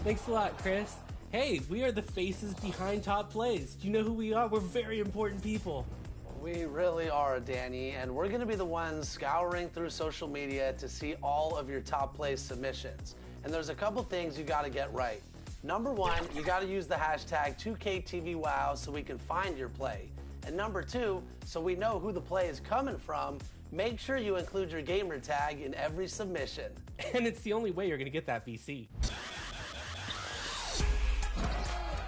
Thanks a lot, Chris. Hey, we are the faces behind Top Plays. Do you know who we are? We're very important people. We really are, Danny, and we're going to be the ones scouring through social media to see all of your Top Plays submissions. And there's a couple things you got to get right. Number one, you got to use the hashtag 2KTVWow so we can find your play. And number two, so we know who the play is coming from, make sure you include your gamer tag in every submission. And it's the only way you're going to get that VC.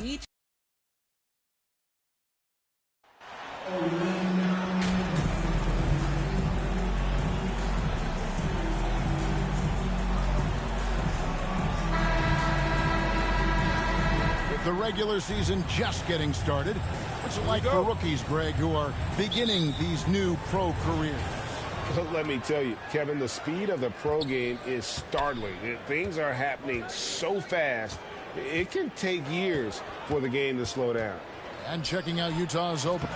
Each the regular season just getting started. What's it like for rookies, Greg, who are beginning these new pro careers? Let me tell you, Kevin, the speed of the pro game is startling. Things are happening so fast, it can take years for the game to slow down. And checking out Utah's open.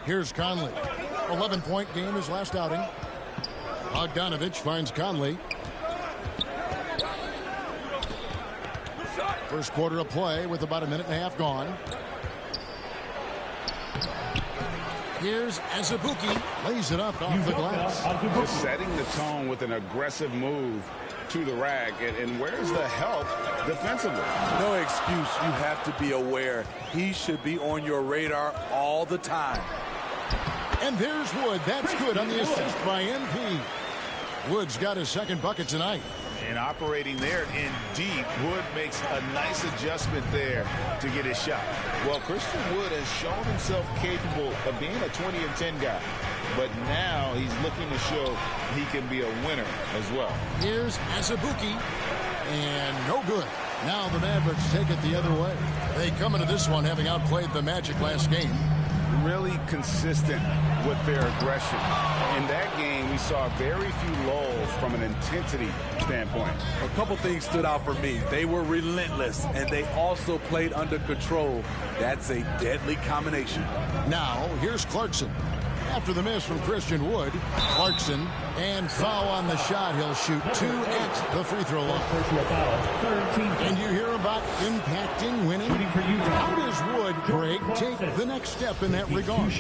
Here's Conley. 11-point game his last outing. Bogdanovich finds Conley. First quarter of play with about a minute and a half gone. Here's Azubuike. Lays it up off the glass. Just setting the tone with an aggressive move to the rack. And where's the help defensively? No excuse. You have to be aware. He should be on your radar all the time. And there's Wood. That's good on the assist by MP. Wood's got his second bucket tonight. And operating there in deep, Wood makes a nice adjustment there to get his shot. Well, Christian Wood has shown himself capable of being a 20-10 guy. But now he's looking to show he can be a winner as well. Here's Azubuike. And no good. Now the Mavericks take it the other way. They come into this one having outplayed the Magic last game. Really consistent with their aggression. In that game, we saw very few lulls from an intensity standpoint. A couple things stood out for me. They were relentless, and they also played under control. That's a deadly combination. Now, here's Clarkson. After the miss from Christian Wood, Clarkson, and foul on the shot. He'll shoot 2 at the free throw line. And you hear about impacting winning? How does Wood, Greg, take the next step in that regard?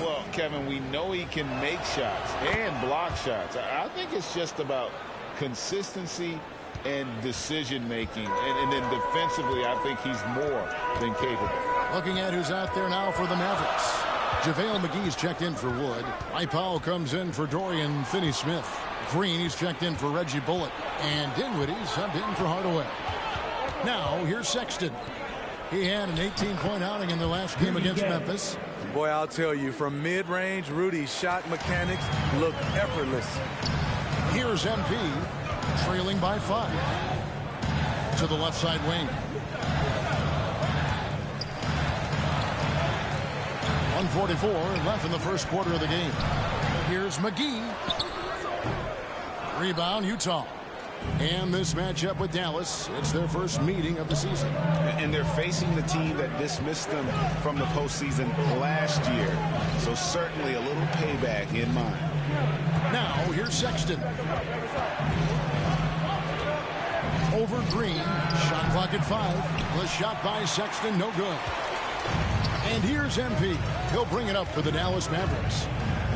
Well, Kevin, we know he can make shots and block shots. I think it's just about consistency and decision-making. And then defensively, I think he's more than capable. Looking at who's out there now for the Mavericks. JaVale McGee's checked in for Wood. Powell comes in for Dorian Finney-Smith. Green, he's checked in for Reggie Bullock. And Dinwiddie subbed in for Hardaway. Now, here's Sexton. He had an 18-point outing in the last game against Memphis. Boy, I'll tell you, from mid-range, Rudy's shot mechanics look effortless. Here's MP, trailing by 5. To the left side wing. 1:44 left in the first quarter of the game. Here's McGee. Rebound, Utah. And this matchup with Dallas, it's their first meeting of the season. And they're facing the team that dismissed them from the postseason last year. So certainly a little payback in mind. Now, here's Sexton. Over Green. Shot clock at 5. The shot by Sexton, no good. And here's MP. He'll bring it up for the Dallas Mavericks.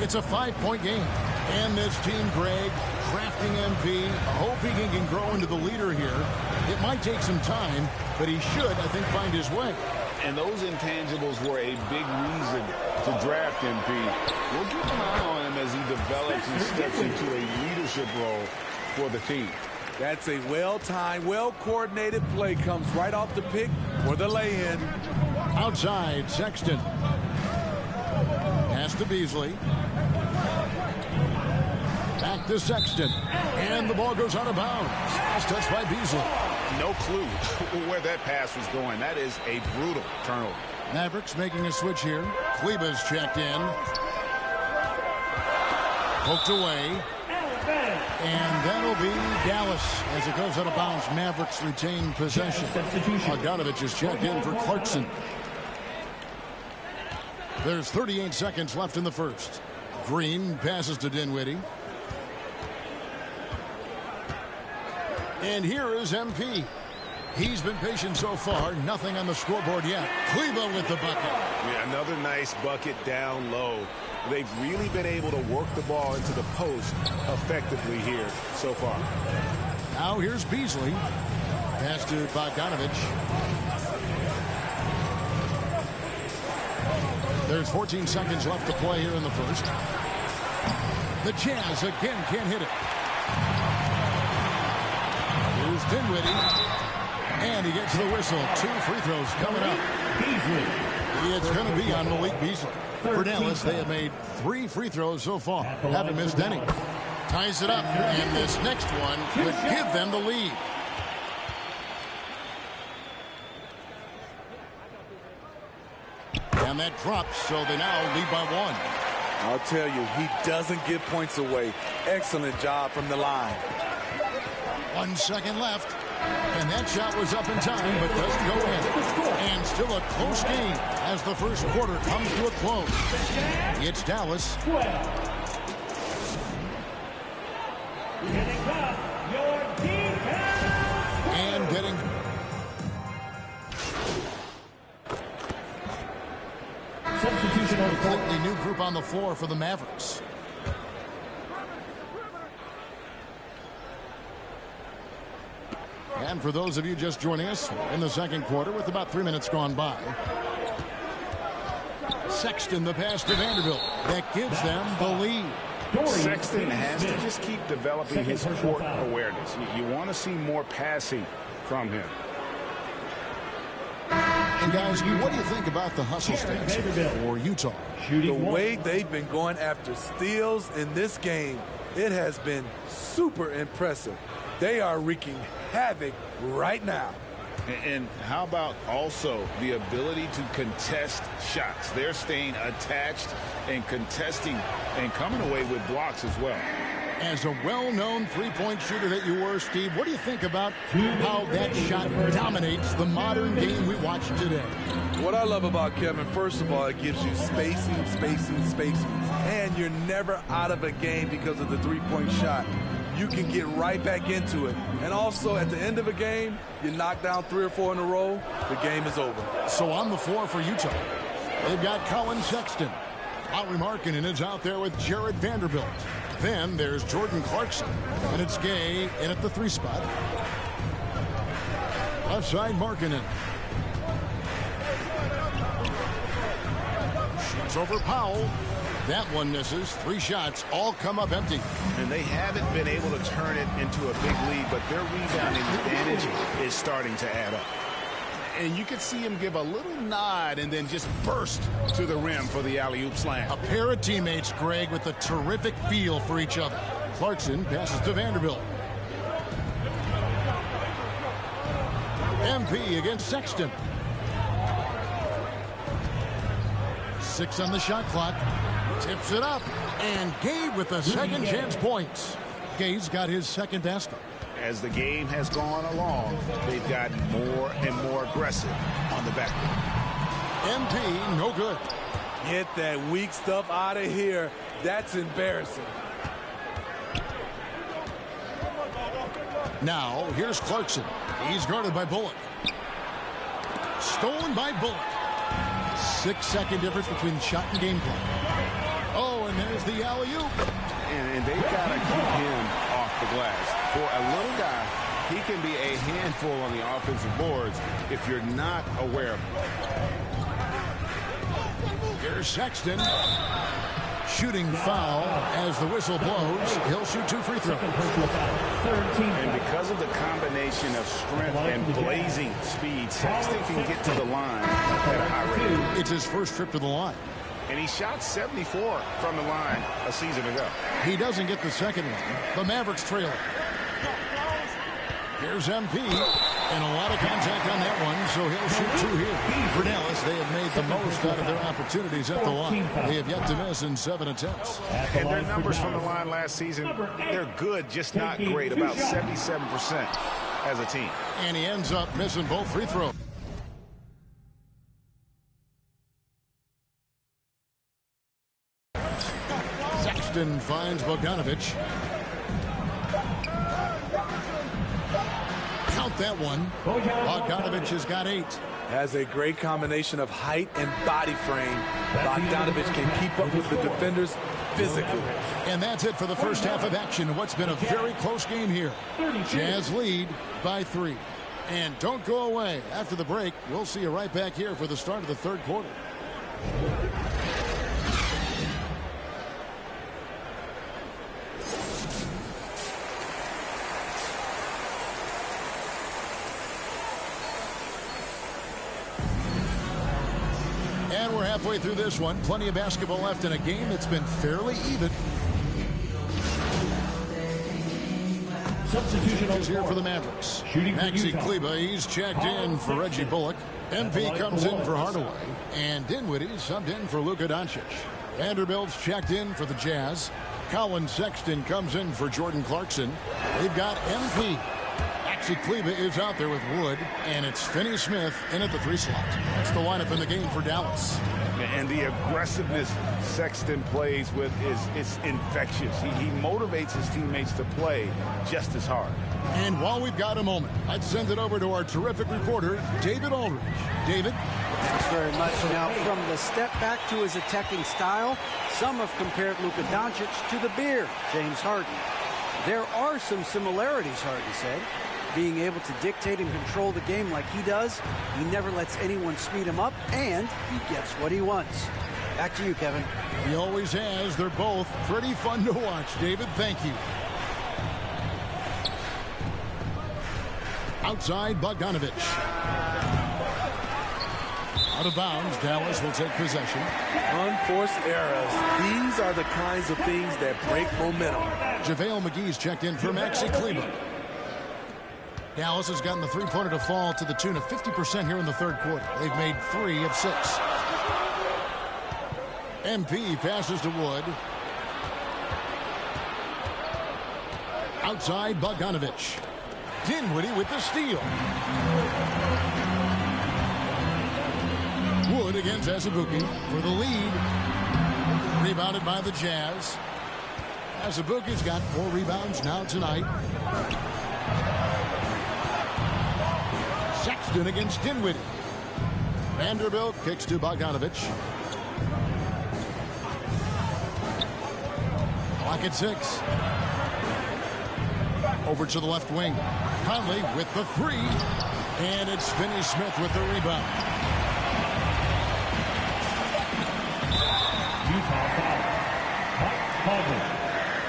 It's a 5-point game. And this team, Greg, drafting MP, hoping he can grow into the leader here. It might take some time, but he should, I think, find his way. And those intangibles were a big reason to draft MP. We'll keep an eye on him as he develops and steps into a leadership role for the team. That's a well-timed, well-coordinated play. Comes right off the pick for the lay-in. Outside, Sexton. Pass to Beasley. Back to Sexton. And the ball goes out of bounds. Last touch by Beasley. No clue where that pass was going. That is a brutal turnover. Mavericks making a switch here. Kleber's checked in. Poked away. And that'll be Dallas as it goes out of bounds. Mavericks retain possession. Bogdanovich is checked in for Clarkson. There's 38 seconds left in the first. Green passes to Dinwiddie. And here is MP. He's been patient so far. Nothing on the scoreboard yet. Kleber with the bucket. Yeah, another nice bucket down low. They've really been able to work the ball into the post effectively here so far. Now here's Beasley. Pass to Bogdanovich. There's 14 seconds left to play here in the first. The Jazz again can't hit it. Here's Dinwiddie. And he gets the whistle. 2 free throws coming up. It's going to be on Malik Beasley. For Dallas, they have made 3 free throws so far. Haven't missed any. Ties it up. And this next one would give them the lead. And that drops, so they now lead by 1. I'll tell you, he doesn't give points away. Excellent job from the line. 1 second left. And that shot was up in time, but doesn't go in. And still a close game as the first quarter comes to a close. It's Dallas. And getting... Substitution on the court. Completely new group on the floor for the Mavericks. And for those of you just joining us, in the second quarter with about 3 minutes gone by. Sexton, the pass to Vanderbilt. That gives them the lead. Sexton has to just keep developing his court awareness. You want to see more passing from him. And guys, what do you think about the hustle stats for Utah? The way they've been going after steals in this game, it has been super impressive. They are wreaking havoc right now. And how about also the ability to contest shots? They're staying attached and contesting and coming away with blocks as well. As a well-known three-point shooter that you were, Steve, what do you think about how that shot dominates the modern game we watch today? What I love about Kevin, first of all, it gives you spacing. And you're never out of a game because of the three-point shot. You can get right back into it. And also, at the end of a game, you knock down 3 or 4 in a row, the game is over. So on the floor for Utah, they've got Colin Sexton. Lauri Markkanen is out there with Jared Vanderbilt. Then there's Jordan Clarkson. And it's Gay in at the 3 spot. Left side, Markkanen. Shoots over Powell. That one misses. 3 shots, all come up empty. And they haven't been able to turn it into a big lead, but their rebounding advantage is starting to add up. And you could see him give a little nod and then just burst to the rim for the alley-oop slam. A pair of teammates, Greg, with a terrific feel for each other. Clarkson passes to Vanderbilt. MP against Sexton. 6 on the shot clock. Tips it up. And Gabe with the second chance points. Gabe's got his second basket. As the game has gone along, they've gotten more and more aggressive on the backcourt. MP, no good. Get that weak stuff out of here. That's embarrassing. Now, here's Clarkson. He's guarded by Bullock. Stolen by Bullock. 6-second difference between shot and game clock. Oh, and there's the alley-oop. And they've got to keep him off the glass. For a little guy, he can be a handful on the offensive boards if you're not aware of him. Here's Sexton. Shooting foul as the whistle blows. He'll shoot 2 free throws. And because of the combination of strength and blazing speed, Sexton can get to the line at a high rate. It's his first trip to the line. And he shot 74 from the line a season ago. He doesn't get the second one. The Mavericks trail it. Here's MP. And a lot of contact on that one, so he'll shoot 2 here. For Dallas, they have made the most out of their opportunities at the line. They have yet to miss in 7 attempts. And their numbers from the line last season, they're good, just not great. About 77% as a team. And he ends up missing both free throws. Sexton finds Bogdanovich. Count that one. Bogdanovich has got 8. Has a great combination of height and body frame. Bogdanovich can keep up with the defenders physically. And that's it for the first half of action. What's been a very close game here. Jazz lead by 3. And don't go away. After the break, we'll see you right back here for the start of the third quarter. And we're halfway through this one. Plenty of basketball left in a game that's been fairly even. Substitution Is here for the Mavericks. Maxi Kleber, he's checked in for Reggie Bullock. MP comes in for Hardaway. And Dinwiddie subbed in for Luka Doncic. Vanderbilt's checked in for the Jazz. Colin Sexton comes in for Jordan Clarkson. They've got MP. Maxi Kleber is out there with Wood. And it's Finney Smith in at the 3 slot. That's the lineup in the game for Dallas. And the aggressiveness Sexton plays with is infectious. He motivates his teammates to play just as hard. And while we've got a moment, I'd send it over to our terrific reporter, David Aldridge. David? Thanks very much. Now, from the step back to his attacking style, some have compared Luka Doncic to the Beard, James Harden. There are some similarities, Harden said. Being able to dictate and control the game like he does, he never lets anyone speed him up, and he gets what he wants. Back to you, Kevin. He always has. They're both pretty fun to watch. David, thank you. Outside, Bogdanovich. Out of bounds, Dallas will take possession. Unforced errors. These are the kinds of things that break momentum. JaVale McGee's checked in for Maxi Kleber. Dallas has gotten the three-pointer to fall to the tune of 50% here in the third quarter. They've made 3 of 6. MP passes to Wood. Outside, Bogdanovich. Dinwiddie with the steal. Wood against Azubuike for the lead. Rebounded by the Jazz. Azubuike's got 4 rebounds now tonight. Sexton against Dinwiddie. Vanderbilt kicks to Bogdanovich. Clock at 6. Over to the left wing. Conley with the 3. And it's Finney Smith with the rebound.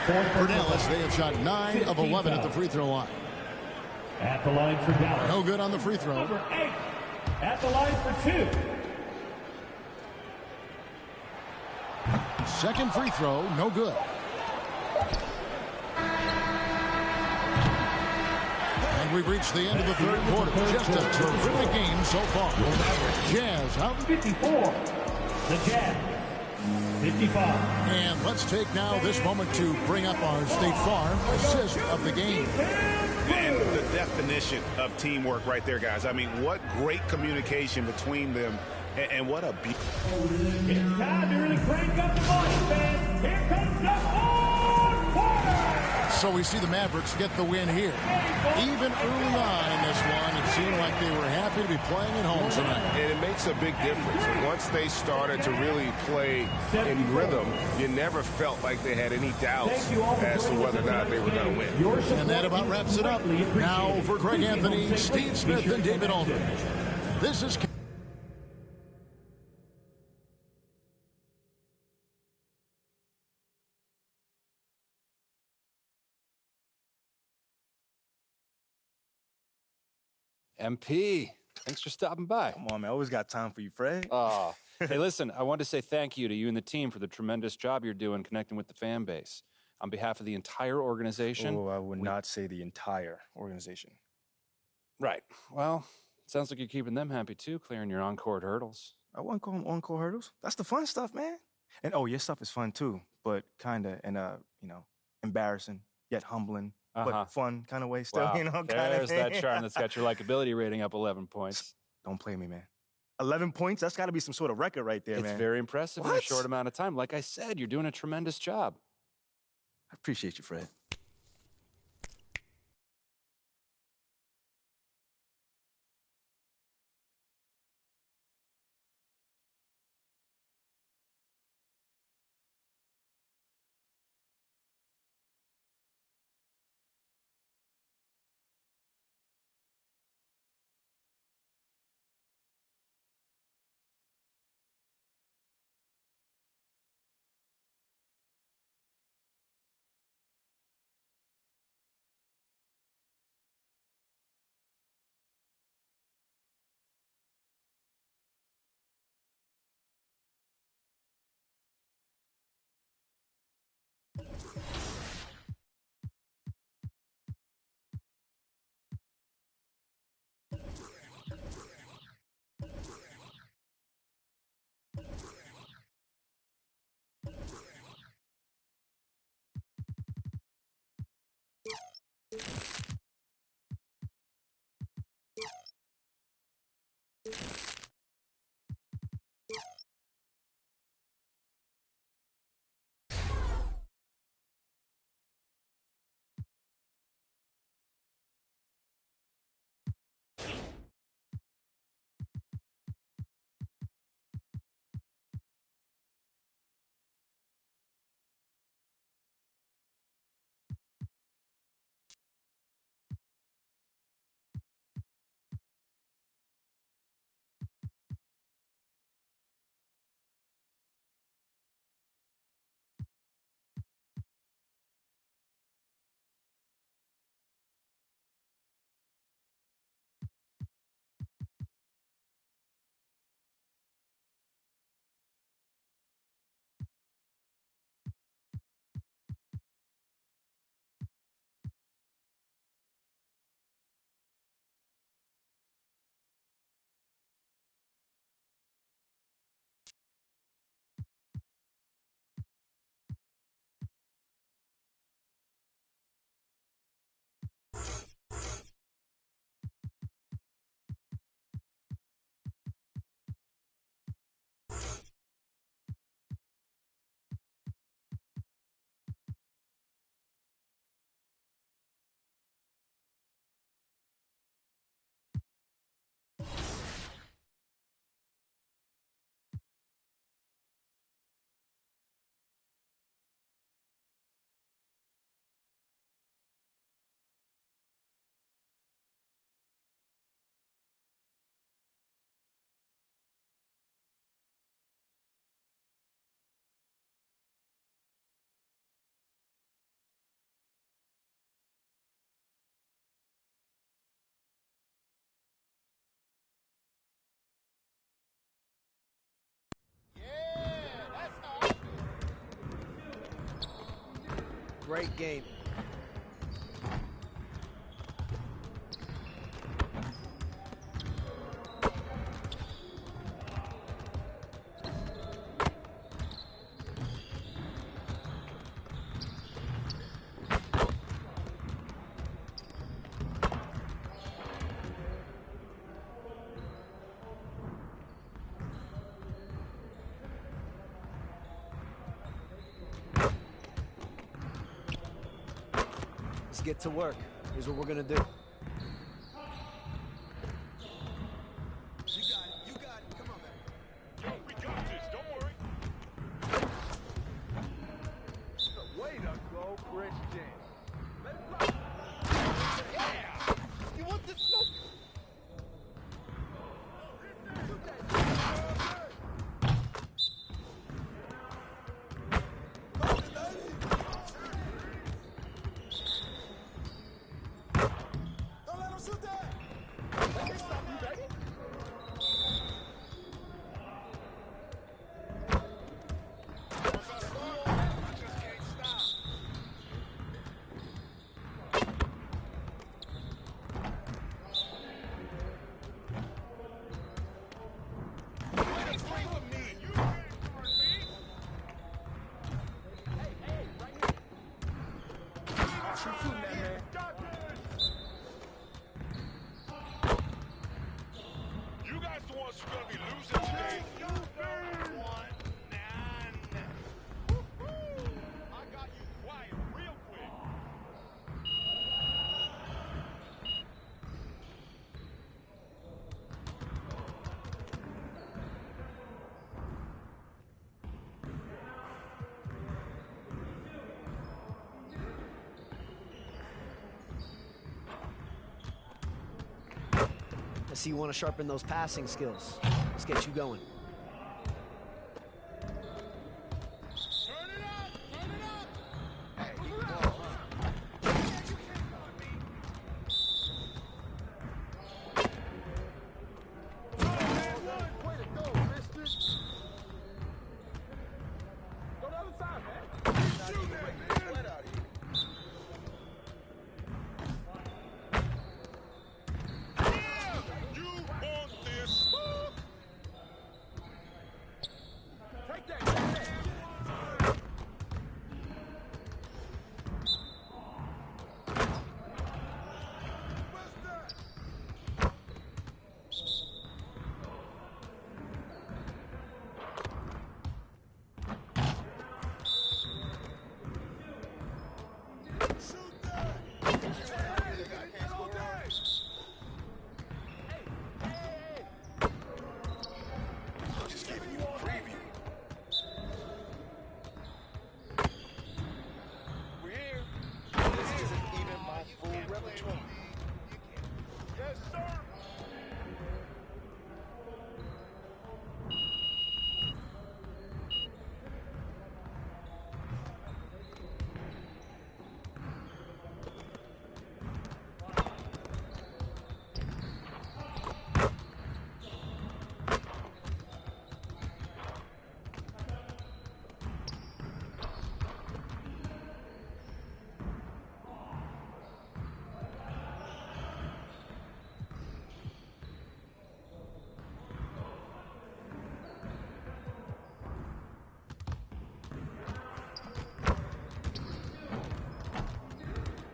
For Dallas, they have shot 9 of 11 at the free throw line. At the line for Dallas. No good on the free throw. Number 8 at the line for 2. Second free throw, no good. And we've reached the end of the third quarter. Just a terrific game so far. Jazz out. 54. The Jazz. 55. And let's take now this moment to bring up our State Farm assist of the game. And the definition of teamwork right there, guys. I mean, what great communication between them, and what a beat. It's time to really crank up the volume, fans. Here comes the fourth quarter. So we see the Mavericks get the win here. Even early on in this one, it seemed like they were happy to be playing at home tonight. And it makes a big difference. Once they started to really play in rhythm, you never felt like they had any doubts as to whether or not they were going to win. And that about wraps it up. Now for Greg Anthony, Steve Smith, and David Aldridge. This is... MP, thanks for stopping by. Come on, man. I always got time for you, Fred. Hey, listen, I want to say thank you to you and the team for the tremendous job you're doing connecting with the fan base. On behalf of the entire organization. Oh, I would not say the entire organization. Right. Well, sounds like you're keeping them happy too, clearing your on-court hurdles. I wouldn't call them on-court hurdles. That's the fun stuff, man. And, your stuff is fun too, but kind of in a, embarrassing yet humbling. But fun kind of way still, Wow. There's that charm that's got your likability rating up 11 points. Don't play me, man. 11 points? That's got to be some sort of record right there, man. It's very impressive in a short amount of time. Like I said, you're doing a tremendous job. I appreciate you, Fred. Great game. Let's get to work. Here's what we're gonna do. You got it. Come on, man. Yo, we got this. Don't worry. Way to go, Christian. Yeah! You want this smoke? see you want to sharpen those passing skills. Let's get you going.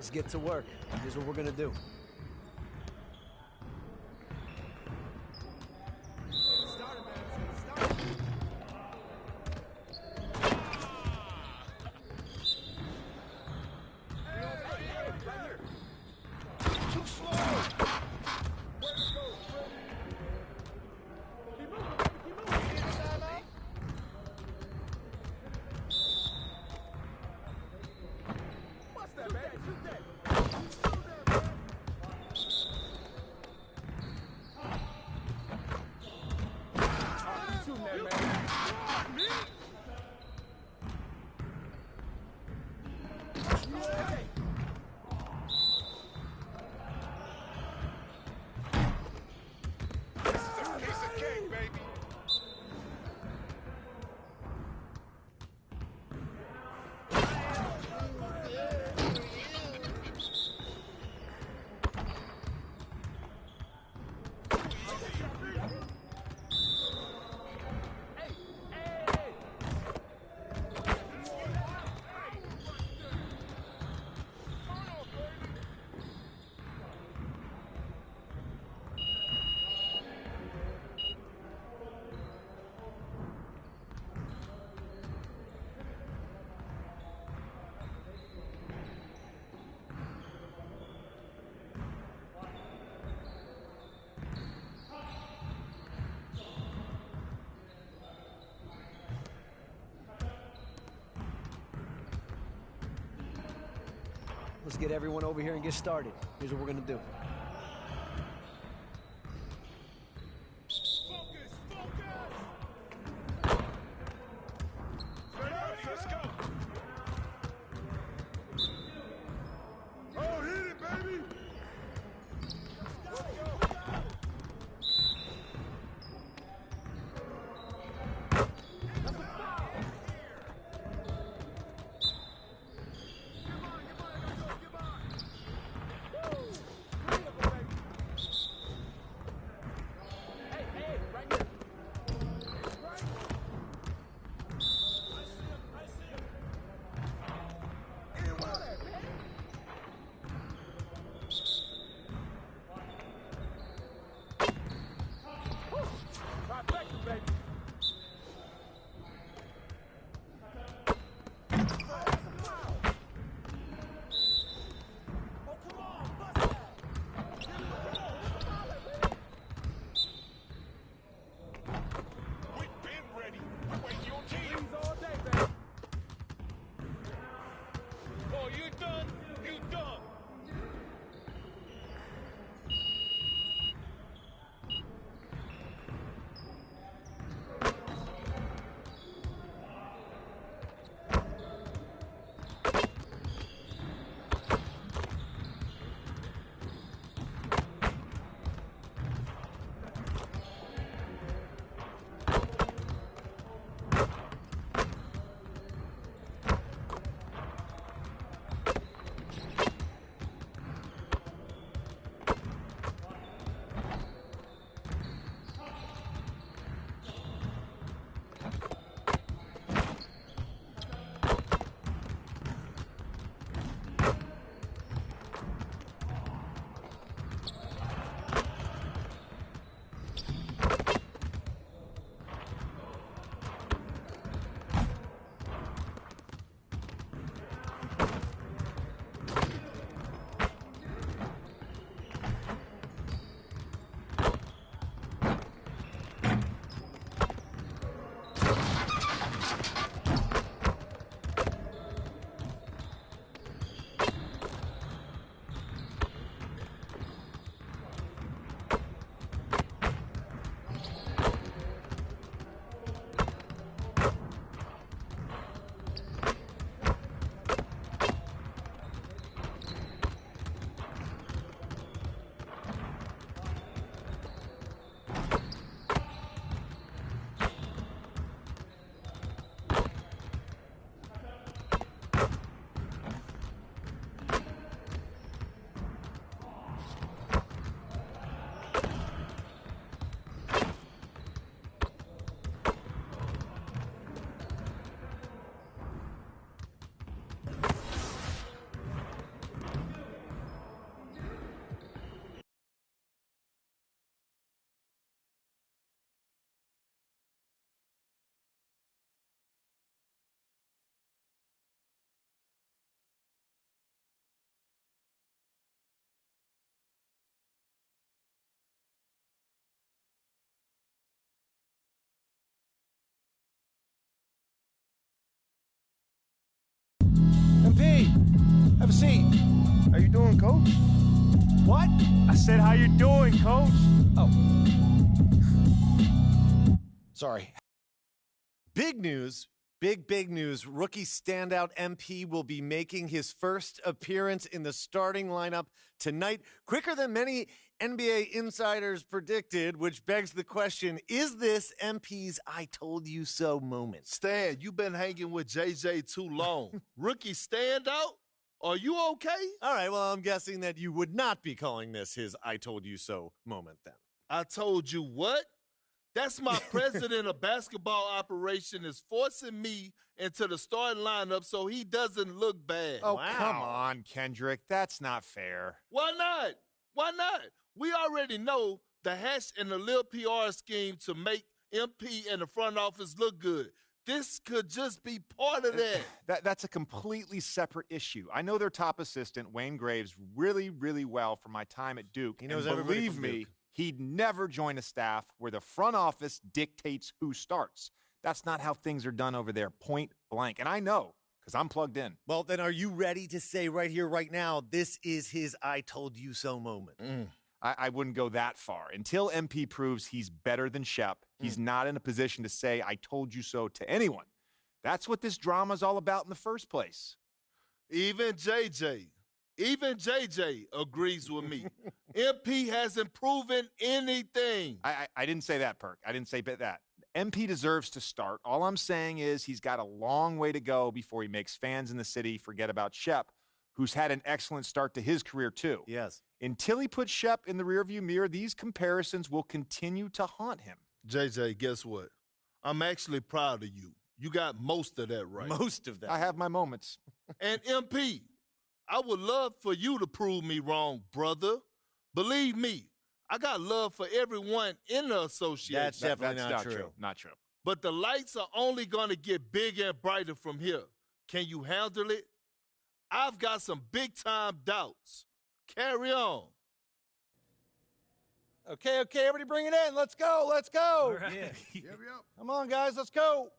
Let's get to work. Here's what we're gonna do. Let's get everyone over here and get started. Here's what we're gonna do. Have a seat. How you doing, Coach? What? I said, how you doing, Coach? Oh. Sorry. Big news. Big news. Rookie standout MP will be making his first appearance in the starting lineup tonight, quicker than many NBA insiders predicted, which begs the question, is this MP's I told you so moment? Stan, you've been hanging with JJ too long. Rookie standout? Are you okay? All right, well, I'm guessing that you would not be calling this his I told you so moment then. I told you what? That's my president of basketball operation is forcing me into the starting lineup so he doesn't look bad. Oh, wow. Come on, Kendrick. That's not fair. Why not? Why not? We already know the hash and the little PR scheme to make MP and the front office look good. This could just be part of that. That's a completely separate issue. I know their top assistant, Wayne Graves, really, really well from my time at Duke. He knows and everybody believe from me, Duke. He'd never join a staff where the front office dictates who starts. That's not how things are done over there, point blank. And I know, because I'm plugged in. Well, then are you ready to say right here, right now, this is his I told you so moment? I wouldn't go that far. Until MP proves he's better than Shep, he's not in a position to say, I told you so to anyone. That's what this drama is all about in the first place. Even JJ agrees with me. MP hasn't proven anything. I didn't say that, Perk. I didn't say that. MP deserves to start. All I'm saying is he's got a long way to go before he makes fans in the city forget about Shep, who's had an excellent start to his career too. Yes. Until he puts Shep in the rearview mirror, these comparisons will continue to haunt him. JJ, guess what? I'm actually proud of you. You got most of that right. Most of that. I have my moments. And MP, I would love for you to prove me wrong, brother. Believe me, I got love for everyone in the association. That's definitely not true. Not true. But the lights are only going to get bigger and brighter from here. Can you handle it? I've got some big-time doubts. Carry on. Okay, everybody bring it in. Let's go. All right. Yeah. Come on, guys, let's go.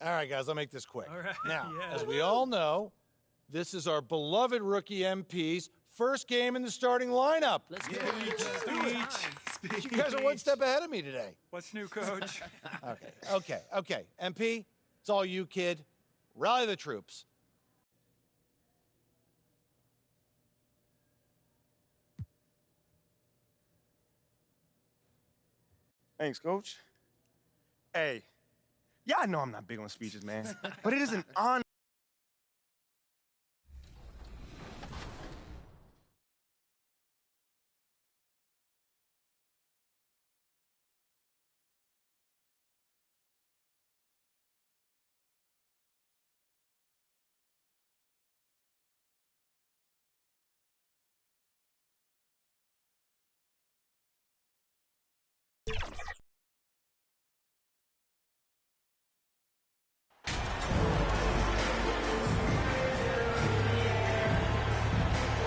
All right, guys, I'll make this quick. All right. Now, Yeah. as we all know, this is our beloved rookie MP's first game in the starting lineup. Let's go. Speech. You guys are one step ahead of me today. What's new, Coach? Okay. MP, it's all you, kid. Rally the troops. Thanks, Coach. Hey, yeah, I know I'm not big on speeches, man, but it is an honor.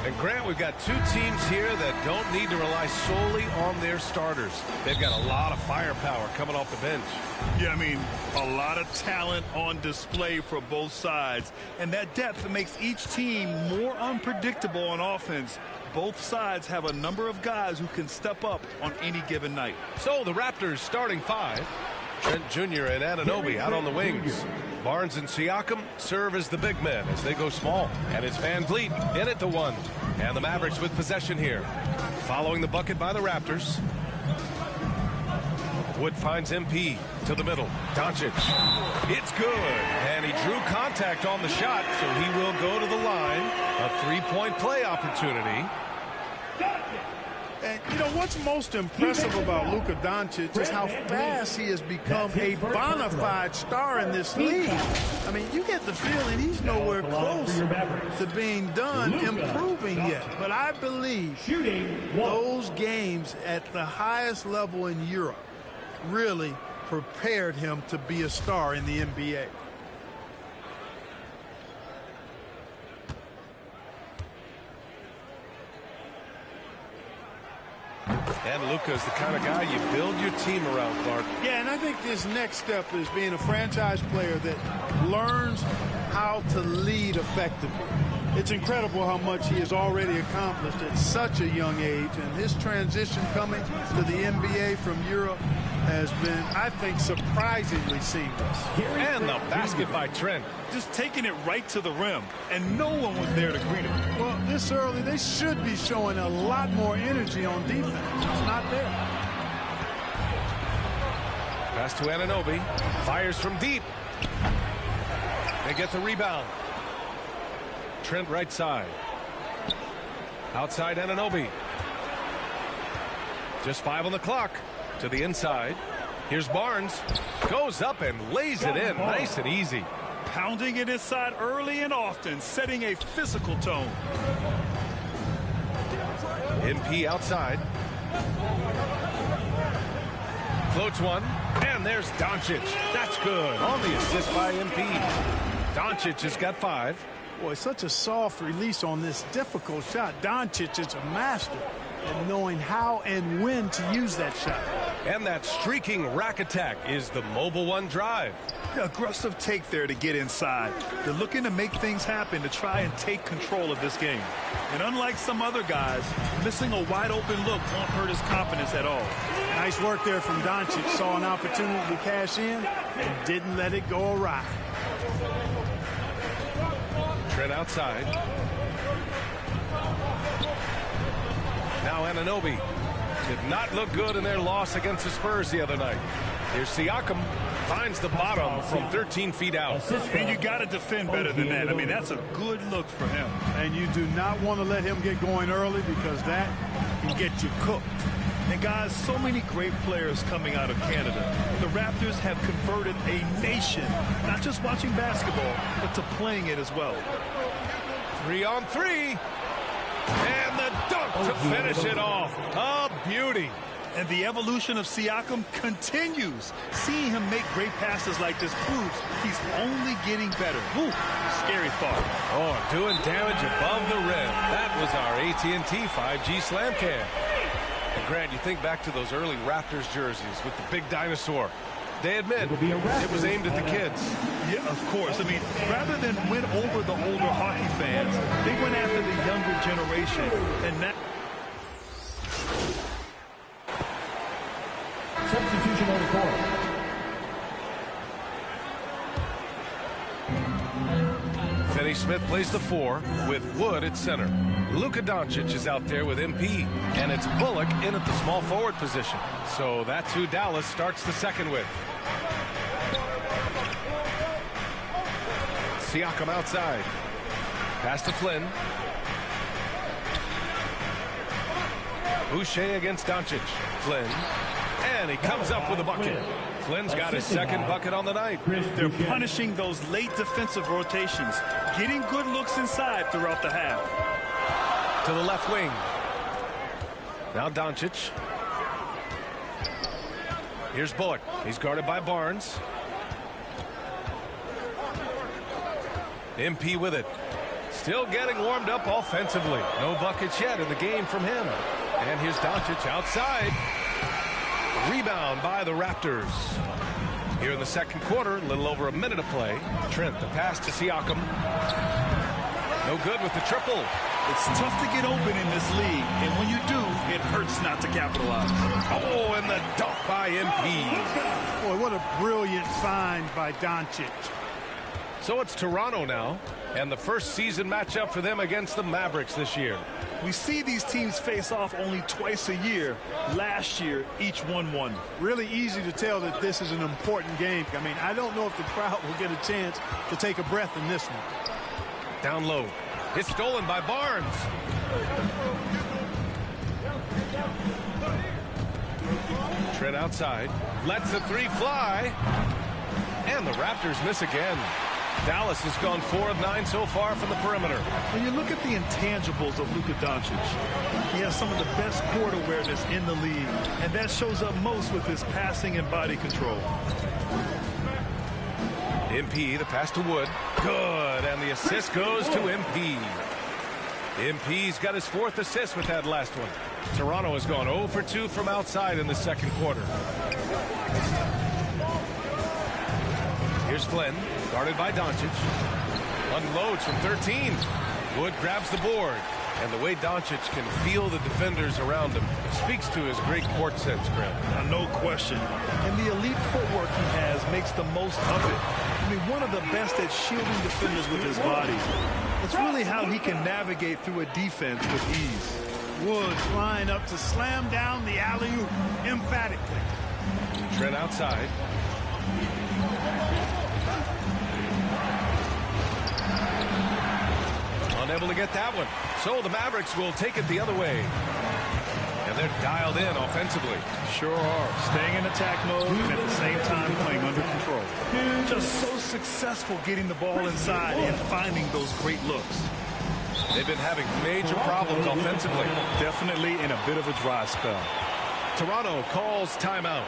And Grant, we've got two teams here that don't need to rely solely on their starters. They've got a lot of firepower coming off the bench. Yeah, I mean, a lot of talent on display for both sides. And that depth makes each team more unpredictable on offense. Both sides have a number of guys who can step up on any given night. So the Raptors starting five. Trent Jr. and Anunoby out on the wings. Barnes and Siakam serve as the big men as they go small. And it's Van Vliet in at the one. And the Mavericks with possession here. Following the bucket by the Raptors. Wood finds MP to the middle. Doncic. It's good. And he drew contact on the shot, so he will go to the line. A three-point play opportunity. And, you know, what's most impressive about Luka Doncic is how fast he has become a bona fide star in this league. I mean, you get the feeling he's nowhere close to being done improving yet. But I believe those games at the highest level in Europe really prepared him to be a star in the NBA. And Luka's the kind of guy you build your team around, Clark. Yeah, and I think this next step is being a franchise player that learns how to lead effectively. It's incredible how much he has already accomplished at such a young age, and his transition coming to the NBA from Europe has been, I think, surprisingly seamless. And the basket by Trent. Just taking it right to the rim, and no one was there to greet him. Well, this early, they should be showing a lot more energy on defense. It's not there. Pass to Anunoby. Fires from deep. They get the rebound. Trent right side. Outside Anunoby. Just 5 on the clock. To the inside. Here's Barnes. Goes up and lays it in. Nice and easy. Pounding it inside early and often, setting a physical tone. MP outside. Floats one. And there's Doncic. That's good. On the assist by MP. Doncic has got 5. Boy, such a soft release on this difficult shot. Doncic is a master at knowing how and when to use that shot. And that streaking rack attack is the Mobile One drive. Aggressive take there to get inside. They're looking to make things happen to try and take control of this game. And unlike some other guys, missing a wide open look won't hurt his confidence at all. Nice work there from Doncic. Saw an opportunity to cash in and didn't let it go awry. Trent outside. Now Anunoby. Did not look good in their loss against the Spurs the other night. Here's Siakam. Finds the bottom from 13 feet out. And you got to defend better than that. I mean, that's a good look for him. And you do not want to let him get going early because that can get you cooked. And guys, so many great players coming out of Canada. The Raptors have converted a nation, not just watching basketball, but to playing it as well. 3 on 3. And the dunk to finish it off. A beauty. And the evolution of Siakam continues. Seeing him make great passes like this proves he's only getting better. Ooh, scary thought. Oh, doing damage above the rim. That was our AT&T 5G Slam Cam. And Grant, you think back to those early Raptors jerseys with the big dinosaur. They admit it was aimed at the kids. Yeah, of course. I mean, rather than win over the older hockey fans, they went after the younger generation. And that... Substitution on the court. Finney Smith plays the 4 with Wood at center. Luka Doncic is out there with MP, and it's Bullock in at the small forward position. So that's who Dallas starts the second with. Siakam outside. Pass to Flynn. Boucher against Doncic. Flynn. And he comes up with a bucket. Flynn's got his second bucket on the night. They're punishing those late defensive rotations, getting good looks inside throughout the half. To the left wing. Now Doncic. Here's Bullock. He's guarded by Barnes. MP with it. Still getting warmed up offensively. No buckets yet in the game from him. And here's Doncic outside. Rebound by the Raptors. Here in the second quarter, a little over a minute of play. Trent, the pass to Siakam. No good with the triple. It's tough to get open in this league, and when you do, it hurts not to capitalize. Oh, and the dunk by MP. Boy, what a brilliant find by Doncic. So it's Toronto now, and the first season matchup for them against the Mavericks this year. We see these teams face off only twice a year. Last year, each won. Really easy to tell that this is an important game. I mean, I don't know if the crowd will get a chance to take a breath in this one. Down low. It's stolen by Barnes. Trent outside. Lets the 3 fly. And the Raptors miss again. Dallas has gone 4 of 9 so far from the perimeter. When you look at the intangibles of Luka Doncic, he has some of the best court awareness in the league, and that shows up most with his passing and body control. MP, the pass to Wood. Good, and the assist goes to MP. MP's got his 4th assist with that last one. Toronto has gone 0 for 2 from outside in the second quarter. Here's Flynn, guarded by Doncic. Unloads from 13. Wood grabs the board. And the way Doncic can feel the defenders around him speaks to his great court sense, Grant. No question. And the elite footwork he has makes the most of it. I mean, one of the best at shielding defenders with his body. It's really how he can navigate through a defense with ease. Woods line up to slam down the alley-oop emphatically. Trent outside. Unable to get that one. So the Mavericks will take it the other way. And they're dialed in offensively. Sure are. Staying in attack mode and at the same time playing under control. Just so successful getting the ball inside and finding those great looks. They've been having major problems offensively. Definitely in a bit of a dry spell. Toronto calls timeout.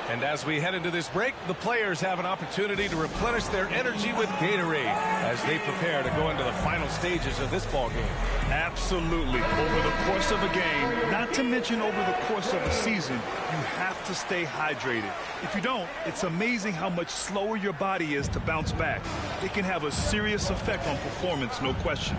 And as we head into this break, the players have an opportunity to replenish their energy with Gatorade as they prepare to go into the final stages of this ball game. Absolutely. Over the course of a game, not to mention over the course of a season, you have to stay hydrated. If you don't, it's amazing how much slower your body is to bounce back. It can have a serious effect on performance, no question.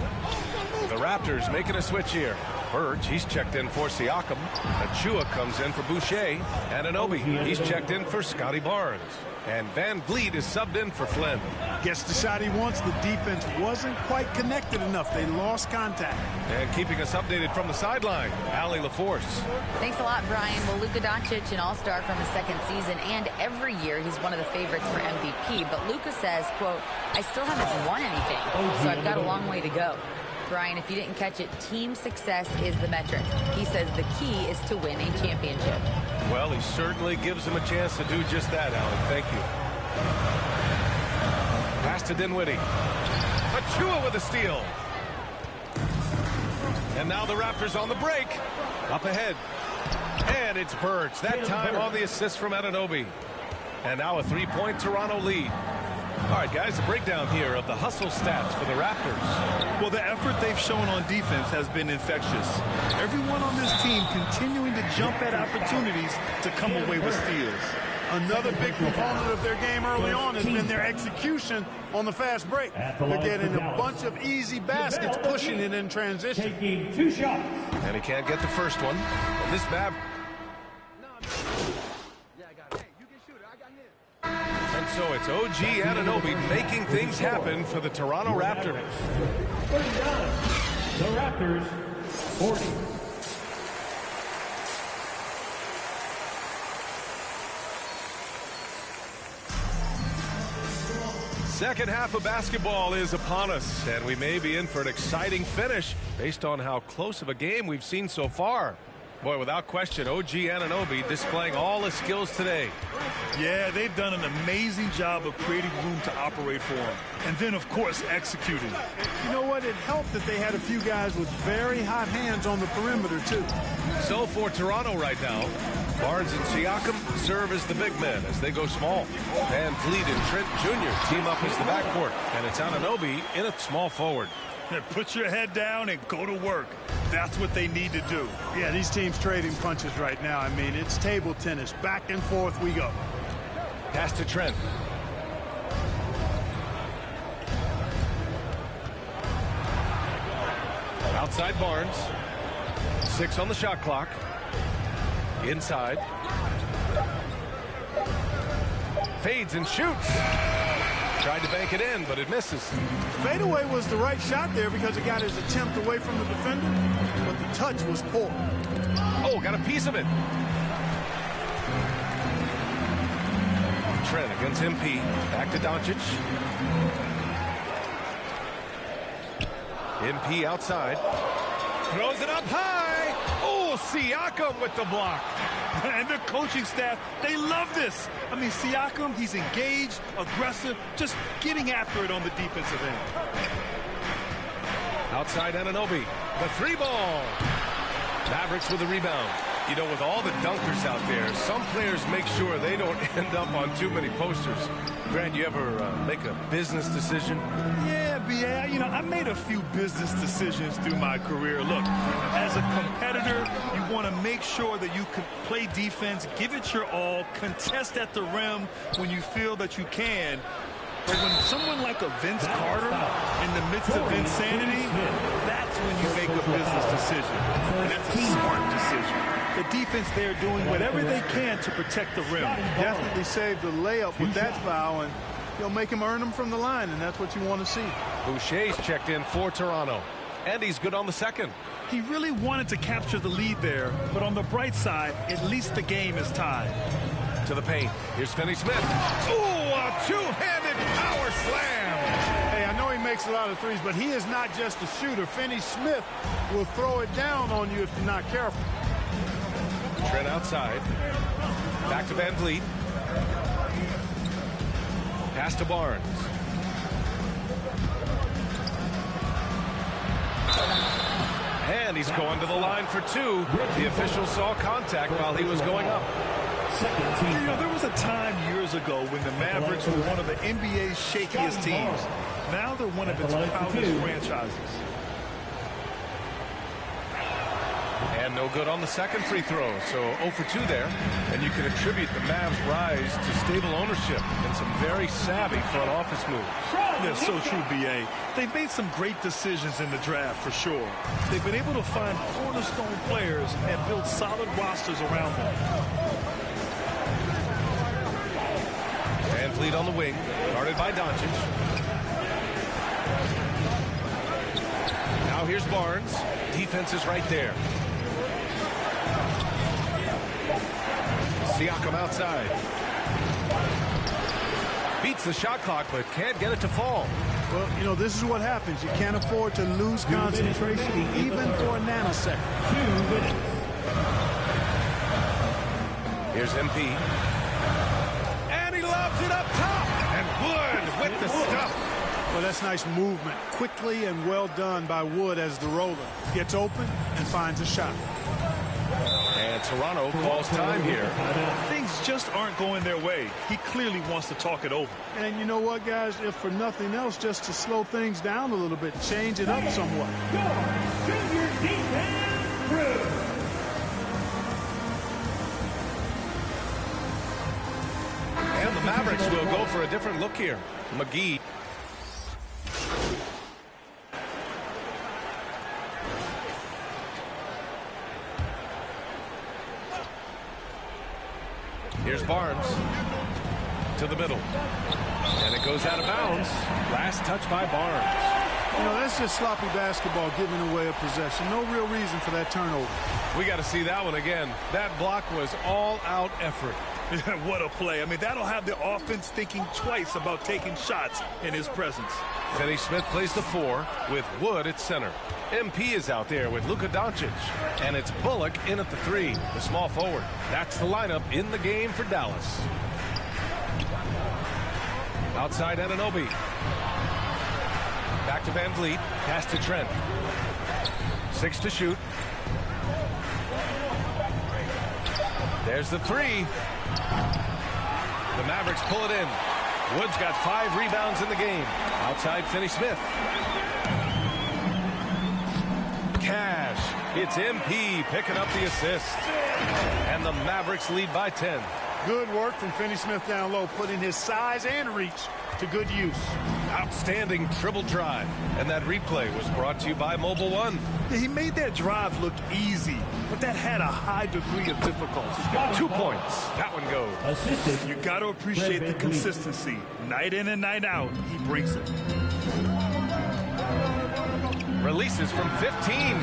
The Raptors making a switch here. Burge, he's checked in for Siakam. Achua comes in for Boucher. Anunoby, he's checked in for Scotty Barnes. And Van Vliet is subbed in for Flynn. Gets the shot he wants. The defense wasn't quite connected enough. They lost contact. And keeping us updated from the sideline, Allie LaForce. Thanks a lot, Brian. Well, Luka Doncic, an all-star from his second season, and every year he's one of the favorites for MVP. But Luka says, quote, I still haven't won anything, so I've got a long way to go. Brian, if you didn't catch it, team success is the metric. He says the key is to win a championship. Well, he certainly gives him a chance to do just that, Alan. Thank you. Pass to Dinwiddie. Achua with a steal. And now the Raptors on the break. Up ahead. And it's Burge. That time on the assist from Anunoby. And now a three-point Toronto lead. All right, guys, a breakdown here of the hustle stats for the Raptors. Well, the effort they've shown on defense has been infectious. Everyone on this team continuing to jump at opportunities to come away with steals. Another big component of their game early on has been their execution on the fast break. They're getting a bunch of easy baskets, pushing it in transition. Taking 2 shots. And he can't get the first one. And this map. And so it's OG Anunoby making things happen for the Toronto Raptors. The Raptors, 40. Second half of basketball is upon us, and we may be in for an exciting finish based on how close of a game we've seen so far. Boy, without question, OG Anunoby displaying all his skills today. Yeah, they've done an amazing job of creating room to operate for him. And then, of course, executing. You know what? It helped that they had a few guys with very hot hands on the perimeter, too. So for Toronto right now, Barnes and Siakam serve as the big men as they go small. Van Vliet and Trent Jr. team up as the backcourt. And it's Anunoby in a small forward. Put your head down and go to work. That's what they need to do. Yeah, these teams trading punches right now. I mean, it's table tennis. Back and forth we go. Pass to Trent. Outside Barnes. 6 on the shot clock. Inside. Fades and shoots. Tried to bank it in, but it misses. Fadeaway was the right shot there because it got his attempt away from the defender, but the touch was poor. Oh, got a piece of it. Trent against MP. Back to Doncic. MP outside. Throws it up high. Oh, Siakam with the block. And the coaching staff, they love this. I mean, Siakam, he's engaged, aggressive, just getting after it on the defensive end. Outside Anunoby. The 3-ball. Mavericks with the rebound. You know, with all the dunkers out there, some players make sure they don't end up on too many posters. Grant, you ever make a business decision? Yeah, B.A., you know, I made a few business decisions through my career. Look, as a competitor, you want to make sure that you can play defense, give it your all, contest at the rim when you feel that you can. But when someone like a Vince Carter in the midst of insanity, that's when you make a business decision. And that's a smart decision. The defense there doing whatever they can to protect the rim. Definitely saved the layup with that foul, and you'll make him earn them from the line, and that's what you want to see. Boucher's checked in for Toronto, and he's good on the second. He really wanted to capture the lead there, but on the bright side, at least the game is tied. To the paint. Here's Finney-Smith. Ooh, a two-handed power slam. Hey, I know he makes a lot of threes, but he is not just a shooter. Finney-Smith will throw it down on you if you're not careful. Trent outside. Back to Van Vliet. Pass to Barnes. And he's going to the line for two. The official saw contact while he was going up. You know, there was a time years ago when the Mavericks were one of the NBA's shakiest teams. Now they're one of its proudest franchises. And no good on the second free throw, so 0 for 2 there. And you can attribute the Mavs' rise to stable ownership and some very savvy front office moves. That's so true, B.A. They've made some great decisions in the draft, for sure. They've been able to find cornerstone players and build solid rosters around them. Van Vliet on the wing, guarded by Doncic. Now here's Barnes. Defense is right there. Siakam outside. Beats the shot clock, but can't get it to fall. Well, you know, this is what happens. You can't afford to lose concentration even for a nanosecond. 2 minutes. Here's MP. And he lobs it up top. And Wood with the stuff. Well, that's nice movement. Quickly and well done by Wood as the roller. Gets open and finds a shot. And Toronto calls time here. Things just aren't going their way. He clearly wants to talk it over. And you know what, guys? If for nothing else, just to slow things down a little bit, change it up somewhat. Junior defense through. And the Mavericks will go for a different look here. McGee. Here's Barnes to the middle. And it goes out of bounds. Last touch by Barnes. You know, that's just sloppy basketball, giving away a possession. No real reason for that turnover. We got to see that one again. That block was all-out effort. What a play. I mean, that'll have the offense thinking twice about taking shots in his presence. Finney-Smith plays the 4 with Wood at center. MP is out there with Luka Doncic. And it's Bullock in at the 3, the small forward. That's the lineup in the game for Dallas. Outside Anunoby. Back to Van Vliet. Pass to Trent. 6 to shoot. There's the 3. The Mavericks pull it in. Wood's got 5 rebounds in the game. Outside Finney-Smith. Cash. It's MP picking up the assist. And the Mavericks lead by 10. Good work from Finney-Smith down low, putting his size and reach to good use. Outstanding dribble drive. And that replay was brought to you by Mobile One. Yeah, he made that drive look easy, but that had a high degree of difficulty. 2 points. That one goes. You got to appreciate the consistency. Night in and night out, he brings it. Releases from 15.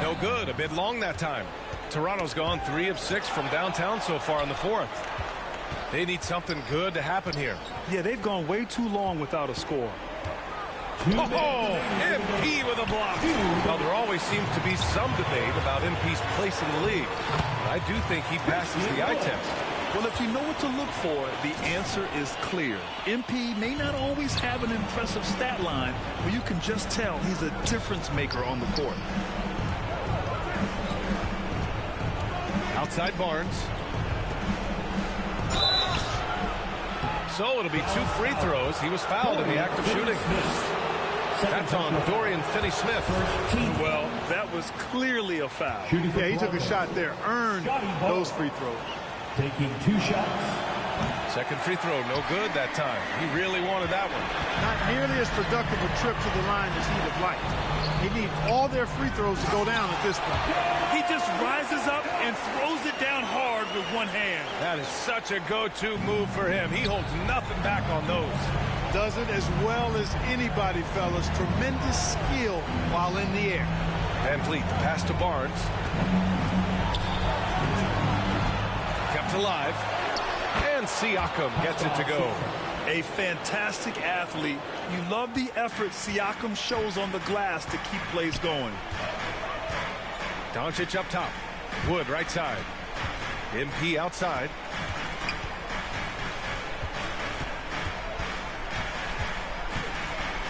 No good. A bit long that time. Toronto's gone 3 of 6 from downtown so far in the 4th. They need something good to happen here. Yeah, they've gone way too long without a score. Oh, MP with a block. Well, there always seems to be some debate about MP's place in the league. I do think he passes the eye test. Well, if you know what to look for, the answer is clear. MP may not always have an impressive stat line, but you can just tell he's a difference maker on the court. Outside Barnes. so it'll be 2 free throws. He was fouled in the act of shooting. That's on Dorian Finney-Smith. Well, that was clearly a foul. Yeah, he took a shot there, earned those free throws. Taking 2 shots. Second free throw, no good that time. He really wanted that one. Not nearly as productive a trip to the line as he'd have liked. He needs all their free throws to go down at this point. He just rises up and throws it down hard with one hand. That is such a go-to move for him. He holds nothing back on those. Does it as well as anybody, fellas. Tremendous skill while in the air. Van Vliet, the pass to Barnes. Kept alive. And Siakam gets it to go. A fantastic athlete. You love the effort Siakam shows on the glass to keep plays going. Doncic up top. Wood right side. MP outside.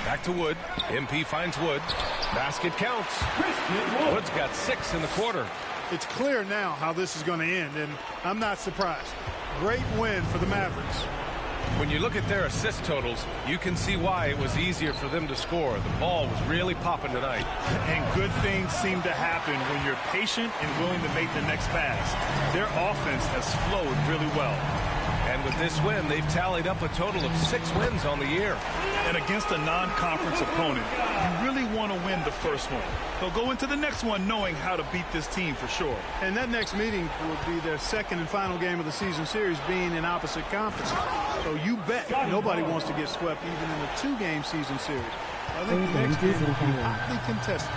Back to Wood. MP finds Wood. Basket counts. Wood's got 6 in the quarter. It's clear now how this is going to end, and I'm not surprised. Great win for the Mavericks. When you look at their assist totals, you can see why it was easier for them to score. The ball was really popping tonight. And good things seem to happen when you're patient and willing to make the next pass. Their offense has flowed really well. And with this win, they've tallied up a total of 6 wins on the year. And against a non-conference opponent, you really want to win the first one. They'll go into the next one knowing how to beat this team for sure. And that next meeting will be their second and final game of the season series, being in opposite conferences. So you bet nobody wants to get swept even in the 2-game season series. I think the next game will be hotly contested.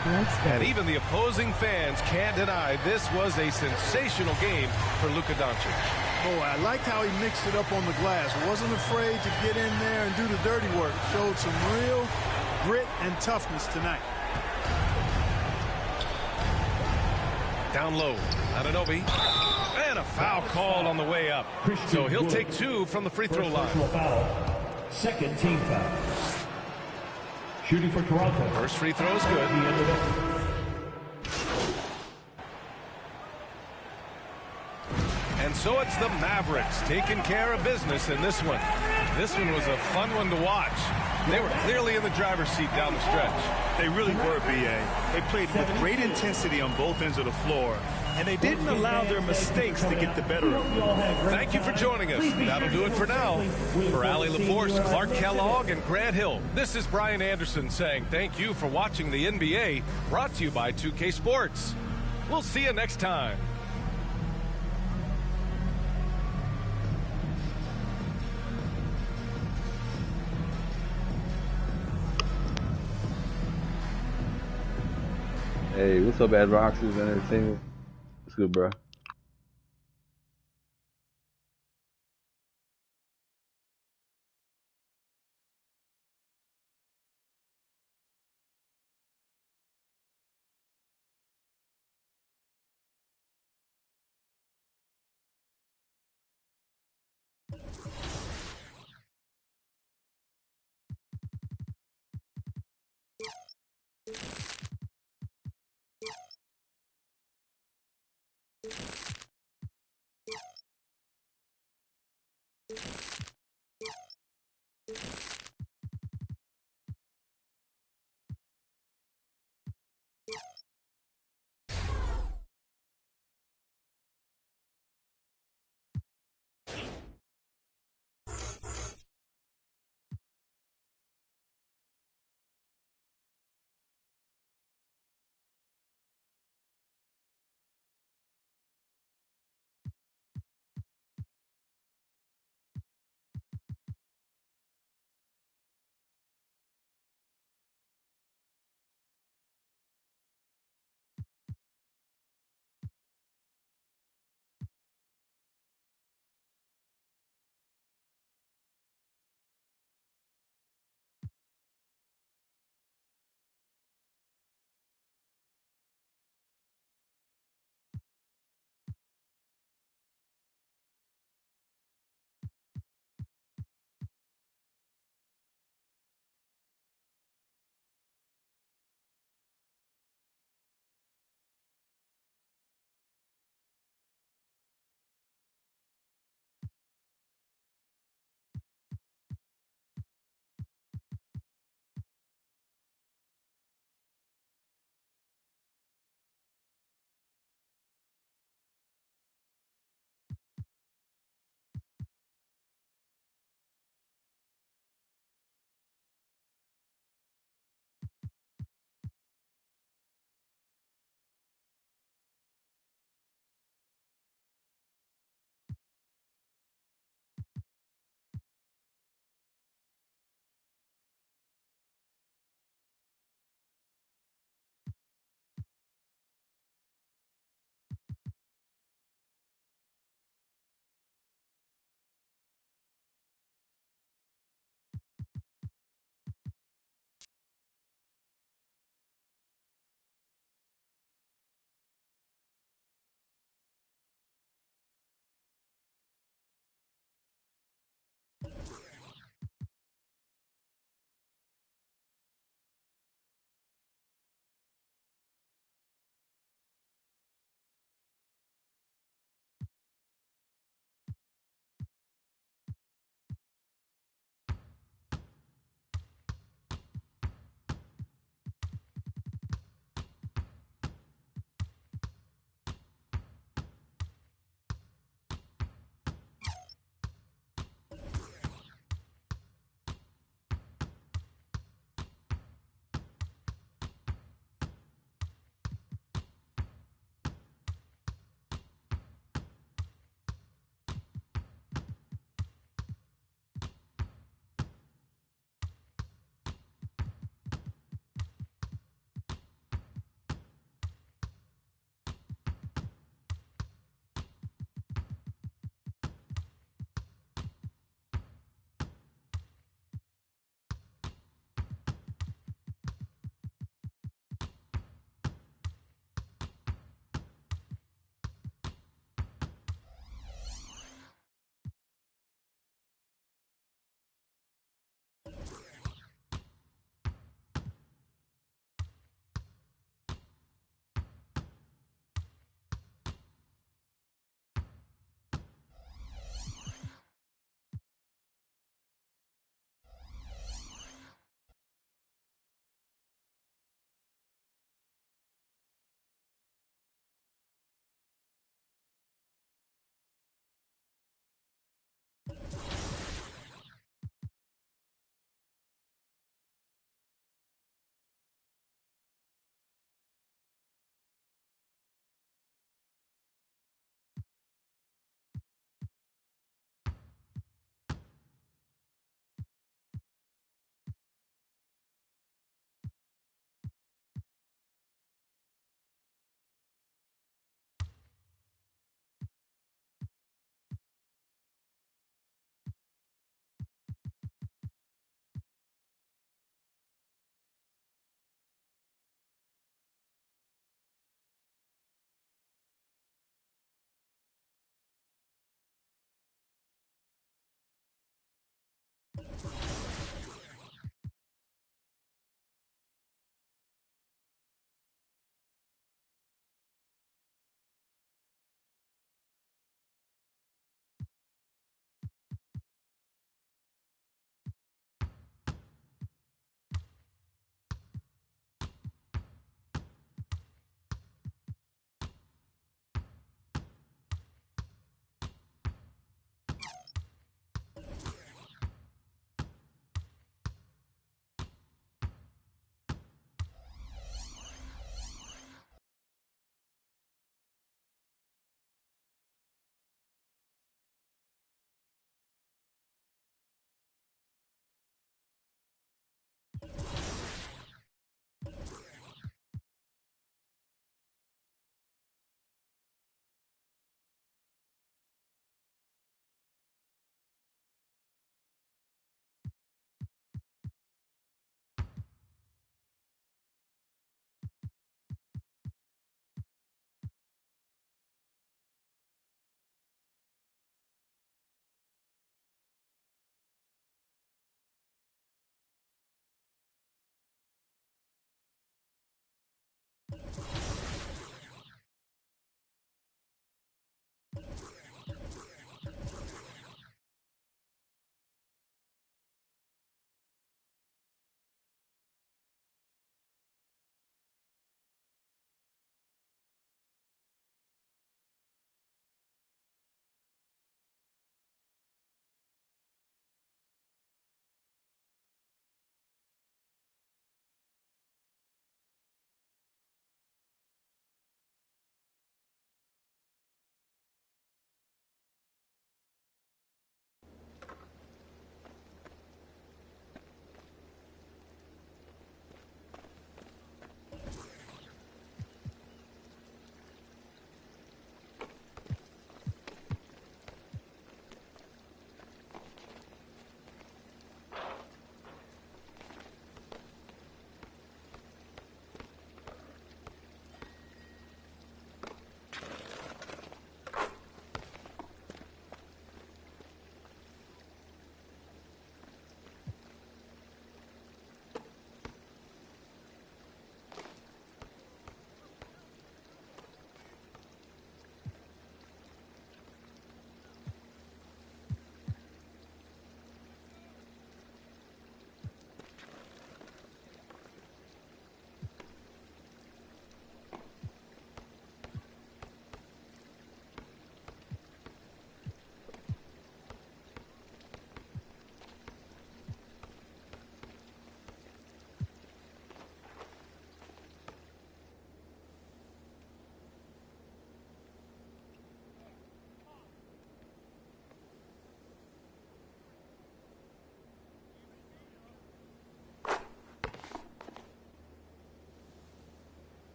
And even the opposing fans can't deny this was a sensational game for Luka Doncic. Boy, I liked how he mixed it up on the glass. Wasn't afraid to get in there and do the dirty work. Showed some real grit and toughness tonight. Down low, Anunoby. And a foul called on the way up. So he'll take 2 from the free throw line. Second team foul. Shooting for Toronto. First free throw is good. And so it's the Mavericks taking care of business in this one. This one was a fun one to watch. They were clearly in the driver's seat down the stretch. They really were, B.A. They played with great intensity on both ends of the floor, and they didn't allow their mistakes to get the better of them. Thank you for joining us. That'll do it for now. For Allie LaForce, Clark Kellogg, and Grant Hill, this is Brian Anderson saying thank you for watching the NBA, brought to you by 2K Sports. We'll see you next time. Hey, what's up, Ad Roxas Entertainment? What's good, bro?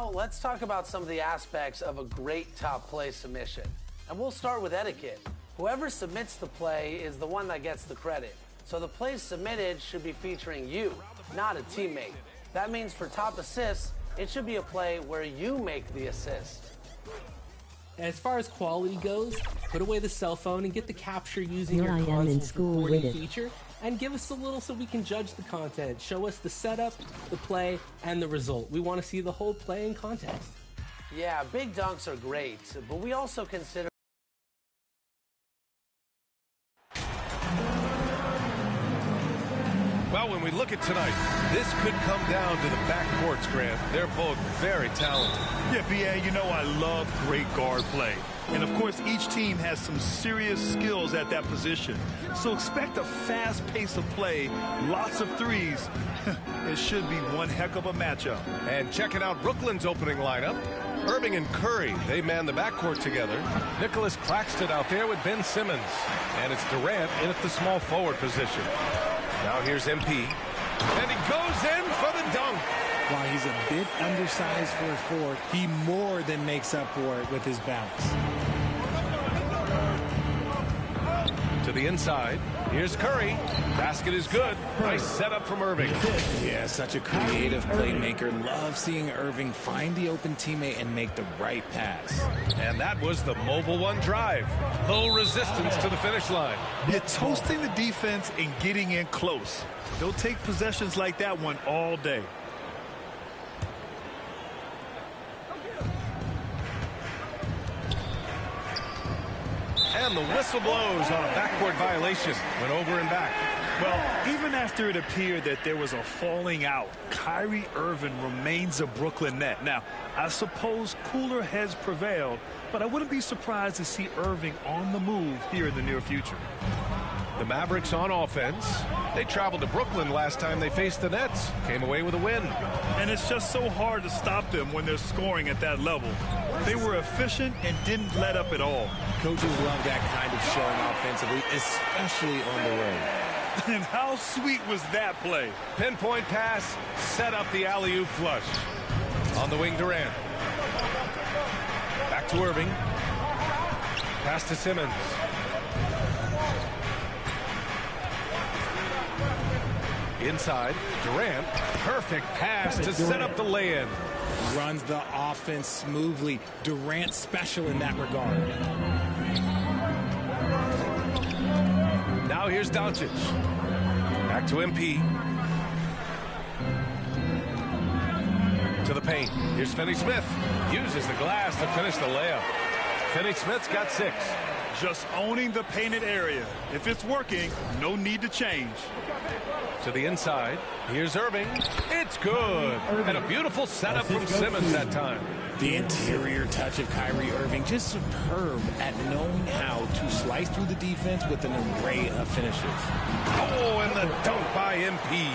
Now, let's talk about some of the aspects of a great top play submission. And we'll start with etiquette. Whoever submits the play is the one that gets the credit. So the plays submitted should be featuring you, not a teammate. That means for top assists, it should be a play where you make the assist. As far as quality goes, put away the cell phone and get the capture using Here your I am in console's school recording with it. feature, and give us a little so we can judge the content. Show us the setup, the play, and the result. We want to see the whole play in context. Yeah, big dunks are great, but we also consider Well, when we look at tonight, this could come down to the backcourts, Grant. They're both very talented. Yeah, B.A., you know I love great guard play. And, of course, each team has some serious skills at that position. So expect a fast pace of play, lots of threes. It should be one heck of a matchup. And checking out Brooklyn's opening lineup. Irving and Curry, they man the backcourt together. Nicholas Claxton out there with Ben Simmons. And it's Durant in at the small forward position. Now here's MP. And he goes in for the dunk. While he's a bit undersized for a forward, he more than makes up for it with his bounce. To the inside. Here's Curry. Basket is good. Nice setup from Irving. Yeah, such a creative playmaker. Love seeing Irving find the open teammate and make the right pass. And that was the Mobile One drive. Low resistance to the finish line. You're toasting the defense and getting in close. They'll take possessions like that one all day. And the whistle blows on a backcourt violation. Went over and back. Well, even after it appeared that there was a falling out, Kyrie Irving remains a Brooklyn net. Now, I suppose cooler heads prevailed, but I wouldn't be surprised to see Irving on the move here in the near future. The Mavericks on offense. They traveled to Brooklyn last time they faced the Nets. Came away with a win. And it's just so hard to stop them when they're scoring at that level. They were efficient and didn't let up at all. Coaches love that kind of showing offensively, especially on the road. And how sweet was that play? Pinpoint pass, set up the alley-oop flush. On the wing, Durant. Back to Irving. Pass to Simmons. Inside, Durant. Perfect pass to set up the lay-in. Runs the offense smoothly. Durant special in that regard. Now here's Doncic. Back to MP. To the paint. Here's Finney-Smith. Uses the glass to finish the layup. Finney-Smith's got 6. Just owning the painted area. If it's working, no need to change. To the inside. Here's Irving. It's good. And a beautiful setup from Simmons that time. The interior touch of Kyrie Irving, just superb at knowing how to slice through the defense with an array of finishes. Oh, and the dunk by MP.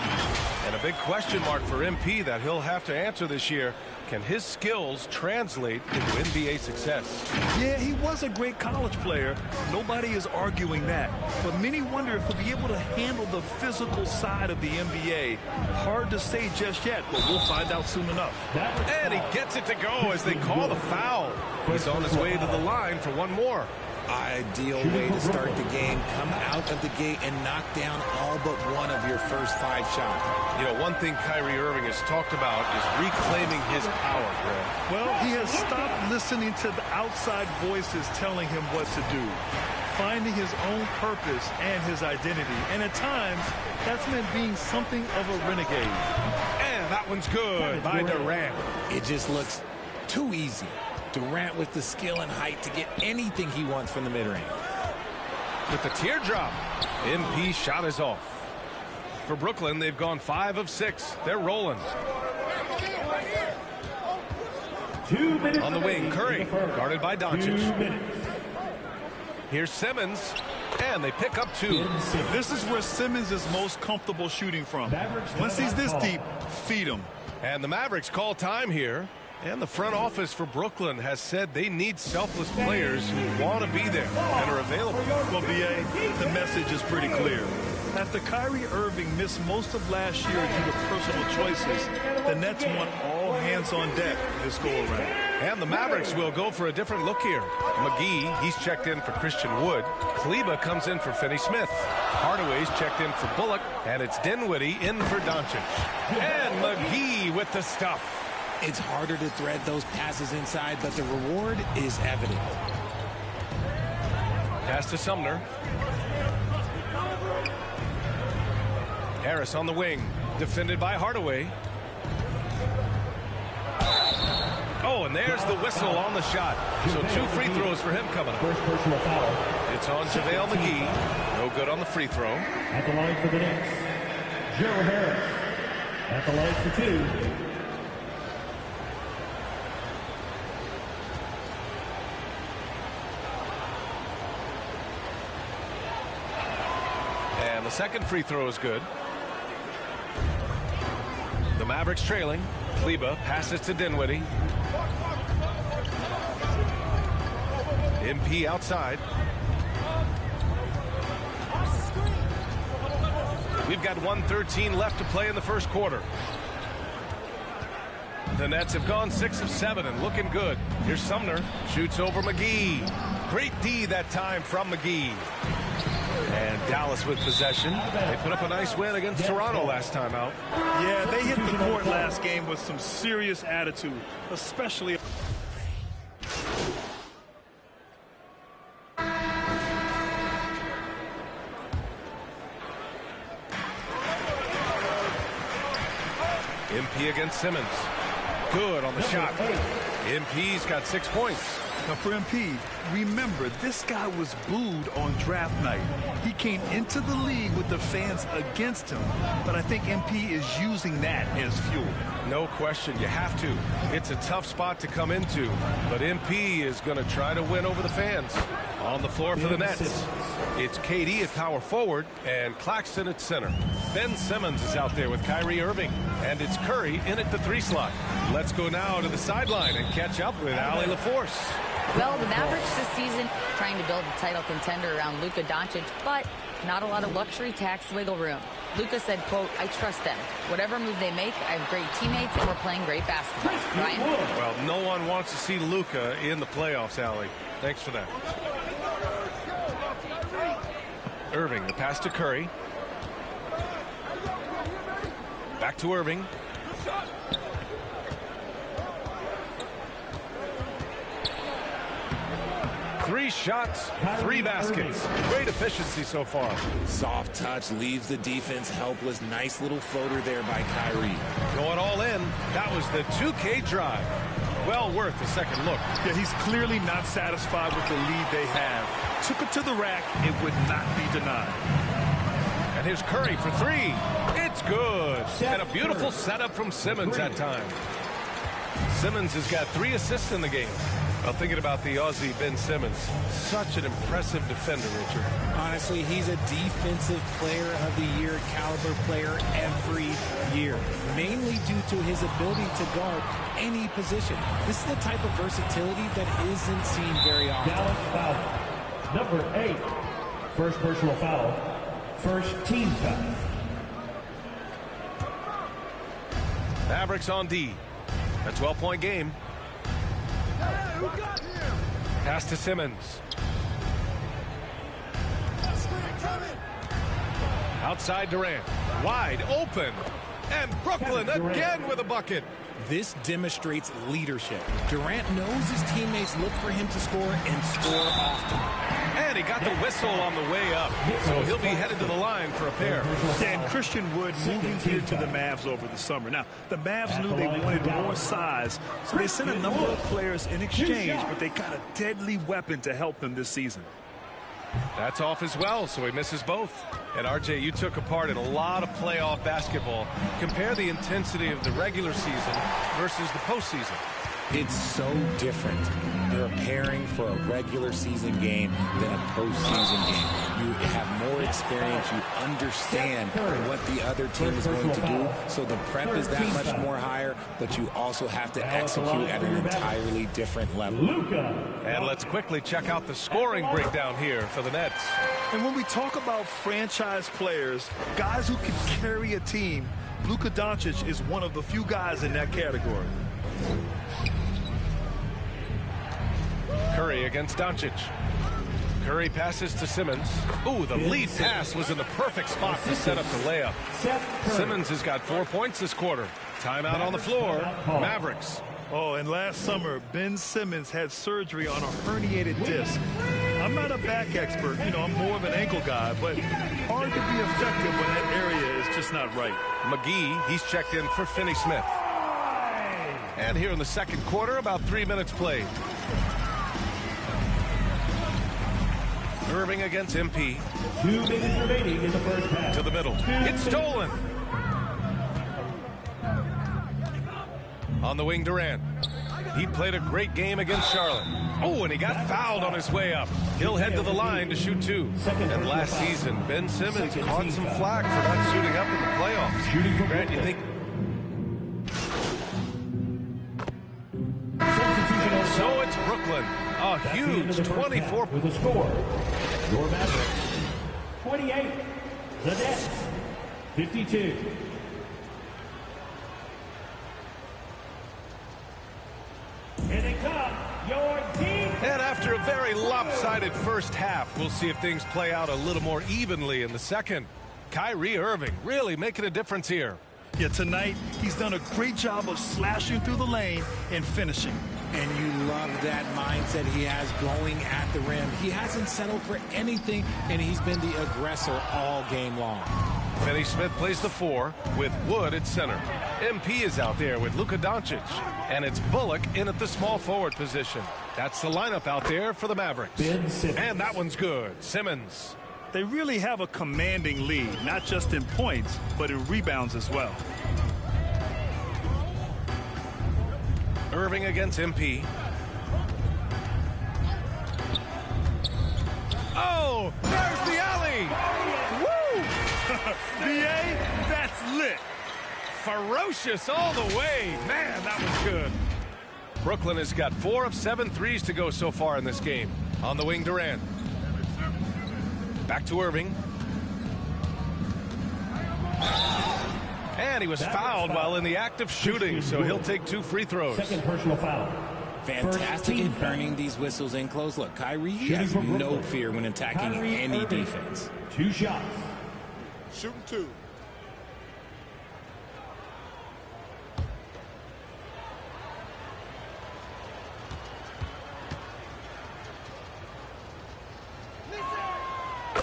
And a big question mark for MP that he'll have to answer this year. Can his skills translate into NBA success? Yeah, he was a great college player. Nobody is arguing that. But many wonder if he'll be able to handle the physical side of the NBA. Hard to say just yet, but we'll find out soon enough. And he gets it to go as they call the foul. He's on his way to the line for one more. Ideal way to start the game. Come out of the gate and knock down all but one of your first 5 shots. You know, one thing Kyrie Irving has talked about is reclaiming his power, Grant. Well, he has stopped listening to the outside voices telling him what to do. Finding his own purpose and his identity. And at times, that's meant being something of a renegade. And that one's good by Durant. It just looks too easy. Durant with the skill and height to get anything he wants from the mid-range. With the teardrop, MP shot is off. For Brooklyn, they've gone 5 of 6. They're rolling. 2 minutes on the wing, Curry, guarded by Doncic. Here's Simmons, and they pick up 2. This is where Simmons is most comfortable shooting from. Once he's this deep, feed him. And the Mavericks call time here. And the front office for Brooklyn has said they need selfless players who want to be there and are available. Well, B.A., the message is pretty clear. After Kyrie Irving missed most of last year due to personal choices, the Nets want all hands on deck this go-around. And the Mavericks will go for a different look here. McGee, he's checked in for Christian Wood. Kleber comes in for Finney Smith. Hardaway's checked in for Bullock. And it's Dinwiddie in for Doncic. And McGee with the stuff. It's harder to thread those passes inside, but the reward is evident. Pass to Sumner. Harris on the wing, defended by Hardaway. Oh, and there's the whistle on the shot. So 2 free throws for him coming up. First personal foul. It's on JaVale McGee. No good on the free throw. At the line for the Knicks, Joe Harris. At the line for 2. And the second free throw is good. The Mavericks trailing. Kleber passes to Dinwiddie. MP outside. We've got 1:13 left to play in the first quarter. The Nets have gone 6 of 7 and looking good. Here's Sumner. Shoots over McGee. Great D that time from McGee. And Dallas with possession. They put up a nice win against Toronto last time out. Yeah, they hit the court last game with some serious attitude, especially... MP against Simmons. Good on the shot. MP's got 6 points. Now for MP, remember, this guy was booed on draft night. He came into the league with the fans against him, but I think MP is using that as fuel. No question, you have to. It's a tough spot to come into, but MP is going to try to win over the fans. On the floor for the Nets, it's KD at power forward and Claxton at center. Ben Simmons is out there with Kyrie Irving, and it's Curry in at the 3 slot. Let's go now to the sideline and catch up with Allie LaForce. Well, the Mavericks this season trying to build a title contender around Luka Doncic, but not a lot of luxury tax wiggle room. Luka said, quote, I trust them. Whatever move they make, I have great teammates and we're playing great basketball. Ryan? Well, no one wants to see Luka in the playoffs, Allie. Thanks for that. Irving, the pass to Curry. Back to Irving. Three shots, 3 baskets. Great efficiency so far. Soft touch leaves the defense helpless. Nice little floater there by Kyrie. Going all in. That was the 2K drive. Well worth a second look. Yeah, he's clearly not satisfied with the lead they have. Took it to the rack. It would not be denied. And here's Curry for 3. It's good. And a beautiful setup from Simmons that time. Simmons has got 3 assists in the game. Well, thinking about the Aussie Ben Simmons, such an impressive defender, Richard. Honestly, he's a defensive player of the year, caliber player every year, mainly due to his ability to guard any position. This is the type of versatility that isn't seen very often. Dallas foul. Number 8. First personal foul. First team foul. Mavericks on D. A 12-point game. Pass to Simmons. Outside Durant. Wide open. And Brooklyn again with a bucket. This demonstrates leadership. Durant knows his teammates look for him to score and score often. And he got the whistle on the way up. So he'll be headed to the line for a pair. And Christian Wood moving here to the Mavs over the summer. Now, the Mavs knew they wanted more size, so they sent a number of players in exchange, but they got a deadly weapon to help them this season. That's off as well, so he misses both. And RJ, you took a part in a lot of playoff basketball. Compare the intensity of the regular season versus the postseason. It's so different preparing for a regular season game than a postseason game. You have more experience. You understand what the other team is going to do. So the prep is that much more higher, but you also have to execute at an entirely different level. And let's quickly check out the scoring breakdown here for the Nets. And when we talk about franchise players, guys who can carry a team, Luka Doncic is one of the few guys in that category. Curry against Doncic. Curry passes to Simmons. Ooh, the lead pass was in the perfect spot to set up the layup. Simmons has got 4 points this quarter. Timeout on the floor. Mavericks. Oh, and last summer, Ben Simmons had surgery on a herniated disc. I'm not a back expert. You know, I'm more of an ankle guy, but hard to be effective when that area is just not right. McGee, he's checked in for Finney Smith. And here in the second quarter, about 3 minutes played. Irving against MP. 2 minutes remaining in the first half. To the middle. It's stolen. On the wing, Durant. He played a great game against Charlotte. Oh, and he got fouled on his way up. He'll head to the line to shoot 2. And last season, Ben Simmons caught some flack for not suiting up in the playoffs. Grant, you think? And so it's Brooklyn. A huge 24. With the score, your Mavericks 28, the Nets 52. Here they come, your team. And after a very lopsided first half, we'll see if things play out a little more evenly in the second. Kyrie Irving really making a difference here. Yeah, tonight he's done a great job of slashing through the lane and finishing. And you love that mindset he has going at the rim. He hasn't settled for anything, and he's been the aggressor all game long. Finney Smith plays the 4 with Wood at center. MP is out there with Luka Doncic. And it's Bullock in at the small forward position. That's the lineup out there for the Mavericks. And that one's good. Simmons. They really have a commanding lead, not just in points, but in rebounds as well. Irving against MP. Oh, there's the alley. Woo! BA, that's lit. Ferocious all the way. Man, that was good. Brooklyn has got 4 of 7 threes to go so far in this game. On the wing, Durant. Back to Irving. And he was fouled while in the act of shooting, so he'll take 2 free throws. Second personal foul. Fantastic in burning these whistles in close. Look, Kyrie has no fear when attacking any defense. 2 shots. Shooting 2.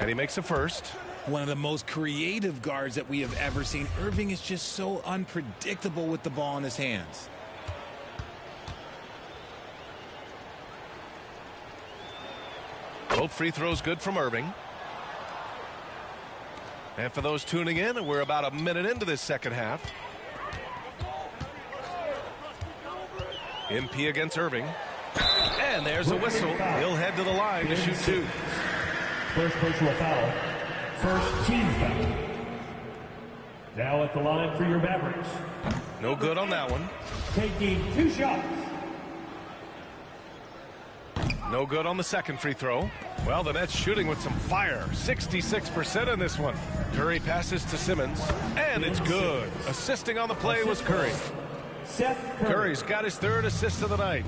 And he makes a first. One of the most creative guards that we have ever seen. Irving is just so unpredictable with the ball in his hands. Both free throws good from Irving. And for those tuning in, we're about a minute into this second half. MP against Irving. And there's a whistle. He'll head to the line to shoot 2. First personal foul. First team foul. Now at the line for your Mavericks. No good on that one. Taking 2 shots. No good on the second free throw. Well, the Nets shooting with some fire. 66% in this one. Curry passes to Simmons. And it's good. Assisting on the play was Curry. Curry's got his 3rd assist of the night.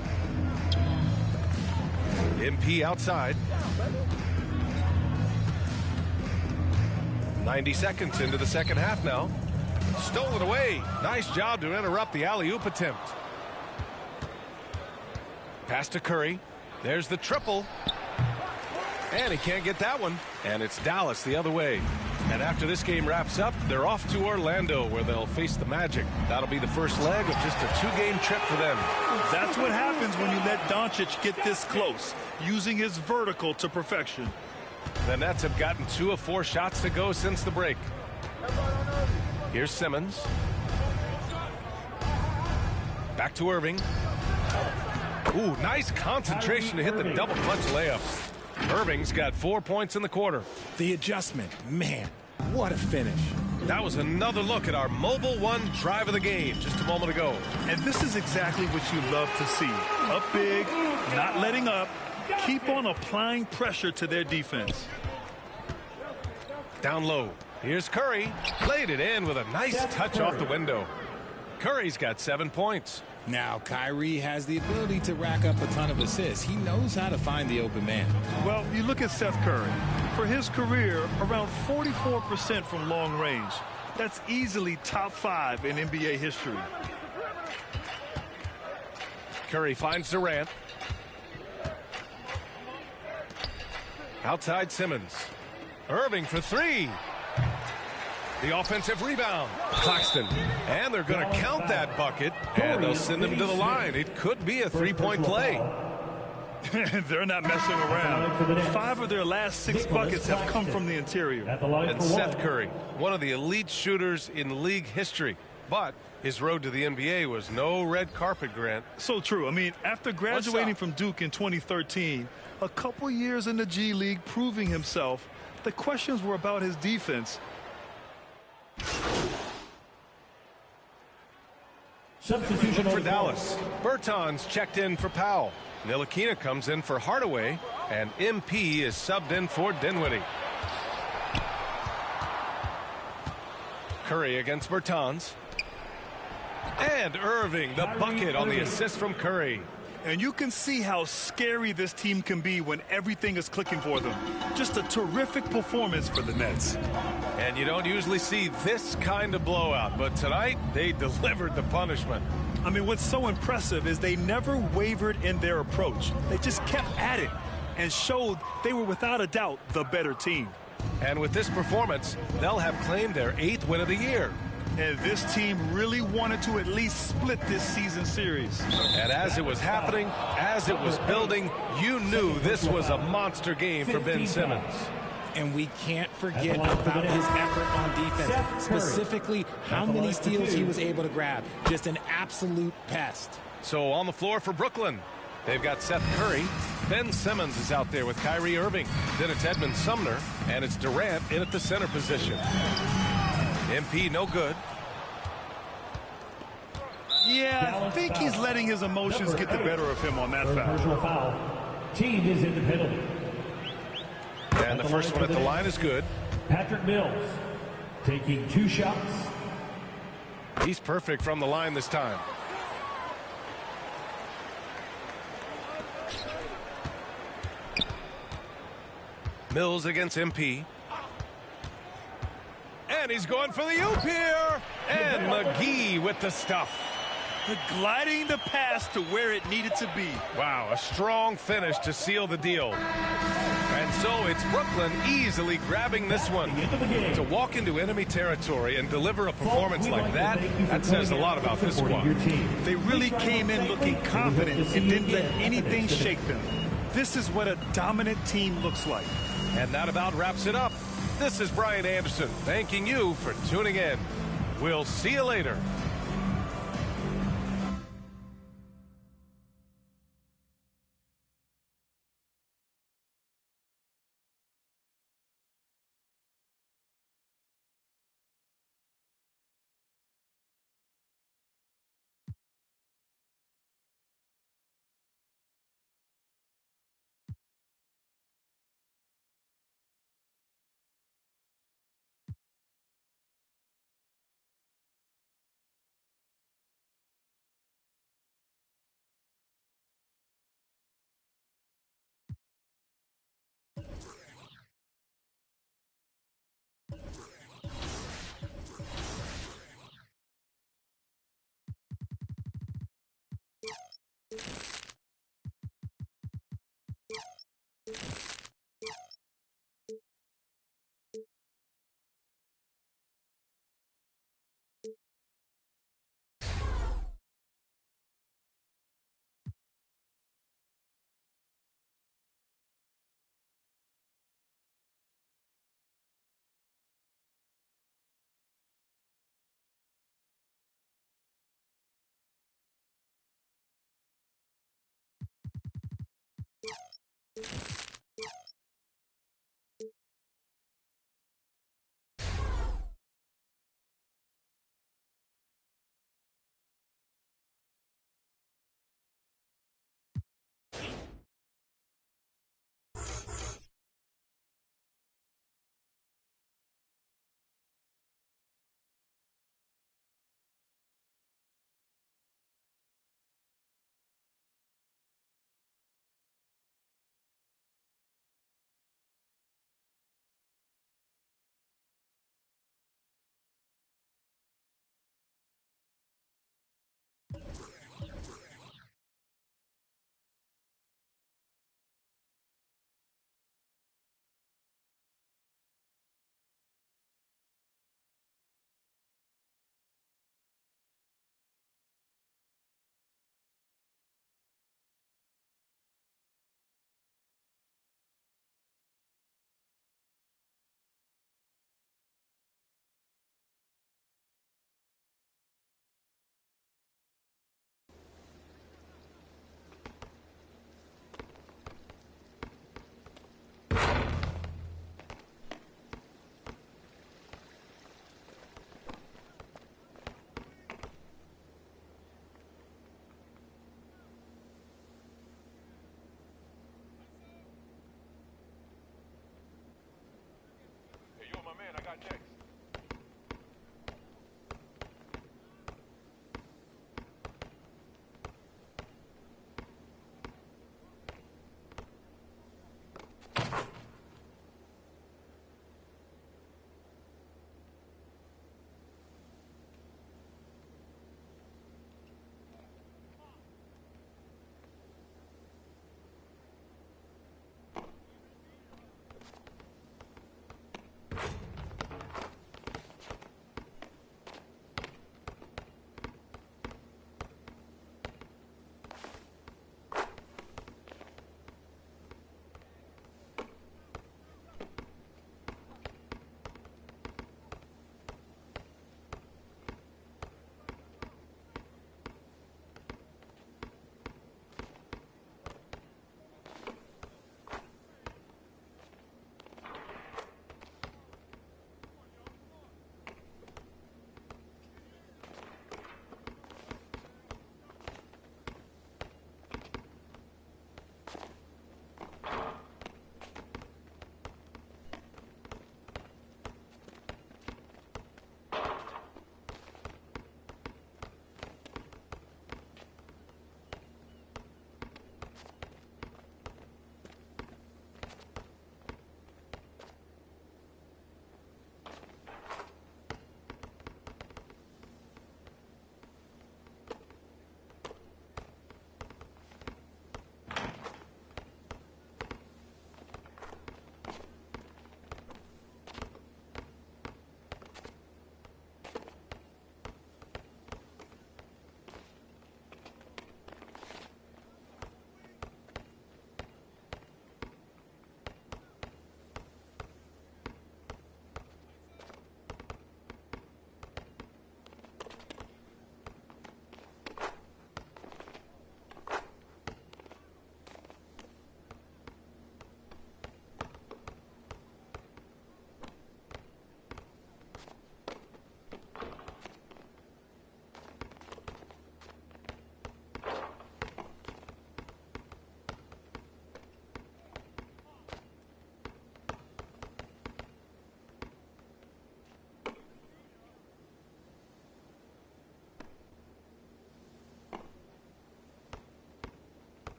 MP outside. 90 seconds into the second half now. Stolen away. Nice job to interrupt the alley-oop attempt. Pass to Curry. There's the triple. And he can't get that one. And it's Dallas the other way. And after this game wraps up, they're off to Orlando where they'll face the Magic. That'll be the first leg of just a 2-game trip for them. That's what happens when you let Doncic get this close, using his vertical to perfection. The Nets have gotten 2 of 4 shots to go since the break. Here's Simmons. Back to Irving. Ooh, nice concentration to hit the double clutch layup. Irving's got 4 points in the quarter. The adjustment, man, what a finish. That was another look at our Mobile One drive of the game just a moment ago. And this is exactly what you love to see. Up big, not letting up, keep on applying pressure to their defense. Down low. Here's Curry. Laid it in with a nice touch off the window. Curry's got 7 points. Now, Kyrie has the ability to rack up a ton of assists. He knows how to find the open man. Well, you look at Seth Curry. For his career, around 44% from long range. That's easily top 5 in NBA history. Curry finds Durant. Outside Simmons. Irving for 3. The offensive rebound. Claxton. And they're going to count that bucket, and they'll send him to the line. It could be a 3-point play. They're not messing around. 5 of their last 6 buckets have come from the interior. And Seth Curry, one of the elite shooters in league history. But his road to the NBA was no red carpet, Grant. So true. I mean, after graduating from Duke in 2013, a couple years in the G League proving himself, the questions were about his defense. Substitution for Dallas. Bertans checked in for Powell. Ntilikina comes in for Hardaway, and MP is subbed in for Dinwiddie. Curry against Bertans. And Irving, the bucket on the assist from Curry. And you can see how scary this team can be when everything is clicking for them. Just a terrific performance for the Nets. And you don't usually see this kind of blowout, but tonight they delivered the punishment. I mean, what's so impressive is they never wavered in their approach. They just kept at it and showed they were without a doubt the better team. And with this performance, they'll have claimed their 8th win of the year. And this team really wanted to at least split this season series. And as it was happening, as it was building, you knew this was a monster game for Ben Simmons. And we can't forget about his effort on defense, specifically how many steals he was able to grab. Just an absolute pest. So on the floor for Brooklyn, they've got Seth Curry. Ben Simmons is out there with Kyrie Irving. Then it's Edmund Sumner, and it's Durant in at the center position. MP no good. Yeah, I think he's letting his emotions get the better of him on that foul. Team is in the penalty. And the first one at the line is good. Patrick Mills taking 2 shots. He's perfect from the line this time. Mills against MP. And he's going for the oop here. And McGee with the stuff. Gliding the pass to where it needed to be. Wow, a strong finish to seal the deal. And so it's Brooklyn easily grabbing this one. To walk into enemy territory and deliver a performance like that, that says a lot about this squad. They really came in looking confident and didn't let anything shake them. This is what a dominant team looks like. And that about wraps it up. This is Brian Anderson thanking you for tuning in. We'll see you later.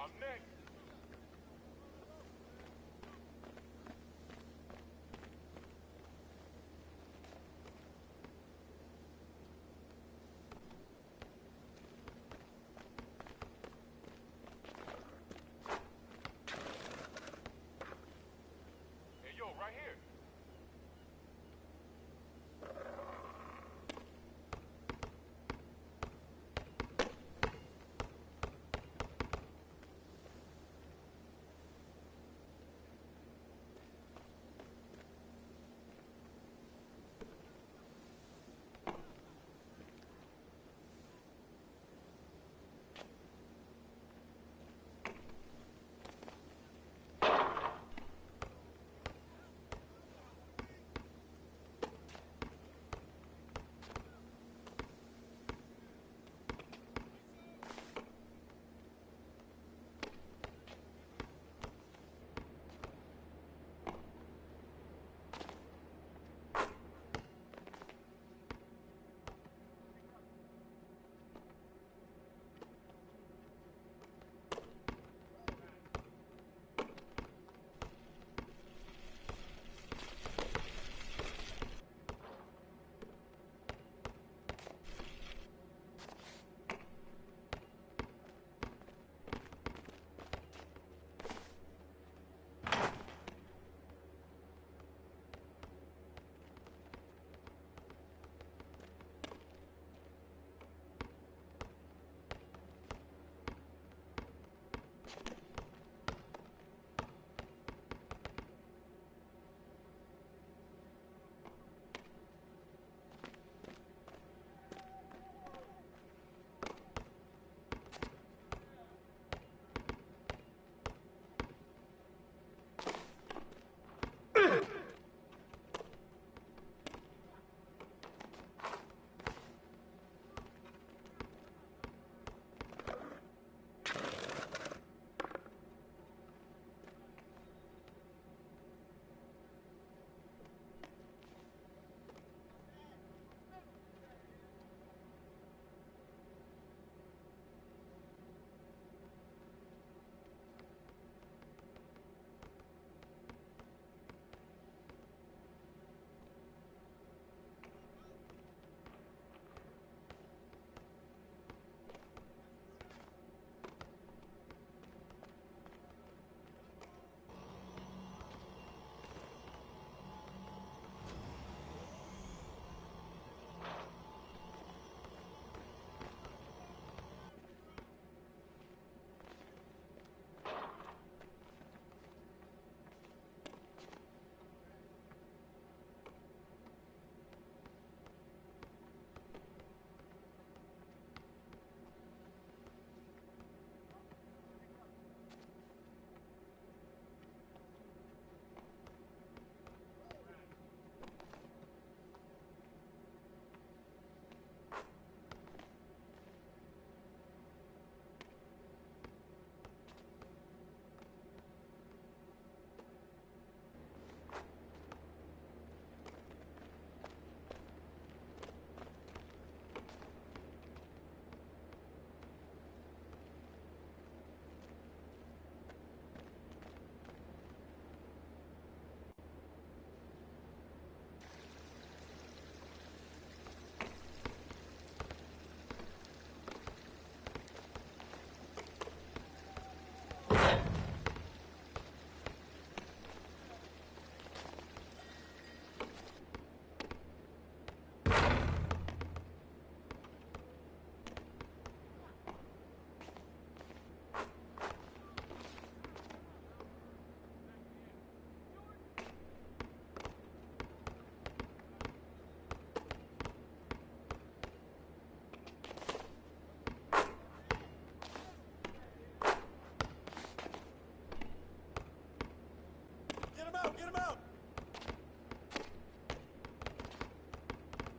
I'm next. Hey, yo, right here. Get him out!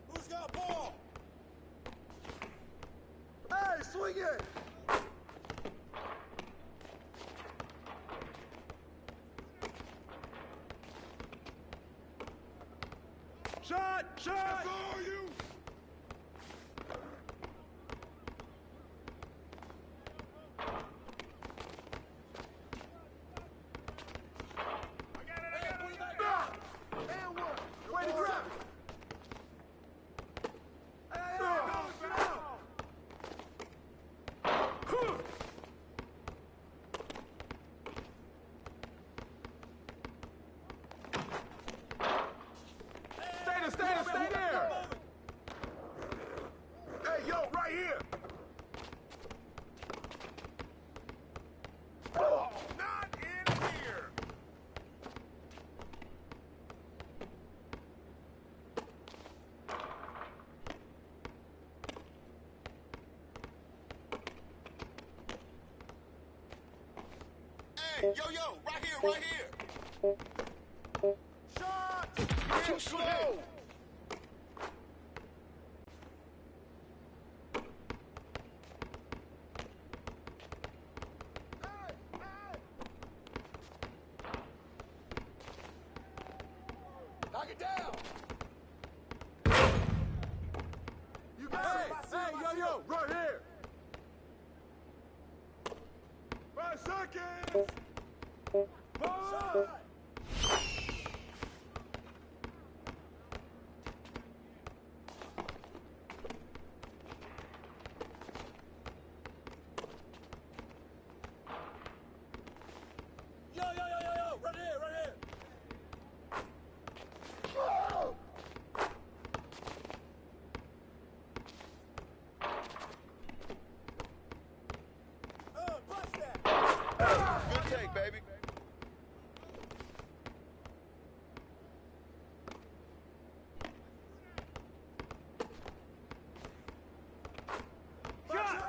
Who's got ball? Hey, swing it! Shot! Shot! That's all you! here. Oh, not in here. Hey, yo, right here. Shots! Too slow! Knock it down! You got hey, yo, right here! 5 seconds! Shot! Yo, right here! Whoa! Bust that! Good take, baby.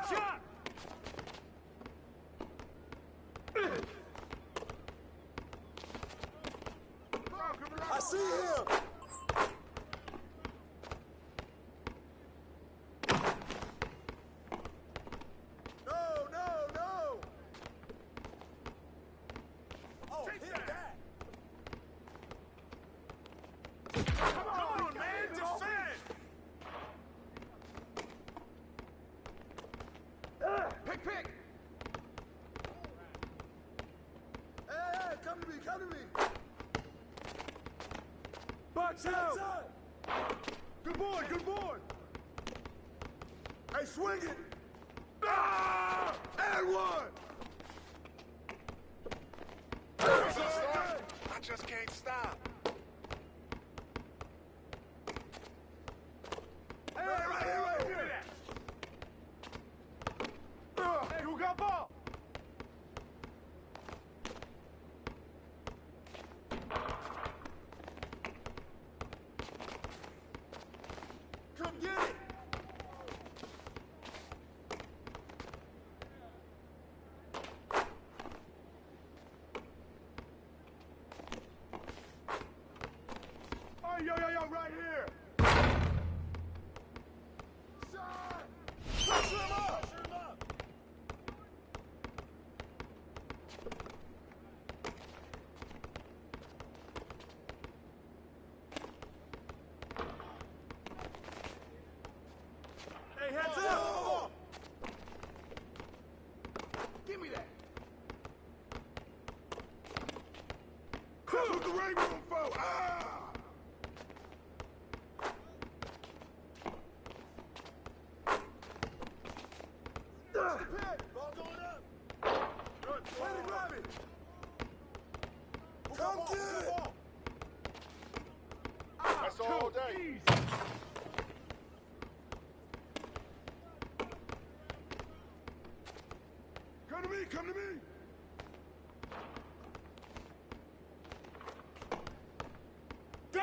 Shot! I see him! No! Oh, hit that! Come on, man! Defend! Pick! Hey, come to me! Box out! Good board! Hey, swing it! Ah! And one! I just can't stop. Hey, right here! Hey, who got ball? Come get it! Oh, yo, right here! Shot! Pressure him up! Hey, heads up! Give me that! That's what the ring room for! Ah! That's the pin! Ball going up! Good ball! Way to grab it! Come get it! That's all day! Come to me! Go!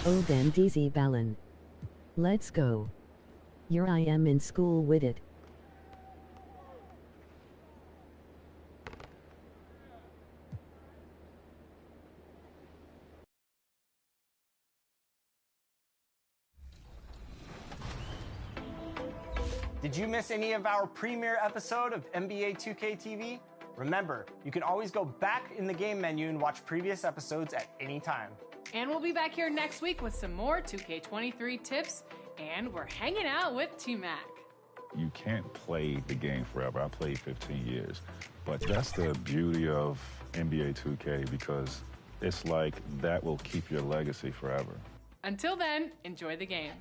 Oh then DZ Ballon. Let's go. Here I am in school with it. Did you miss any of our premiere episode of NBA 2K TV? Remember, you can always go back in the game menu and watch previous episodes at any time. And we'll be back here next week with some more 2K23 tips, and we're hanging out with T-Mac. You can't play the game forever. I played 15 years. But that's the beauty of NBA 2K, because it's like that will keep your legacy forever. Until then, enjoy the game.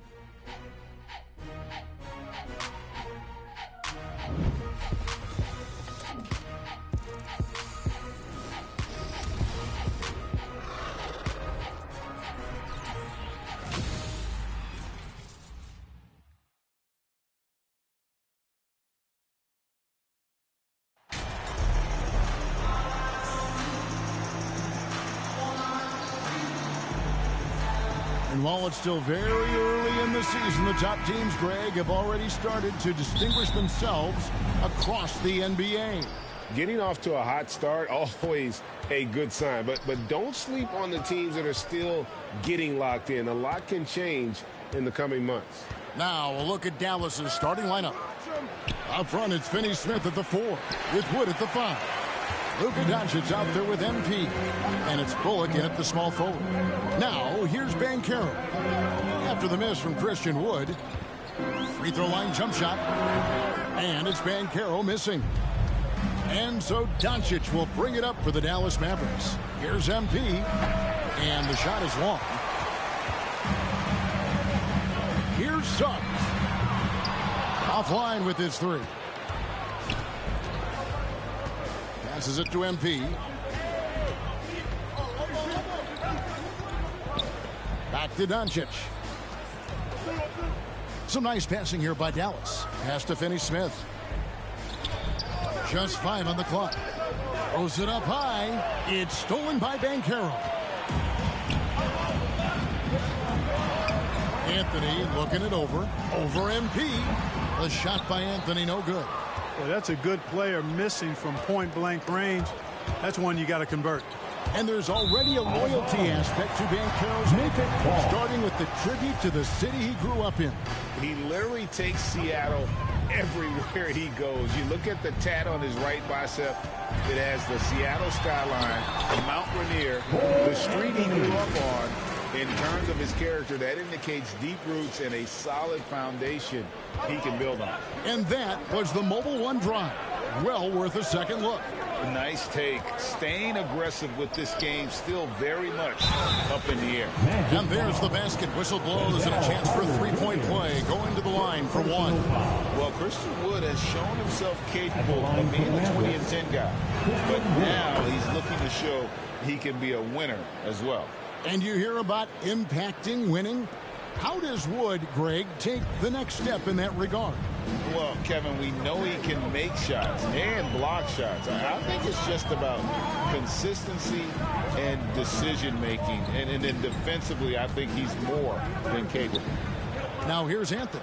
And while it's still very early in the season, the top teams, Greg, have already started to distinguish themselves across the NBA. Getting off to a hot start, always a good sign. But don't sleep on the teams that are still getting locked in. A lot can change in the coming months. Now a look at Dallas's starting lineup. Up front, it's Finney-Smith at the 4, with Wood at the 5. Luka Doncic out there with MP. And it's Bullock in at the small forward. Now, here's Banchero. After the miss from Christian Wood. Free throw line jump shot. And it's Banchero missing. And so Doncic will bring it up for the Dallas Mavericks. Here's MP. And the shot is long. Here's Suggs. Offline with his 3. Passes it to MP. Back to Doncic. Some nice passing here by Dallas. Pass to Finney-Smith. Just 5 on the clock. Throws it up high. It's stolen by Banchero. Anthony looking it over. Over MP. The shot by Anthony, no good. Well, that's a good player missing from point-blank range. That's one you got to convert. And there's already a loyalty aspect to Banchero's makeup, starting with the tribute to the city he grew up in. He literally takes Seattle everywhere he goes. You look at the tat on his right bicep. It has the Seattle skyline, the Mount Rainier, the street he grew up on. In terms of his character, that indicates deep roots and a solid foundation he can build on. And that was the Mobile One drive. Well worth a second look. Nice take. Staying aggressive with this game, still very much up in the air. And there's the basket. Whistle blows and a chance for a three-point play. Going to the line for 1. Well, Christian Wood has shown himself capable of being a 20-10 guy. But now he's looking to show he can be a winner as well. And you hear about impacting winning? How does Wood, Greg, take the next step in that regard? Well, Kevin, we know he can make shots and block shots. I think it's just about consistency and decision-making. And then defensively, I think he's more than capable. Now here's Anthony.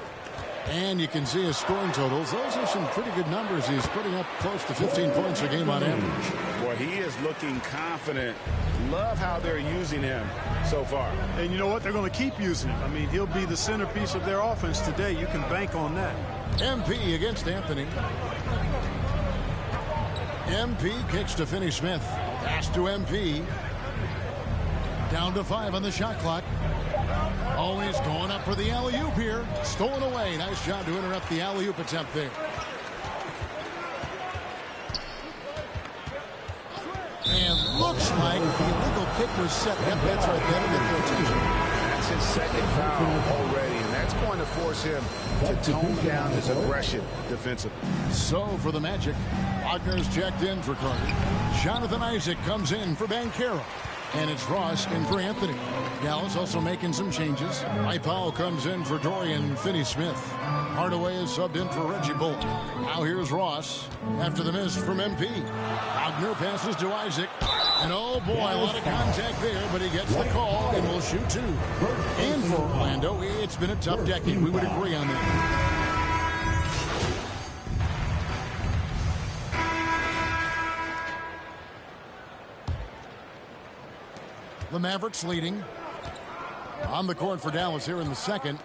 And you can see his scoring totals. Those are some pretty good numbers. He's putting up close to 15 points a game on average. Boy, he is looking confident. Love how they're using him so far. And you know what? They're going to keep using him. I mean, he'll be the centerpiece of their offense today. You can bank on that. MP against Anthony. MP kicks to Finney-Smith. Pass to MP. Down to 5 on the shot clock. Always going up for the alley-oop here. Stolen away. Nice job to interrupt the alley-oop attempt there. And looks like the illegal kick was set. Yep, that's right. They had to get their attention. That's his second foul already, and that's going to force him to tone down his aggression defensively. So for the Magic, Wagner's checked in for Carter. Jonathan Isaac comes in for Banchero. And it's Ross in for Anthony. Dallas also making some changes. Mike Powell comes in for Dorian Finney-Smith. Hardaway is subbed in for Reggie Bullock. Now here's Ross after the miss from MP. Wagner passes to Isaac. And oh boy, a lot of contact there, but he gets the call and will shoot two. And for Orlando, it's been a tough decade. We would agree on that. The Mavericks leading. On the court for Dallas here in the second.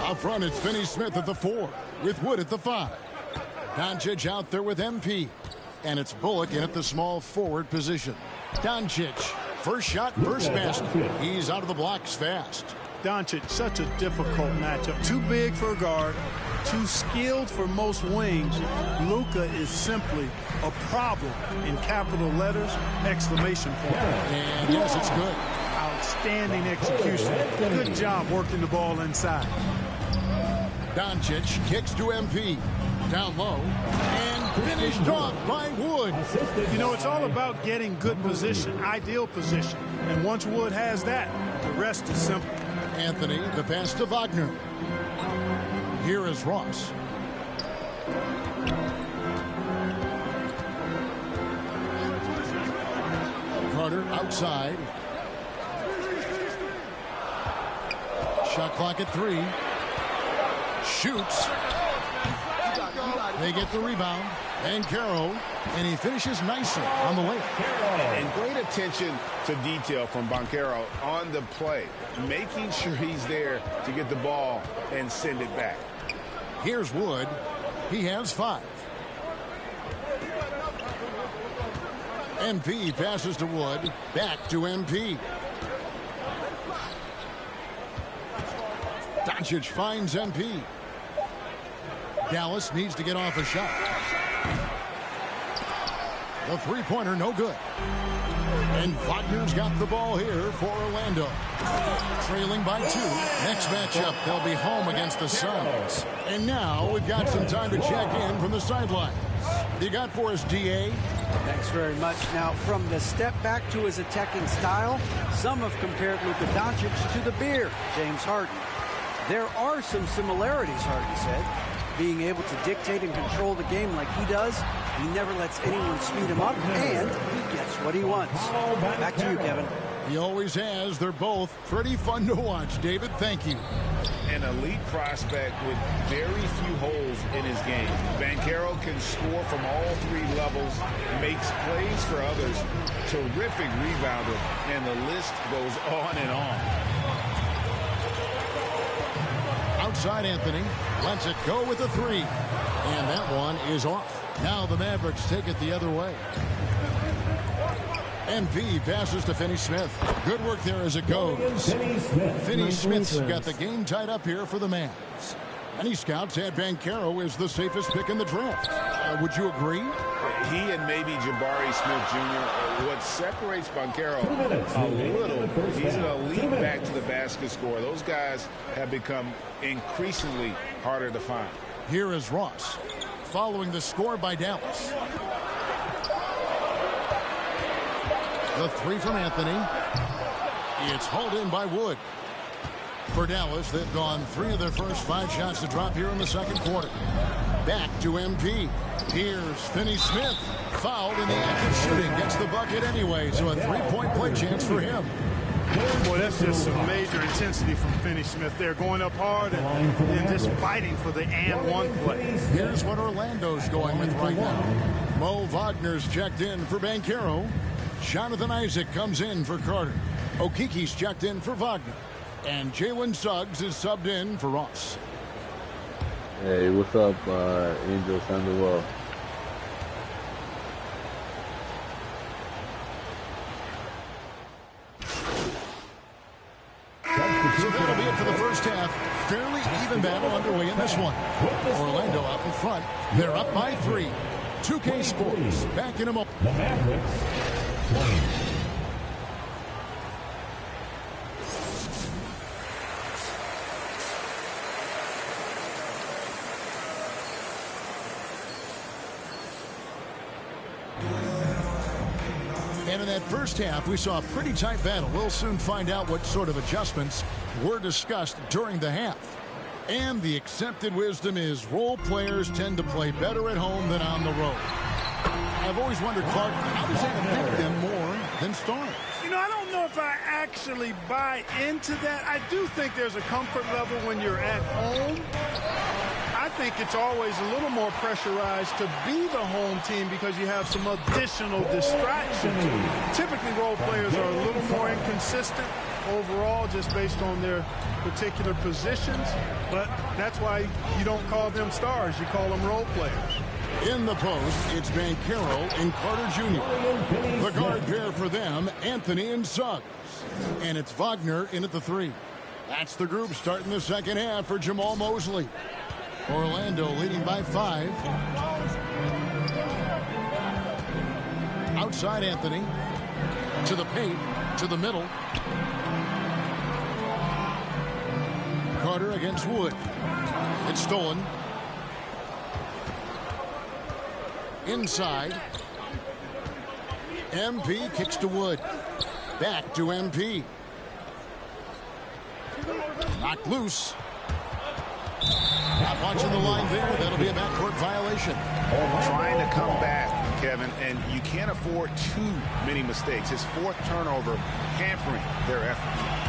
Out front, it's Finney-Smith at the 4, with Wood at the 5. Doncic out there with MP. And it's Bullock in at the small forward position. Doncic, first shot, first basket. He's out of the blocks fast. Doncic, such a difficult matchup. Too big for a guard, too skilled for most wings. Luka is simply a problem in capital letters, exclamation point. And yes, it's good. Outstanding execution. Good job working the ball inside. Doncic kicks to MP. Down low. And finished off by Wood. You know, it's all about getting good position, ideal position. And once Wood has that, the rest is simple. Anthony, the pass to Wagner. Here is Ross. Carter outside. Shot clock at 3. Shoots. They get the rebound. Banchero, and he finishes nicely on the layup. And great attention to detail from Banchero on the play, making sure he's there to get the ball and send it back. Here's Wood. He has 5. MP passes to Wood. Back to MP. Doncic finds MP. Dallas needs to get off a shot. The three-pointer, no good. And Wagner's got the ball here for Orlando. Trailing by 2. Next matchup, they'll be home against the Suns. And now we've got some time to check in from the sidelines. What you got for us, DA? Thanks very much. Now, from the step back to his attacking style, some have compared Luka Doncic to the Bear, James Harden. There are some similarities, Harden said. Being able to dictate and control the game like he does, he never lets anyone speed him up, and he gets what he wants. Back to you, Kevin. He always has. They're both pretty fun to watch. David, thank you. An elite prospect with very few holes in his game. Banchero can score from all 3 levels, makes plays for others, terrific rebounder, and the list goes on and on. Outside Anthony, lets it go with a 3. And that one is off. Now the Mavericks take it the other way. MP passes to Finney-Smith. Good work there as it goes. Finney-Smith's got the game tied up here for the Mavs. Many scouts had Banchero as the safest pick in the draft. Would you agree? He and maybe Jabari Smith Jr. What separates Banchero a little, he's an elite back to the basket scorer. Those guys have become increasingly harder to find. Here is Ross, following the score by Dallas. The 3 from Anthony. It's hauled in by Wood. For Dallas, they've gone 3 of their first 5 shots to drop here in the second quarter. Back to MP. Here's Finney-Smith. Fouled in the act of shooting. Gets the bucket anyway, so a 3-point play chance for him. Boy, that's just some major intensity from Finney-Smith there. Going up hard and just fighting for the and one play. Here's what Orlando's going with right now. Mo Wagner's checked in for Banchero. Jonathan Isaac comes in for Carter. Okiki's checked in for Wagner. And Jalen Suggs is subbed in for Ross. Hey, what's up, Angel Sandoval? So that'll be it for the first half. Fairly even battle underway in this one. Orlando out in front. They're up by 3. 2K Sports back in a moment. The Mavericks playing. And in that first half, we saw a pretty tight battle. We'll soon find out what sort of adjustments were discussed during the half. And the accepted wisdom is role players tend to play better at home than on the road. I've always wondered, Clark, how does that affect them more than stars? You know, I don't know if I actually buy into that. I do think there's a comfort level when you're at home. I think it's always a little more pressurized to be the home team because you have some additional distractions. Typically, role players are a little more inconsistent overall just based on their particular positions, but that's why you don't call them stars. You call them role players. In the post, it's Banchero and Carter Jr. The guard pair for them, Anthony and Suggs. And it's Wagner in at the 3. That's the group starting the second half for Jamal Mosley. Orlando leading by 5. Outside Anthony. To the paint. To the middle. Carter against Wood. It's stolen. Inside. MP kicks to Wood. Back to MP. Knocked loose. Not watching the line there. That'll be a backcourt violation. Trying to come back, Kevin, and you can't afford too many mistakes. His 4th turnover hampering their effort.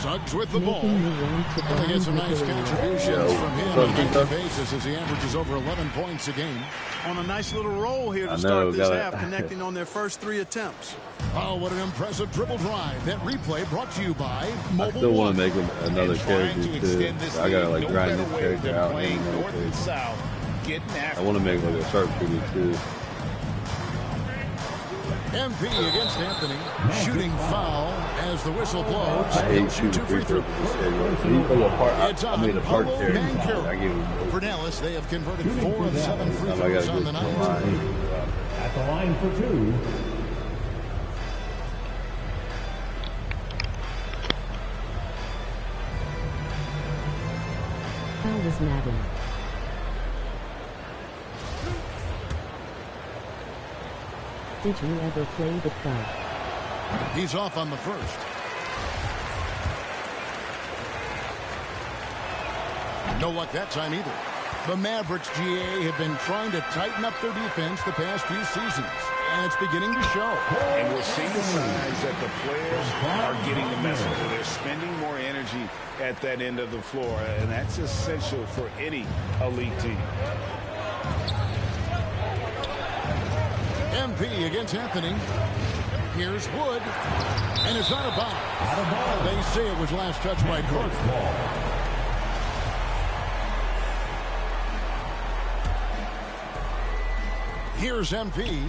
Suggs with the ball. And they get some nice contributions from him on a nightly basis as he averages over 11 points a game. On a nice little roll here to start this half, connecting on their first 3 attempts. Oh, what an impressive dribble drive. That replay brought to you by Mobile I still want One. to make him another character, too. I got to, like, grind this character out. I want to make, like, a sharpshooter, too. MP against Anthony. Shooting foul as the whistle blows. I hate shooting free throws. It's I made a park there. For Dallas, they have converted 4 of 7 free throws on the night. At the line for 2. How was Madden? Did you ever play the club? He's off on the first. No luck that time either. The Mavericks, GA, have been trying to tighten up their defense the past few seasons, and it's beginning to show. And we're seeing the signs that the players are getting the message. They're spending more energy at that end of the floor, and that's essential for any elite team. MP against Anthony. Here's Wood. And it's out of bounds. They say it was last touched by Carter. Here's MP.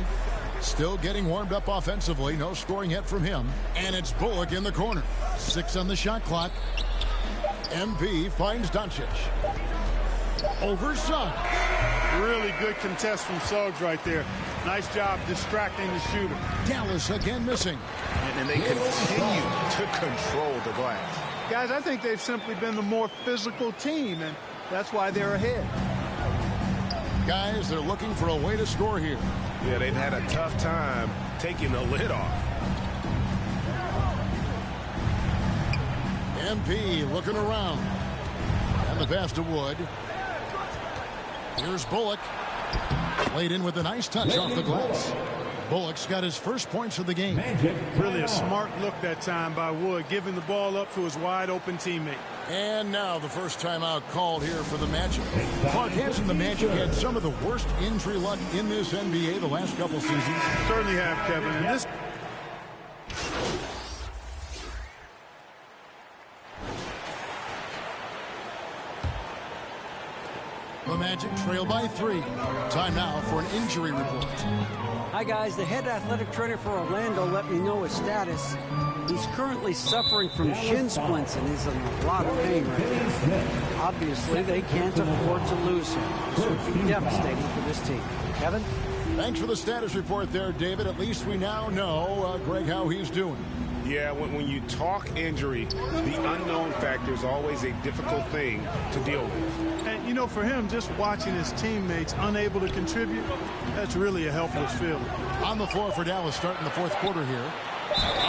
Still getting warmed up offensively. No scoring yet from him. And it's Bullock in the corner. 6 on the shot clock. MP finds Doncic. Over Suggs. Really good contest from Suggs right there. Nice job distracting the shooter. Dallas again missing. And they continue to control the glass. Guys, I think they've simply been the more physical team, and that's why they're ahead. Guys, they're looking for a way to score here. Yeah, they've had a tough time taking the lid off. MP looking around. And the pass to Wood. Here's Bullock. Played in with a nice touch off the glass. Bullock's got his first points of the game. Really a smart look that time by Wood, giving the ball up to his wide-open teammate. And now the first timeout called here for the Magic. Clark, hasn't the Magic had some of the worst injury luck in this NBA the last couple seasons? Certainly have, Kevin. And this The Magic trail by 3. Time now for an injury report. Hi, guys. The head athletic trainer for Orlando let me know his status. He's currently suffering from shin splints and is in a lot of pain right now. Obviously, they can't afford to lose him. This would be devastating for this team. Kevin? Thanks for the status report there, David. At least we now know, Greg, how he's doing. Yeah, when you talk injury, the unknown factor is always a difficult thing to deal with. And, You know, for him, just watching his teammates unable to contribute, that's really a helpless feeling. On the floor for Dallas starting the fourth quarter here.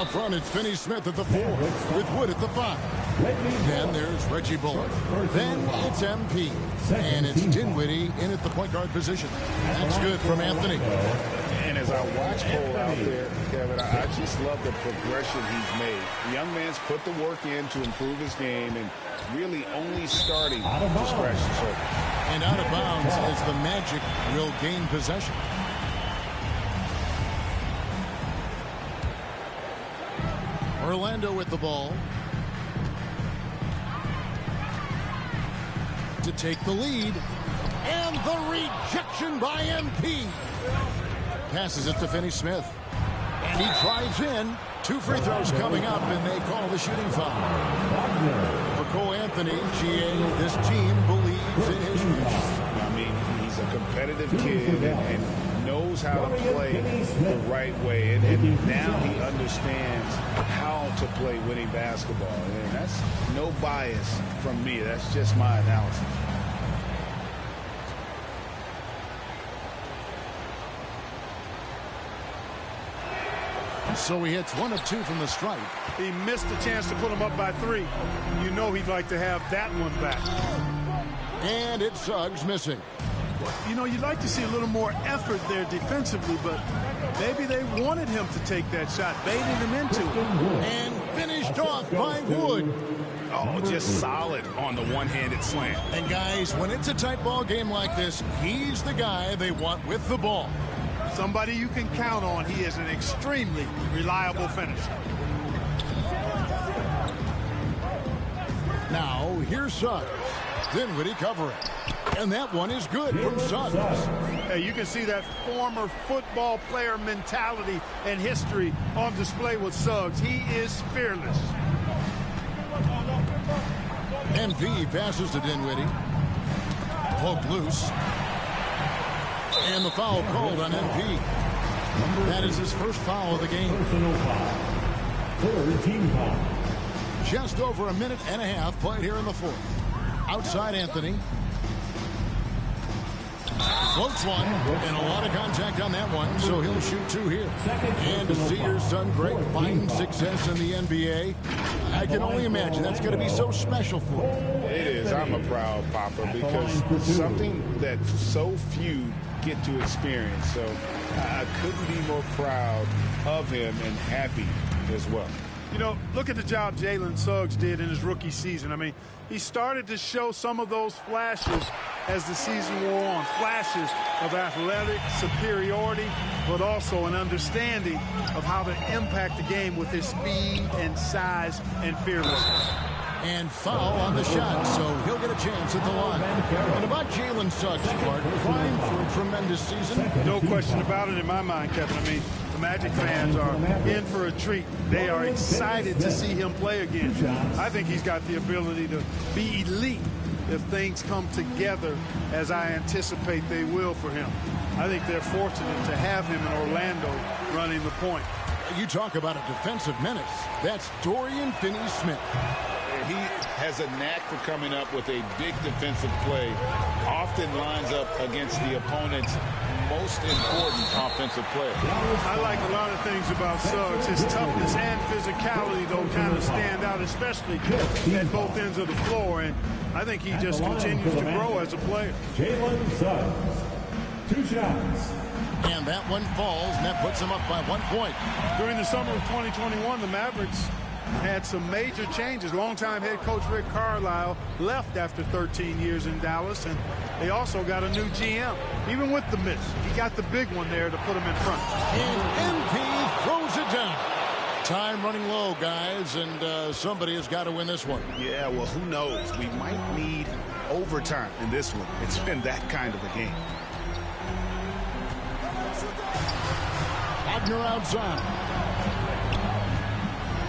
Up front, it's Finney Smith at the 4, with Wood at the 5. Then there's Reggie Bullock. Then it's MP. And it's Dinwiddie in at the point guard position. That's good from Anthony. And as I watch Cole out there, Kevin, I just love the progression he's made. The young man's put the work in to improve his game and really only starting to scratch the surface. And out of bounds as the Magic will gain possession. Orlando with the ball to take the lead, and the rejection by MP. Passes it to Finney Smith, and he drives in. 2 free throws coming up, and they call the shooting foul. For Cole Anthony, GA, this team believes in his future. I mean, he's a competitive kid and knows how to play the right way, and now he understands how to play winning basketball. And that's no bias from me. That's just my analysis. So he hits 1 of 2 from the stripe. He missed a chance to put him up by 3. You know he'd like to have that one back. And it's Suggs missing. You know, you'd like to see a little more effort there defensively, but maybe they wanted him to take that shot, baited him into it. And finished off by Wood. Oh, just solid on the one-handed slam. And guys, when it's a tight ball game like this, he's the guy they want with the ball. Somebody you can count on. He is an extremely reliable finisher. Now, here's Suggs. Dinwiddie covering. And that one is good from Suggs. Hey, you can see that former football player mentality and history on display with Suggs. He is fearless. MP passes to Dinwiddie. Poked loose. And the foul called on MP. That is his first foul of the game. Just over a minute and a half played here in the fourth. Outside Anthony. Floats one, and a lot of contact on that one, so he'll shoot 2 here. And to see your son Greg find success in the NBA, I can only imagine that's going to be so special for him. It is. I'm a proud papa because something that so few get to experience. So I couldn't be more proud of him and happy as well. You know, look at the job Jalen Suggs did in his rookie season. I mean, he started to show some of those flashes as the season wore on. Flashes of athletic superiority, but also an understanding of how to impact the game with his speed and size and fearlessness. And foul on the shot, so he'll get a chance at the line. And about Jalen Suggs, Clark, primed for a tremendous season. No question about it in my mind, Kevin. I mean, the Magic fans are in for a treat. They are excited to see him play again. I think he's got the ability to be elite if things come together as I anticipate they will for him. I think they're fortunate to have him in Orlando running the point. You talk about a defensive menace. That's Dorian Finney-Smith. He has a knack for coming up with a big defensive play. Often lines up against the opponent's most important offensive player. I like a lot of things about Suggs. His toughness and physicality, though, kind of stand out, especially at both ends of the floor. And I think he just continues to grow as a player. Jalen Suggs, 2 shots. And that one falls, and that puts him up by 1 point. During the summer of 2021, the Mavericks had some major changes. Longtime head coach Rick Carlisle left after 13 years in Dallas, and they also got a new GM. Even with the miss, he got the big one there to put him in front. And MP throws it down. Time running low, guys, and somebody has got to win this one. Yeah, well, who knows? We might need overtime in this one. It's been that kind of a game. Wagner outside.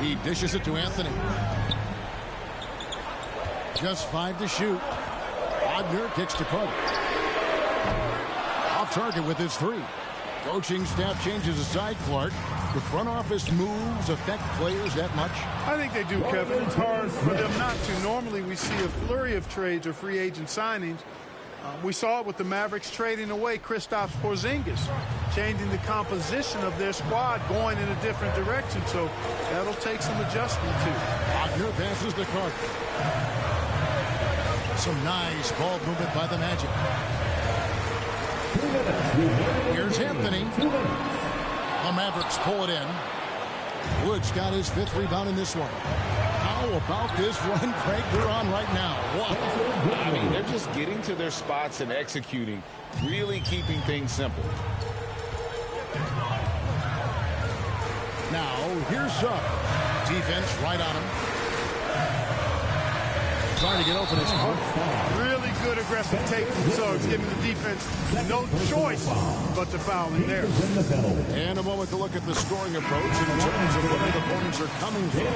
He dishes it to Anthony. Just 5 to shoot. Wagner kicks to Carter. Off target with his 3. Coaching staff changes aside, Clark. The front office moves affect players that much? I think they do, Kevin. It's hard for them not to. Normally we see a flurry of trades or free agent signings, We saw it with the Mavericks trading away Kristaps Porzingis, changing the composition of their squad, going in a different direction. So that'll take some adjustment too. Wagner passes to Carter. Some nice ball movement by the Magic. Here's Anthony. The Mavericks pull it in. Woods got his 5th rebound in this one. How about this run, Craig, they're on right now? Wow. I mean, they're just getting to their spots and executing, really keeping things simple. Now, here's Suggs. Defense right on him. Trying to get open his foot. Really good aggressive take from Suggs, giving the defense no choice but to foul in there. And a moment to look at the scoring approach in terms of where the points are coming from.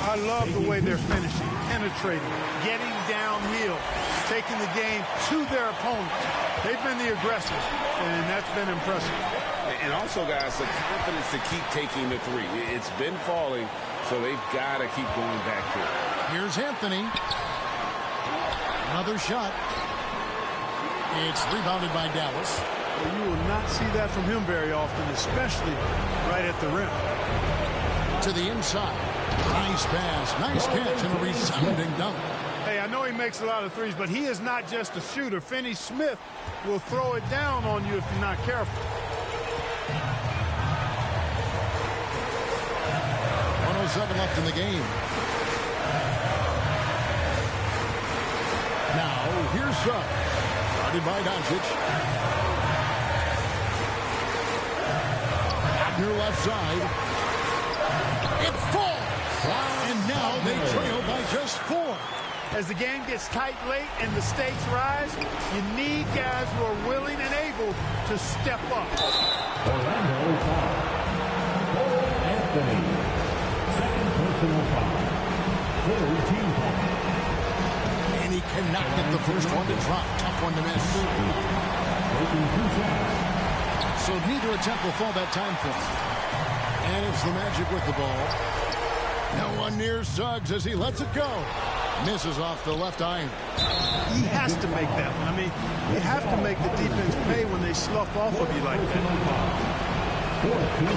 I love the way they're finishing, penetrating, getting downhill, taking the game to their opponent. They've been the aggressors, and that's been impressive. And also, guys, the confidence to keep taking the three. It's been falling, so they've got to keep going back to it. Here's Anthony. Another shot. It's rebounded by Dallas. Well, you will not see that from him very often, especially right at the rim. To the inside. Nice pass, nice catch, and a resounding dunk. Hey, I know he makes a lot of threes, but he is not just a shooter. Finney Smith will throw it down on you if you're not careful. 1:07 left in the game. Now, here's Suggs. Guarded by Doncic. Wagner left side. It falls. And now they trail by just 4. As the game gets tight late and the stakes rise, you need guys who are willing and able to step up. Orlando foul. Cole Anthony. Second personal foul. 4 team foul. And he cannot get the first one to drop. Tough one to miss. So neither attempt will fall that time point. And it's the Magic with the ball. No one near Suggs as he lets it go. Misses off the left iron. He has to make that one. I mean, you have to make the defense pay when they slough off of you like that.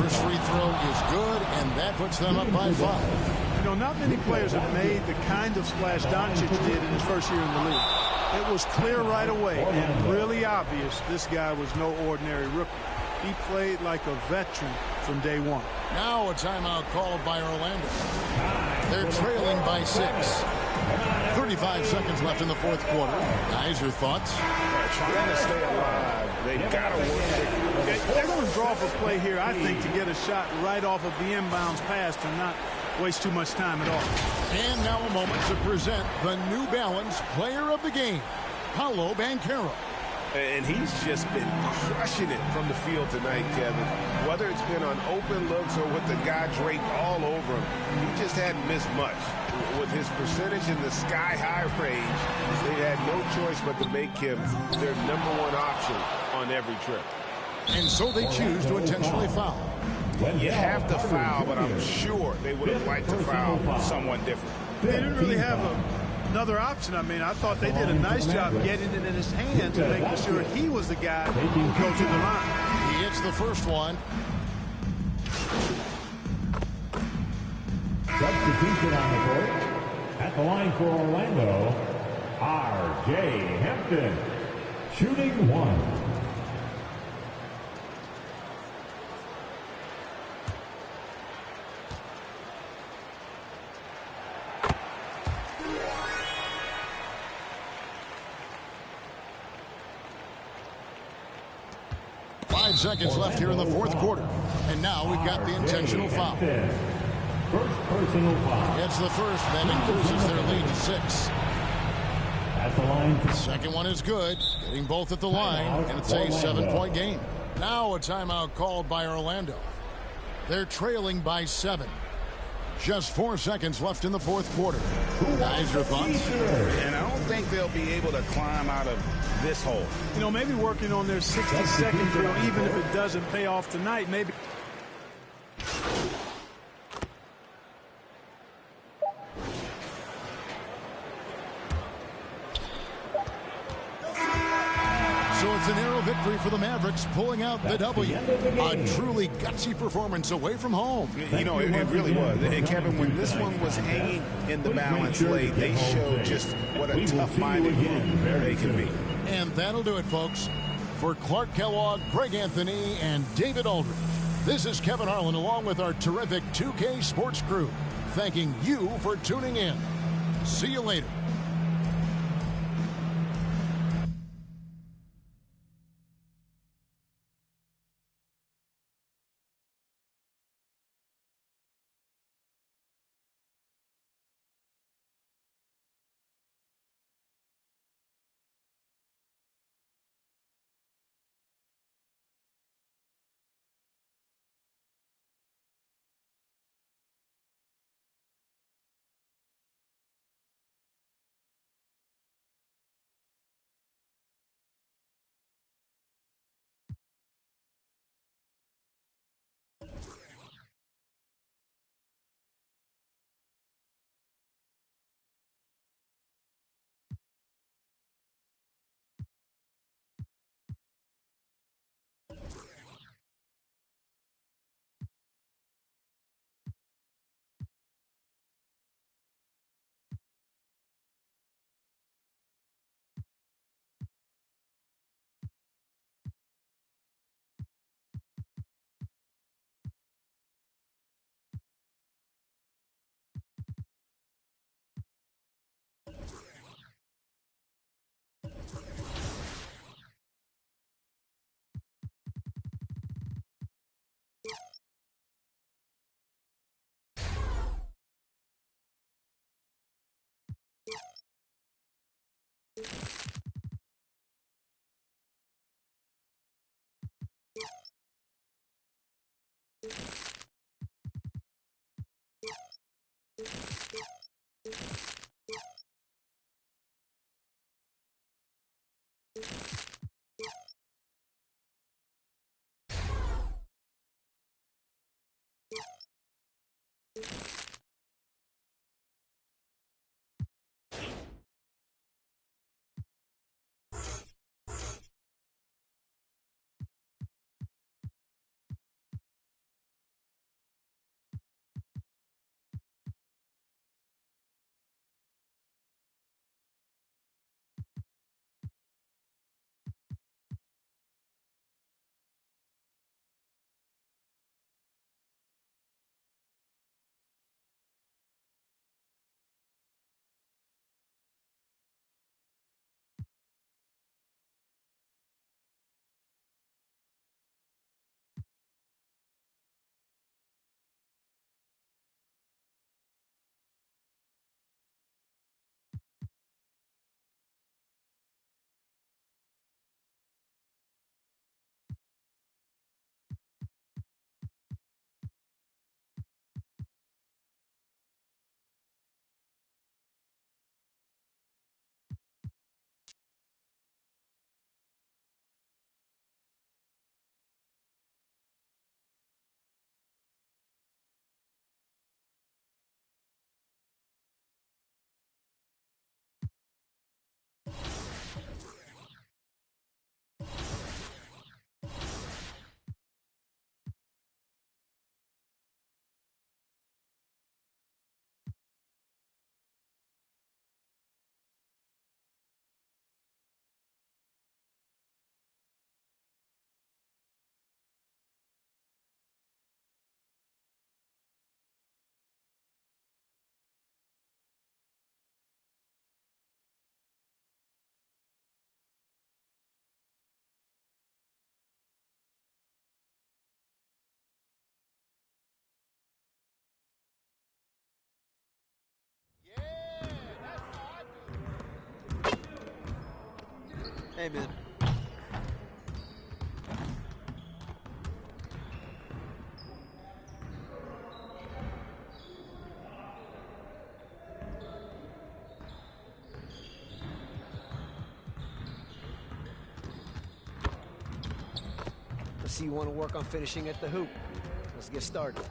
First free throw is good, and that puts them up by 5. You know, not many players have made the kind of splash Doncic did in his first year in the league. It was clear right away and really obvious this guy was no ordinary rookie. He played like a veteran from day one. Now a timeout called by Orlando. They're trailing by 6. 35 seconds left in the fourth quarter. Guys, your thoughts? Trying to stay alive. They've got to work. They're going to draw up a play here, I think, to get a shot right off of the inbounds pass and not waste too much time at all. And now a moment to present the New Balance Player of the Game, Paolo Banchero. And he's just been crushing it from the field tonight, Kevin. Whether it's been on open looks or with the guy draped all over him, he just hadn't missed much. With his percentage in the sky-high range, they had no choice but to make him their #1 option on every trip. And so they choose to intentionally foul. You have to foul, but I'm sure they would have liked to foul someone different. They didn't really have another option. I mean, I thought they did a nice job getting it in his hands and making sure he was the guy who would go to the line. He hits the first one. Substitution on the court. At the line for Orlando, R.J. Hampton. Shooting 1. Five seconds left here in the fourth quarter. And now we've got the intentional foul. First personal foul. It's the first, that increases their lead to 6. At the line. Second one is good, getting both at the line, and it's a 7-point game. Now a timeout called by Orlando. They're trailing by 7. Just 4 seconds left in the fourth quarter. Guys, your thoughts? And I don't think they'll be able to climb out of this hole. You know, maybe working on their 60-second drill, even if it doesn't pay off tonight, maybe. victory for the Mavericks, pulling out the W. A truly gutsy performance away from home. You know, it really was. And Kevin, when this one was hanging in the balance late, they showed just what a tough-minded group they can be. And that'll do it, folks. For Clark Kellogg, Greg Anthony, and David Aldridge, this is Kevin Harlan along with our terrific 2K Sports crew, thanking you for tuning in. See you later. Amen. I see you want to work on finishing at the hoop. Let's get started.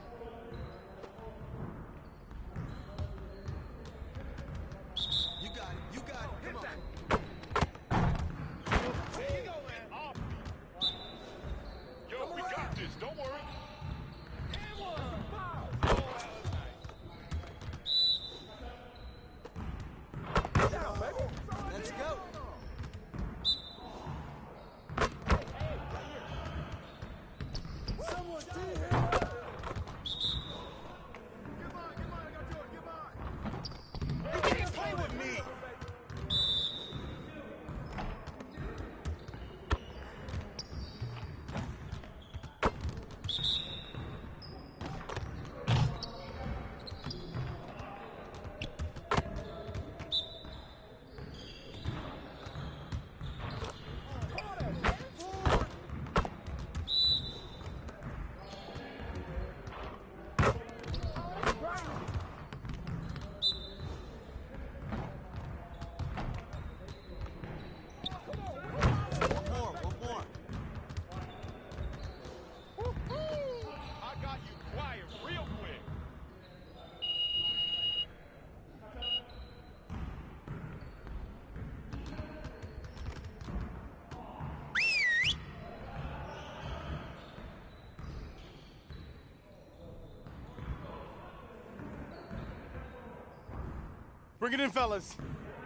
Bring it in, fellas.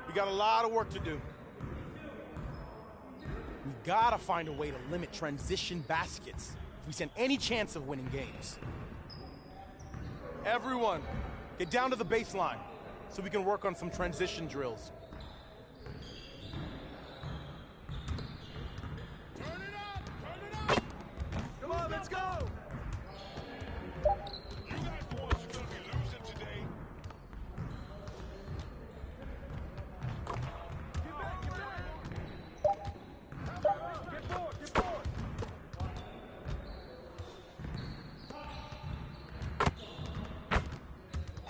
We got a lot of work to do. We gotta find a way to limit transition baskets if we stand any chance of winning games. Everyone, get down to the baseline so we can work on some transition drills. Come on, let's go! You guys the ones who are gonna be losing today. Get back, get back! Get forward, get forward!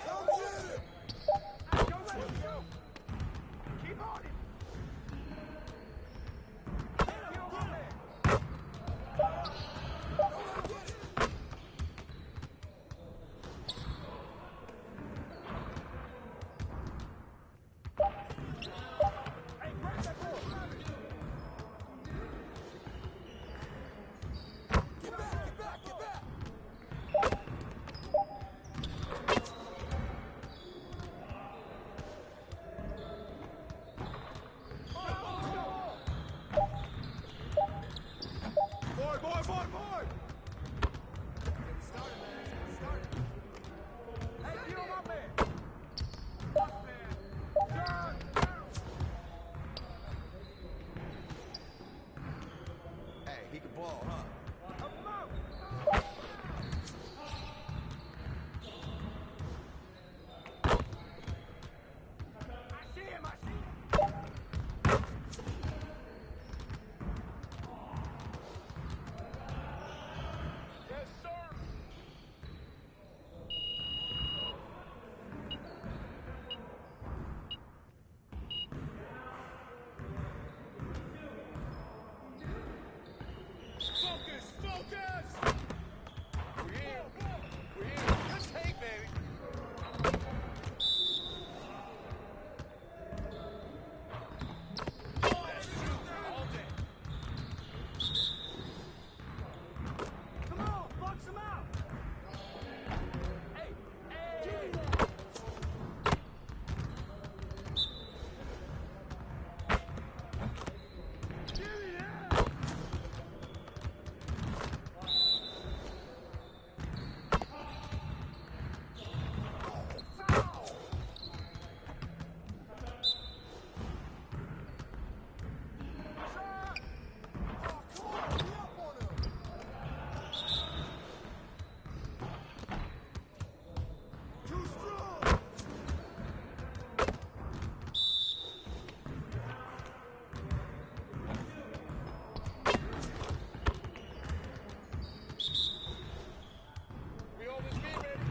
Come get it! Go, let's go! Keep on it! Board! Get started, man. Get started. Hey, get on my man. Up, man. Turn. Hey, he can ball, huh? Up him out. I see him. Yes, sir. Focus! We're here. Just take, baby. Come on, box him out. Hey, too strong. We hold this game, baby.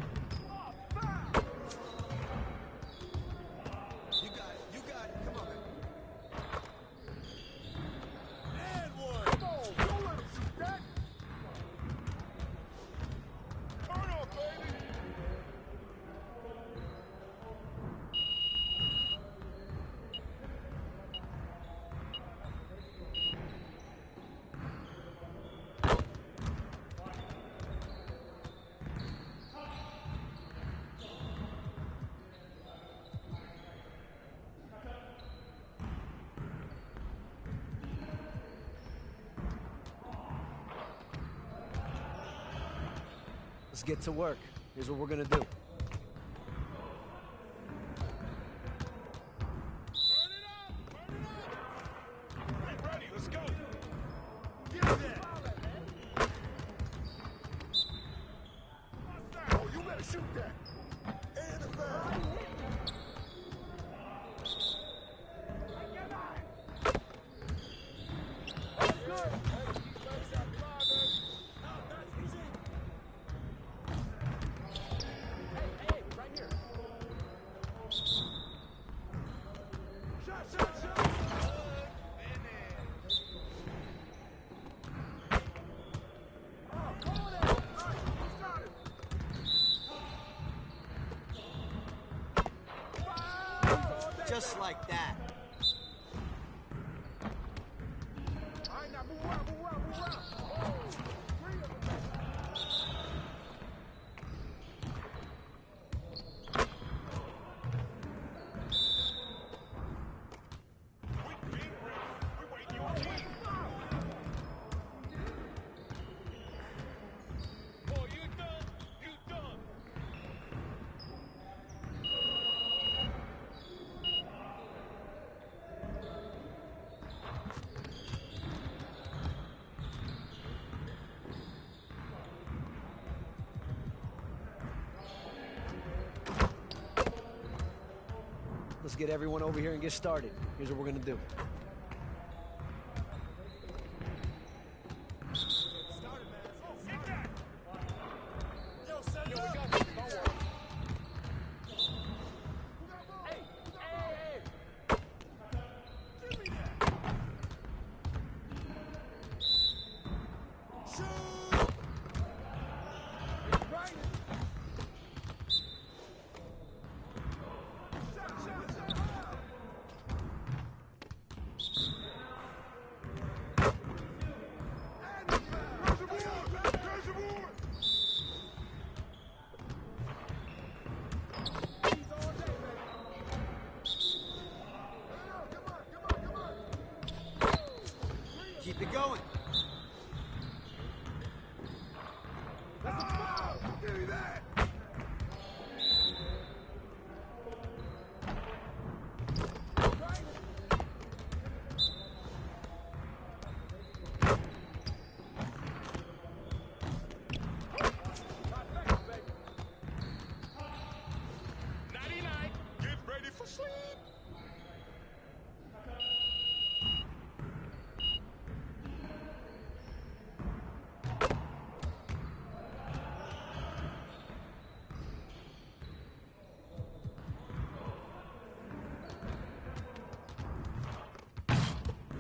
You got it. Come on, man. And one. Come on, don't let him shoot that. Turn up, baby. Let's get to work. Here's what we're gonna do. Ready, let's go. Get that. Oh, you better shoot that. And the foul. That's good. Hey, right here. Shot. Just like that. All right, now move around. Oh, three of them. Let's get everyone over here and get started. Here's what we're gonna do. Keep it going. That's a foul! Give me that! Get ready for sleep!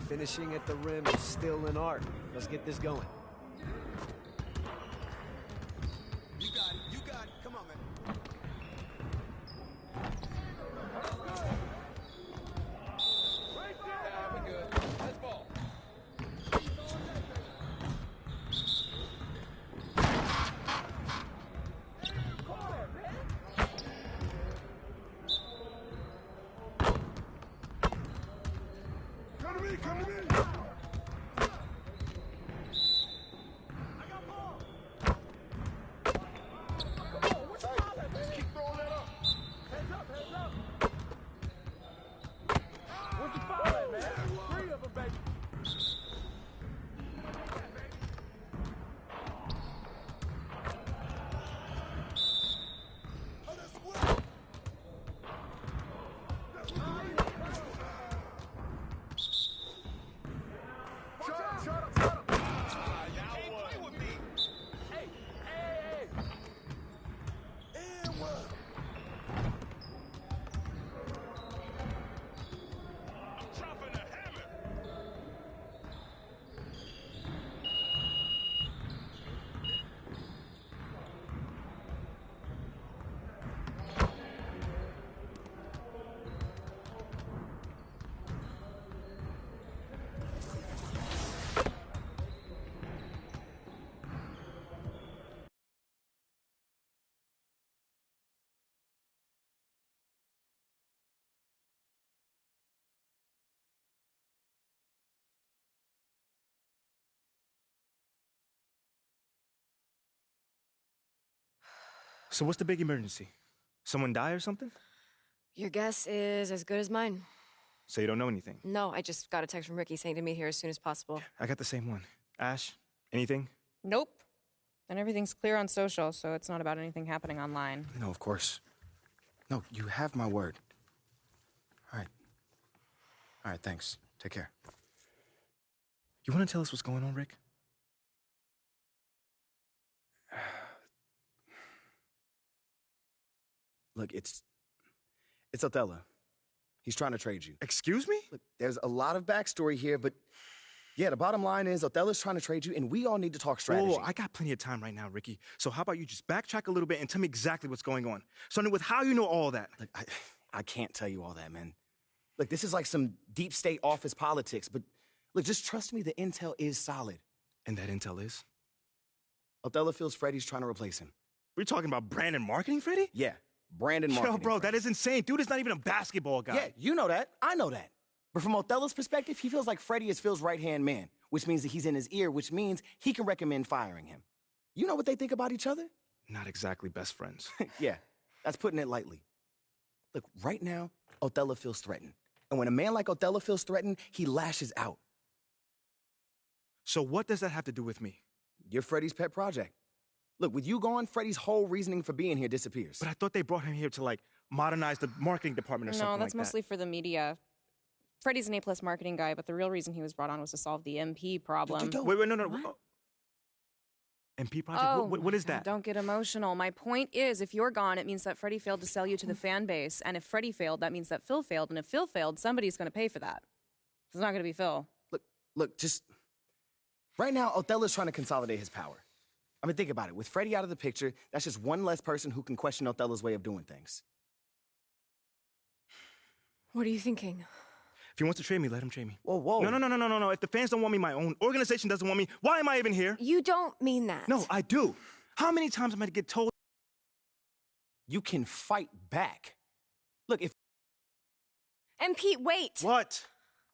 Finishing at the rim is still an art. Let's get this going. You got it. You got it. Come on, man. Right there. Yeah, we're good. Let's ball. Come to me, come to me! Just keep throwing that up. Hands up, hands up. Where's the foul at, man? 3 of them, baby. Shut up, shut up. You can't play with me. Hey, hey, hey. And what? I'm dropping a hammer. So what's the big emergency? Someone die or something? Your guess is as good as mine. So you don't know anything? No, I just got a text from Ricky saying to meet here as soon as possible. I got the same one. Ash, anything? Nope. And everything's clear on social, so it's not about anything happening online. No, of course. No, you have my word. All right. All right, thanks. Take care. You want to tell us what's going on, Rick? Look, it's Othello. He's trying to trade you. Excuse me? Look, there's a lot of backstory here, but yeah, the bottom line is Othello's trying to trade you, and we all need to talk strategy. Whoa, I got plenty of time right now, Ricky. So how about you just backtrack a little bit and tell me exactly what's going on? Starting with how you know all that. Look, I can't tell you all that, man. Look, this is like some deep state office politics, but look, just trust me, the intel is solid. And that intel is? Othello feels Freddie's trying to replace him. We're talking about Brandon marketing Freddie? Yeah, Brandon marketing. Yo, bro, that is insane. Dude is not even a basketball guy. Yeah, you know that. I know that. But from Othello's perspective, he feels like Freddie is Phil's right-hand man, which means that he's in his ear, which means he can recommend firing him. You know what they think about each other? Not exactly best friends. Yeah, that's putting it lightly. Look, right now, Othello feels threatened. And when a man like Othello feels threatened, he lashes out. So what does that have to do with me? You're Freddie's pet project. Look, with you gone, Freddie's whole reasoning for being here disappears. But I thought they brought him here to, like, modernize the marketing department or something like that. No, that's mostly for the media. Freddie's an A+ marketing guy, but the real reason he was brought on was to solve the MP problem. Wait, no. MP project? What is that? Don't get emotional. My point is, if you're gone, it means that Freddie failed to sell you to the fan base. And if Freddie failed, that means that Phil failed. And if Phil failed, somebody's going to pay for that. It's not going to be Phil. Look, just right now, Othello's trying to consolidate his power. I mean, think about it. With Freddie out of the picture, that's just one less person who can question Othello's way of doing things. What are you thinking? If he wants to trade me, let him trade me. Whoa. No. If the fans don't want me, my own organization doesn't want me, why am I even here? You don't mean that. No, I do. How many times am I to get told? You can fight back. Look, if... And Pete, wait. What?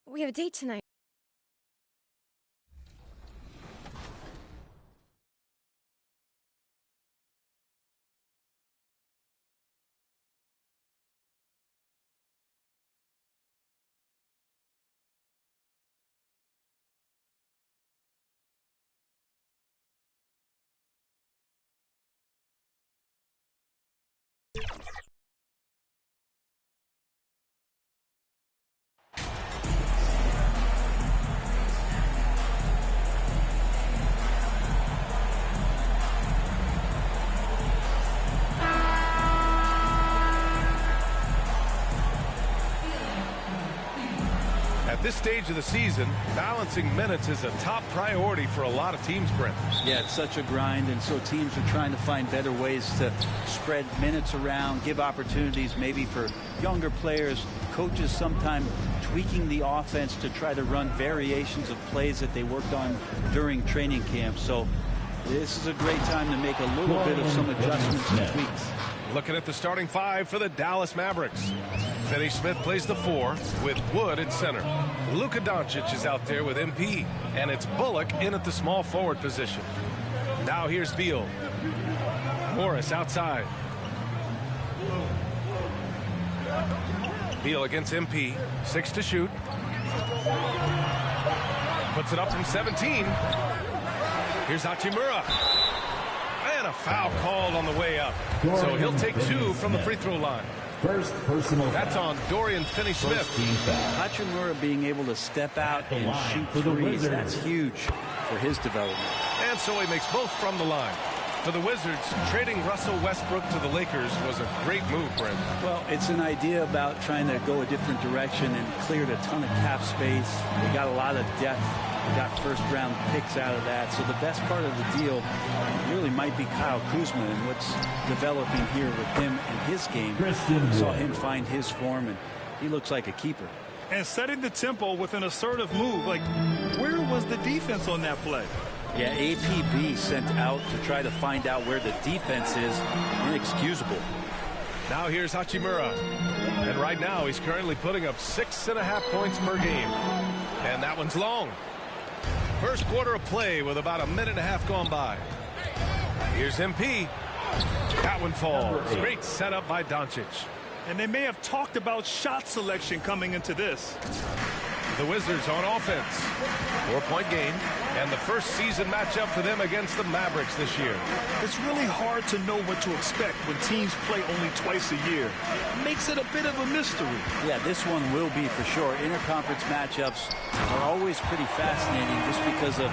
We have a date tonight. At this stage of the season, balancing minutes is a top priority for a lot of teams, Brent. Yeah, it's such a grind, and so teams are trying to find better ways to spread minutes around, give opportunities maybe for younger players, coaches sometimes tweaking the offense to try to run variations of plays that they worked on during training camp. So this is a great time to make a little bit of some adjustments and tweaks. Looking at the starting five for the Dallas Mavericks. Finney Smith plays the 4 with Wood at center. Luka Doncic is out there with MP, and it's Bullock in at the small forward position. Now here's Beal. Morris outside. Beal against MP. 6 to shoot. Puts it up from 17. Here's Hachimura. And a foul called on the way up. So he'll take 2 from the free throw line. First personal. That's on Dorian Finney-Smith. Hachimura being able to step out and shoot threes, that's huge for his development. And so he makes both from the line. For the Wizards, trading Russell Westbrook to the Lakers was a great move, Brent. Well, it's an idea about trying to go a different direction and cleared a ton of cap space. They got a lot of depth. They got first-round picks out of that. So the best part of the deal really might be Kyle Kuzma and what's developing here with him and his game. Saw him find his form, and he looks like a keeper. And setting the tempo with an assertive move. Like, where was the defense on that play? Yeah, APB sent out to try to find out where the defense is. Inexcusable. Now here's Hachimura. And right now he's currently putting up 6.5 points per game. And that one's long. First quarter of play with about a minute and a half gone by. Here's MP. That one falls. Great setup by Doncic. And they may have talked about shot selection coming into this. The Wizards on offense. 4-point game. And the first season matchup for them against the Mavericks this year. It's really hard to know what to expect when teams play only twice a year. It makes it a bit of a mystery. Yeah, this one will be for sure. Interconference matchups are always pretty fascinating just because of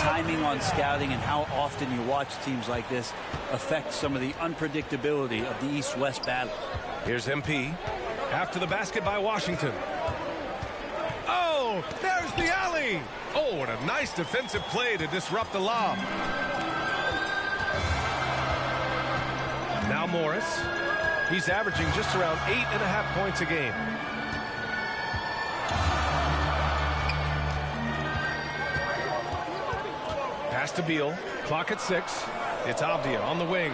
timing on scouting and how often you watch teams like this affect some of the unpredictability of the East-West battle. Here's MP. After the basket by Washington. Oh, there's the alley. Oh, and a nice defensive play to disrupt the lob. Now Morris. He's averaging just around 8.5 points a game. Pass to Beal. Clock at 6. It's Avdia on the wing.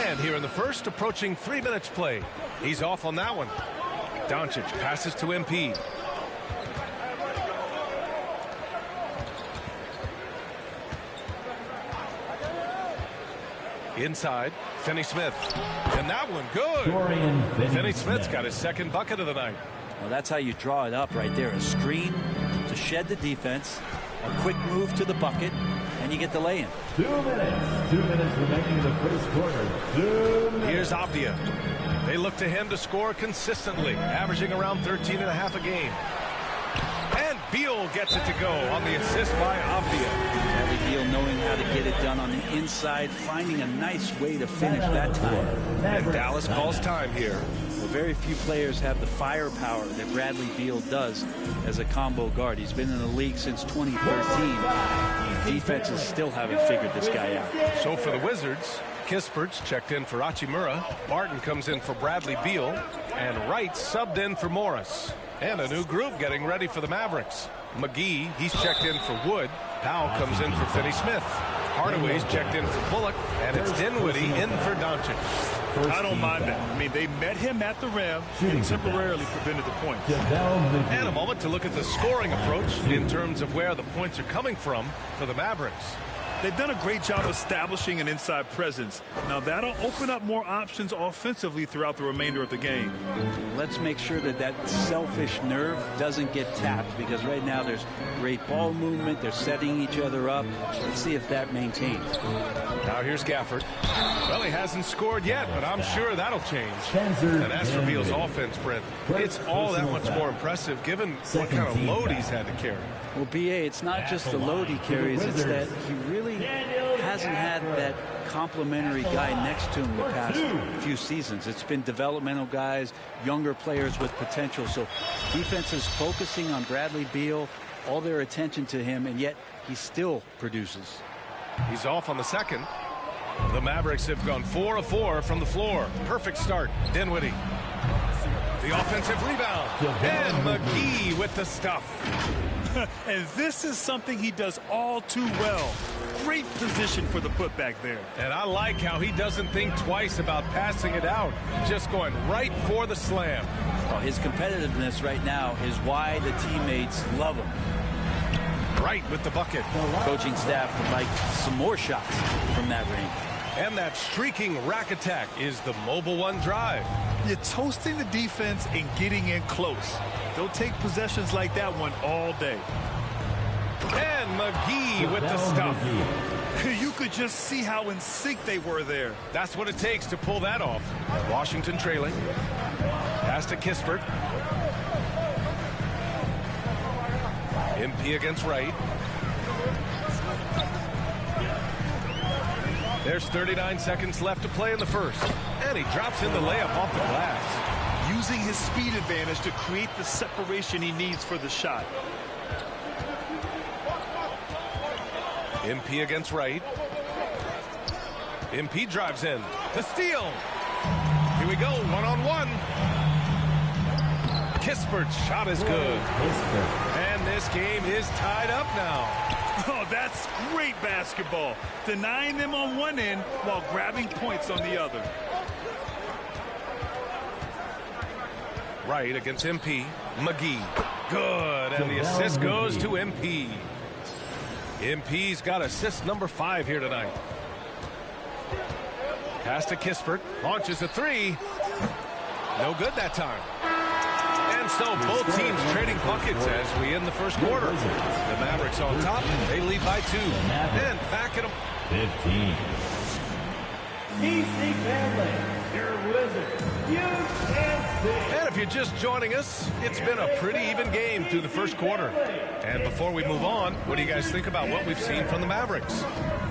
And here in the first, approaching 3 minutes play. He's off on that one. Doncic passes to MP. Inside, Finney-Smith. And that one, good. Finney-Smith's got his second bucket of the night. Well, that's how you draw it up right there. A screen to shed the defense. A quick move to the bucket, and you get the lay-in. 2 minutes. 2 minutes remaining in the first quarter. 2 minutes. Here's Avdia. They look to him to score consistently, averaging around 13.5 a game. And Beal gets it to go on the assist by Avdia. Bradley Beal knowing how to get it done on the inside, finding a nice way to finish that time. And Dallas calls time here. Well, very few players have the firepower that Bradley Beal does as a combo guard. He's been in the league since 2013. Defenses still haven't figured this guy out. So for the Wizards, Kispert's checked in for Hachimura. Barton comes in for Bradley Beal. And Wright subbed in for Morris. And a new group getting ready for the Mavericks. McGee, he's checked in for Wood. Powell comes in for Finney Smith. Hardaway's checked in for Bullock. And it's Dinwiddie in for Doncic. I don't mind that. I mean, they met him at the rim and temporarily prevented the points. And a moment to look at the scoring approach in terms of where the points are coming from for the Mavericks. They've done a great job establishing an inside presence. Now that'll open up more options offensively throughout the remainder of the game. Let's make sure that that selfish nerve doesn't get tapped, because right now there's great ball movement. They're setting each other up. Let's see if that maintains. Now here's Gafford. Well, he hasn't scored yet, but I'm sure that'll change. And as for Beal's offense, Brent, it's all that much more impressive given what kind of load he's had to carry. Well, B.A., it's not just the load he carries, it's that he really hasn't had that complimentary guy next to him the past few seasons. It's been developmental guys, younger players with potential. So defense is focusing on Bradley Beal, all their attention to him, and yet he still produces. He's off on the second. The Mavericks have gone 4 of 4 from the floor. Perfect start. Dinwiddie. The offensive rebound. And McGee with the stuff. And this is something he does all too well. Great position for the putback there. And I like how he doesn't think twice about passing it out. Just going right for the slam. Well, his competitiveness right now is why the teammates love him. Right with the bucket. Coaching staff would like some more shots from that range. And that streaking rack attack is the Mobile One drive. You're toasting the defense and getting in close. They'll take possessions like that one all day. And McGee with the stuff. You could just see how in sync they were there. That's what it takes to pull that off. Washington trailing. Pass to Kispert. MP against Wright. There's 39 seconds left to play in the first. And he drops in the layup off the glass. Using his speed advantage to create the separation he needs for the shot. MP against Wright. MP drives in. The steal. Here we go, one-on-one. Kispert's shot is good. And this game is tied up now. Oh, that's great basketball. Denying them on one end while grabbing points on the other. Wright against MP. McGee. Good. And the assist goes to MP. MP's got assist number 5 here tonight. Pass to Kispert. Launches a 3. No good that time. And so both teams trading buckets as we end the first quarter. The Mavericks on top. They lead by 2. And back at them. 15. DC Family, your Wizards. And if you're just joining us, it's been a pretty even game through the first quarter. And before we move on, what do you guys think about what we've seen from the Mavericks?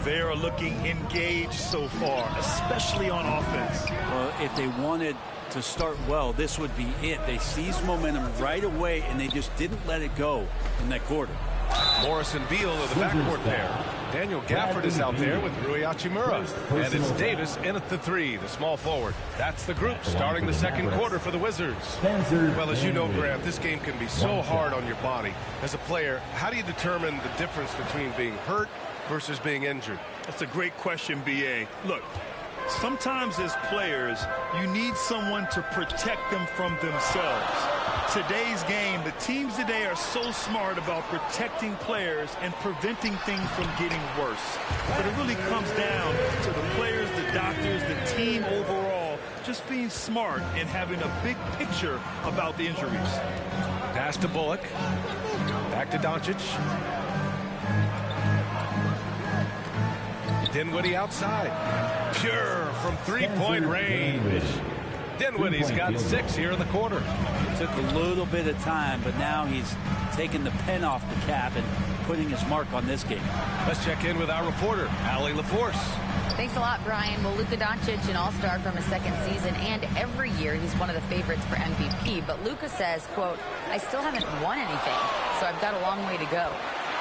They are looking engaged so far, especially on offense. Well, if they wanted to start well, this would be it. They seized momentum right away, and they just didn't let it go in that quarter. Morris and Beal are the backcourt pair. Daniel Gafford is out there with Rui Hachimura. And it's Davis in at the 3, the small forward. That's the group starting the second quarter for the Wizards. Well, as you know, Grant, this game can be so hard on your body. As a player, how do you determine the difference between being hurt versus being injured? That's a great question, B.A. Look, sometimes as players, you need someone to protect them from themselves. Today's game, the teams today are so smart about protecting players and preventing things from getting worse. But it really comes down to the players, the doctors, the team overall, just being smart and having a big picture about the injuries. Pass to Bullock. Back to Doncic. Dinwiddie outside. Pure from three-point range. Dinwiddie's got 6 here in the quarter. It took a little bit of time, but now he's taking the pen off the cap and putting his mark on this game. Let's check in with our reporter, Allie LaForce. Thanks a lot, Brian. Well, Luka Doncic, an all-star from his second season, and every year he's one of the favorites for MVP. But Luka says, quote, I still haven't won anything, so I've got a long way to go.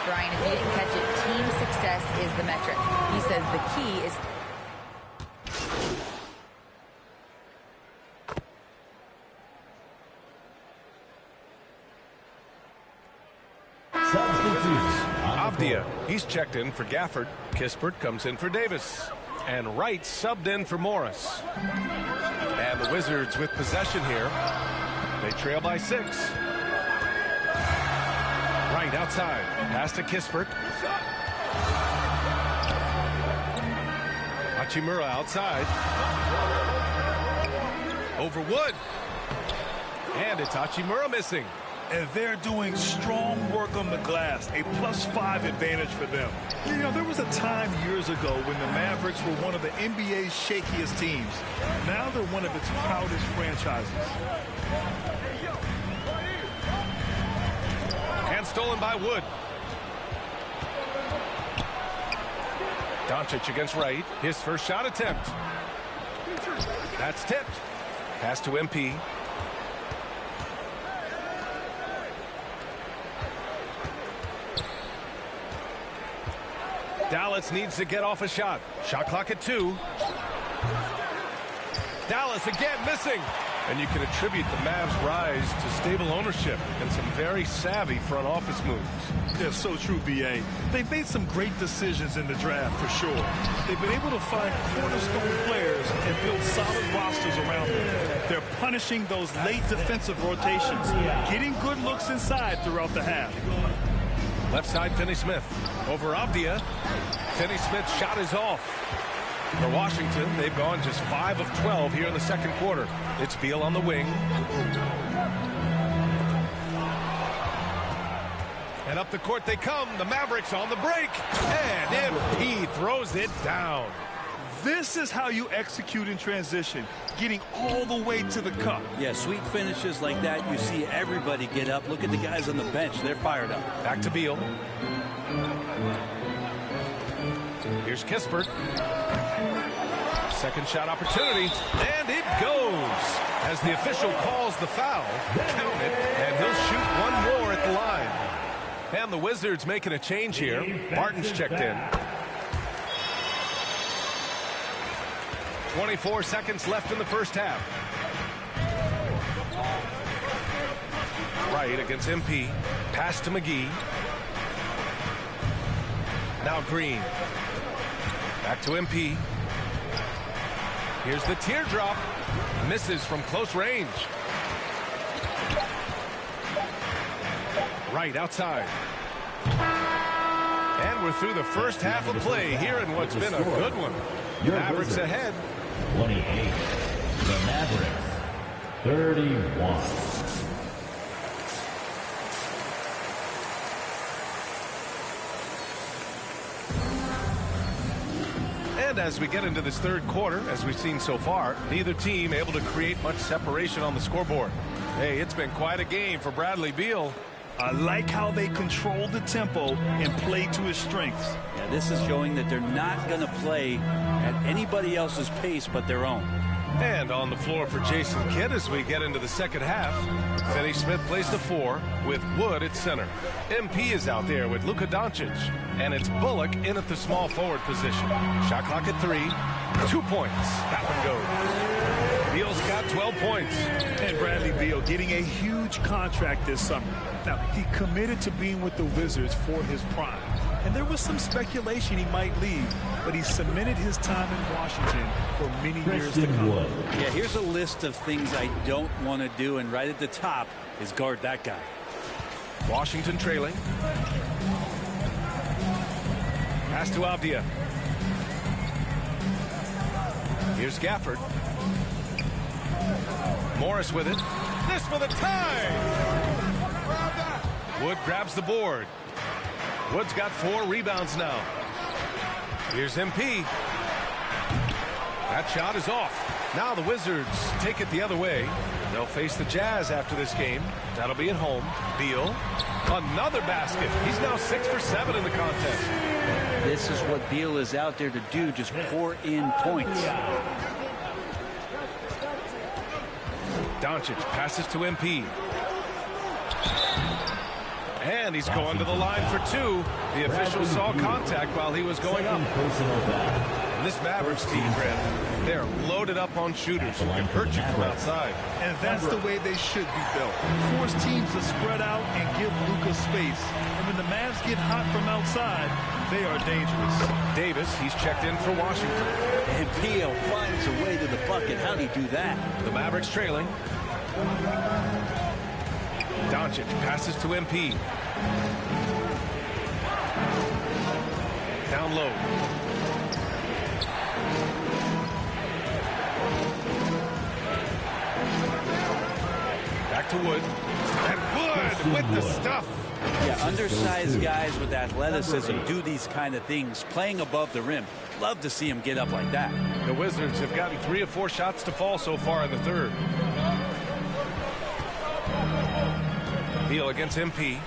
Brian, if you didn't catch it, team success is the metric. He says the key is... Avdia, he's checked in for Gafford. Kispert comes in for Davis. And Wright subbed in for Morris. And the Wizards with possession here. They trail by 6. Wright outside. Pass to Kispert. Hachimura outside. Over Wood. And it's Hachimura missing. And they're doing strong work on the glass, a +5 advantage for them. You know, there was a time years ago when the Mavericks were one of the NBA's shakiest teams. Now they're one of its proudest franchises. And stolen by Wood. Doncic against Wright. His first shot attempt. That's tipped. Pass to MP. Dallas needs to get off a shot. Shot clock at 2. Dallas again missing. And you can attribute the Mavs' rise to stable ownership and some very savvy front office moves. They're so true, B.A. They've made some great decisions in the draft, for sure. They've been able to find cornerstone players and build solid rosters around them. They're punishing those late defensive rotations, getting good looks inside throughout the half. Left side, Finney-Smith. Over Avdia. Finney-Smith's shot is off. For Washington, they've gone just 5 of 12 here in the second quarter. It's Beal on the wing. And up the court they come. The Mavericks on the break. And MP throws it down. This is how you execute in transition, getting all the way to the cup. Yeah, sweet finishes like that, you see everybody get up. Look at the guys on the bench. They're fired up. Back to Beal. Here's Kispert. Second shot opportunity, and it goes. As the official calls the foul, count it, and he'll shoot one more at the line. And the Wizards making a change here. Martin's checked in. 24 seconds left in the first half. Wright against MP. Pass to McGee. Now Green. Back to MP. Here's the teardrop. Misses from close range. Wright outside. And we're through the first half of play here in what's been a good one. Mavericks ahead. 28. The Mavericks. 31. And as we get into this third quarter, as we've seen so far, neither team able to create much separation on the scoreboard. Hey, it's been quite a game for Bradley Beal. I like how they control the tempo and play to his strengths. Yeah, this is showing that they're not going to play at anybody else's pace but their own. And on the floor for Jason Kidd as we get into the second half. Finney-Smith plays the 4 with Wood at center. MP is out there with Luka Doncic. And it's Bullock in at the small forward position. Shot clock at 3. 2 points. That one goes. Beal's got 12 points. And Bradley Beal getting a huge contract this summer. Now, he committed to being with the Wizards for his prime. And there was some speculation he might leave, but he cemented his time in Washington for many years to come. Yeah, here's a list of things I don't want to do, and right at the top is guard that guy. Washington trailing. Pass to Avdia. Here's Gafford. Morris with it. This for the tie! Wood grabs the board. Wood's got 4 rebounds now. Here's MP. That shot is off. Now the Wizards take it the other way. They'll face the Jazz after this game. That'll be at home. Beal. Another basket. He's now 6 for 7 in the contest. This is what Beal is out there to do, just pour in points. Doncic passes to MP. And he's going to the line for 2. The official saw contact while he was going up. And this Mavericks team, Brandon, they're loaded up on shooters who can hurt you from outside. And that's the way they should be built. Force teams to spread out and give Luka space. And when the Mavs get hot from outside, they are dangerous. Davis, he's checked in for Washington. And Beal finds a way to the bucket. How do you do that? The Mavericks trailing. Doncic passes to MP. Down low. Back to Wood. And Wood with the stuff. Yeah, undersized guys with athleticism do these kind of things, playing above the rim. Love to see him get up like that. The Wizards have gotten 3 of 4 shots to fall so far in the third. Beal against MP.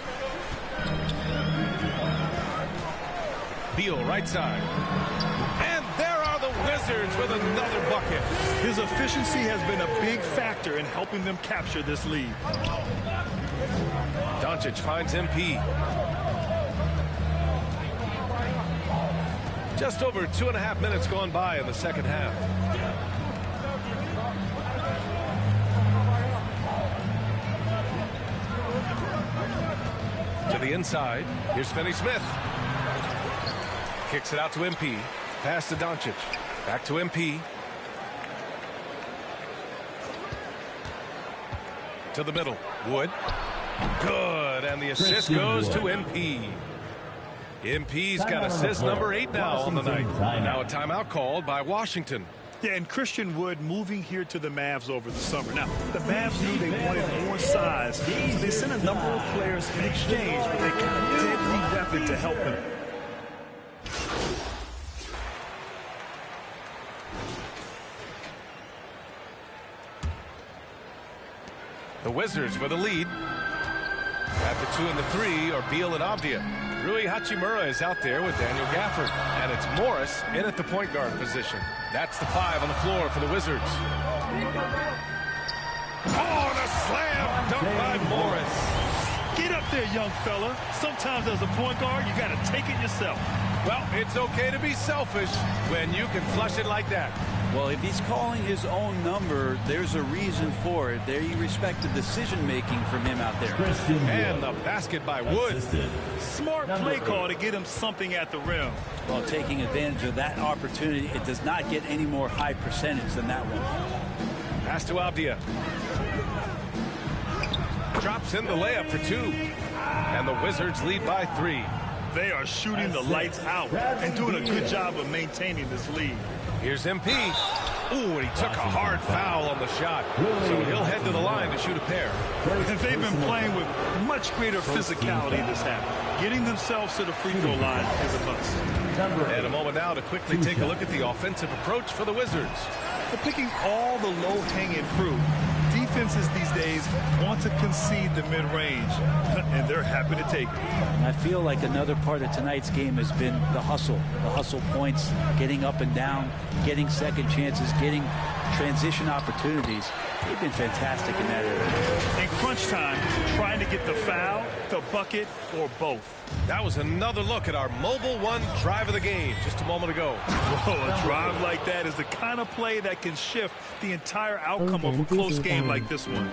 Beal right side. And there are the Wizards with another bucket. His efficiency has been a big factor in helping them capture this lead. Doncic finds MP. Just over 2.5 minutes gone by in the second half. To the inside. Here's Finney-Smith. Kicks it out to MP. Pass to Doncic. Back to MP. To the middle. Wood. Good. And the assist goes to MP. MP's got assist number 8 now on the night. Now a timeout called by Washington. Yeah, and Christian Wood moving here to the Mavs over the summer. Now, the Mavs knew they wanted more size, so they sent a number of players in exchange, but they got a deadly weapon to help them. The Wizards with a lead. At the 2 and the 3 are Beal and Avdia. Rui Hachimura is out there with Daniel Gafford. And it's Morris in at the point guard position. That's the 5 on the floor for the Wizards. Oh, and a slam dunk by Morris. Get up there, young fella. Sometimes as a point guard, you got to take it yourself. Well, it's okay to be selfish when you can flush it like that. Well, if he's calling his own number, there's a reason for it. There you respect the decision-making from him out there. And the basket by Wood. Smart play call to get him something at the rim. Well, taking advantage of that opportunity, it does not get any more high percentage than that one. Pass to Avdia. Drops in the layup for 2. And the Wizards lead by 3. They are shooting the lights out and doing a good job of maintaining this lead. Here's MP. Ooh, and he took a hard foul on the shot. So he'll head to the line to shoot a pair. And they've been playing with much greater physicality this half. Getting themselves to the free throw line is a must. And a moment now to quickly take a look at the offensive approach for the Wizards. They're picking all the low-hanging fruit. Defenses these days want to concede the mid-range, and they're happy to take it. I feel like another part of tonight's game has been the hustle points, getting up and down, getting second chances, getting transition opportunities. They've been fantastic in that area. In crunch time, trying to get the foul, the bucket, or both. That was another look at our Mobile One drive of the game just a moment ago. Whoa, a drive like that is the kind of play that can shift the entire outcome of a close game like this one.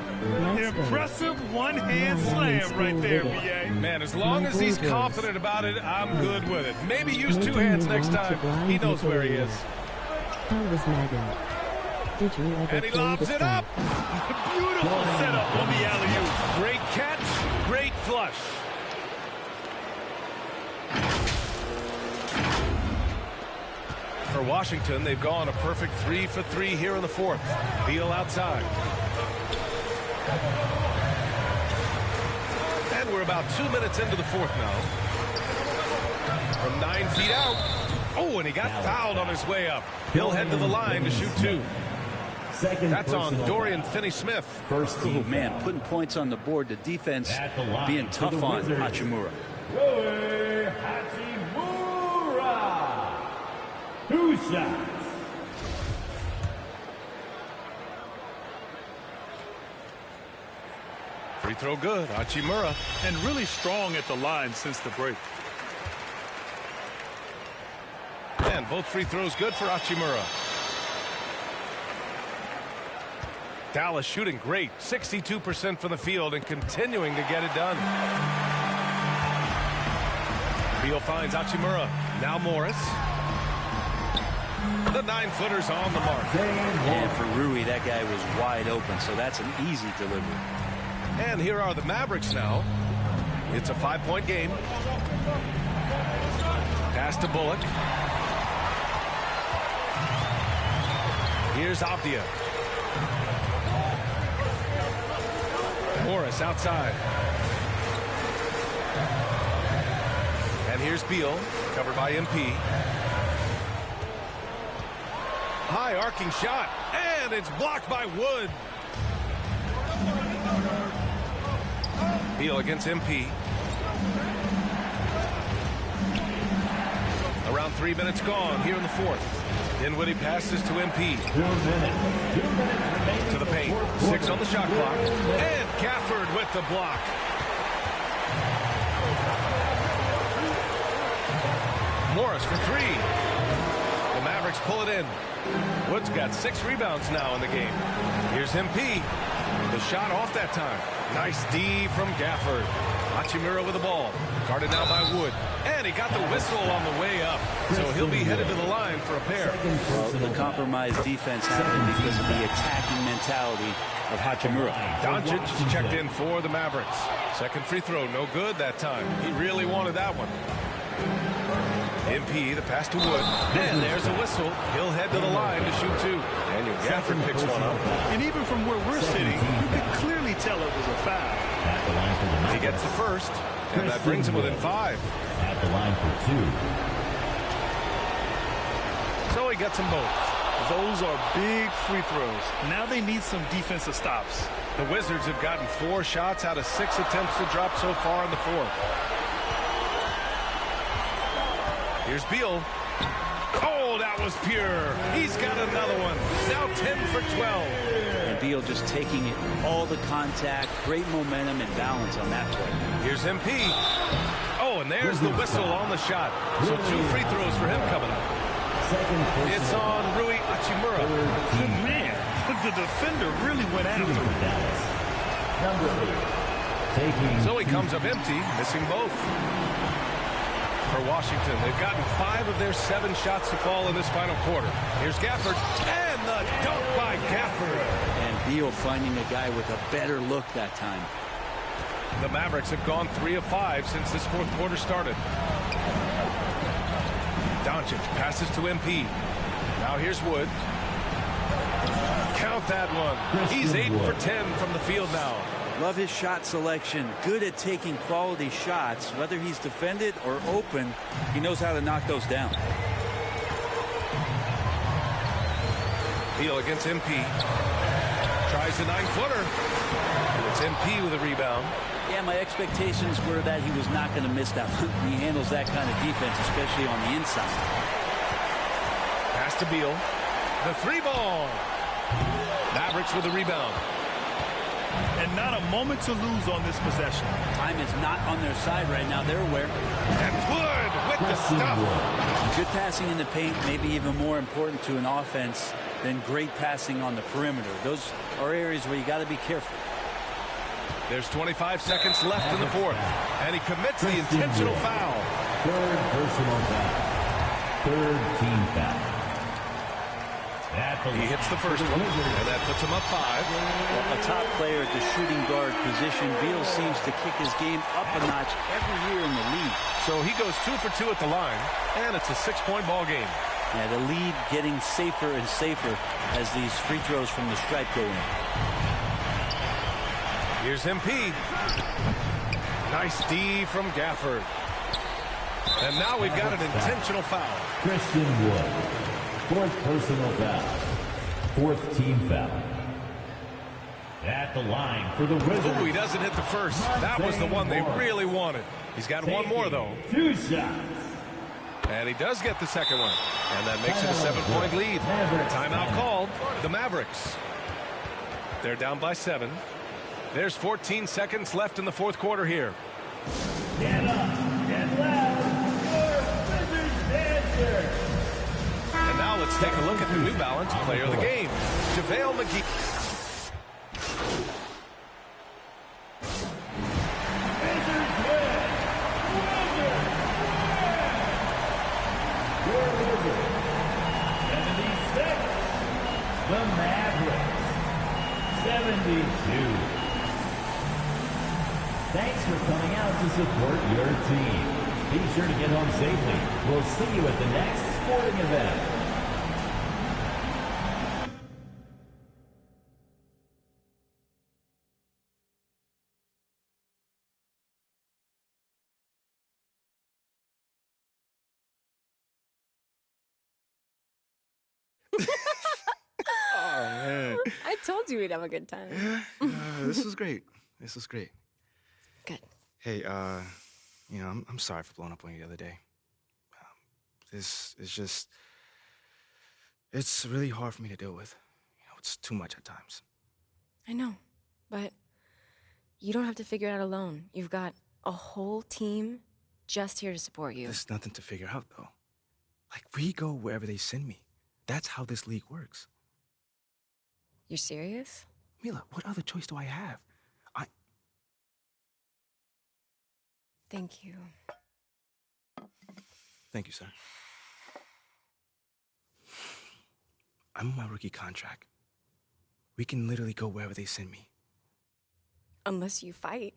Impressive one-hand slam right there, B.A. Man, as long as he's confident about it, I'm good with it. Maybe use 2 hands next time. He knows where he is. And he lobs it up. Beautiful setup on the alley-oop. Great catch, great flush. For Washington, they've gone a perfect 3 for 3 here in the fourth. Beal outside. And we're about 2 minutes into the fourth now. From 9 feet out, Oh, and he got fouled on his way up. He'll head to the line to shoot 2. That's on Dorian Finney-Smith. Oh, man, putting points on the board. The defense being tough on Hachimura. Rui Hachimura. 2 shots. Free throw good, Hachimura. And really strong at the line since the break. And both free throws good for Hachimura. Dallas shooting great, 62% from the field and continuing to get it done. Beal finds Hachimura. Now Morris. The 9-footer's on the mark. And for Rui, that guy was wide open, so that's an easy delivery. And here are the Mavericks now. It's a 5-point game. Pass to Bullock. Here's Avdia. Morris outside. And here's Beal, covered by MP. High arcing shot, and it's blocked by Wood. Beal against MP. Around 3 minutes gone here in the fourth. Dinwiddie passes to MP. 2 minutes. 2 minutes remaining. To the paint. 6 on the shot clock. And Gafford with the block. Morris for 3. The Mavericks pull it in. Wood's got 6 rebounds now in the game. Here's MP. The shot off that time. Nice D from Gafford. Hachimura with the ball. Guarded now by Wood. And he got the whistle on the way up. So he'll be headed to the line for a pair. Well, the compromised defense happened because of the attacking mentality of Hachimura. Doncic checked in for the Mavericks. Second free throw, no good that time. He really wanted that one. MP, the pass to Wood. And there's a whistle. He'll head to the line to shoot 2. Daniel Gafford picks one up. And even from where we're sitting, you could clearly tell it was a foul. He gets the first, and that brings him within 5. At the line for 2. So he gets them both. Those are big free throws. Now they need some defensive stops. The Wizards have gotten 4 shots out of 6 attempts to drop so far in the fourth. Here's Beal. Oh, that was pure. He's got another one. Now 10 for 12. And Beal just taking it, all the contact, great momentum and balance on that play. Here's MP. Oh, and there's the whistle on the shot. So 2 free throws for him coming up. It's on Rui Hachimura. Man, the defender really went after him. So he comes up empty, missing both. For Washington, they've gotten 5 of their 7 shots to fall in this final quarter. Here's Gafford, and the dunk by Gafford. And Beal finding a guy with a better look that time. The Mavericks have gone 3 of 5 since this fourth quarter started. Doncic passes to MP. Now here's Wood. Count that one. He's 8 for 10 from the field now. Love his shot selection. Good at taking quality shots. Whether he's defended or open, he knows how to knock those down. Beal against MP. Tries the 9-footer. It's MP with a rebound. Yeah, my expectations were that he was not going to miss that one. He handles that kind of defense, especially on the inside. Pass to Beal. The 3-ball. Mavericks with the rebound. And not a moment to lose on this possession. Time is not on their side right now. They're aware. And Wood with the stuff. Good passing in the paint, maybe even more important to an offense than great passing on the perimeter. Those are areas where you got to be careful. There's 25 seconds left in the fourth. And he commits the intentional foul. 3rd personal foul. 3rd team foul. He hits the first one, and that puts him up 5. Well, a top player at the shooting guard position, Beal seems to kick his game up a notch every year in the league. So he goes 2 for 2 at the line, and it's a 6-point ball game. Yeah, the lead getting safer and safer as these free throws from the stripe go in. Here's MP. Nice D from Gafford. And now we've got an intentional foul. Christian Wood. Fourth personal foul. Fourth team foul. At the line for the Wizards. Ooh, he doesn't hit the first. That was the one they really wanted. He's got one more, though. 2 shots. And he does get the second one. And that makes it a 7-point lead. Timeout called. The Mavericks. They're down by 7. There's 14 seconds left in the fourth quarter here. Get up, get loud, your Wizards dancer. And now let's take a look at the New Balance player of the game, JaVale McGee. Wizards win. Wizards. Your Wizards. 76. The Mavericks. 72. Thanks for coming out to support your team. Be sure to get home safely. We'll see you at the next sporting event. Oh, man. I told you we'd have a good time. This was great. This was great. Good. Hey, you know, I'm sorry for blowing up on you the other day. This is just, it's really hard for me to deal with. You know, it's too much at times. I know, but you don't have to figure it out alone. You've got a whole team just here to support you. There's nothing to figure out, though. Like, we go wherever they send me. That's how this league works. You're serious? Mila, what other choice do I have? Thank you. Thank you, sir. I'm on my rookie contract. We can literally go wherever they send me. Unless you fight.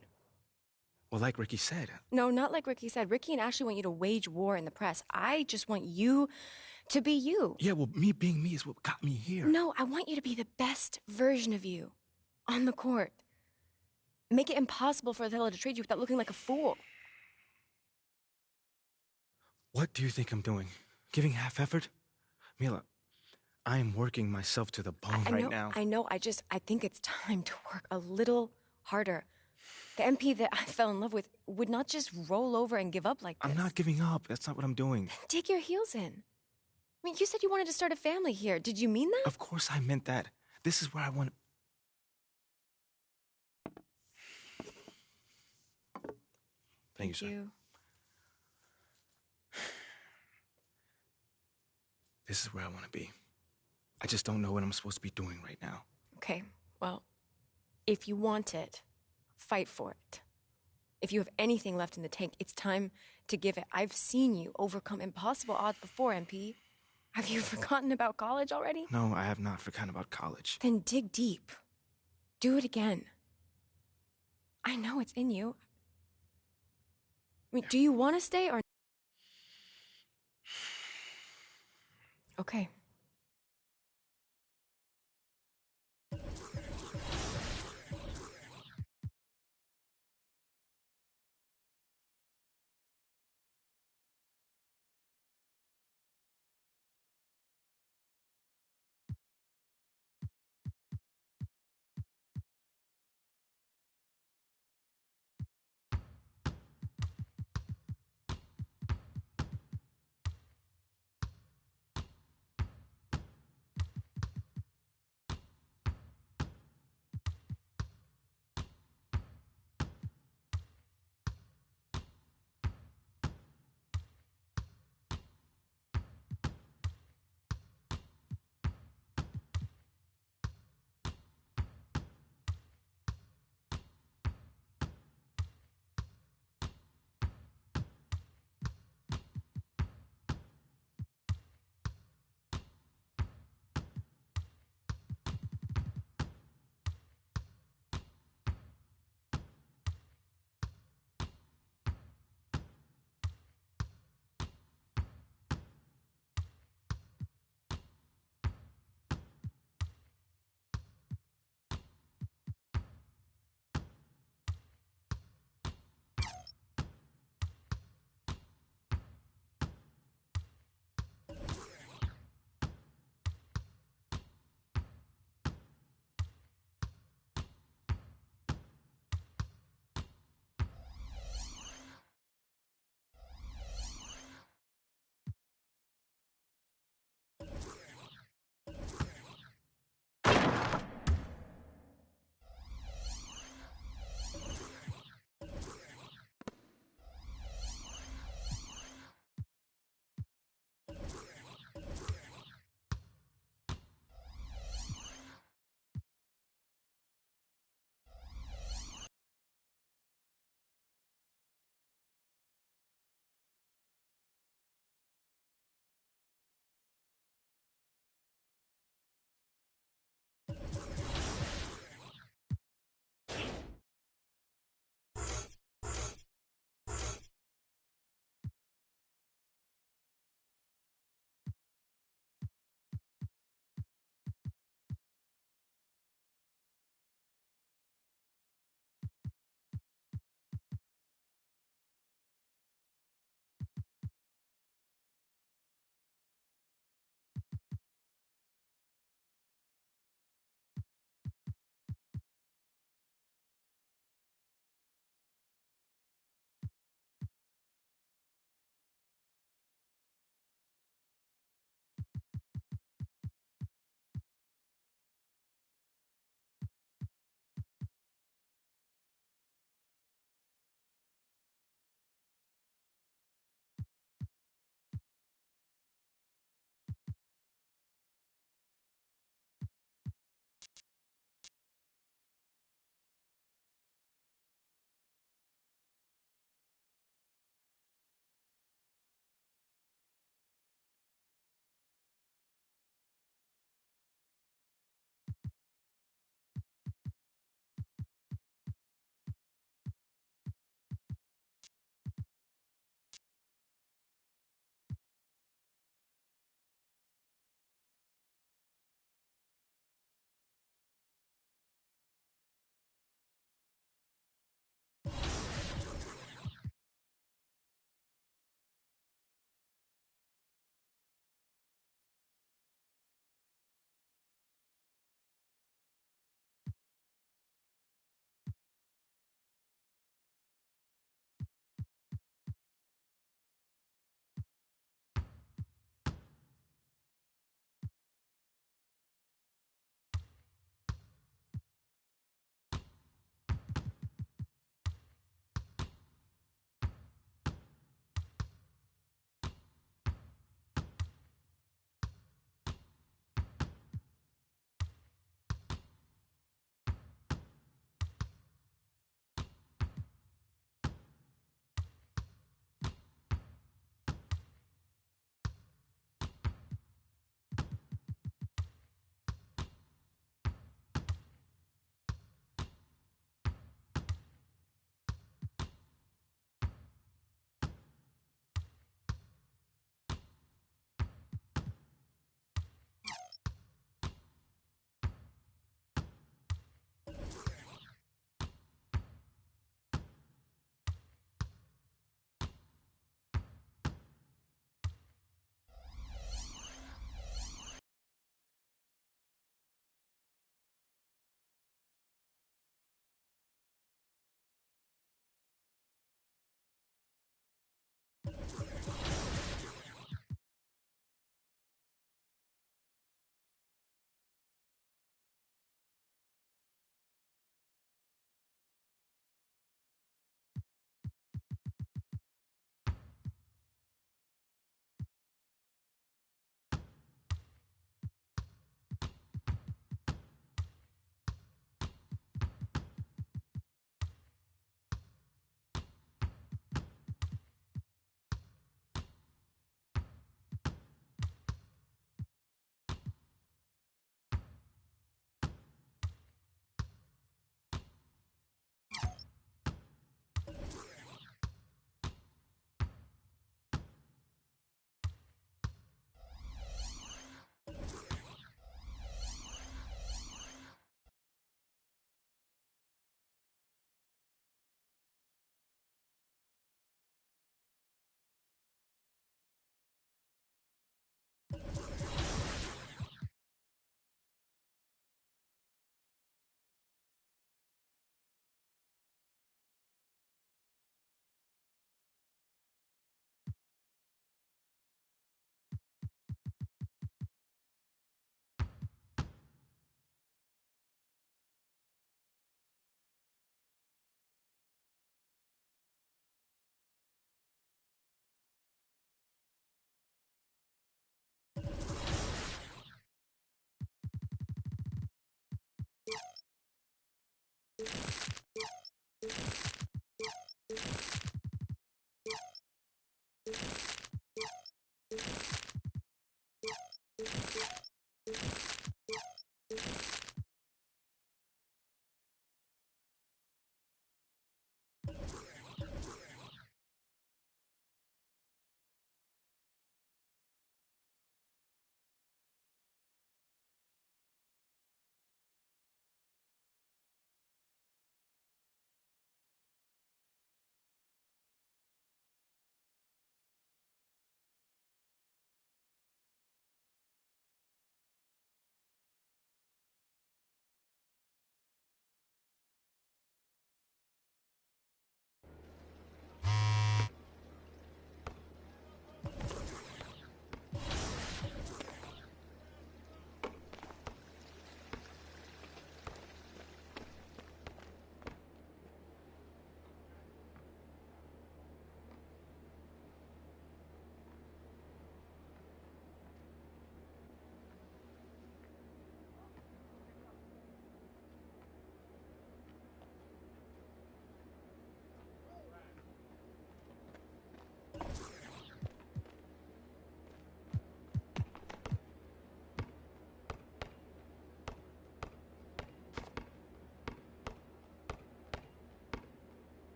Well, like Ricky said. No, not like Ricky said. Ricky and Ashley want you to wage war in the press. I just want you to be you. Yeah, well, me being me is what got me here. No, I want you to be the best version of you on the court. Make it impossible for Othello to trade you without looking like a fool. What do you think I'm doing? Giving half effort? Mila, I am working myself to the bone right now. I know. I think it's time to work a little harder. The MP that I fell in love with would not just roll over and give up like this. I'm not giving up. That's not what I'm doing. Dig your heels in. I mean, you said you wanted to start a family here. Did you mean that? Of course I meant that. This is where I want to... Thank you, sir. This is where I want to be. I just don't know what I'm supposed to be doing right now. Okay, well, if you want it, fight for it. If you have anything left in the tank, it's time to give it. I've seen you overcome impossible odds before, MP. Have you forgotten about college already? No, I have not forgotten about college. Then dig deep. Do it again. I know it's in you. I mean, do you want to stay or... Okay.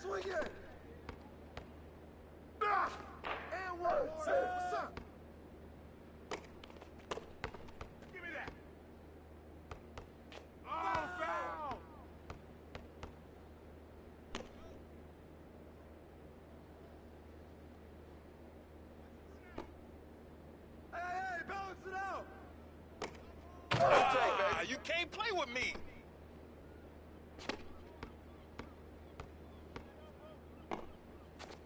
swing it. And one. Say, what's up? Give me that. Oh, foul. Hey, balance it out. You can't play with me.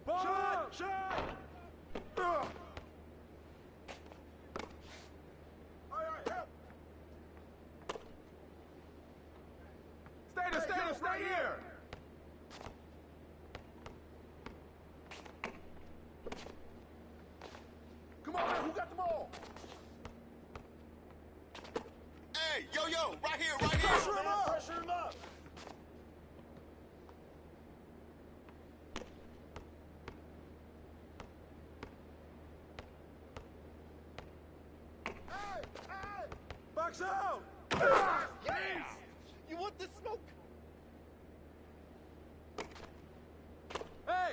Shot! Shot! All right, help. Stay here. Come on, man, who got the ball? Hey, yo, right here. Pressure him up. Hey! Box out! Yes! You want the smoke? Hey,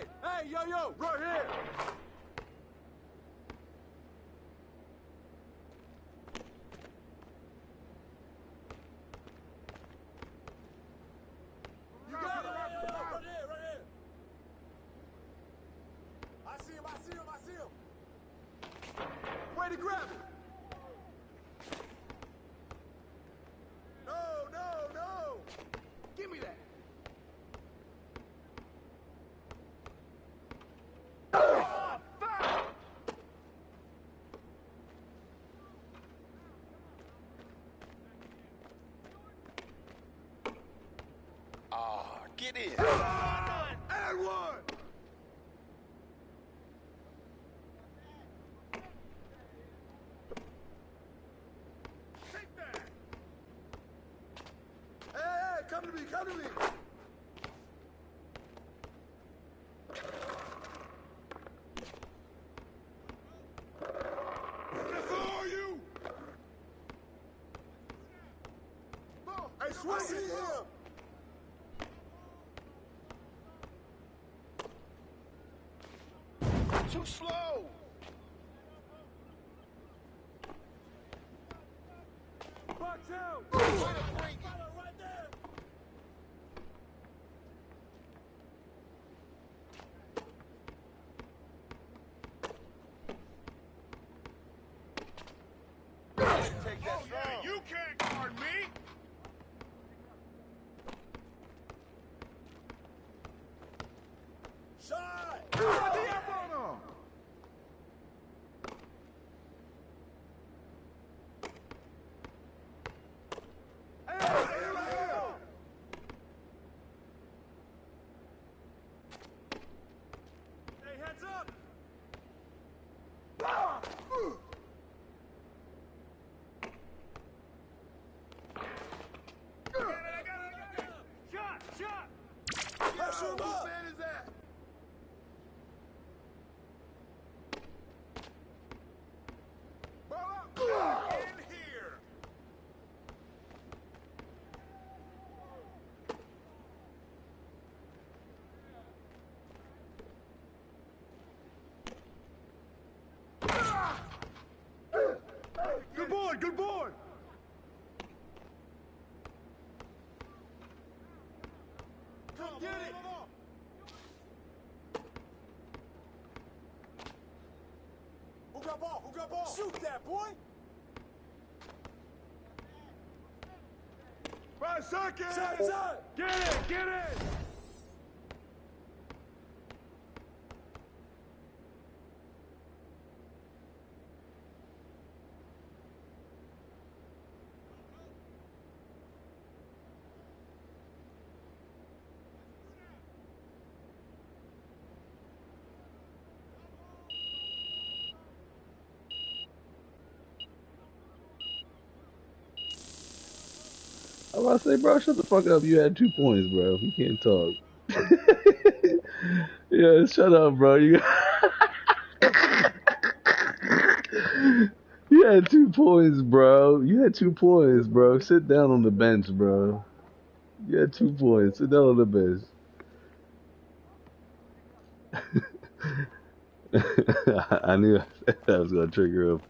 yo, right here! You got it! Right here! I see him! Way to grab it! No! Give me that! Foul! Get in! And one! Take that! Hey, come to me! That's all you! Hey, swing! I see him! Too slow! Box out! Right there! Take that strong. You can't guard me! Shot! Hey, heads up! I got it! Shot! Pressure him up! Man is that? Ball up! In here! Good board! Come get it! Who got ball? Shoot that, boy! 5 seconds! Side! Get it! I'm about to say, bro, shut the fuck up. You had 2 points, bro. You can't talk. Yeah, shut up, bro. You had 2 points, bro. You had 2 points, bro. Sit down on the bench, bro. You had 2 points. Sit down on the bench. I knew that was going to trigger him.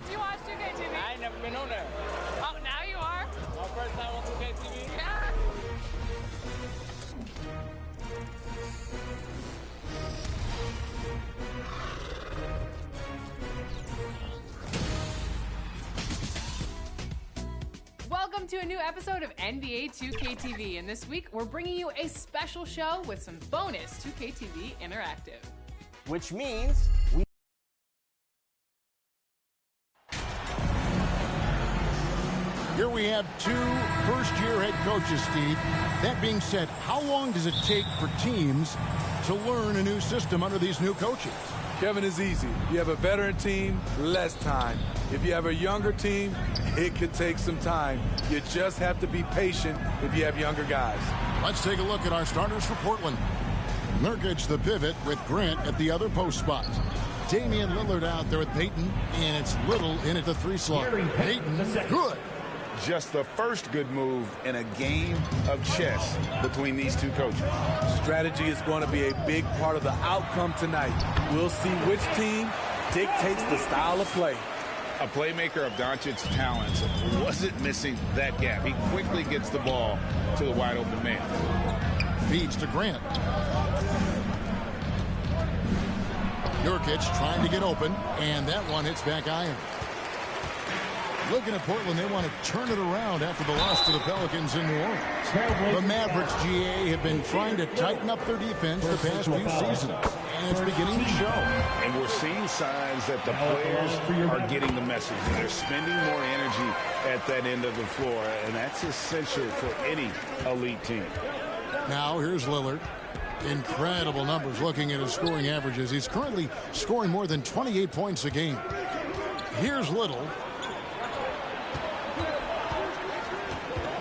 Do you watch 2K TV? I ain't never been on there. Oh, now you are? My first time on 2K TV. Yeah. Welcome to a new episode of NBA 2K TV, and this week we're bringing you a special show with some bonus 2K TV interactive. Which means we... Here we have two first-year head coaches, Steve. That being said, how long does it take for teams to learn a new system under these new coaches? Kevin, is easy. You have a veteran team, less time. If you have a younger team, it could take some time. You just have to be patient if you have younger guys. Let's take a look at our starters for Portland. Nurkic, the pivot, with Grant at the other post spot. Damian Lillard out there with Peyton, and it's Little in at the 3 slot. Peyton, good. Just the first good move in a game of chess between these two coaches. Strategy is going to be a big part of the outcome tonight. We'll see which team dictates the style of play. A playmaker of Doncic's talents wasn't missing that gap. He quickly gets the ball to the wide open man. Feeds to Grant. Nurkic trying to get open, and that one hits back iron. Looking at Portland, they want to turn it around after the loss to the Pelicans in New Orleans. The Mavericks, GA, have been trying to tighten up their defense the past few seasons, and it's beginning to show. And we're seeing signs that the players are getting the message. They're spending more energy at that end of the floor, and that's essential for any elite team. Now, here's Lillard. Incredible numbers looking at his scoring averages. He's currently scoring more than 28 points a game. Here's Little.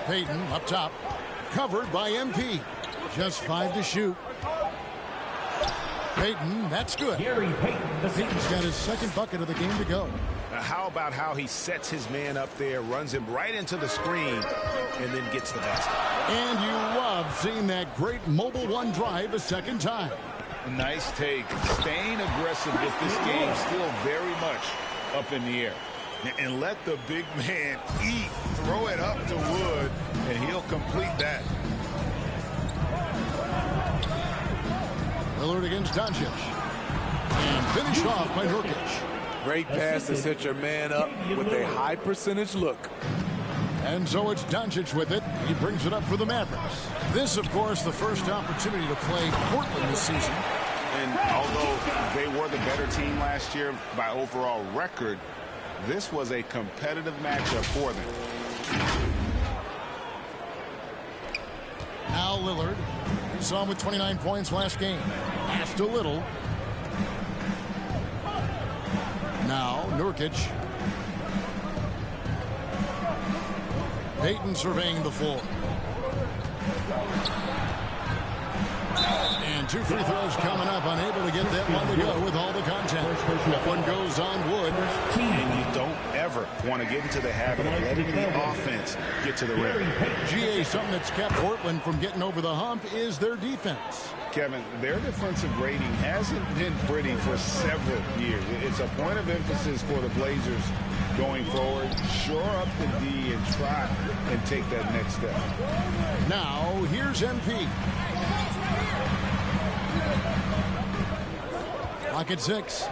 Payton up top. Covered by MP. Just 5 to shoot. Payton, that's good. Payton's got his second bucket of the game to go. Now, how about how he sets his man up there, runs him right into the screen, and then gets the basket. And you love seeing that great mobile one drive a second time. Nice take. Staying aggressive with this game, still very much up in the air. And let the big man eat. Throw it up to Wood, and he'll complete that. Lillard against Doncic. And finished off by Nurkic. Great pass to set your man up with a high percentage look. And so it's Doncic with it. He brings it up for the Mavericks. This, of course, the first opportunity to play Portland this season. And although they were the better team last year by overall record, this was a competitive matchup for them. Now Lillard. We saw him with 29 points last game. Passed a little. Now Nurkic. Payton surveying the floor. And 2 free throws coming up. Unable to get that one to go with all the contact. That one goes on Wood. And you don't ever want to get into the habit of letting the offense get to the rim. GA, something that's kept Portland from getting over the hump is their defense. Kevin, their defensive rating hasn't been pretty for several years. It's a point of emphasis for the Blazers going forward. Shore up the D and try and take that next step. Now, here's MP. Pocket 6.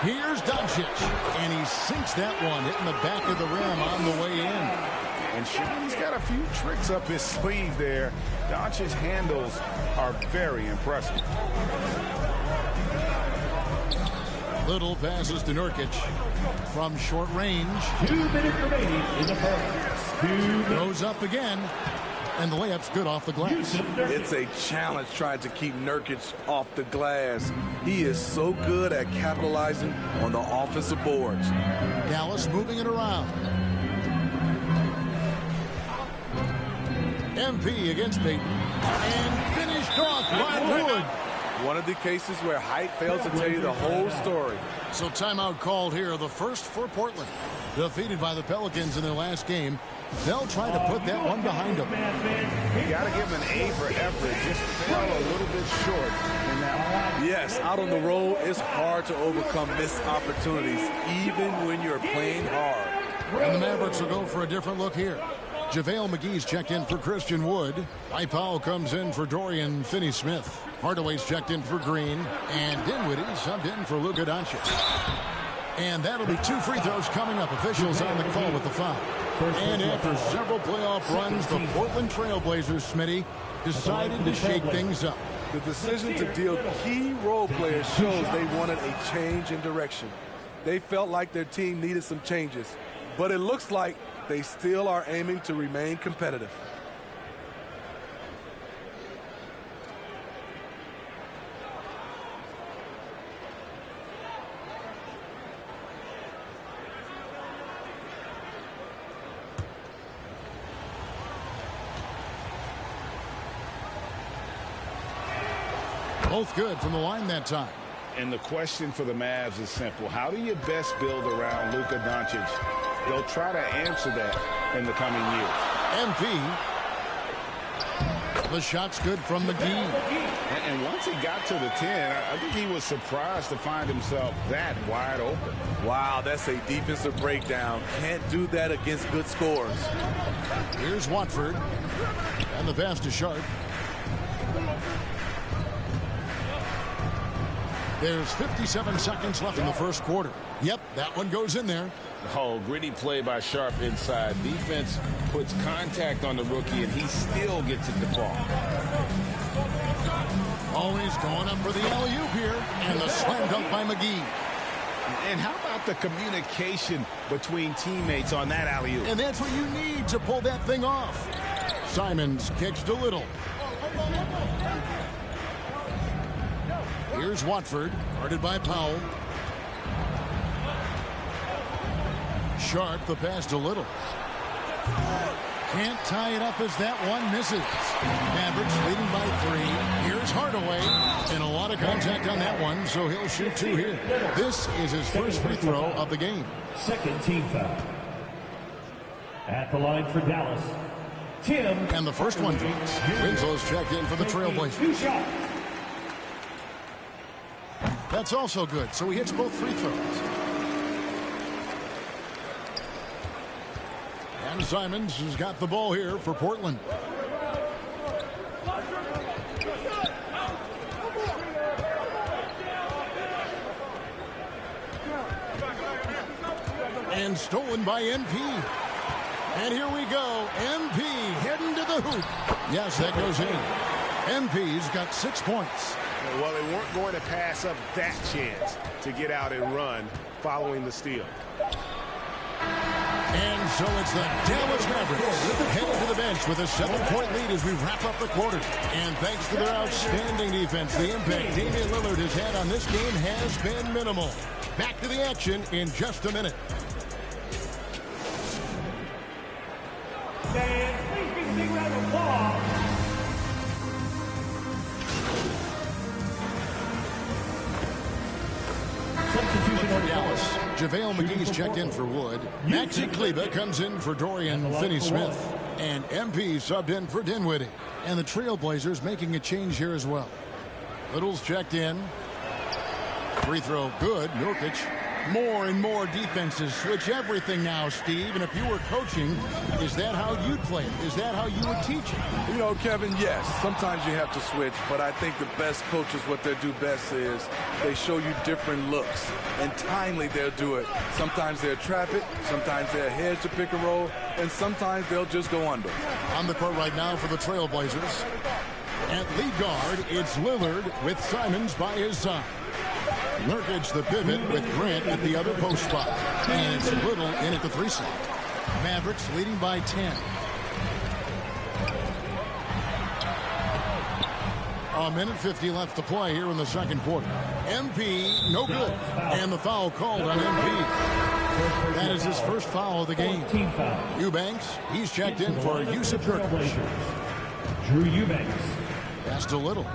Here's Doncic. And he sinks that one, hitting the back of the rim on the way in. And Sean's got a few tricks up his sleeve there. Doncic's handles are very impressive. Little passes to Nurkic from short range. 2 minutes remaining in the first. Goes up again. And the layup's good off the glass. It's a challenge trying to keep Nurkic off the glass. He is so good at capitalizing on the offensive boards. Dallas moving it around. MP against Payton. And finished off by Wood. One of the cases where height fails to tell you the whole story. So timeout called here, the first for Portland. Defeated by the Pelicans in their last game. They'll try to put that one behind them. You got to give him an A for effort. Just fell a little bit short in that one. Yes, out on the road, it's hard to overcome missed opportunities, even when you're playing hard. And the Mavericks will go for a different look here. JaVale McGee's checked in for Christian Wood. Mike Powell comes in for Dorian Finney-Smith. Hardaway's checked in for Green. And Dinwiddie subbed in for Luka Doncic. And that'll be 2 free throws coming up. Officials on the call with the foul. And after several playoff runs, the Portland Trailblazers, Smitty, decided to shake things up. The decision to deal key role players shows they wanted a change in direction. They felt like their team needed some changes. But it looks like they still are aiming to remain competitive. Both good from the line that time. And the question for the Mavs is simple. How do you best build around Luka Doncic? They'll try to answer that in the coming years. MP. The shot's good from McGee. And once he got to the 10, I think he was surprised to find himself that wide open. Wow, that's a defensive breakdown. Can't do that against good scores. Here's Watford. And the pass to Sharp. There's 57 seconds left in the first quarter. Yep, that one goes in there. Oh, gritty play by Sharp inside. Defense puts contact on the rookie, and he still gets it to fall. Always going up for the alley-oop here, and the slam dunk by McGee. And how about the communication between teammates on that alley-oop? And that's what you need to pull that thing off. Simons kicks to Little. Here's Watford, guarded by Powell. Sharp, the pass to Little. Can't tie it up as that one misses. Mavericks leading by 3. Here's Hardaway. And a lot of contact on that one, so he'll shoot 2 here. This is his first free throw of the game. Second team foul. At the line for Dallas, Tim. And the first one drops. Winslow's checked in for the Trailblazers. That's also good, so he hits both free throws. And Simons has got the ball here for Portland. And stolen by MP. And here we go. MP heading to the hoop. Yes, that goes in. MP's got 6 points. Well, they weren't going to pass up that chance to get out and run following the steal. And so it's the Dallas Mavericks heading to the bench with a 7-point lead as we wrap up the quarter. And thanks to their outstanding defense, the impact Damian Lillard has had on this game has been minimal. Back to the action in just a minute. For Dallas, JaVale McGee's checked in for Wood. Maxi Kleber comes in for Dorian Finney-Smith. And MP subbed in for Dinwiddie. And the Trailblazers making a change here as well. Little's checked in. Free throw good. Nurkic. More and more defenses switch everything now, Steve. And if you were coaching, is that how you'd play it? Is that how you would teach it? You know, Kevin, yes. Sometimes you have to switch, but I think the best coaches, what they do best is they show you different looks. And timely, they'll do it. Sometimes they'll trap it. Sometimes they'll hedge the pick and roll. And sometimes they'll just go under. On the court right now for the Trailblazers. At lead guard, it's Lillard with Simons by his side. Nurkic the pivot with Grant at the other post spot. And it's Little in at the 3 slot. Mavericks leading by 10. A minute 50 left to play here in the second quarter. MP, no good. And the foul called on MP. That is his first foul of the game. Eubanks, he's checked in for Yusuf Nurkic. Drew Eubanks. Pass to Little.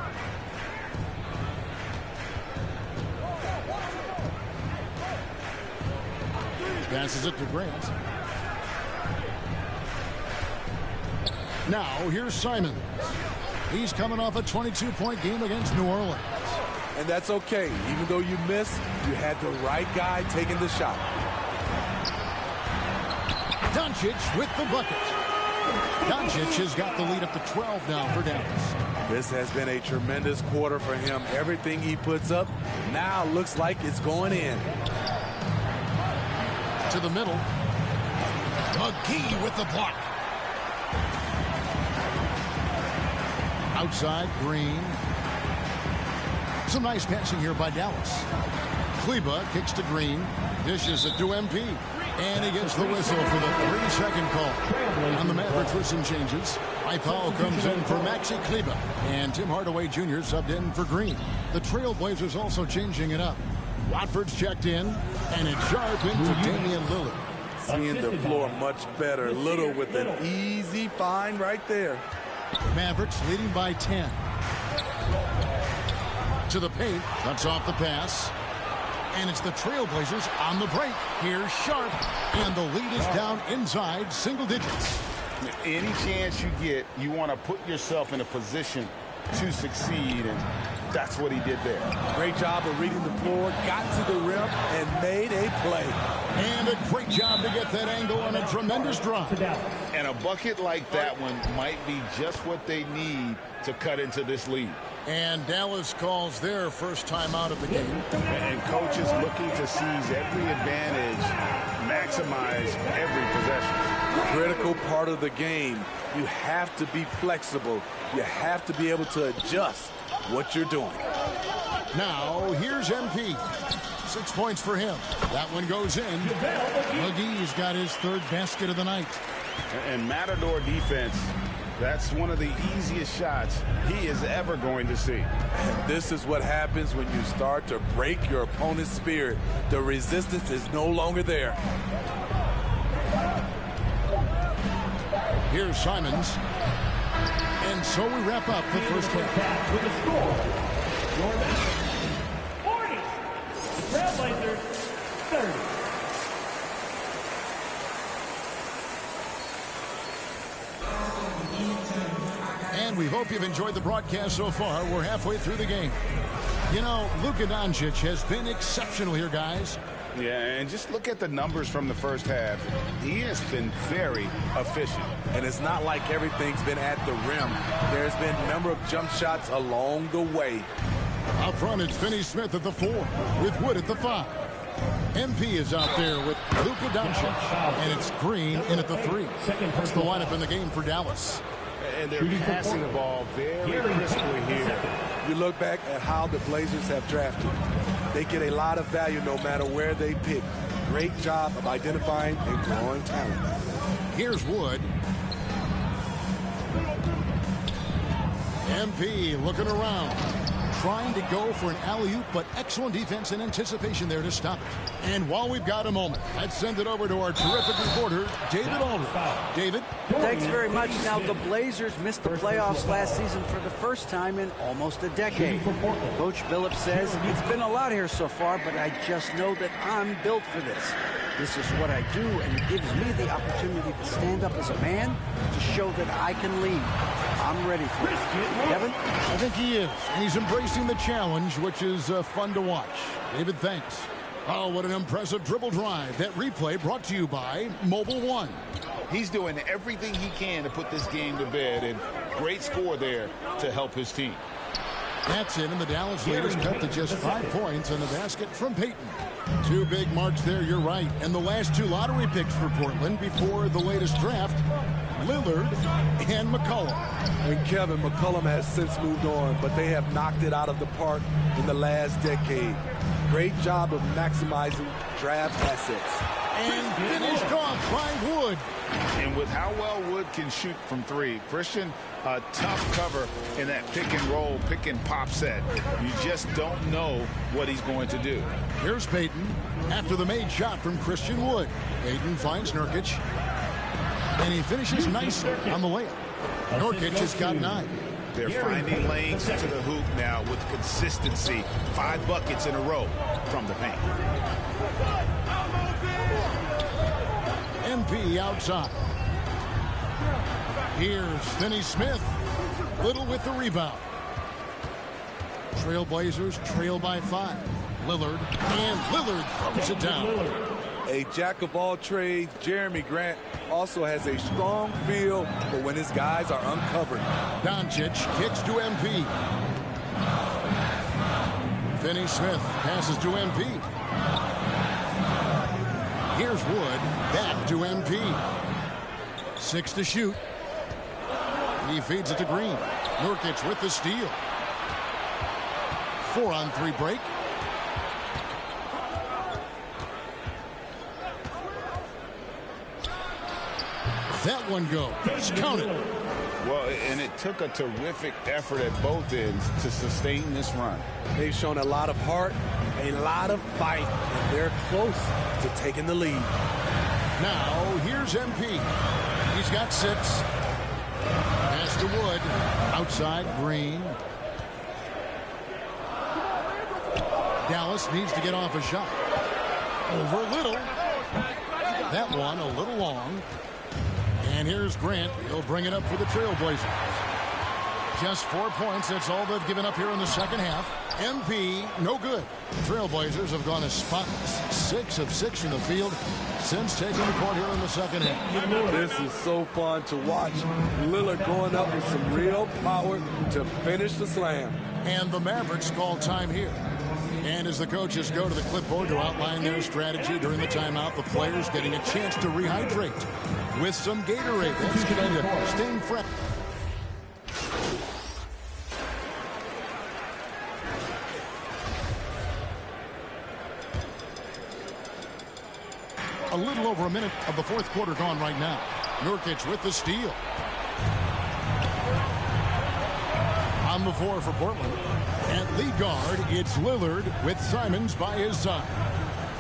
Passes it to Grant. Now, here's Simons. He's coming off a 22-point game against New Orleans. And that's okay. Even though you missed, you had the right guy taking the shot. Doncic with the bucket. Doncic has got the lead up to 12 now for Dallas. This has been a tremendous quarter for him. Everything he puts up now looks like it's going in. To the middle. McGee with the block. Outside, Green. Some nice passing here by Dallas. Kleber kicks to Green. Dishes it to MP. And he gets the whistle for the 3-second call. On the Mavericks with some changes. Powell comes in for Maxi Kleber. And Tim Hardaway Jr. subbed in for Green. The Trailblazers also changing it up. Watford's checked in, and it's Sharp in for Damian Lillard. Seeing the floor much better. Little with an easy find right there. Mavericks leading by 10. To the paint, cuts off the pass. And it's the Trailblazers on the break. Here's Sharp, and the lead is down inside single digits. Any chance you get, you want to put yourself in a position to succeed, and that's what he did there. Great job of reading the floor, got to the rim, and made a play. And a great job to get that angle on a tremendous drop. And a bucket like that one might be just what they need to cut into this lead. And Dallas calls their first timeout of the game. And coaches looking to seize every advantage, maximize every possession. Critical part of the game. You have to be flexible. You have to be able to adjust what you're doing. Now, here's MP. 6 points for him. That one goes in. McGee's got his third basket of the night. And Matador defense, that's one of the easiest shots he is ever going to see. And this is what happens when you start to break your opponent's spirit. The resistance is no longer there. Here's Simons. And so we wrap up the first half. With the score, Jordan 40, Trailblazers 30. And we hope you've enjoyed the broadcast so far. We're halfway through the game. You know, Luka Doncic has been exceptional here, guys. Yeah, and just look at the numbers from the first half. He has been very efficient. And it's not like everything's been at the rim. There's been a number of jump shots along the way. Out front, it's Finney Smith at the 4, with Wood at the 5. MP is out there with Luka Doncic, and it's Green in at the 3. That's the lineup in the game for Dallas. And they're passing the ball very crisply here. You look back at how the Blazers have drafted. They get a lot of value no matter where they pick. Great job of identifying and growing talent. Here's Wood. MP looking around, trying to go for an alley-oop, but excellent defense and anticipation there to stop it. And while we've got a moment, let's send it over to our terrific reporter, David Aldridge. David? Thanks very much. Now, the Blazers missed the playoffs last season for the first time in almost a decade. Coach Billups says, it's been a lot here so far, but I just know that I'm built for this. This is what I do, and it gives me the opportunity to stand up as a man to show that I can lead. I'm ready for it. Kevin? I think he is. And he's embracing the challenge, which is fun to watch. David, thanks. Oh, what an impressive dribble drive. That replay brought to you by Mobile One. He's doing everything he can to put this game to bed, and great score there to help his team. That's it, and the Dallas leaders cut to just 5 points in the basket from Payton. 2 big marks there, you're right. And the last 2 lottery picks for Portland before the latest draft, Lillard and McCollum. And Kevin, McCollum has since moved on, but they have knocked it out of the park in the last decade. Great job of maximizing draft assets. And finished off by Wood. And with how well Wood can shoot from 3, Christian, a tough cover in that pick and roll, pick and pop set. You just don't know what he's going to do. Here's Payton after the made shot from Christian Wood. Payton finds Nurkic, and he finishes nicely on the layup. Nurkic has got 9. They're finding lanes to the hoop now with consistency. 5 buckets in a row from the paint. MP outside. Here's Finney Smith. Little with the rebound. Trailblazers trail by 5. Lillard, and Lillard throws it down. A jack of all trades, Jeremy Grant also has a strong feel for when his guys are uncovered. Doncic kicks to MP. Finney Smith passes to MP. Here's Wood, back to MP. 6 to shoot. He feeds it to Green. Nurkic with the steal. 4-on-3 break. That one goes. Count it. Well, and it took a terrific effort at both ends to sustain this run. They've shown a lot of heart, a lot of fight, and they're close to taking the lead. Now, here's MP. He's got 6. Pass to Wood. Outside, Green. Dallas needs to get off a shot. Over Little. That one a little long. And here's Grant. He'll bring it up for the Trailblazers. Just 4 points. That's all they've given up here in the second half. MP, no good. The Trailblazers have gone as spotless. 6 of 6 from the field since taking the court here in the second half. This is so fun to watch. Lillard going up with some real power to finish the slam. And the Mavericks call time here. And as the coaches go to the clipboard to outline their strategy during the timeout, the players getting a chance to rehydrate with some Gatorade. That's going to stay fresh. A little over a minute of the fourth quarter gone right now. Nurkic with the steal. On the floor for Portland. At lead guard, it's Lillard with Simons by his side.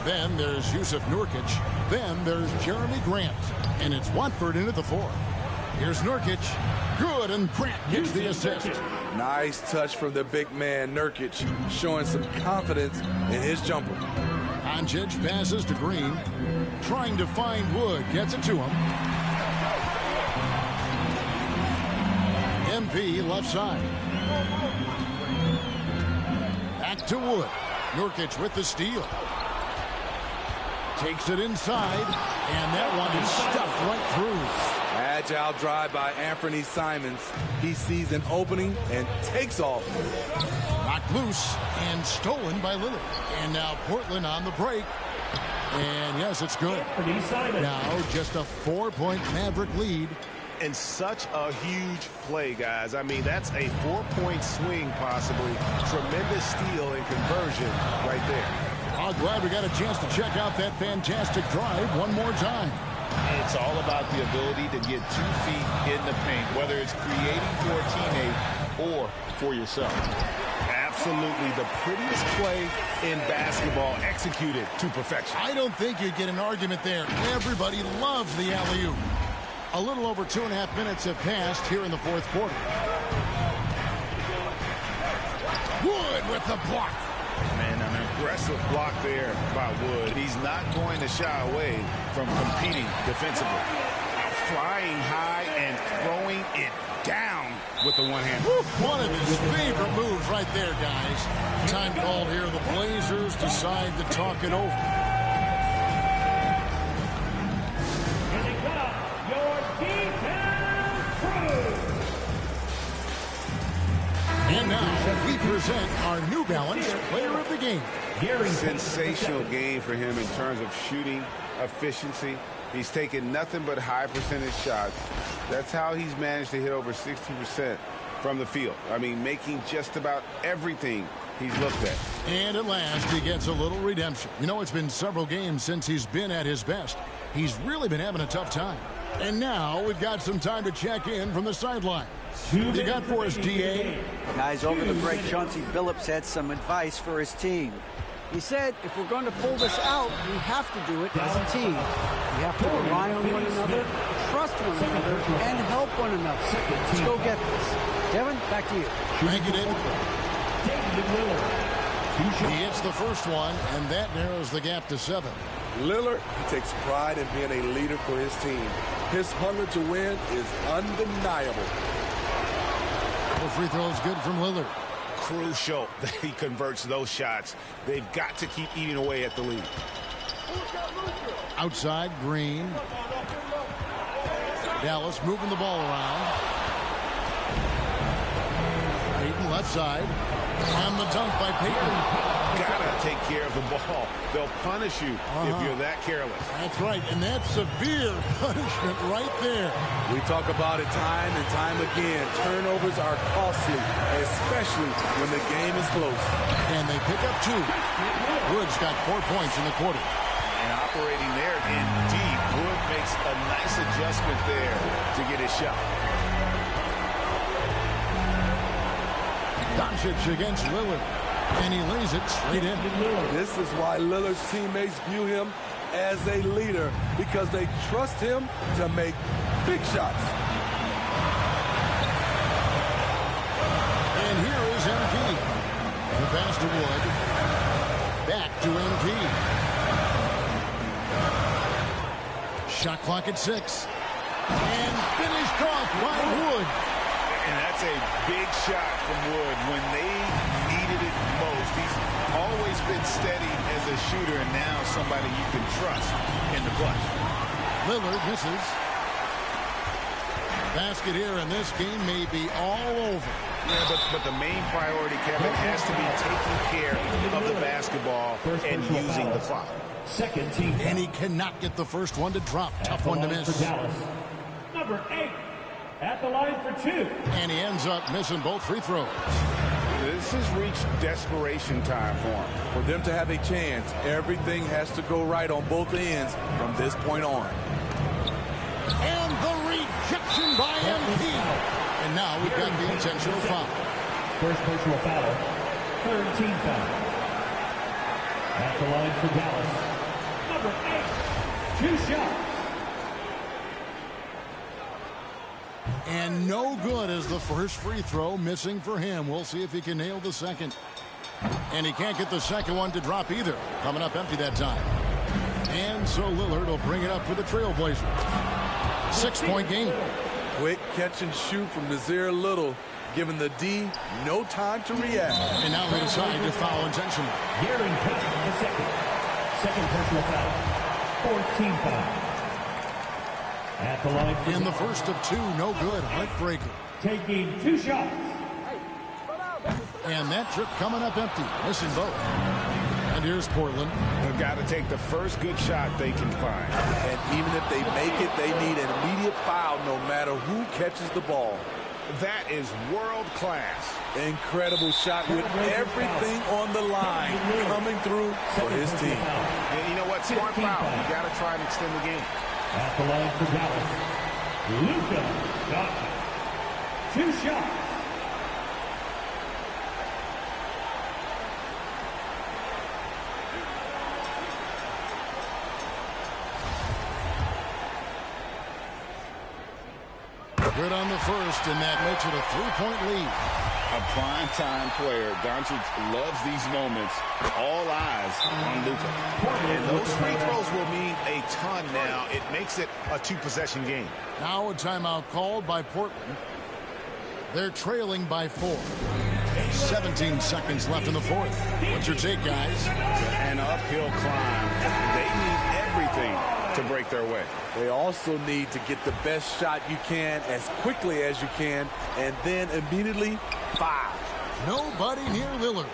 Then there's Yusuf Nurkic. Then there's Jeremy Grant. And it's Watford into the four. Here's Nurkic. Good, and Grant gets the assist. Nice touch from the big man, Nurkic, showing some confidence in his jumper. Doncic passes to Green. Trying to find Wood. Gets it to him. MP left side. Back to Wood. Nurkic with the steal. Takes it inside. And that one is stuffed right through. Agile drive by Anthony Simons. He sees an opening and takes off. Knocked loose and stolen by Lillard. And now Portland on the break. And yes, it's good. Now just a 4-point Maverick lead. And such a huge play, guys. I mean, that's a 4-point swing, possibly. Tremendous steal and conversion right there. Oh, glad we got a chance to check out that fantastic drive one more time. It's all about the ability to get 2 feet in the paint, whether it's creating for a teammate or for yourself. Absolutely the prettiest play in basketball, executed to perfection. I don't think you'd get an argument there. Everybody loves the alley-oop. A little over 2.5 minutes have passed here in the fourth quarter. Wood with the block. Man, an aggressive block there by Wood. He's not going to shy away from competing defensively. Flying high and throwing it down with the one hand. One of his favorite moves right there, guys. Time called here. The Blazers decide to talk it over. And now we present our New Balance Player of the Game. Sensational game for him in terms of shooting efficiency. He's taken nothing but high percentage shots. That's how he's managed to hit over 60% from the field. I mean, making just about everything he's looked at. And at last, he gets a little redemption. You know, it's been several games since he's been at his best. He's really been having a tough time. And now we've got some time to check in from the sideline. You got for us, D.A.? Guys, over the break, Chauncey Billups had some advice for his team. He said, if we're going to pull this out, we have to do it as a team. We have to rely on one another, trust one another, and help one another. Let's go get this. Kevin, back to you. Thank you, David. He hits the first one, and that narrows the gap to 7. Lillard, he takes pride in being a leader for his team. His hunger to win is undeniable. The free throw is good from Lillard. Crucial that he converts those shots. They've got to keep eating away at the lead. Outside, Green. Dallas moving the ball around. Payton left side. On the dunk by Payton. Gotta take care of the ball. They'll punish you if you're that careless. That's right, and that's severe punishment right there. We talk about it time and time again. Turnovers are costly, especially when the game is close. And they pick up 2. Wood's got 4 points in the quarter. And operating there in deep. Wood makes a nice adjustment there to get his shot. Doncic against Lillard. And he lays it straight in. This is why Lillard's teammates view him as a leader, because they trust him to make big shots. And here is MP. The pass to Wood. Back to MP. Shot clock at 6. And finished off by Wood. And that's a big shot from Wood when they needed it most. He's always been steady as a shooter, and now somebody you can trust in the clutch. Lillard misses. Basket here, and this game may be all over. Yeah, but the main priority, Kevin, has to be taking care of the basketball and using the foul. Second team. And he cannot get the first one to drop. Tough one to miss. Number 8 at the line for 2. And he ends up missing both free throws. This has reached desperation time for him. For them to have a chance, everything has to go right on both ends from this point on. And the rejection by MP. And now we've got the intentional foul. First personal foul. Third team foul. At the line for Dallas. Number 8. 2 shots. And no good as the first free throw missing for him. We'll see if he can nail the second. And he can't get the second one to drop either. Coming up empty that time. And so Lillard will bring it up for the Trailblazers. 6-point game. Quick catch and shoot from Nazir Little, giving the D no time to react. And now they decide to foul intentionally. Gary Payton, the second. Second personal foul. Fourth team foul. At the line. In the first of 2, no good. Heartbreaker. Taking 2 shots. And that trip coming up empty. Missing both. And here's Portland. They've got to take the first good shot they can find. And even if they make it, they need an immediate foul no matter who catches the ball. That is world class. Incredible shot with everything on the line coming through for his team. And you know what? Smart foul. You got to try and extend the game. At the line for Dallas, Luka Doncic. 2 shots. Good on the first, and that makes it a 3-point lead. A prime-time player. Doncic loves these moments. All eyes on Luka. And those free throws will mean a ton now. It makes it a 2-possession game. Now a timeout called by Portland. They're trailing by 4. 17 seconds left in the fourth. What's your take, guys? An uphill climb. They need everything to break their way. They also need to get the best shot you can as quickly as you can, and then immediately foul. Nobody near Lillard.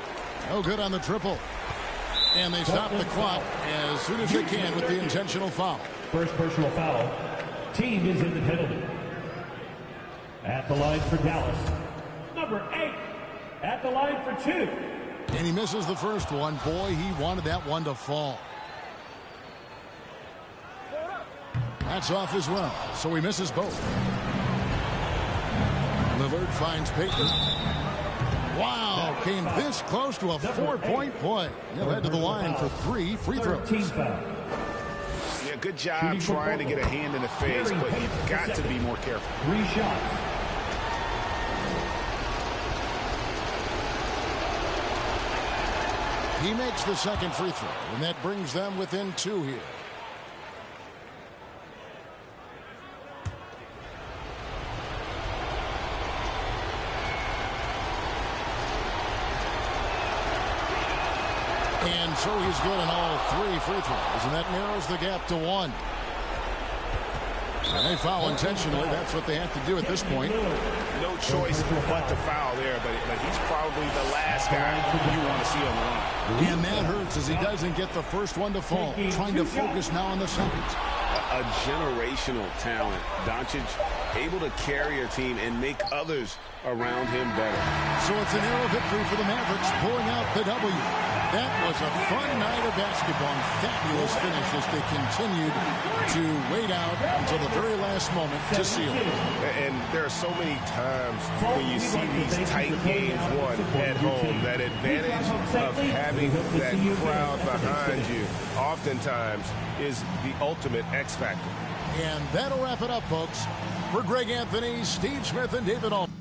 No good on the triple. And they stop the clock as soon as they can with the intentional foul. First personal foul. Team is in the penalty. At the line for Dallas. Number 8. At the line for 2. And he misses the first one. Boy, he wanted that one to fall. That's off as well, so he misses both. Lillard finds Payton. Wow, came this close to a 4-point play. He'll head to the line for 3 free throws. Yeah, good job trying to get a hand in the face, but you've got to be more careful. 3 shots. He makes the second free throw, and that brings them within 2 here. And so he's good on all 3 free throws, and that narrows the gap to 1. And they foul intentionally. That's what they have to do at this point. No choice but to foul there, but he's probably the last guy you want to see on the line. And that hurts as he doesn't get the first one to fall. Trying to focus now on the second. A generational talent. Doncic able to carry a team and make others around him better. So it's a narrow victory for the Mavericks, pulling out the W. That was a fun night of basketball and fabulous finish as they continued to wait out until the very last moment to seal it. And there are so many times when you see these tight games won at home, that advantage of having that crowd behind you oftentimes is the ultimate X factor. And that'll wrap it up, folks. For Greg Anthony, Steve Smith, and David Altman.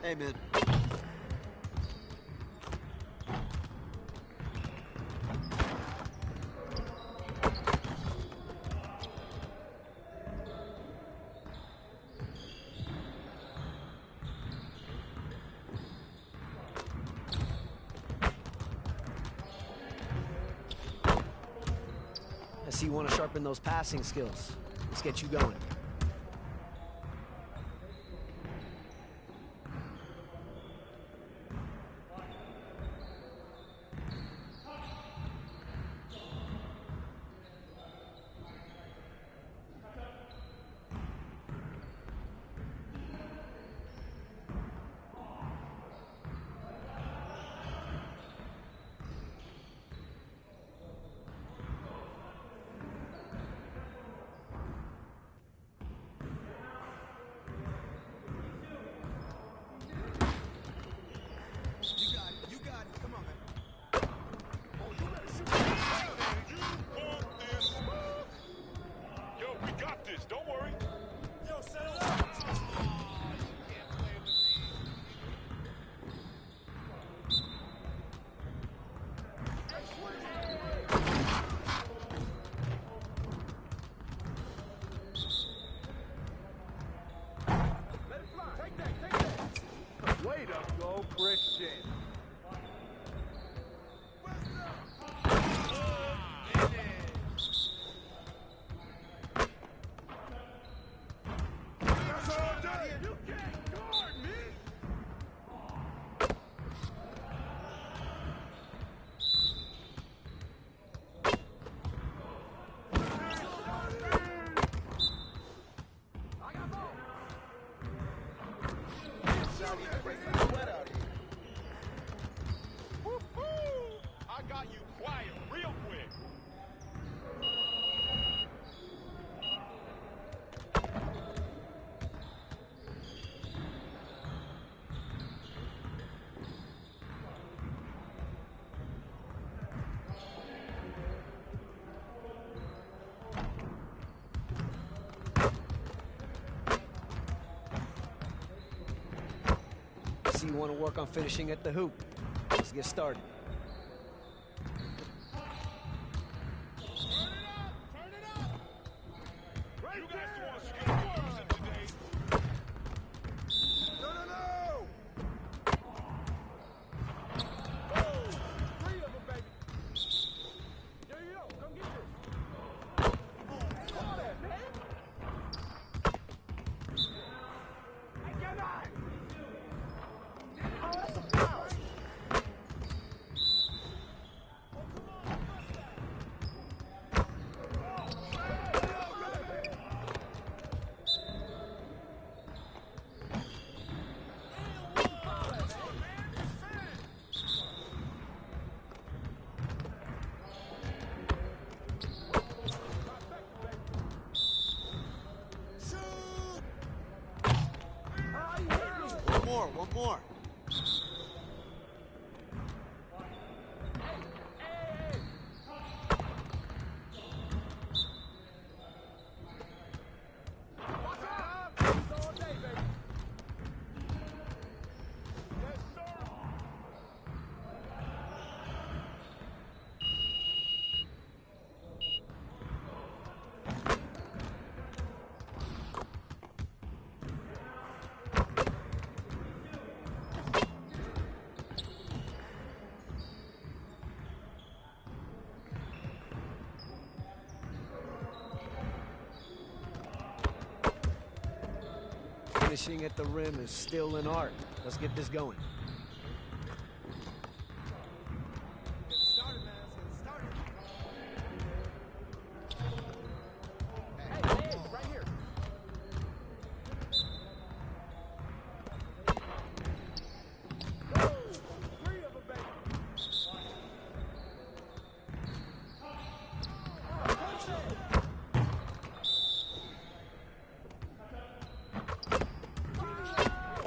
Hey, man. I see you want to sharpen those passing skills. Let's get you going. Way to go, Christian. You can't guard me. I got you quiet real quick. I see you want to work on finishing at the hoop. Let's get started. One more. Finishing at the rim is still an art. Let's get this going.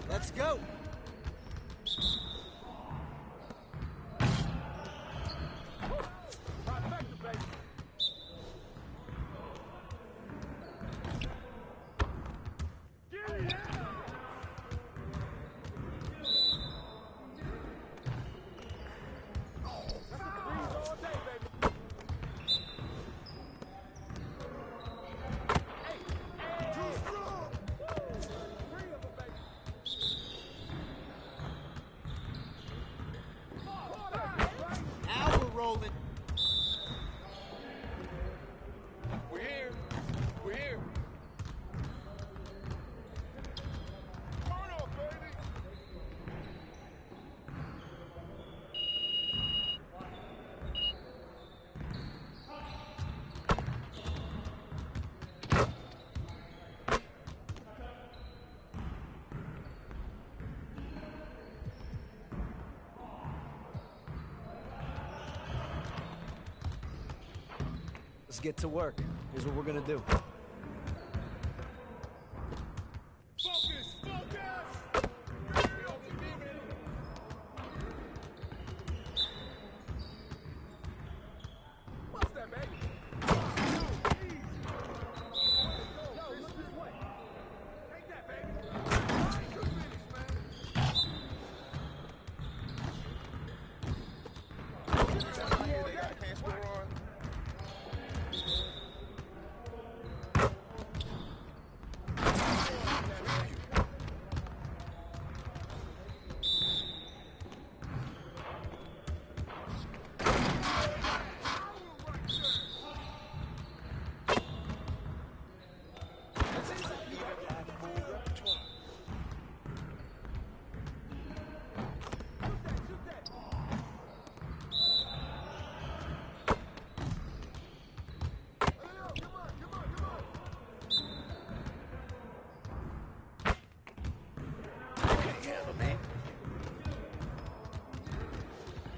Let's go. rolling. We're here. We're here. Turn up, baby. Let's get to work. Here's what we're gonna do. Focus, focus. What's that, baby? Take that, baby. Good finish, man. They got a can't score on.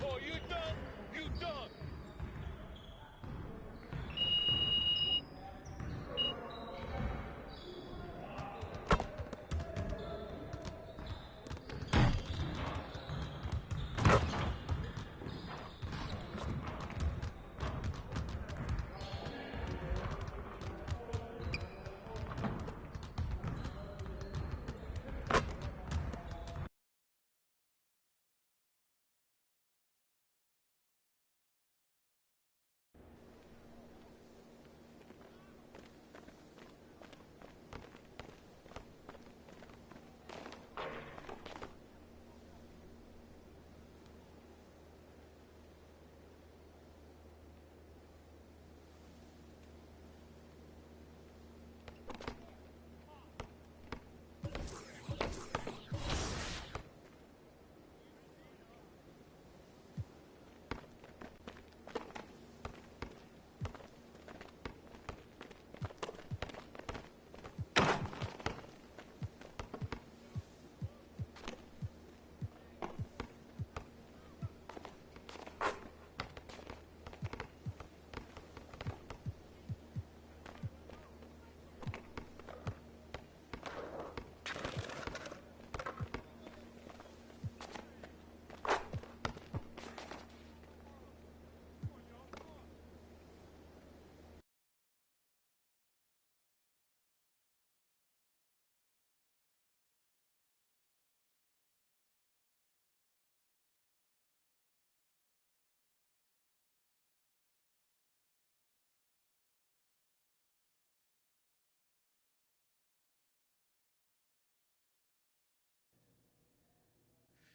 Oh, you done? You done?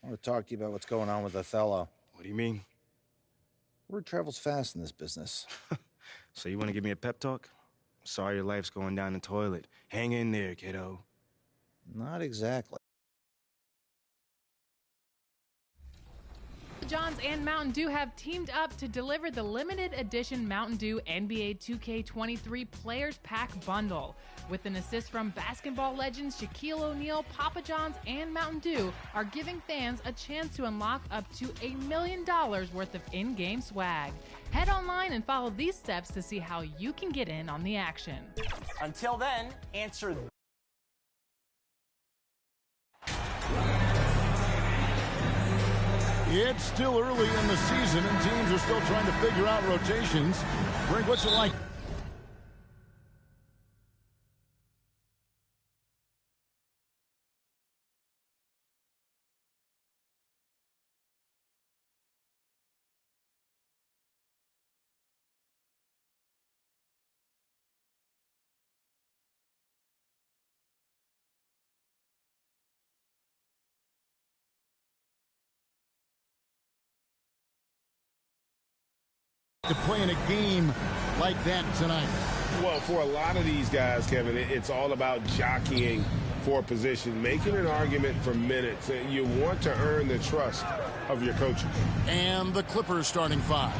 I want to talk to you about what's going on with Othello. What do you mean? Word travels fast in this business. So you want to give me a pep talk? Sorry your life's going down the toilet. Hang in there, kiddo. Not exactly. Johns and Mountain Dew have teamed up to deliver the limited edition Mountain Dew NBA 2K23 Players Pack Bundle. With an assist from basketball legends Shaquille O'Neal, Papa John's, and Mountain Dew are giving fans a chance to unlock up to $1 million worth of in-game swag. Head online and follow these steps to see how you can get in on the action. Until then, answer. It's still early in the season, and teams are still trying to figure out rotations. Greg, what's it like? to play in a game like that tonight? Well, for a lot of these guys, Kevin, it's all about jockeying for position, making an argument for minutes. You want to earn the trust of your coaches. And the Clippers starting five.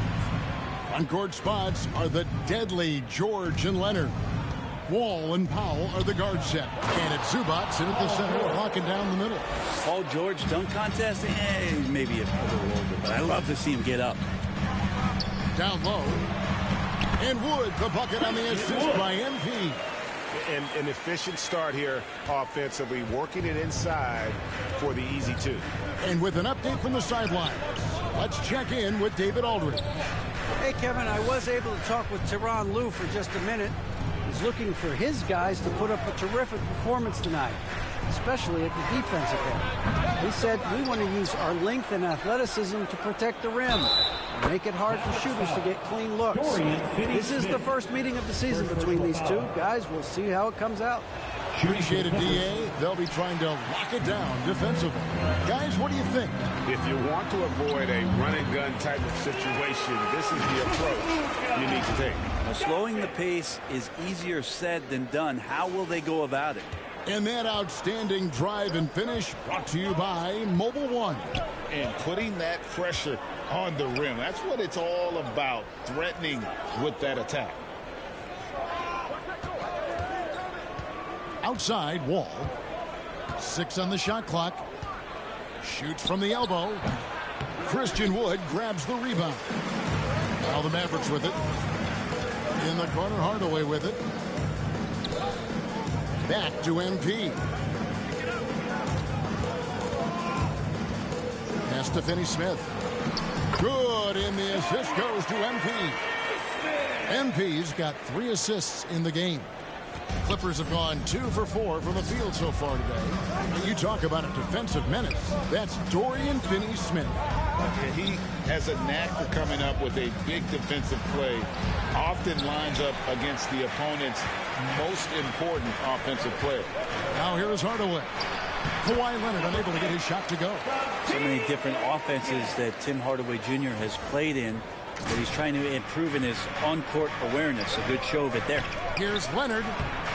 On-court spots are the deadly George and Leonard. Wall and Powell are the guard set. And it's Zubac in at the center, locking down the middle. Paul George dunk contest? Maybe a little older, but I love to see him get up. Down low. And Wood, the bucket on the assist by MP. And an efficient start here offensively, working it inside for the easy two. And with an update from the sidelines, let's check in with David Aldridge. Hey, Kevin, I was able to talk with Tyronn Lue for just a minute. He's looking for his guys to put up a terrific performance tonight, especially at the defensive end. He said, we want to use our length and athleticism to protect the rim and make it hard for shooters to get clean looks. This is the first meeting of the season between these two. Guys, we'll see how it comes out. Appreciate it, DA. They'll be trying to lock it down defensively. Guys, what do you think? If you want to avoid a run-and-gun type of situation, this is the approach you need to take. Now, slowing the pace is easier said than done. How will they go about it? And that outstanding drive and finish brought to you by Mobile One. And putting that pressure on the rim. That's what it's all about, threatening with that attack. Outside, Wall. 6 on the shot clock. Shoots from the elbow. Christian Wood grabs the rebound. Now the Mavericks with it. In the corner, Hardaway with it. Back to MP. Pass to Finney-Smith. Good, and the assist goes to MP. MP's got 3 assists in the game. The Clippers have gone 2 for 4 from the field so far today. And you talk about a defensive menace. That's Dorian Finney-Smith. He has a knack for coming up with a big defensive play. Often lines up against the opponent's most important offensive player. Now here is Hardaway. Kawhi Leonard unable to get his shot to go. So many different offenses that Tim Hardaway Jr. has played in that he's trying to improve in his on-court awareness. A good show of it there. Here's Leonard.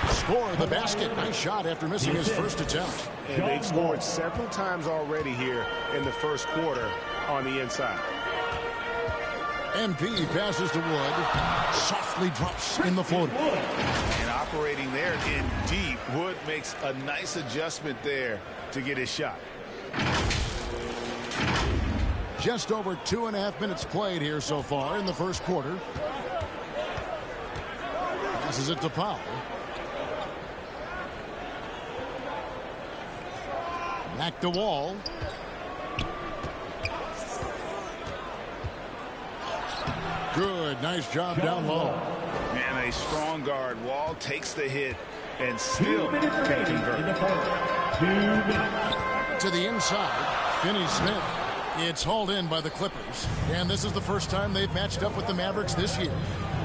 Score the basket. Nice shot after missing his first attempt. And they've scored several times already here in the first quarter on the inside. MP passes to Wood. Softly drops in the floater. And operating there in deep. Wood makes a nice adjustment there to get his shot. Just over 2.5 minutes played here so far in the first quarter. Passes it to Powell. Back to Wall. Good, nice job down low. And a strong guard. Wall takes the hit and still can convert. To the inside, Finney-Smith. It's hauled in by the Clippers, and this is the first time they've matched up with the Mavericks this year.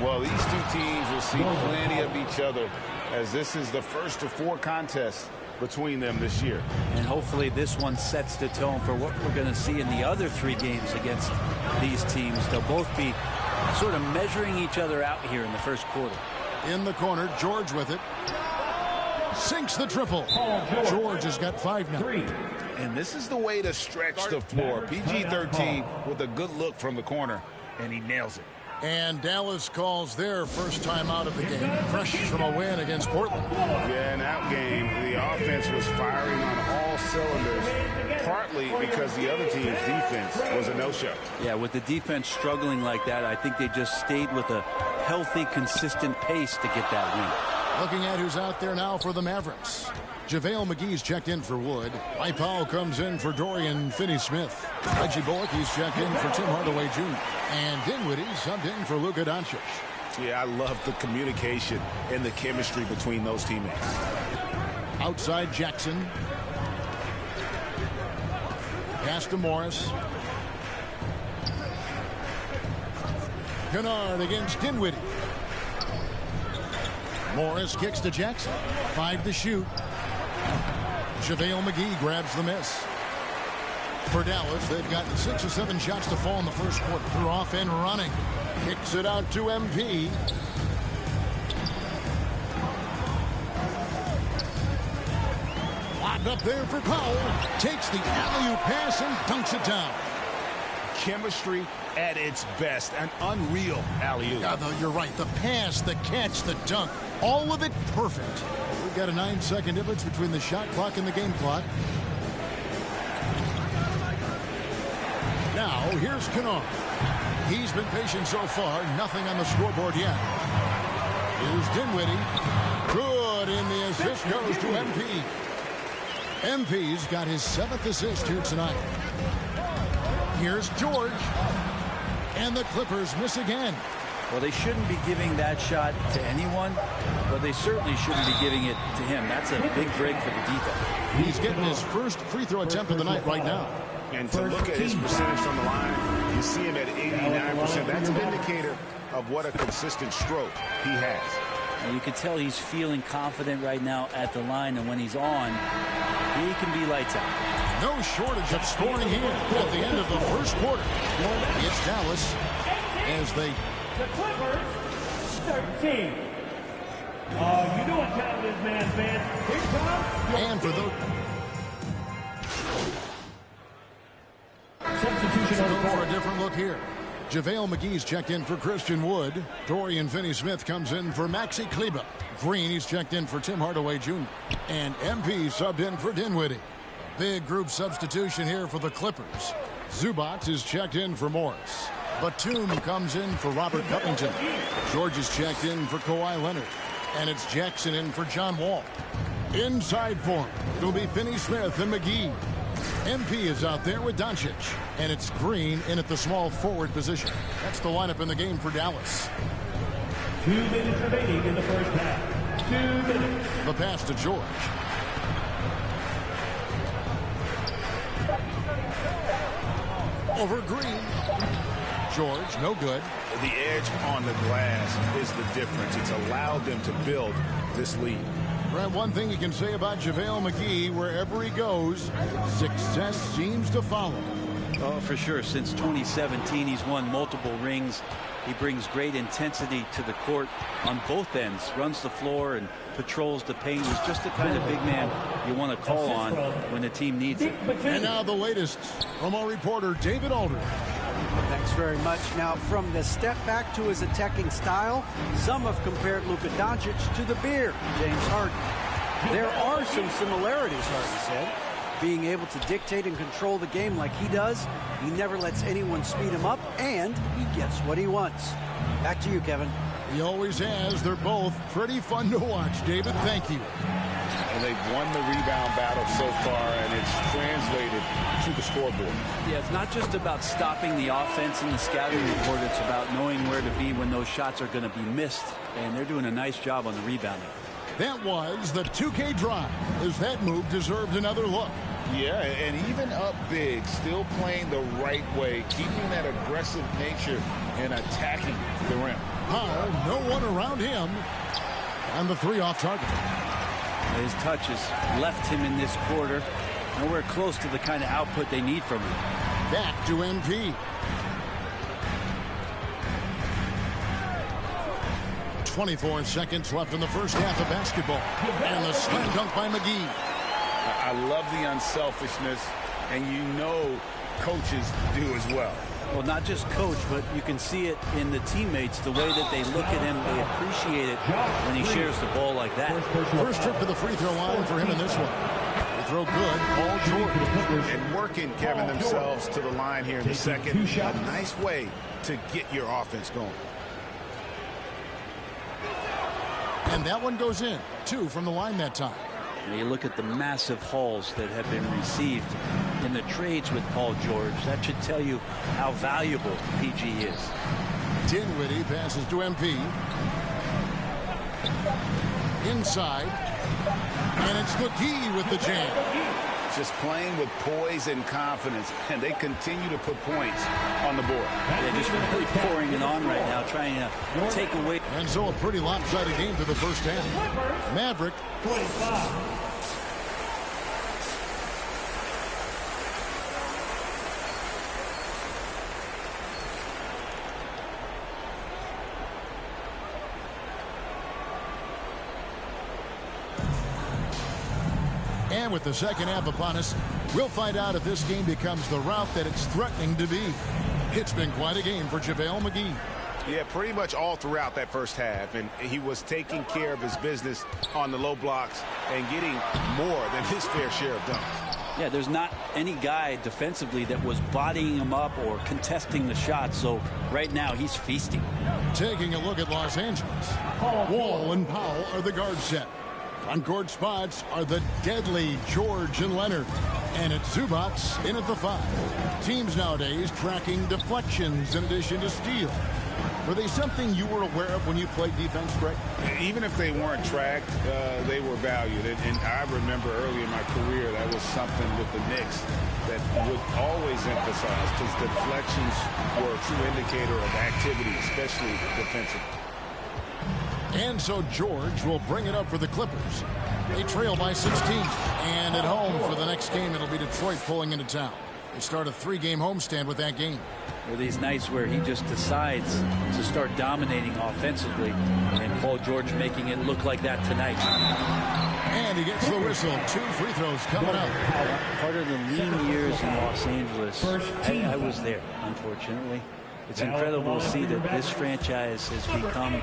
Well, these two teams will see plenty of each other, as this is the first of 4 contests between them this year. And hopefully this one sets the tone for what we're going to see in the other 3 games against these teams. They'll both be sort of measuring each other out here in the first quarter. In the corner, George with it. Sinks the triple. George has got 5 now. And this is the way to stretch the floor. PG-13 with a good look from the corner, and he nails it. And Dallas calls their first time out of the game, fresh from a win against Portland. Yeah, in that game, the offense was firing on all cylinders, partly because the other team's defense was a no-show. Yeah, with the defense struggling like that, I think they just stayed with a healthy, consistent pace to get that win. Looking at who's out there now for the Mavericks. JaVale McGee's checked in for Wood. Mike Powell comes in for Dorian Finney-Smith. Reggie Bullock, he's checked in for Tim Hardaway Jr. And Dinwiddie subbed in for Luka Doncic. Yeah, I love the communication and the chemistry between those teammates. Outside Jackson. Pass to Morris. Kennard against Dinwiddie. Morris kicks to Jackson. 5 to shoot. JaVale McGee grabs the miss. For Dallas, they've gotten 6 or 7 shots to fall in the first quarter. They're off and running. Kicks it out to MP. Locked up there for Powell. Takes the alley-oop pass and dunks it down. Chemistry at its best. An unreal alley-oop. Yeah, though, you're right. The pass, the catch, the dunk. All of it perfect. We've got a 9-second difference between the shot clock and the game clock. Now, here's Kennard. He's been patient so far. Nothing on the scoreboard yet. Here's Dinwiddie. Good, and the assist goes to MP. MP's got his 7th assist here tonight. Here's George. And the Clippers miss again. Well, they shouldn't be giving that shot to anyone, but they certainly shouldn't be giving it to him. That's a big break for the defense. He's getting his first free throw attempt of the night right now. And to look at his percentage from the line, you see him at 89%. That's an indicator of what a consistent stroke he has. And you can tell he's feeling confident right now at the line, and when he's on, he can be lights out. No shortage of scoring here at the end of the first quarter. It's Dallas as they... The Clippers, 13. You know what time it is, man, fans. Here comes... And for those... Substitution on the for court. a different look here. JaVale McGee's checked in for Christian Wood. Dorian Finney-Smith comes in for Maxi Kleber. Green, he's checked in for Tim Hardaway Jr. And MP subbed in for Dinwiddie. Big group substitution here for the Clippers. Zubac is checked in for Morris. Batum comes in for Robert Covington. George is checked in for Kawhi Leonard. And it's Jackson in for John Wall. Inside for him, it'll be Finney-Smith and McGee. MP is out there with Doncic. And it's Green in at the small forward position. That's the lineup in the game for Dallas. 2 minutes remaining in the first half. 2 minutes. The pass to George. Over Green. George, no good. The edge on the glass is the difference. It's allowed them to build this lead. Brad, one thing you can say about JaVale McGee, wherever he goes, success seems to follow. Oh, for sure. Since 2017, he's won multiple rings. He brings great intensity to the court on both ends, runs the floor and patrols the paint. He's just the kind of big man you want to call on when the team needs it. And now the latest from our reporter, David Aldridge. Thanks very much. Now, from the step back to his attacking style, some have compared Luka Doncic to the Bear, James Harden. There are some similarities, Harden said. Being able to dictate and control the game like he does, he never lets anyone speed him up, and he gets what he wants. Back to you, Kevin. He always has. They're both pretty fun to watch, David. Thank you. And they've won the rebound battle so far, and it's translated to the scoreboard. Yeah, it's not just about stopping the offense in the scouting report. It's about knowing where to be when those shots are going to be missed, and they're doing a nice job on the rebounding. That was the 2K drive, as that move deserved another look. Yeah, and even up big, still playing the right way, keeping that aggressive nature and attacking the rim. Powell, no one around him, and the 3 off target. His touch has left him in this quarter. Nowhere close to the kind of output they need from him. Back to MP. 24 seconds left in the first half of basketball. And the slam dunk by McGee. I love the unselfishness, and you know coaches do as well. Well, not just coach, but you can see it in the teammates, the way that they look at him. They appreciate it when he shares the ball like that. First trip to the free throw line for him in this one. They throw good. Paul George. And working, Kevin, themselves to the line here in the second. A nice way to get your offense going. And that one goes in. 2 from the line that time. And you look at the massive hauls that have been received in the trades with Paul George. That should tell you how valuable PG is. Dinwiddie passes to MP. Inside. And it's McGee with the jam. Just playing with poise and confidence, and they continue to put points on the board. They're just really pouring it on right now, trying to take away. And so a pretty lopsided game to the first half. Maverick. 25. And with the second half upon us, we'll find out if this game becomes the route that it's threatening to be. It's been quite a game for JaVale McGee. Yeah, pretty much all throughout that first half, and he was taking care of his business on the low blocks and getting more than his fair share of dunks. Yeah, there's not any guy defensively that was bodying him up or contesting the shot, so right now he's feasting. Taking a look at Los Angeles, Wall and Powell are the guard set. On-court spots are the deadly George and Leonard. And it's Zubats in at the 5. Teams nowadays tracking deflections in addition to steal. Were they something you were aware of when you played defense, Greg? Even if they weren't tracked, they were valued. And I remember early in my career, that was something with the Knicks that would always emphasize, because deflections were a true indicator of activity, especially defensively. And so George will bring it up for the Clippers. They trail by 16. And at home for the next game, it'll be Detroit pulling into town. They start a 3-game homestand with that game. There are these nights where he just decides to start dominating offensively, and Paul George making it look like that tonight. And he gets the whistle. 2 free throws coming up. Part of the lean years in Los Angeles, I was there, unfortunately. It's incredible to see that this franchise has become a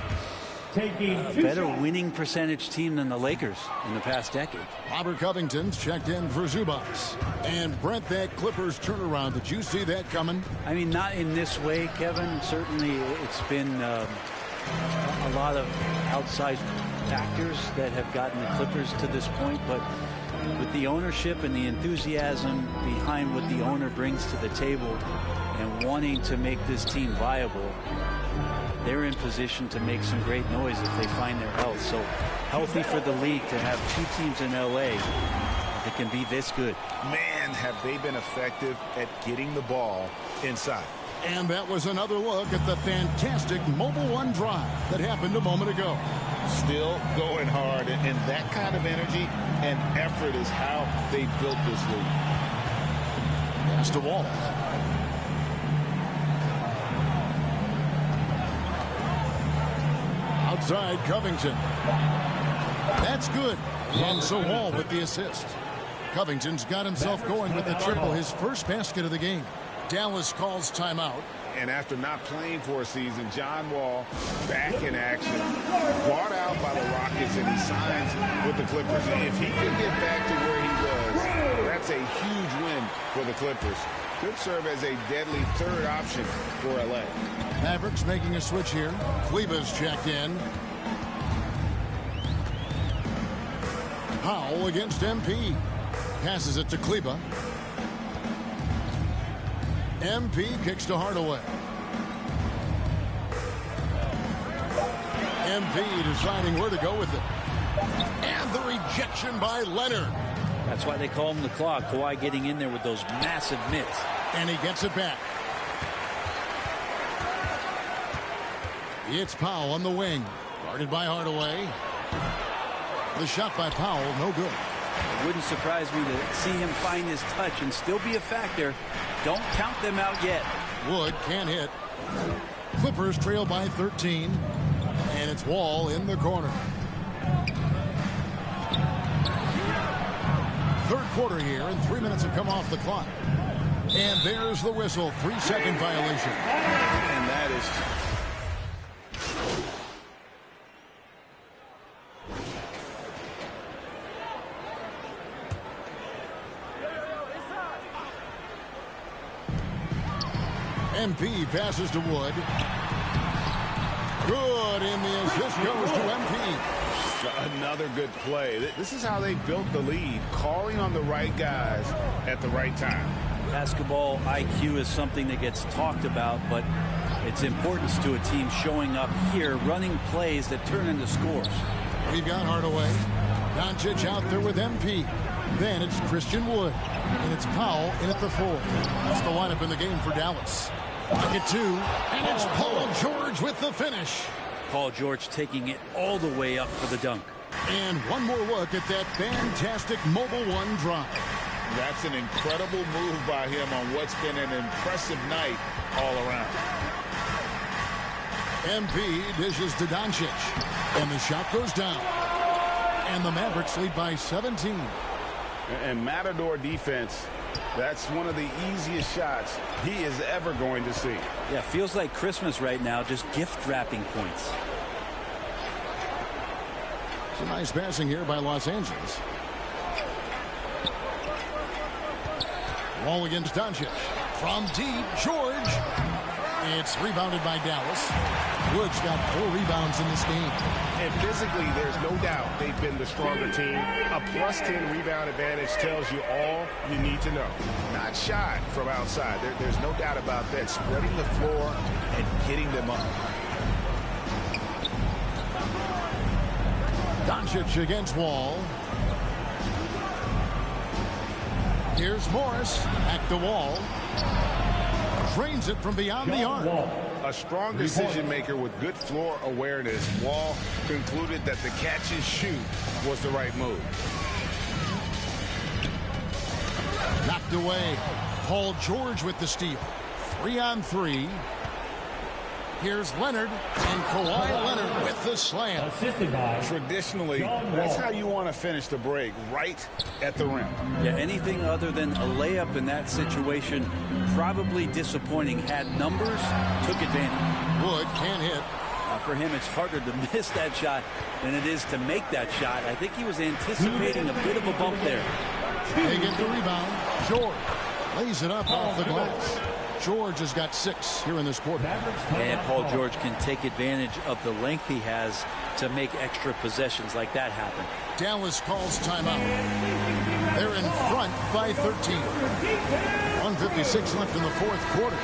better winning percentage team than the Lakers in the past decade. Robert Covington's checked in for Zubats. And Brent, that Clippers turnaround, did you see that coming? I mean, not in this way, Kevin. Certainly it's been a lot of outside factors that have gotten the Clippers to this point, but with the ownership and the enthusiasm behind what the owner brings to the table and wanting to make this team viable, they're in position to make some great noise if they find their health. So healthy for the league to have 2 teams in L.A. that can be this good. Man, have they been effective at getting the ball inside. And that was another look at the fantastic Mobile One drive that happened a moment ago. Still going hard, and that kind of energy and effort is how they built this league. Pass to Wall. Outside Covington. That's good. And so Wall with the assist. Covington's got himself going with the triple, his first basket of the game. Dallas calls timeout. And after not playing for a season, John Wall back in action, bought out by the Rockets, and he signs with the Clippers. And if he can get back to where he was, that's a huge win for the Clippers. Could serve as a deadly third option for LA. Mavericks making a switch here. Kleber's checked in. Powell against MP. Passes it to Kleber. MP kicks to Hardaway. MP deciding where to go with it. And the rejection by Leonard. That's why they call him the clock. Kawhi getting in there with those massive mitts. And he gets it back. It's Powell on the wing. Guarded by Hardaway. The shot by Powell, no good. It wouldn't surprise me to see him find his touch and still be a factor. Don't count them out yet. Wood can't hit. Clippers trail by 13. And it's Wall in the corner. Third quarter here, and 3 minutes have come off the clock. And there's the whistle. 3-second violation. And that is... MP passes to Wood. Good, and the assist goes to MP. Another good play. This is how they built the lead, calling on the right guys at the right time. Basketball IQ is something that gets talked about, but its importance to a team showing up here, running plays that turn into scores. We've got Hardaway. Doncic out there with MP. Then it's Christian Wood. And it's Powell in at the 4. That's the lineup in the game for Dallas. Pocket 2. And it's Paul George with the finish. Paul George taking it all the way up for the dunk. And one more look at that fantastic Mobile One drive. That's an incredible move by him on what's been an impressive night all around. MP dishes to Doncic. And the shot goes down. And the Mavericks lead by 17. And Matador defense, that's one of the easiest shots he is ever going to see. Yeah, feels like Christmas right now, just gift wrapping points. Some nice passing here by Los Angeles. Wall against Doncic. From deep, George. It's rebounded by Dallas. Woods got 4 rebounds in this game. And physically, there's no doubt they've been the stronger team. A +10 rebound advantage tells you all you need to know. Not shot from outside. There's no doubt about that. Spreading the floor and getting them up. Doncic against Wall. Here's Morris at the Wall. Drains it from beyond the arc. A strong decision maker with good floor awareness. Wall concluded that the catch and shoot was the right move. Knocked away. Paul George with the steal. 3-on-3. Here's Leonard, and Kawhi Leonard with the slam. Traditionally, that's how you want to finish the break, right at the rim. Yeah, anything other than a layup in that situation, probably disappointing. Had numbers, took advantage. Wood can't hit. For him, it's harder to miss that shot than it is to make that shot. I think he was anticipating a bit of a bump there. They get the rebound. George lays it up off the glass. George has got 6 here in this quarter. And Paul George can take advantage of the length he has to make extra possessions like that happen. Dallas calls timeout. They're in front by 13. 1:56 left in the 4th quarter.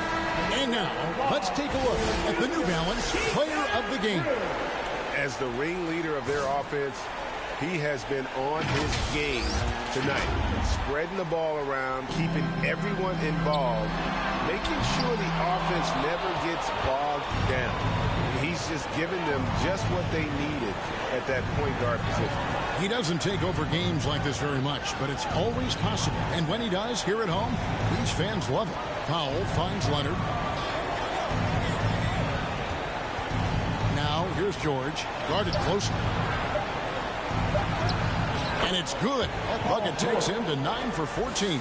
And now, let's take a look at the New Balance player of the game. As the ringleader of their offense, he has been on his game tonight. Spreading the ball around, keeping everyone involved, making sure the offense never gets bogged down. He's just giving them just what they needed at that point guard position. He doesn't take over games like this very much, but it's always possible. And when he does, here at home, these fans love it. Powell finds Leonard. Now, here's George, guarded closely. And it's good. That bucket takes him to 9 for 14.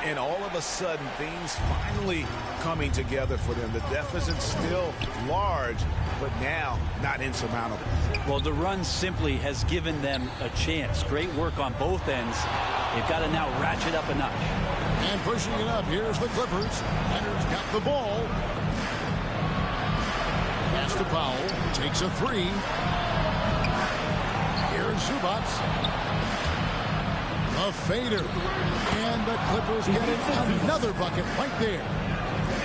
And all of a sudden, things finally coming together for them. The deficit's still large, but now not insurmountable. Well, the run simply has given them a chance. Great work on both ends. They've got to now ratchet up a notch. And pushing it up, here's the Clippers. Leonard's got the ball. Pass to Powell. Takes a 3. Here's Zubats. A fader. And the Clippers get it. Another bucket right there.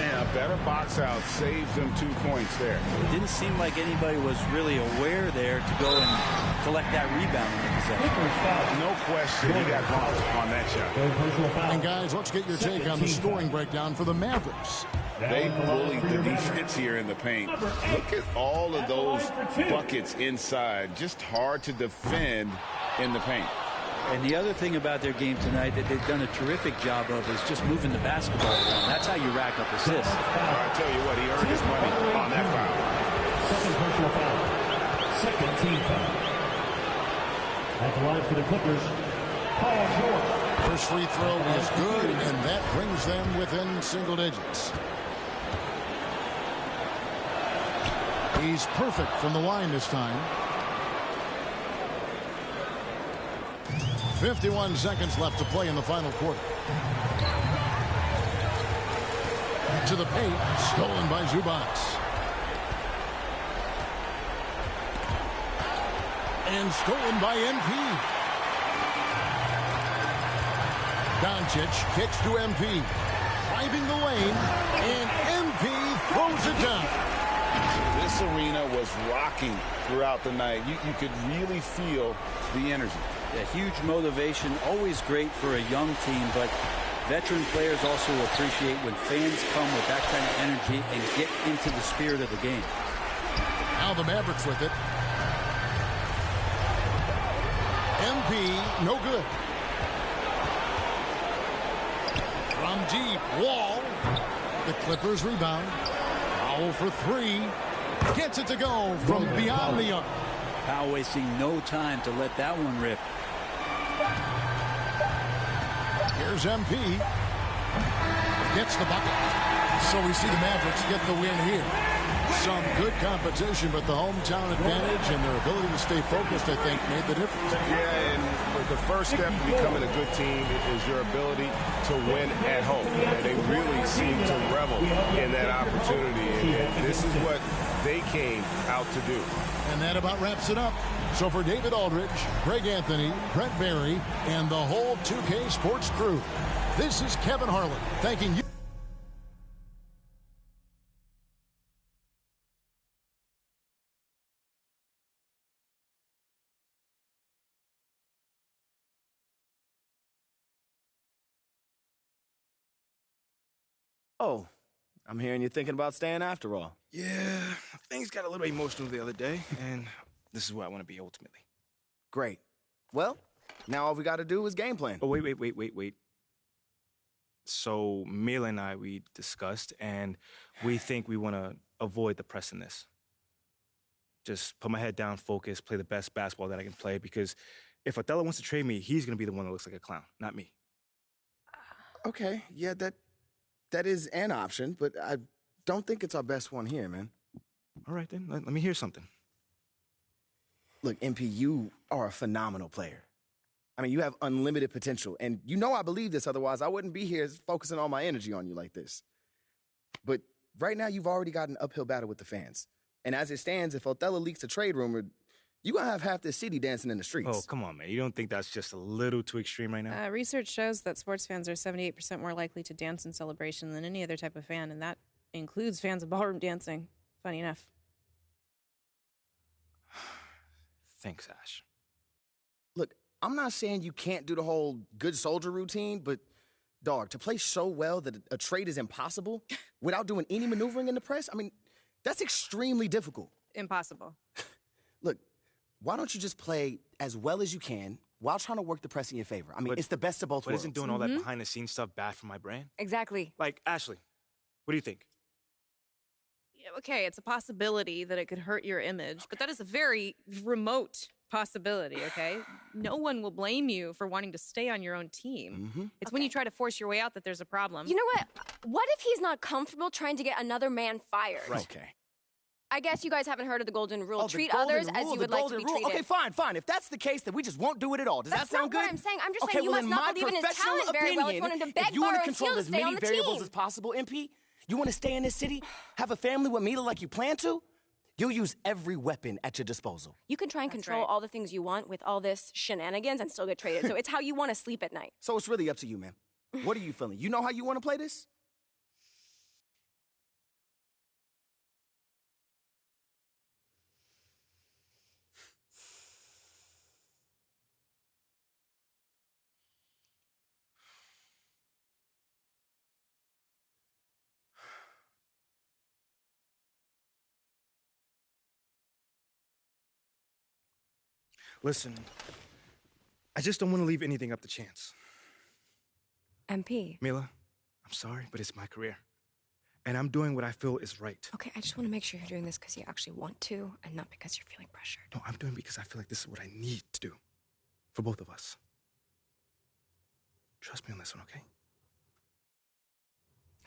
And a better box out saves them 2 points there. It didn't seem like anybody was really aware there to go and collect that rebound in the possession. No question. He got bumped on that shot. And guys, let's get your take on the scoring breakdown for the Mavericks. They bullied the defense here in the paint. Look at all of those buckets inside. Just hard to defend in the paint. And the other thing about their game tonight that they've done a terrific job of is just moving the basketball around. That's how you rack up assists. I tell you what, he earned his money on that foul. Second personal foul. Second team foul. At the line for the Clippers, Paul George. First free throw is good, and that brings them within single digits. He's perfect from the line this time. 51 seconds left to play in the final quarter. To the paint, stolen by Zubats. And stolen by MP. Doncic kicks to MP. Driving the lane, and MP throws it down. This arena was rocking throughout the night. You could really feel the energy. Yeah, huge motivation, always great for a young team, but veteran players also appreciate when fans come with that kind of energy and get into the spirit of the game. Now the Mavericks with it. MP, no good. From deep, Wall. The Clippers rebound. Powell for 3. Gets it to go from beyond the arc. Powell wasting no time to let that one rip. Here's MP. Gets the bucket. So we see the Mavericks get the win here. Some good competition, but the hometown advantage and their ability to stay focused, I think, made the difference. Yeah, and the first step to becoming a good team is your ability to win at home. And they really seem to revel in that opportunity. And this is what they came out to do. And that about wraps it up. So for David Aldridge, Greg Anthony, Brent Barry, and the whole 2K Sports crew, this is Kevin Harlan thanking you. Oh, I'm hearing you're thinking about staying after all. Yeah, things got a little emotional the other day, and this is where I want to be ultimately. Great. Well, now all we got to do is game plan. Oh, wait. So, Mila and I, we discussed, and we think we want to avoid the press in this. Just put my head down, focus, play the best basketball that I can play, because if Othello wants to trade me, he's going to be the one that looks like a clown, not me. Okay, yeah, that is an option, but I don't think it's our best one here, man. All right, then. Let me hear something. Look, MP, you are a phenomenal player. I mean, you have unlimited potential, and you know I believe this, otherwise I wouldn't be here focusing all my energy on you like this. But right now, you've already got an uphill battle with the fans. And as it stands, if Othello leaks a trade rumor, you're going to have half the city dancing in the streets. Oh, come on, man. You don't think that's just a little too extreme right now? Research shows that sports fans are 78% more likely to dance in celebration than any other type of fan, and that includes fans of ballroom dancing. Funny enough. Thanks, Ash. Look, I'm not saying you can't do the whole good soldier routine, but, dog, to play so well that a trade is impossible without doing any maneuvering in the press, I mean, that's extremely difficult. Impossible. Look, why don't you just play as well as you can while trying to work the press in your favor? I mean, it's the best of both But worlds. isn't doing all that behind-the-scenes stuff bad for my brand? Exactly. Like, Ashley, what do you think? Okay, it's a possibility that it could hurt your image, but that is a very remote possibility, okay? No one will blame you for wanting to stay on your own team. It's when you try to force your way out that there's a problem. You know what? What if he's not comfortable trying to get another man fired? Right. Okay. I guess you guys haven't heard of the golden rule. Oh, the Treat golden others as rule, you the would like to golden be rule. treated. Okay, fine. If that's the case, then we just won't do it at all. Does That's that sound not good? what I'm saying. I'm just okay, saying you well, must in not my believe in his professional talent very well if you opinion, want him to beg, if you want borrow, to and control steal to as stay many on the variables team. as possible, MP, you want to stay in this city, have a family with Mila like you plan to, you'll use every weapon at your disposal. You can try and control all the things you want with all this shenanigans and still get traded. So it's how you want to sleep at night. So it's really up to you, man. What are you feeling? You know how you want to play this? Listen, I just don't want to leave anything up to chance. MP. Mila, I'm sorry, but it's my career. And I'm doing what I feel is right. Okay, I just want to make sure you're doing this because you actually want to and not because you're feeling pressured. No, I'm doing it because I feel like this is what I need to do for both of us. Trust me on this one, okay?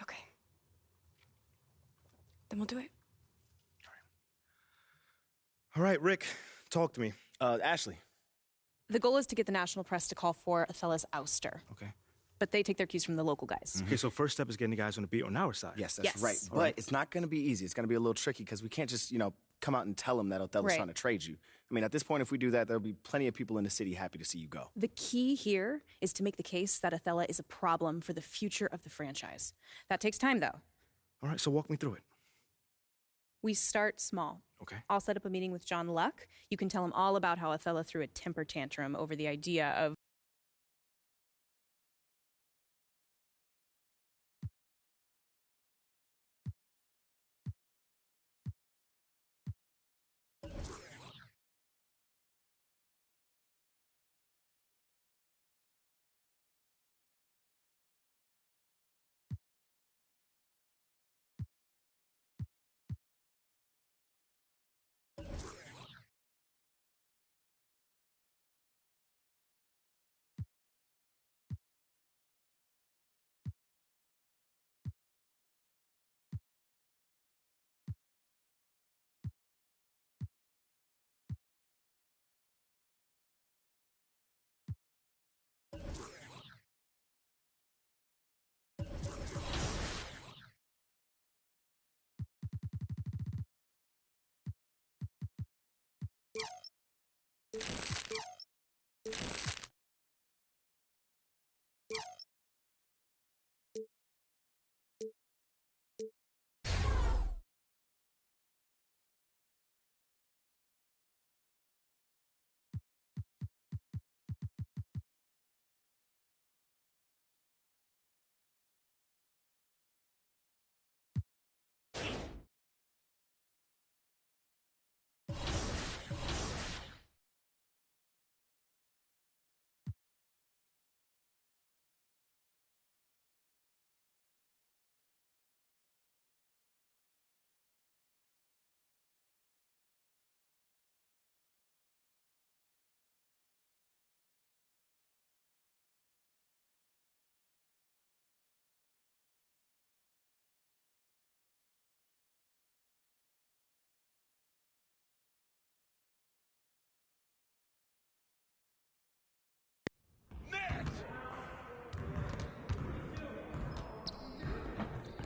Okay. Then we'll do it. All right, Rick, talk to me. Ashley. The goal is to get the national press to call for Othello's ouster. Okay. But they take their cues from the local guys. Okay, so first step is getting the guys on the beat on our side. Yes, that's right. But it's not going to be easy. It's going to be a little tricky because we can't just, come out and tell them that Othello's Right. trying to trade you. I mean, at this point, if we do that, there'll be plenty of people in the city happy to see you go. The key here is to make the case that Othello is a problem for the future of the franchise. That takes time, though. All right, so walk me through it. We start small. Okay. I'll set up a meeting with John Luck. You can tell him all about how Othello threw a temper tantrum over the idea of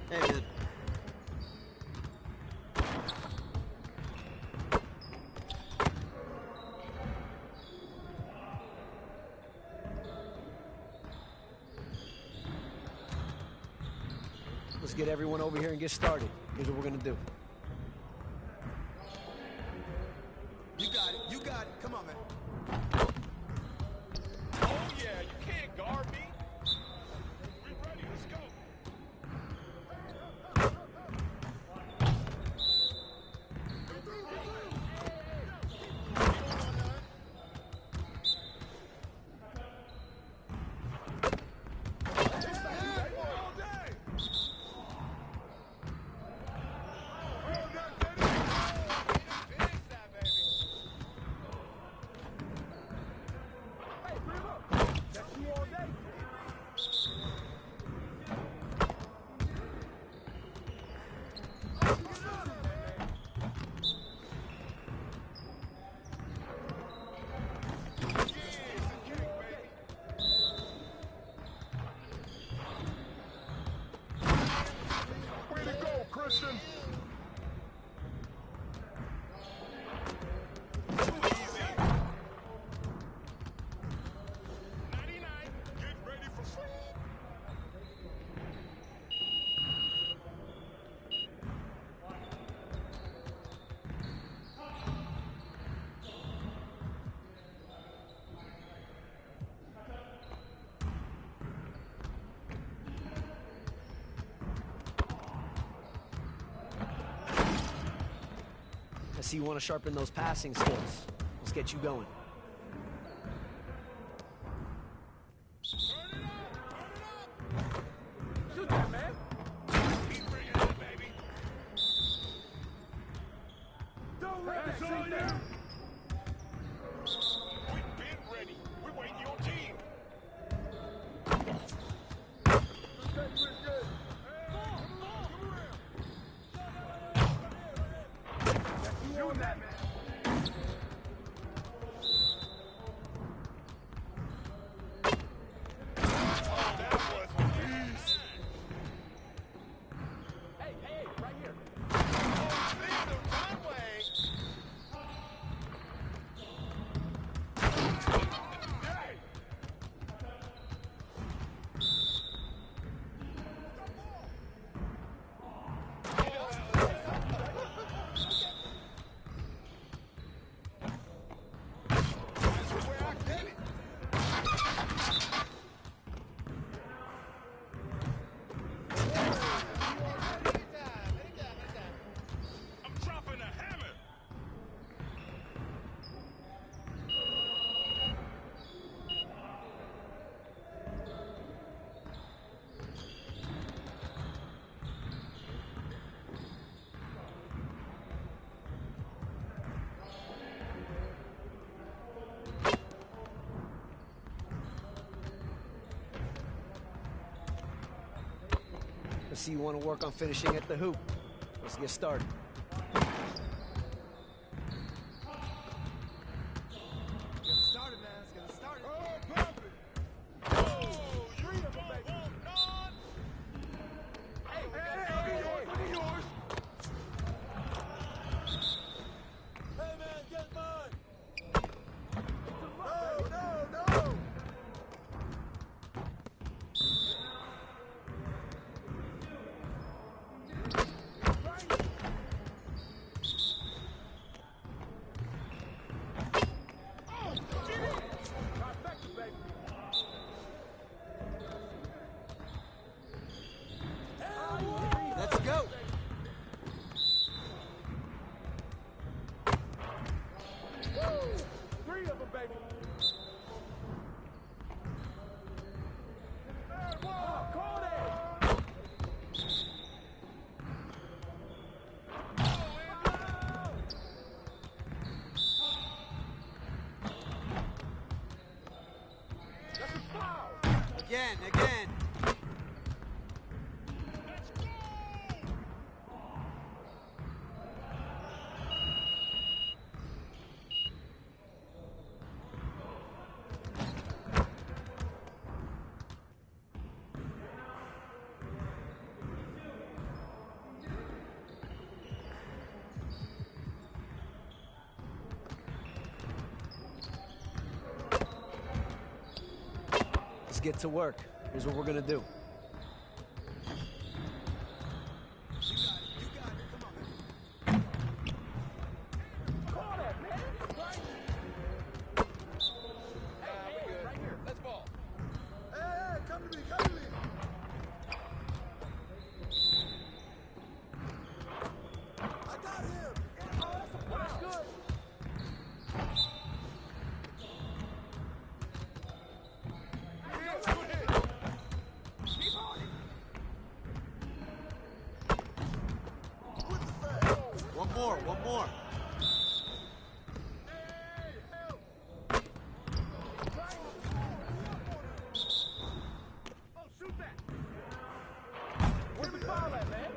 Hey, man. Let's get everyone over here and get started. Here's what we're gonna do. You got it. You got it. Come on, man. Oh, yeah. You can't guard me. We ready. Let's go. Way to go, Christian. Too easy. 99. Get ready for free. I see you want to sharpen those passing skills. Let's get you going. Shoot that, man. Keep bringing it, baby. Don't let that sink down. We've been ready. We're waiting your team. Shoot that, man. Oh, that was a beast. Hey, hey, right here. Oh, lead the runway. Hey. This is where I get it. I'm dropping a hammer. I see you want to work on finishing at the hoop. Let's get started. Get started, man. Let's get started. Oh, pump it. Oh, you don't want none. Hey, hey, yours. Look at yours. Hey, man, get mine. No, no, no. Let's go. Woo! 3 of them, baby. Call it. That's a foul. Again, again. Let's get to work. Here's what we're going to do. One more. Where's the ball at, man?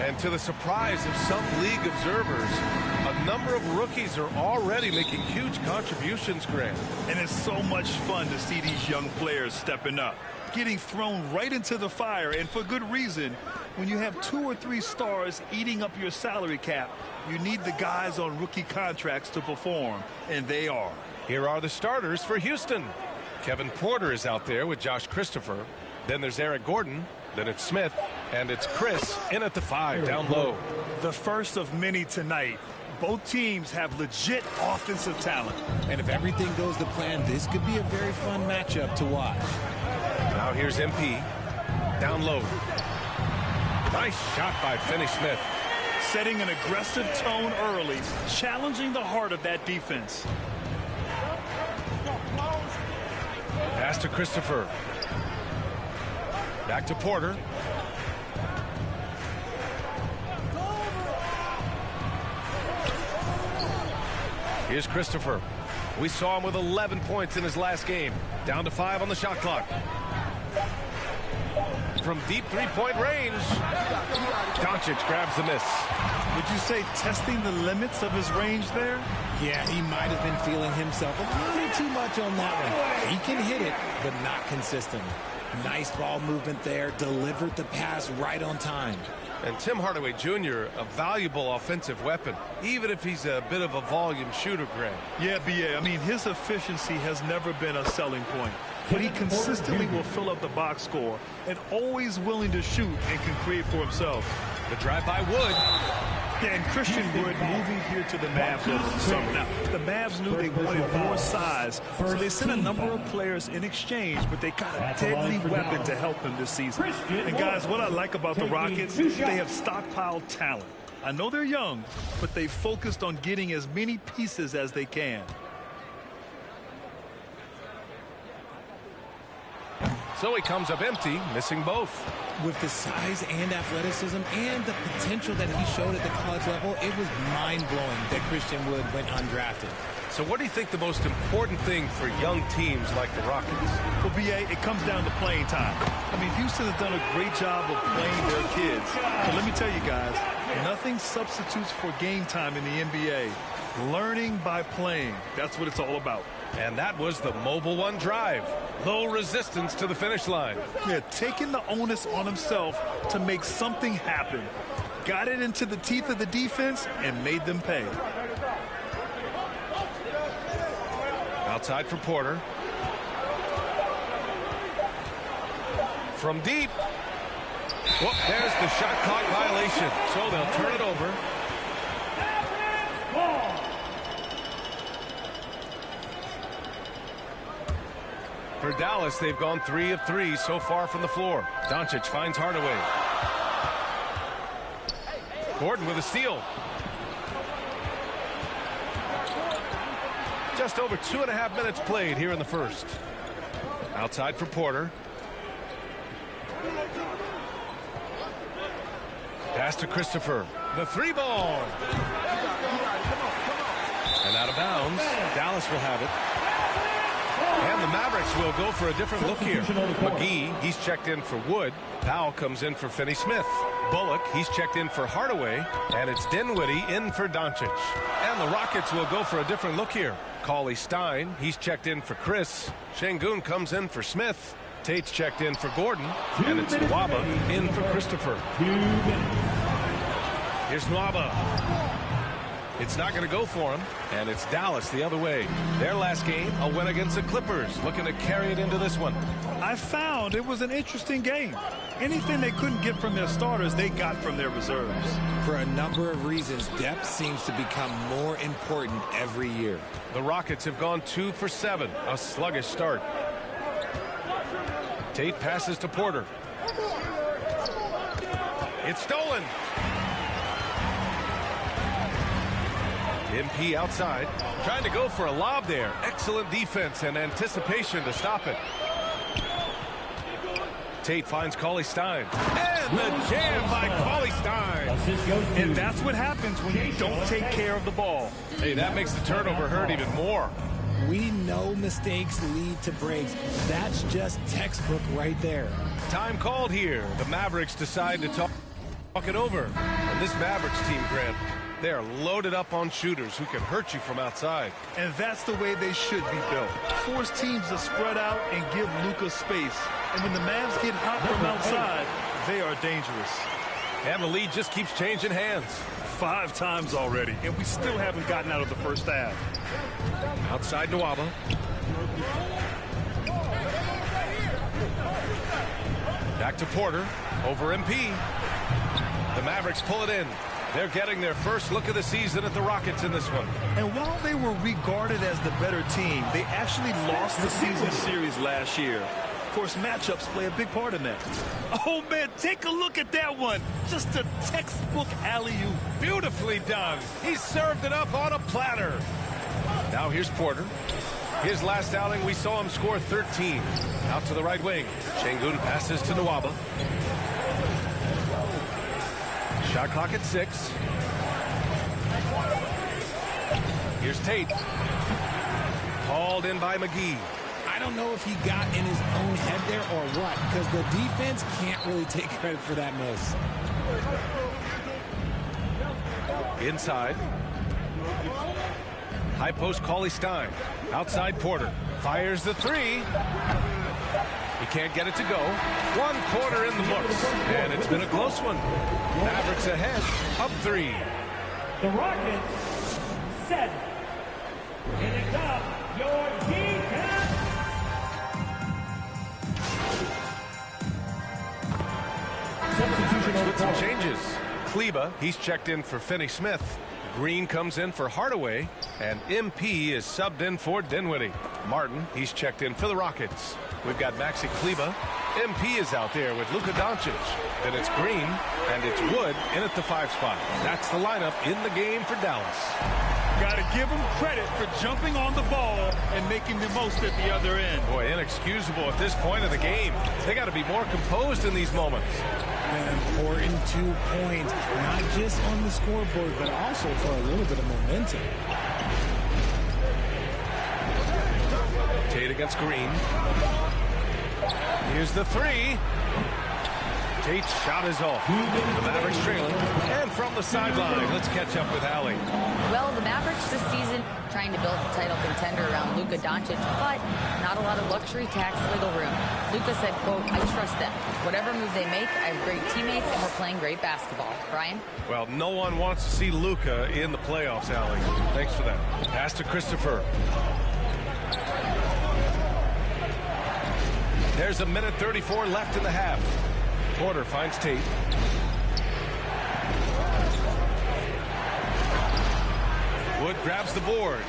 And to the surprise of some league observers, a number of rookies are already making huge contributions, Grant. And it's so much fun to see these young players stepping up, getting thrown right into the fire, and for good reason. When you have 2 or 3 stars eating up your salary cap, you need the guys on rookie contracts to perform, and they are. Here are the starters for Houston. Kevin Porter is out there with Josh Christopher. Then there's Eric Gordon. Then it's Smith, and it's Chris in at the 5 down low. The first of many tonight. Both teams have legit offensive talent. And if everything goes to plan, this could be a very fun matchup to watch. Now here's MP. Down low. Nice shot by Finney Smith. Setting an aggressive tone early, challenging the heart of that defense. Pass to Christopher. Back to Porter. Here's Christopher. We saw him with 11 points in his last game. Down to 5 on the shot clock. From deep three-point range, Doncic grabs the miss. Would you say testing the limits of his range there? Yeah, he might have been feeling himself a little too much on that one. He can hit it, but not consistently. Nice ball movement there. Delivered the pass right on time. And Tim Hardaway Jr., a valuable offensive weapon, even if he's a bit of a volume shooter, Grant. Yeah, B.A. I mean, his efficiency has never been a selling point. But he consistently will fill up the box score and always willing to shoot and can create for himself. The drive by Wood. Yeah, and Christian Wood moving here to the Mavs over the summer. Now, the Mavs knew they wanted more size, so they sent a number of players in exchange, but they got a deadly weapon to help them this season. And guys, what I like about the Rockets, they have stockpiled talent. I know they're young, but they focused on getting as many pieces as they can. So he comes up empty, missing both. With the size and athleticism and the potential that he showed at the college level, it was mind-blowing that Christian Wood went undrafted. So what do you think the most important thing for young teams like the Rockets? Well, B.A., it comes down to playing time. I mean, Houston has done a great job of playing their kids. But let me tell you guys, nothing substitutes for game time in the NBA. Learning by playing. That's what it's all about. And that was the Mobile One drive. Low resistance to the finish line. Yeah, taking the onus on himself to make something happen. Got it into the teeth of the defense and made them pay. Outside for Porter. From deep. Whoop, there's the shot clock violation. So they'll turn it over. For Dallas, they've gone 3 of 3 so far from the floor. Doncic finds Hardaway. Gordon with a steal. Just over 2.5 minutes played here in the first. Outside for Porter. Pass to Christopher. The 3-ball. And out of bounds. Dallas will have it. And the Mavericks will go for a different look here. McGee, he's checked in for Wood. Powell comes in for Finney-Smith. Bullock, he's checked in for Hardaway. And it's Dinwiddie in for Doncic. And the Rockets will go for a different look here. Cauley-Stein, he's checked in for Chris. Şengün comes in for Smith. Tate's checked in for Gordon. And it's Nwaba in for Christopher. Here's Nwaba. It's not going to go for him, and it's Dallas the other way. Their last game, a win against the Clippers, looking to carry it into this one. I found it was an interesting game. Anything they couldn't get from their starters, they got from their reserves. For a number of reasons, depth seems to become more important every year. The Rockets have gone 2 for 7, a sluggish start. Tate passes to Porter. It's stolen. MP outside, trying to go for a lob there. Excellent defense and anticipation to stop it. Tate finds Cauley-Stein. And the jam by Cauley-Stein. And that's what happens when you don't take care of the ball. Hey, that makes the turnover hurt even more. We know mistakes lead to breaks. That's just textbook right there. Time called here. The Mavericks decide to talk it over. And this Mavericks team, Grant, they are loaded up on shooters who can hurt you from outside. And that's the way they should be built. Force teams to spread out and give Luka space. And when the Mavs get hot from outside, they are dangerous. And the lead just keeps changing hands. 5 times already, and we still haven't gotten out of the first half. Outside Nwaba. Back to Porter. Over MP. The Mavericks pull it in. They're getting their first look of the season at the Rockets in this one. And while they were regarded as the better team, they actually lost the season series last year. Of course, matchups play a big part in that. Oh, man, take a look at that one. Just a textbook alley-oop. Beautifully done. He served it up on a platter. Now here's Porter. His last outing, we saw him score 13. Out to the right wing. Şengün passes to Nwaba. Shot clock at 6. Here's Tate. Hauled in by McGee. I don't know if he got in his own head there or what, because the defense can't really take credit for that miss. Inside. High post, Cauley Stein. Outside, Porter. Fires the three. He can't get it to go. 1 quarter in the books. And it's been a close one. Mavericks ahead. Up 3. The Rockets set. Getting up your defense. Substitution with some changes. Kleba, he's checked in for Finney Smith. Green comes in for Hardaway, and MP is subbed in for Dinwiddie. Martin, he's checked in for the Rockets. We've got Maxi Kleba. MP is out there with Luka Doncic. Then it's Green, and it's Wood in at the 5 spot. That's the lineup in the game for Dallas. Got to give him credit for jumping on the ball and making the most at the other end. Boy, inexcusable at this point of the game. They got to be more composed in these moments. An important 2 points, not just on the scoreboard, but also for a little bit of momentum. Tate against Green. Here's the 3. Tate's shot is off. The Mavericks trailing. And from the sideline, let's catch up with Allie. Well, the Mavericks this season trying to build a title contender around Luka Doncic, but not a lot of luxury tax wiggle room. Luka said, quote, I trust them. Whatever move they make, I have great teammates, and we're playing great basketball. Brian? Well, no one wants to see Luka in the playoffs, Allie. Thanks for that. Pass to Christopher. There's a minute 34 left in the half. Porter finds Tate. Wood grabs the board.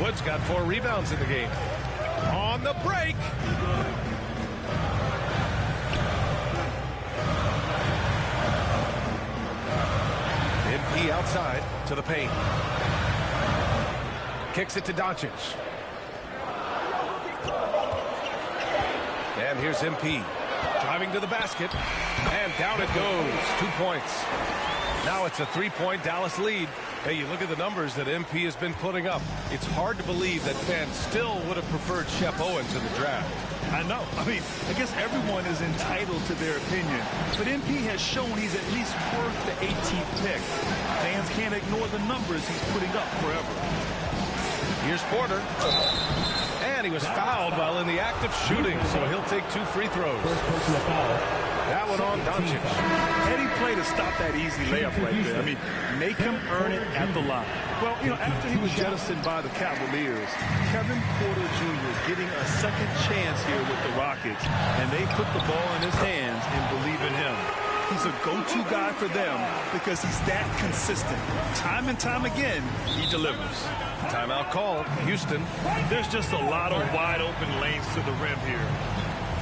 Wood's got 4 rebounds in the game. On the break. MP outside to the paint. Kicks it to Doncic. And here's MP. Driving to the basket, and down it goes. 2 points. Now it's a 3-point Dallas lead. Hey, you look at the numbers that MP has been putting up. It's hard to believe that fans still would have preferred Shep Owens in the draft. I know. I mean, I guess everyone is entitled to their opinion. But MP has shown he's at least worth the 18th pick. Fans can't ignore the numbers he's putting up forever. Here's Porter. And he was fouled while in the act of shooting, so he'll take 2 free throws. That one on Doncic. Heady play to stop that easy layup right there. I mean, make him earn it at the line. Well, you know, after he was jettisoned by the Cavaliers, Kevin Porter Jr. getting a second chance here with the Rockets, and they put the ball in his hands and believe in him. He's a go-to guy for them because he's that consistent. Time and time again, he delivers. Timeout call, Houston. There's just a lot of wide-open lanes to the rim here.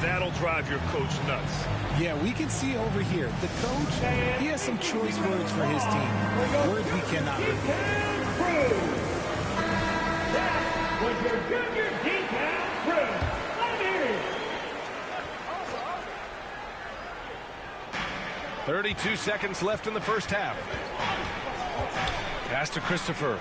That'll drive your coach nuts. Yeah, we can see over here. The coach, he has some choice words for his team. Words we cannot repeat. That was your junior decal crew. Let me hear it. 32 seconds left in the first half. Pass to Christopher.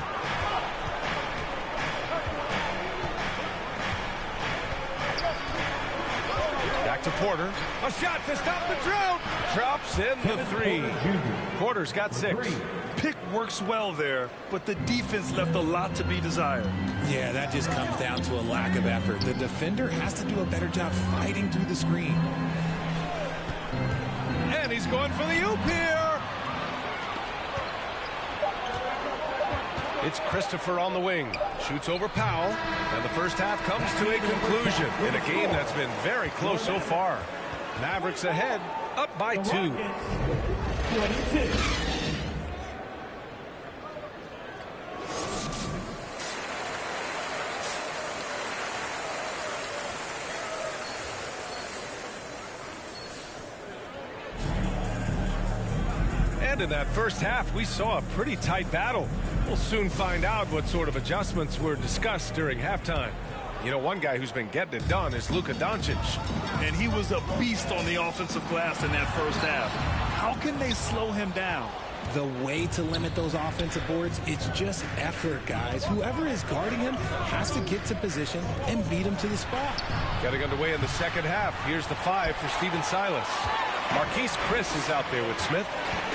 Back to Porter. A shot to stop the drought. Drops in the 3. Porter's got 6. Pick works well there, but the defense left a lot to be desired. Yeah, that just comes down to a lack of effort. The defender has to do a better job fighting through the screen. And he's going for the oop here. It's Christopher on the wing. Shoots over Powell. And the first half comes to a conclusion in a game that's been very close so far. Mavericks ahead, up by 2. 22. And in that first half, we saw a pretty tight battle. We'll soon find out what sort of adjustments were discussed during halftime. You know, one guy who's been getting it done is Luka Doncic. And he was a beast on the offensive glass in that first half. How can they slow him down? The way to limit those offensive boards, it's just effort, guys. Whoever is guarding him has to get to position and beat him to the spot. Getting underway in the second half. Here's the 5 for Stephen Silas. Marquise Chris is out there with Smith.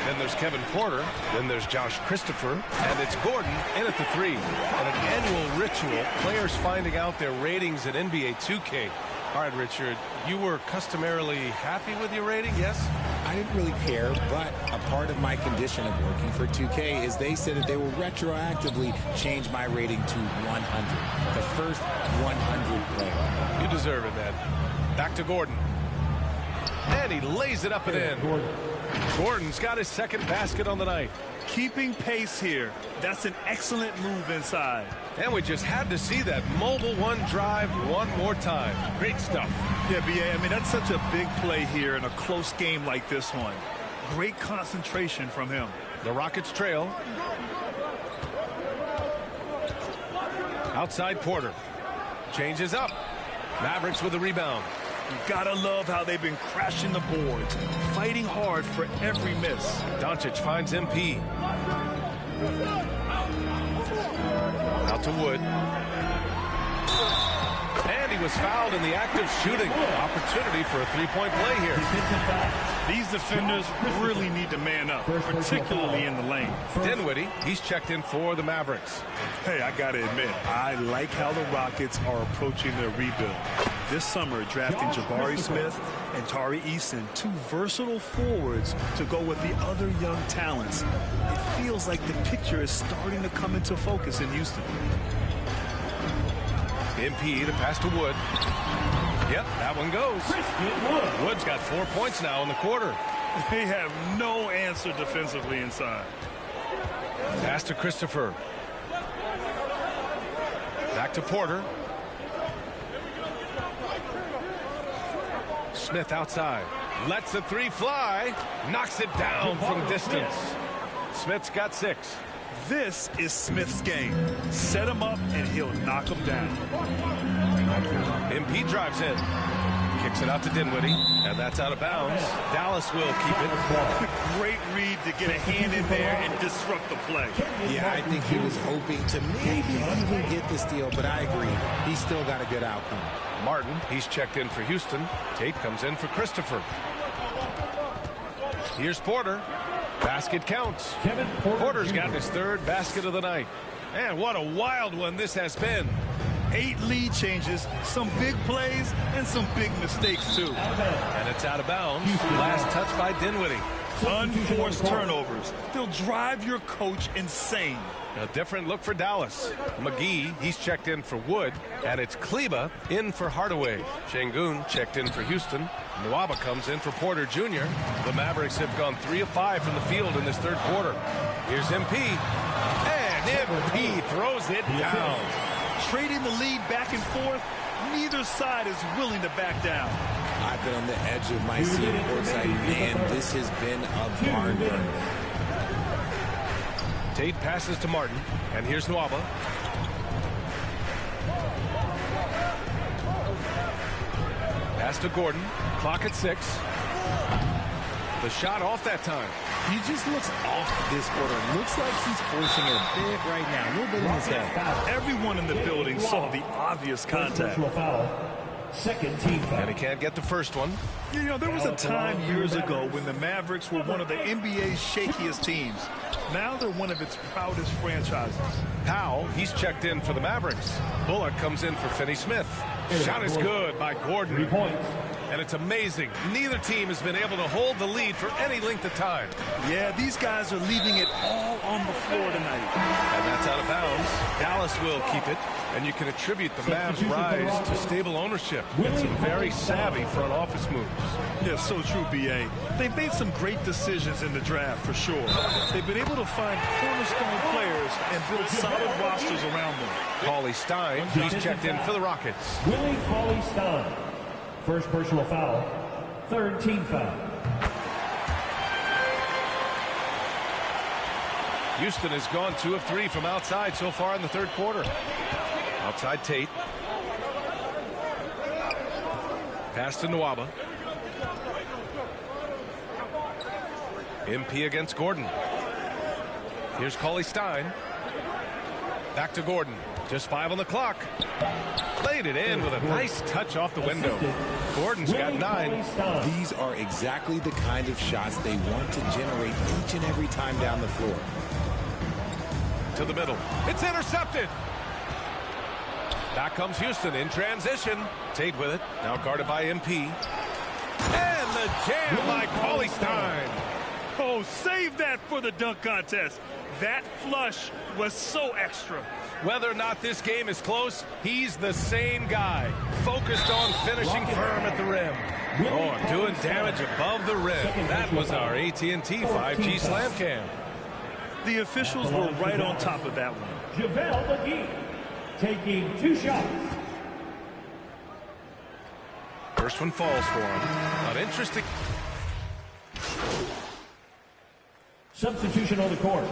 Then there's Kevin Porter. Then there's Josh Christopher. And it's Gordon in at the 3. And an annual ritual, players finding out their ratings at NBA 2K. All right, Richard, you were customarily happy with your rating, yes? I didn't really care, but a part of my condition of working for 2K is they said that they will retroactively change my rating to 100. The first 100 player. You deserve it, man. Back to Gordon. And he lays it up and in. Gordon's got his second basket on the night. Keeping pace here. That's an excellent move inside. And we just had to see that mobile one drive one more time. Great stuff. Yeah, B.A., I mean, that's such a big play here in a close game like this one. Great concentration from him. The Rockets trail. Outside Porter. Changes up. Mavericks with the rebound. You gotta love how they've been crashing the boards, fighting hard for every miss. Doncic finds MP. Out to Wood. And he was fouled in the act of shooting. Opportunity for a three-point play here. These defenders really need to man up, particularly in the lane. Dinwiddie, he's checked in for the Mavericks. Hey, I gotta admit, I like how the Rockets are approaching their rebuild. This summer, drafting Jabari Smith and Tari Eason, two versatile forwards to go with the other young talents. It feels like the picture is starting to come into focus in Houston. MP to pass to Wood. Yep, that one goes. Wood's got 4 points now in the quarter. They have no answer defensively inside. Pass to Christopher. Back to Porter. Smith outside. Lets the three fly. Knocks it down from distance. Smith's got 6. This is Smith's game. Set him up and he'll knock him down. MP drives in. Kicks it out to Dinwiddie. And that's out of bounds. Dallas will keep it. Great read to get a hand in there and disrupt the play. Yeah, I think he was hoping to maybe even get the steal, but I agree. He's still got a good outcome. Martin, he's checked in for Houston. Tate comes in for Christopher. Here's Porter. Basket counts. Porter's got his 3rd basket of the night. And what a wild one this has been. 8 lead changes, some big plays, and some big mistakes, too. And it's out of bounds. Last touch by Dinwiddie. Unforced turnovers. They'll drive your coach insane. A different look for Dallas. McGee, he's checked in for Wood. And it's Kleba in for Hardaway. Şengün checked in for Houston. Nwaba comes in for Porter Jr. The Mavericks have gone 3 of 5 from the field in this 3rd quarter. Here's MP. And MP throws it down. Trading the lead back and forth, neither side is willing to back down. I've been on the edge of my seat courtside. Man, this has been a barn burner. Tate passes to Martin, and here's Nwaba. Pass to Gordon. Clock at 6. The shot off that time. He just looks off this quarter. Looks like he's forcing it a bit right now. A little bit in his head. Everyone in the building saw the obvious contact. Second team foul. And he can't get the first one. You know, there was a time years ago when the Mavericks were one of the NBA's shakiest teams. Now they're one of its proudest franchises. Powell, he's checked in for the Mavericks. Bullock comes in for Finney Smith. Shot is good by Gordon. 3 points. And it's amazing. Neither team has been able to hold the lead for any length of time. Yeah, these guys are leaving it all on the floor tonight. And that's out of bounds. Dallas will keep it. And you can attribute the Mavs' rise to stable ownership and some very savvy front office moves. Yeah, so true, B.A. They've made some great decisions in the draft, for sure. They've been able to find cornerstone players and build solid rosters around them. Cauley-Stein, he's checked in for the Rockets. Willie Cauley-Stein. First personal foul. 3rd team foul. Houston has gone 2 of 3 from outside so far in the 3rd quarter. Outside Tate. Pass to Nwaba. MP against Gordon. Here's Cauley-Stein. Back to Gordon. Just 5 on the clock. Played it in with a nice touch off the window. Gordon's got 9. These are exactly the kind of shots they want to generate each and every time down the floor. To the middle. It's intercepted. Back comes Houston in transition. Tate with it. Now guarded by MP. And the jam by Cauley Stein. Oh, save that for the dunk contest. That flush was so extra. Whether or not this game is close, he's the same guy. Focused on finishing firm at the rim. Oh, doing damage above the rim. That was our AT&T 5G Slam Cam. The officials were right on top of that one. JaVale McGee taking 2 shots. First one falls for him. An interesting... Substitution on the court.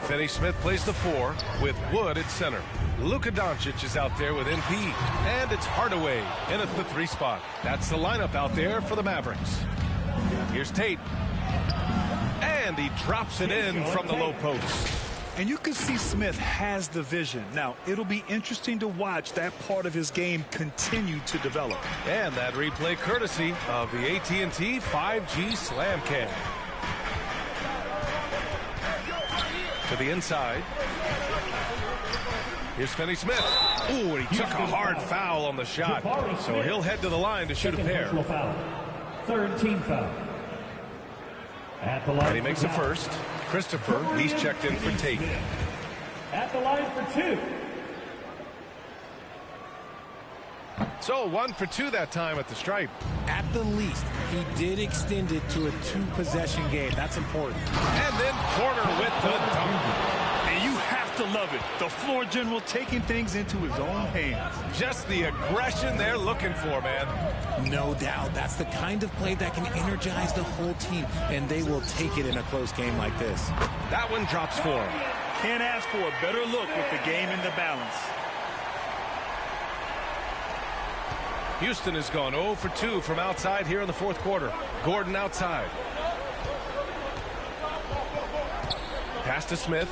Finney Smith plays the 4 with Wood at center. Luka Doncic is out there with MP. And it's Hardaway in at the 3 spot. That's the lineup out there for the Mavericks. Here's Tate. And he drops it in from the low post. And you can see Smith has the vision. Now, it'll be interesting to watch that part of his game continue to develop. And that replay courtesy of the AT&T 5G Slam Cam. To the inside. Here's Finney Smith. Ooh, and he took a hard foul on the shot. So he'll head to the line to shoot a pair. Third team foul. At the line and he makes a first. Christopher, he's checked in for Tate. At the line for 2. So 1 for 2 that time at the stripe. At the least, he did extend it to a 2-possession game. That's important. And then Porter with the dunk. And you have to love it. The floor general taking things into his own hands. Just the aggression they're looking for, man. No doubt. That's the kind of play that can energize the whole team, and they will take it in a close game like this. That one drops for him. Can't ask for a better look with the game in the balance. Houston has gone 0 for 2 from outside here in the 4th quarter. Gordon outside. Pass to Smith.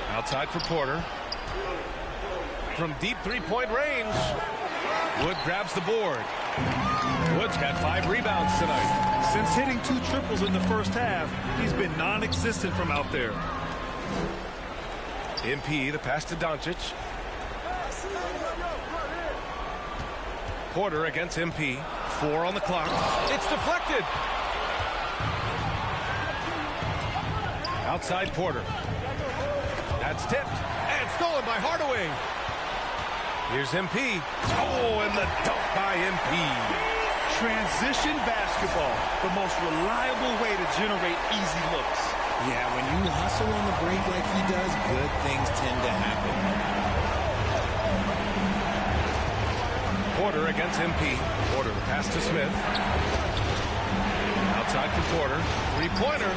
Outside for Porter. From deep 3-point range. Wood grabs the board. Wood's got 5 rebounds tonight. Since hitting 2 triples in the first half, he's been non-existent from out there. MP, the pass to Doncic. Porter against MP. 4 on the clock. It's deflected. Outside Porter. That's tipped. And stolen by Hardaway. Here's MP. Oh, and the dunk by MP. Transition basketball. The most reliable way to generate easy looks. Yeah, when you hustle on the break like he does, good things tend to happen. Porter against MP. Porter, the pass to Smith. Outside for Porter. 3-pointer.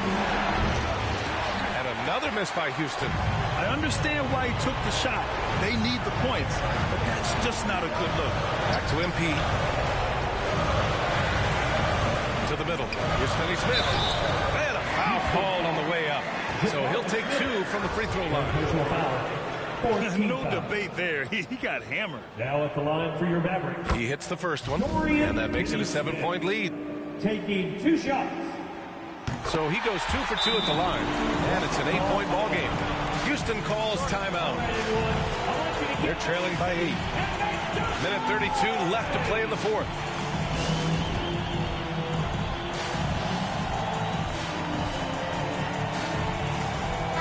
And another miss by Houston. I understand why he took the shot. They need the points, but that's just not a good look. Back to MP. To the middle. Here's Finney Smith. And a foul called on the way up. So he'll take 2 from the free throw line. There's no debate there. He got hammered. Now at the line for your Mavericks. He hits the first one, and that makes it a 7-point lead. Taking 2 shots. So he goes 2 for 2 at the line, and it's an 8-point ball game. Houston calls timeout. They're trailing by 8. Minute 32 left to play in the 4th.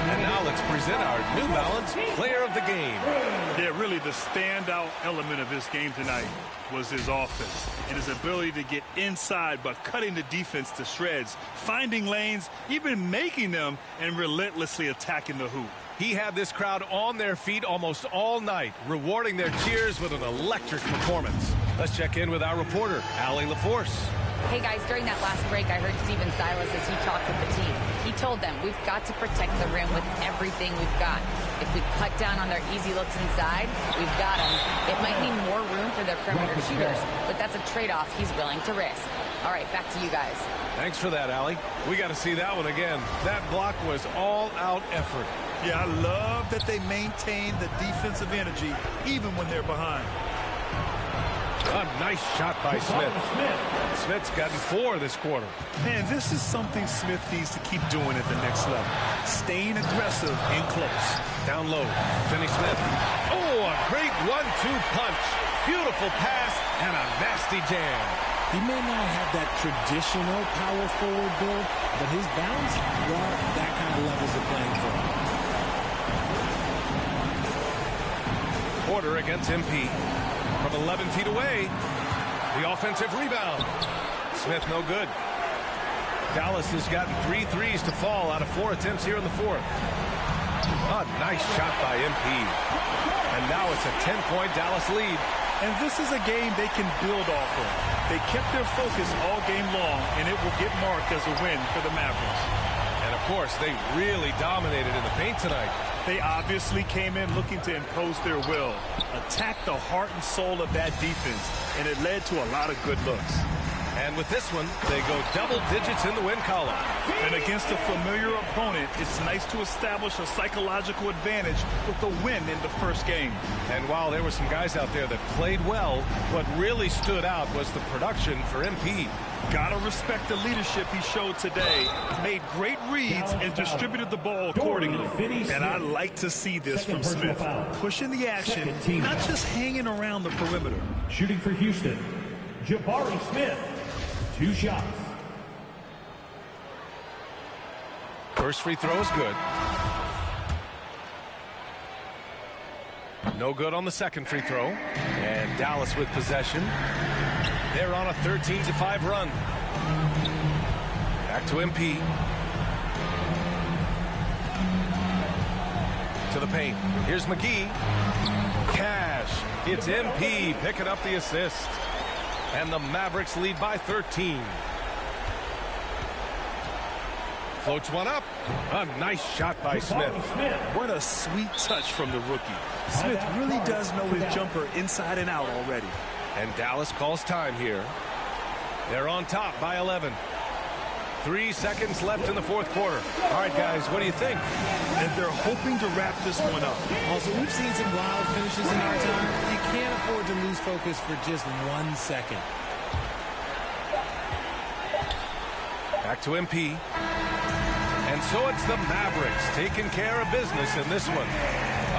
And now let's present our New Balance Player of the Game. Yeah, really the standout element of this game tonight was his offense and his ability to get inside by cutting the defense to shreds, finding lanes, even making them, and relentlessly attacking the hoop. He had this crowd on their feet almost all night, rewarding their cheers with an electric performance. Let's check in with our reporter, Allie LaForce. Hey, guys, during that last break, I heard Steven Silas as he talked with the team. He told them, we've got to protect the rim with everything we've got. If we cut down on their easy looks inside, we've got them. It might mean more room for their perimeter shooters, but that's a trade-off he's willing to risk. All right, back to you guys. Thanks for that, Allie. We got to see that one again. That block was all-out effort. Yeah, I love that they maintain the defensive energy even when they're behind. A nice shot by Smith. Smith's gotten 4 this quarter. Man, this is something Smith needs to keep doing at the next level. Staying aggressive and close. Down low, Finney Smith. Oh, a great 1-2 punch. Beautiful pass and a nasty jam. He may not have that traditional power forward build, but his bounce, well, that kind of levels the playing field. Porter against MP. From 11 feet away, the offensive rebound. Smith no good. Dallas has gotten 3 threes to fall out of 4 attempts here in the fourth. A nice shot by MP. And now it's a 10-point Dallas lead. And this is a game they can build off of. They kept their focus all game long, and it will get marked as a win for the Mavericks. And, of course, they really dominated in the paint tonight. They obviously came in looking to impose their will, attack the heart and soul of that defense, and it led to a lot of good looks. And with this one, they go double digits in the win column. And against a familiar opponent, it's nice to establish a psychological advantage with the win in the first game. And while there were some guys out there that played well, what really stood out was the production for MP. Gotta respect the leadership he showed today. Made great reads and distributed the ball accordingly. And I like to see this from Smith. Pushing the action, not just hanging around the perimeter. Shooting for Houston, Jabari Smith. 2 shots. First free throw is good. No good on the second free throw. And Dallas with possession. They're on a 13-5 run. Back to MP. To the paint. Here's McGee. Cash. It's MP picking up the assist. And the Mavericks lead by 13. Floats one up. A nice shot by Smith. What a sweet touch from the rookie. Smith really does know his jumper inside and out already. And Dallas calls time here. They're on top by 11. 3 seconds left in the fourth quarter. All right, guys, what do you think? And they're hoping to wrap this one up. Also, we've seen some wild finishes in our time. You can't afford to lose focus for just 1 second. Back to MP. And so it's the Mavericks taking care of business in this one.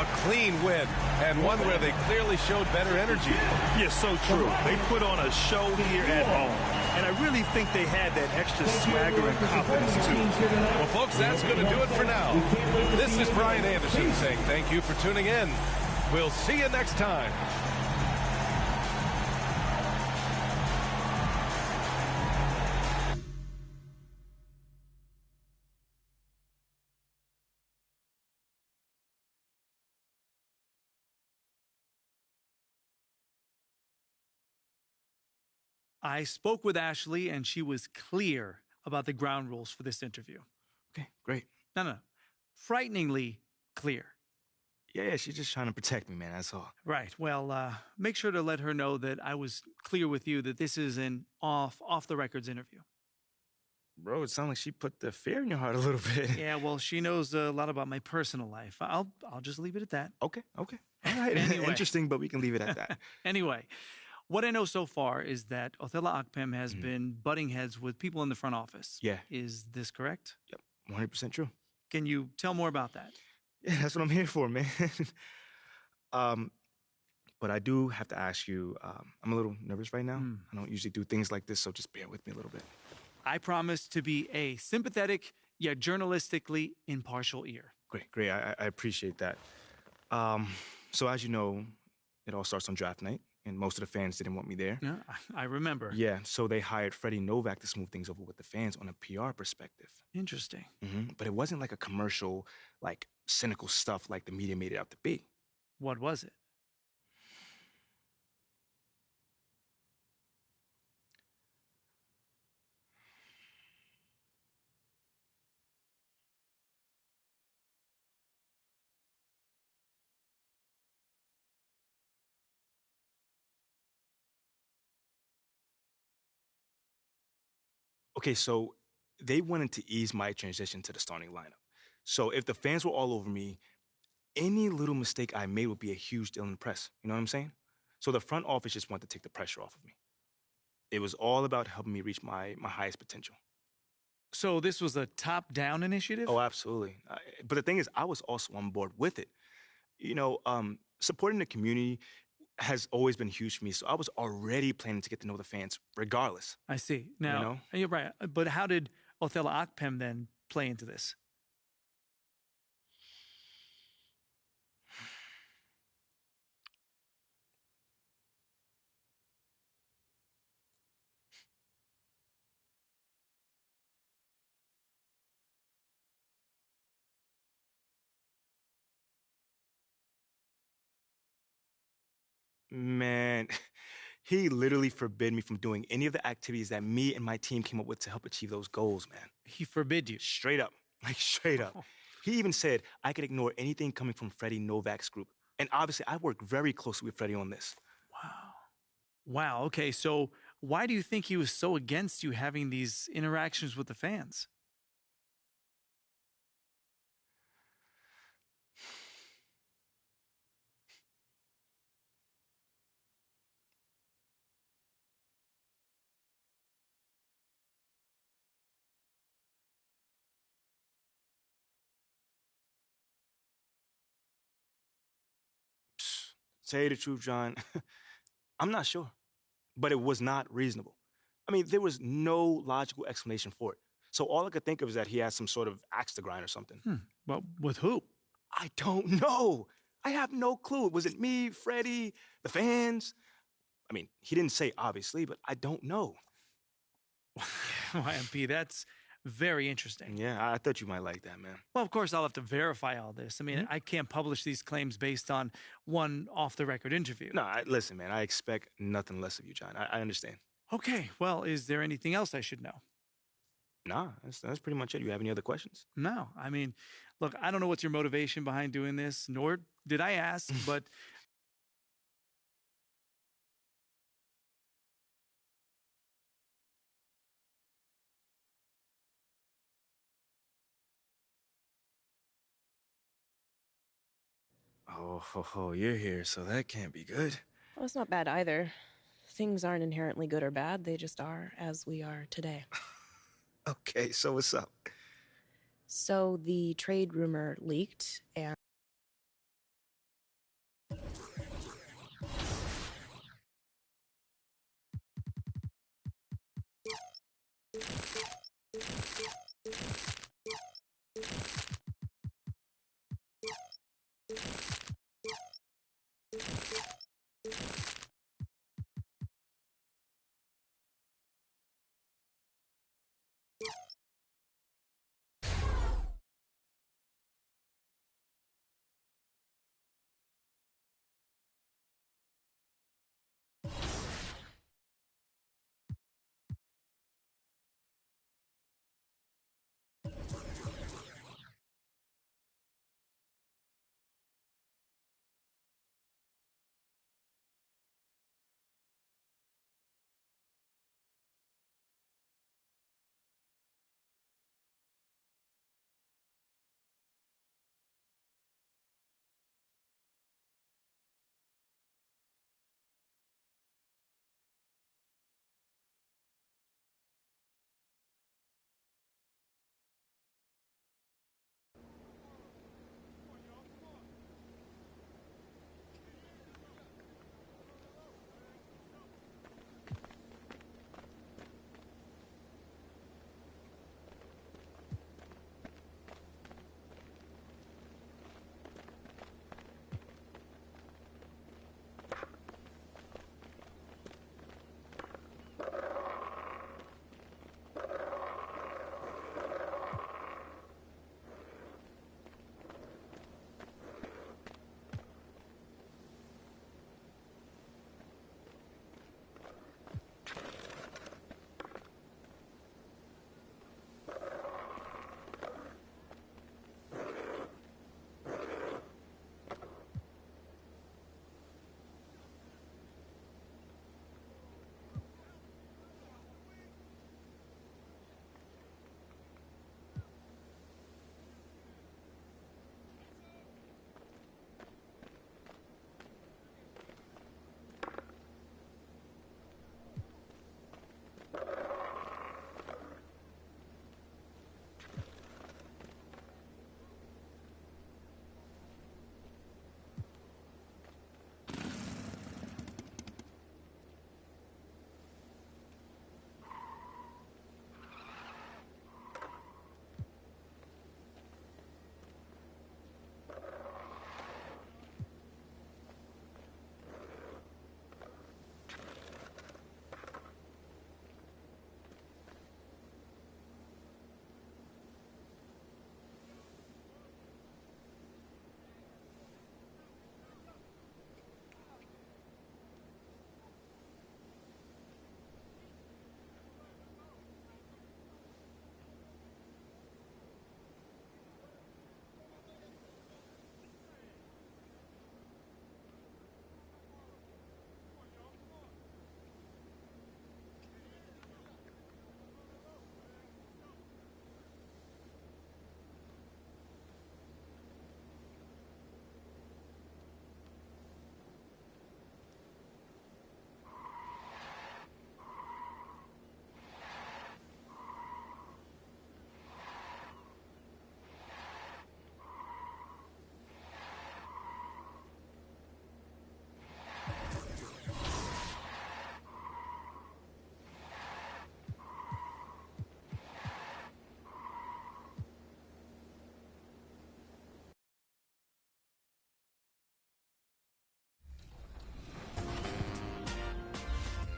A clean win, and one where they clearly showed better energy. Yeah, so true. They put on a show here at home. And I really think they had that extra swagger and confidence, too. Well, folks, that's going to do it for now. This is Brian Anderson saying thank you for tuning in. We'll see you next time. I spoke with Ashley, and she was clear about the ground rules for this interview. Okay, great. No. Frighteningly clear. Yeah, she's just trying to protect me, man, that's all. Right. Well, make sure to let her know that I was clear with you that this is an off-the-records interview. Bro, it sounds like she put the fear in your heart a little bit. Yeah, well, she knows a lot about my personal life. I'll just leave it at that. Okay. All right. Anyway. Interesting, but we can leave it at that. Anyway, what I know so far is that Othella Akpem has been butting heads with people in the front office. Yeah. Is this correct? Yep, 100% true. Can you tell more about that? Yeah, that's what I'm here for, man. But I do have to ask you, I'm a little nervous right now. I don't usually do things like this, so just bear with me a little bit. I promise to be a sympathetic yet journalistically impartial ear. Great. I appreciate that. So as you know, it all starts on draft night, and most of the fans didn't want me there. Yeah, I remember. Yeah, so they hired Freddie Novak to smooth things over with the fans on a PR perspective. Interesting. But it wasn't like a commercial, like cynical stuff like the media made it out to be. What was it? Okay, so they wanted to ease my transition to the starting lineup. So if the fans were all over me, any little mistake I made would be a huge deal in the press. You know what I'm saying? So the front office just wanted to take the pressure off of me. It was all about helping me reach my highest potential. So this was a top-down initiative? Oh, absolutely. But the thing is, I was also on board with it. You know, supporting the community has always been huge for me, so I was already planning to get to know the fans regardless. I see. Now, You know? you're right. But how did Othello Akpem then play into this? Man, he literally forbid me from doing any of the activities that me and my team came up with to help achieve those goals, man. He forbid you? Straight up. Like, straight up. He even said I could ignore anything coming from Freddie Novak's group. And obviously, I worked very closely with Freddie on this. Wow. Okay. So why do you think he was so against you having these interactions with the fans? Say the truth, John. I'm not sure. But it was not reasonable. I mean, there was no logical explanation for it. So all I could think of is that he had some sort of axe to grind or something. Well, with who? I don't know. I have no clue. Was it me, Freddie, the fans? I mean, he didn't say obviously, but I don't know. YMP, that's very interesting. Yeah, I thought you might like that, man. Well, of course, I'll have to verify all this. I mean, I can't publish these claims based on one off-the-record interview. No, listen, man, I expect nothing less of you, John. I understand. Okay, well, is there anything else I should know? Nah, that's pretty much it. You have any other questions? No. I mean, look, I don't know what's your motivation behind doing this, nor did I ask, but Oh, you're here, so that can't be good. Well, it's not bad either. Things aren't inherently good or bad, they just are as we are today. Okay, so what's up? So the trade rumor leaked, and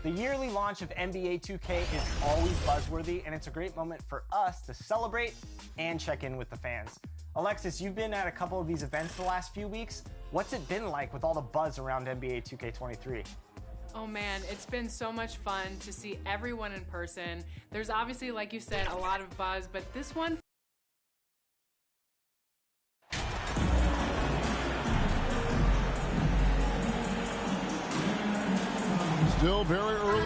The yearly launch of NBA 2K is always buzzworthy, and it's a great moment for us to celebrate and check in with the fans. Alexis, you've been at a couple of these events the last few weeks. What's it been like with all the buzz around NBA 2K23? Oh man, it's been so much fun to see everyone in person. There's obviously, like you said, a lot of buzz, but this one... Still very early.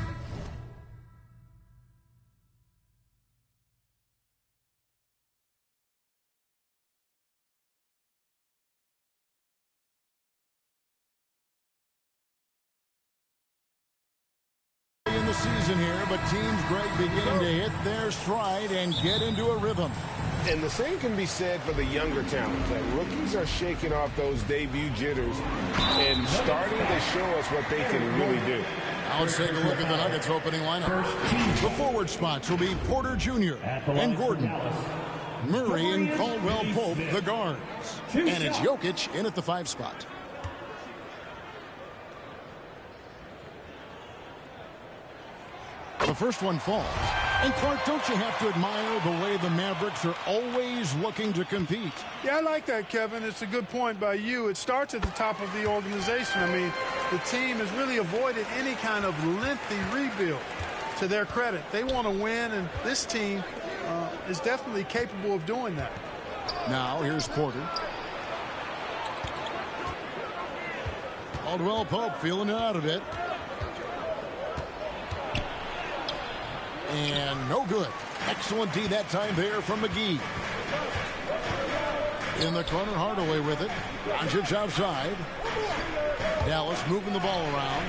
In the season here, but teams, Greg, beginning to hit their stride and get into a rhythm. And the same can be said for the younger talent. That rookies are shaking off those debut jitters and starting to show us what they can really do. Now let's take a look at the Nuggets opening lineup. The forward spots will be Porter Jr. and Gordon. Murray and Caldwell-Pope, the guards. And it's Jokic in at the 5 spot. The first one falls. And Clark, don't you have to admire the way the Mavericks are always looking to compete? Yeah, I like that, Kevin. It's a good point by you. It starts at the top of the organization. I mean, the team has really avoided any kind of lengthy rebuild. To their credit, they want to win, and this team is definitely capable of doing that. Now, here's Porter. Caldwell-Pope feeling it out a bit. And no good. Excellent D that time there from McGee. In the corner, Hardaway with it. Doncic outside. Dallas moving the ball around.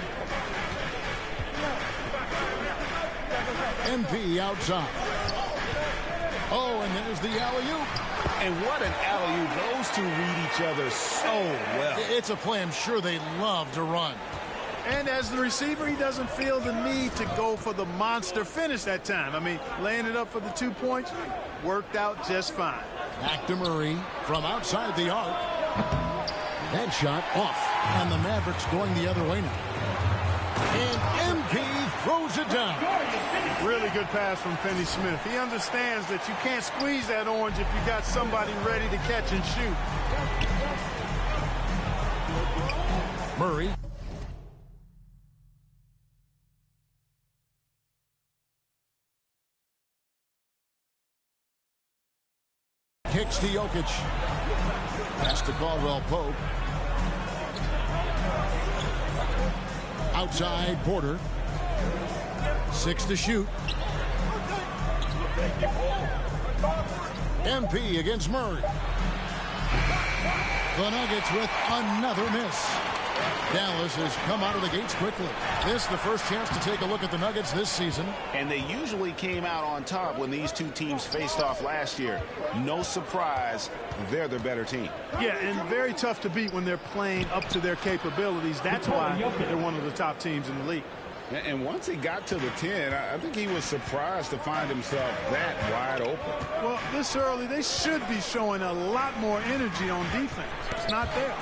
MP outside. Oh, and there's the alley-oop. And what an alley-oop. Those two read each other so well. It's a play I'm sure they love to run. And as the receiver, he doesn't feel the need to go for the monster finish that time. I mean, laying it up for the 2 points worked out just fine. Back to Murray from outside the arc. That shot off. And the Mavericks going the other way now. And MP throws it down. Really good pass from Finney Smith. He understands that you can't squeeze that orange if you got somebody ready to catch and shoot. Murray. Kicks to Jokic. Pass to Caldwell-Pope. Outside Porter. 6 to shoot. MP against Murray. The Nuggets with another miss. Dallas has come out of the gates quickly. This is the first chance to take a look at the Nuggets this season. And they usually came out on top when these two teams faced off last year. No surprise, they're the better team. Yeah, and very tough to beat when they're playing up to their capabilities. That's why they're one of the top teams in the league. And once he got to the 10, I think he was surprised to find himself that wide open. Well, this early, they should be showing a lot more energy on defense. It's not there.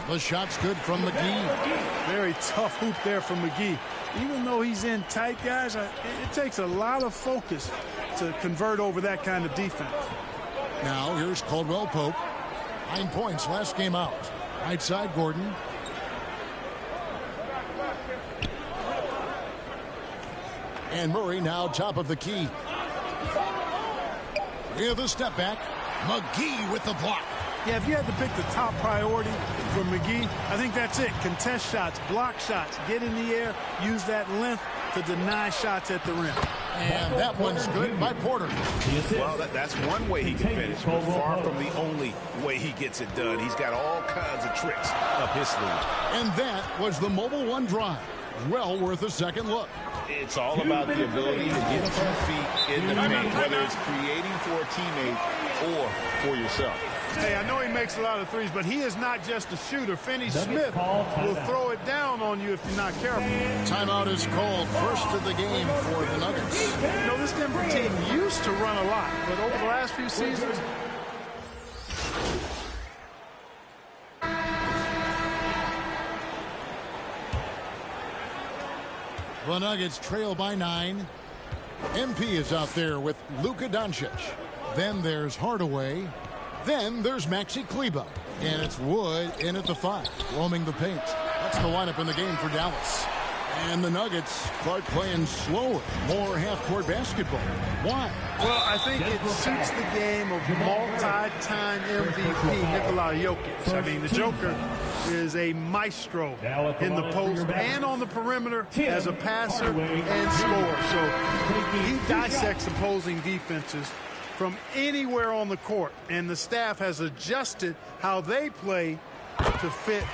The shot's good from McGee. Very tough hoop there from McGee. Even though he's in tight, guys, it takes a lot of focus to convert over that kind of defense. Now here's Caldwell-Pope. 9 points last game out. Right side, Gordon. And Murray now top of the key. With a step back. McGee with the block. Yeah, if you had to pick the top priority for McGee, I think that's it. Contest shots, block shots, get in the air, use that length to deny shots at the rim. And that one's good by Porter. Well, that's one way he can finish, but far from the only way he gets it done. He's got all kinds of tricks up his sleeve. And that was the Mobile One drive. Well worth a second look. It's all about the ability to get 2 feet in the paint, whether it's creating for a teammate or for yourself. Hey, I know he makes a lot of threes, but he is not just a shooter. Finney Smith will throw it down on you if you're not careful. Timeout is called. First of the game for the Nuggets. You know, this Denver team used to run a lot, but over the last few seasons, The Nuggets trail by 9. MP is out there with Luka Doncic. Then there's Hardaway. Then there's Maxi Kleber. And it's Wood in at the 5, roaming the paint. That's the lineup in the game for Dallas. And the Nuggets start playing slower, more half-court basketball. Why? Well, I think it suits the game of multi-time MVP Nikola Jokic. I mean, the Joker is a maestro in the post and on the perimeter as a passer and scorer. So he dissects opposing defenses from anywhere on the court, and the staff has adjusted how they play to fit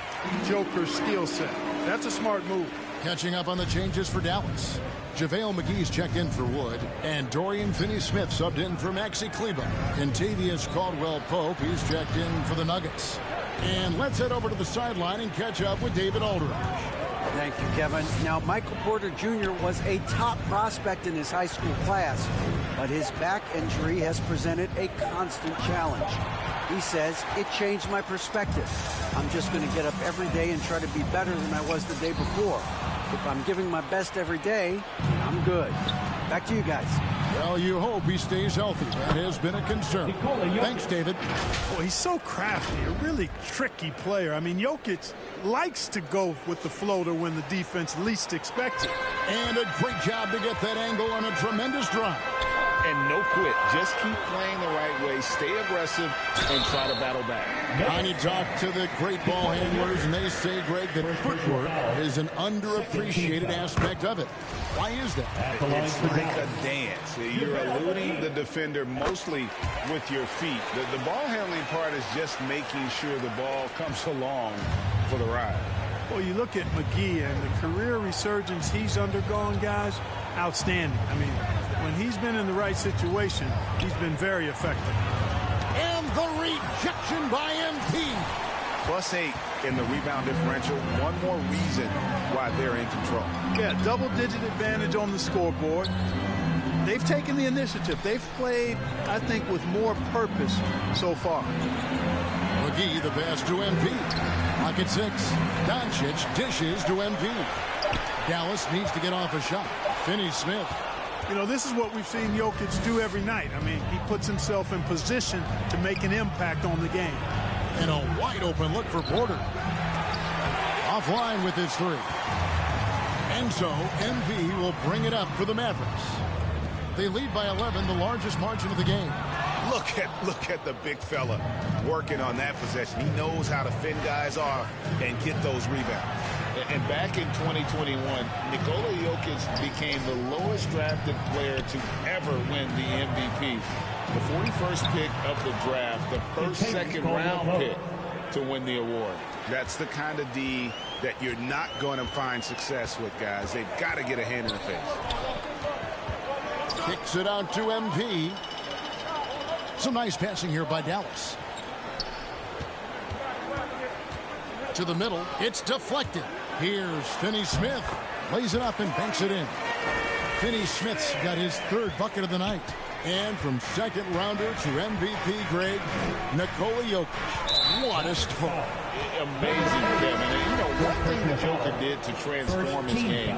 Joker's skill set. That's a smart move. Catching up on the changes for Dallas. JaVale McGee's checked in for Wood, and Dorian Finney-Smith subbed in for Maxi Kleber. Kentavious Caldwell-Pope, he's checked in for the Nuggets. And let's head over to the sideline and catch up with David Aldridge. Thank you, Kevin. Now, Michael Porter Jr. was a top prospect in his high school class, but his back injury has presented a constant challenge. He says, it changed my perspective. I'm just going to get up every day and try to be better than I was the day before. If I'm giving my best every day, I'm good. Back to you guys. Well, you hope he stays healthy. That has been a concern. Thanks, David. Boy, he's so crafty, a really tricky player. I mean, Jokic likes to go with the floater when the defense least expects it. And a great job to get that angle on a tremendous drive. And no quit. Just keep playing the right way, stay aggressive, and try to battle back. I talked to the great ball handlers, and they say, Greg, that footwork is an underappreciated aspect of it. Why is that? It's like a dance. You're eluding the defender mostly with your feet. The ball handling part is just making sure the ball comes along for the ride. Well, you look at McGee and the career resurgence he's undergone, guys, outstanding. I mean, when he's been in the right situation, he's been very effective. And the rejection by MP. +8 in the rebound differential. One more reason why they're in control. Yeah, double-digit advantage on the scoreboard. They've taken the initiative. They've played, I think, with more purpose so far. McGee, the pass to MP. Clock at 6. Doncic dishes to MP. Dallas needs to get off a shot. Finney-Smith. You know, this is what we've seen Jokic do every night. I mean, he puts himself in position to make an impact on the game. And a wide-open look for Porter. Offline with his 3. And so, MP will bring it up for the Mavericks. They lead by 11, the largest margin of the game. Look at the big fella working on that possession. He knows how to fend guys off and get those rebounds. And back in 2021, Nikola Jokic became the lowest drafted player to ever win the MVP. The 41st pick of the draft, the first second-round pick to win the award. That's the kind of D that you're not going to find success with, guys. They've got to get a hand in the face. Kicks it out to MP. Some nice passing here by Dallas. To the middle. It's deflected. Here's Finney-Smith. Lays it up and banks it in. Finney-Smith's got his 3rd bucket of the night. And from second rounder to MVP, Greg, Nikola Jokic. What a start. Amazing, Kevin. And, you know, one thing the Joker did to transform his game,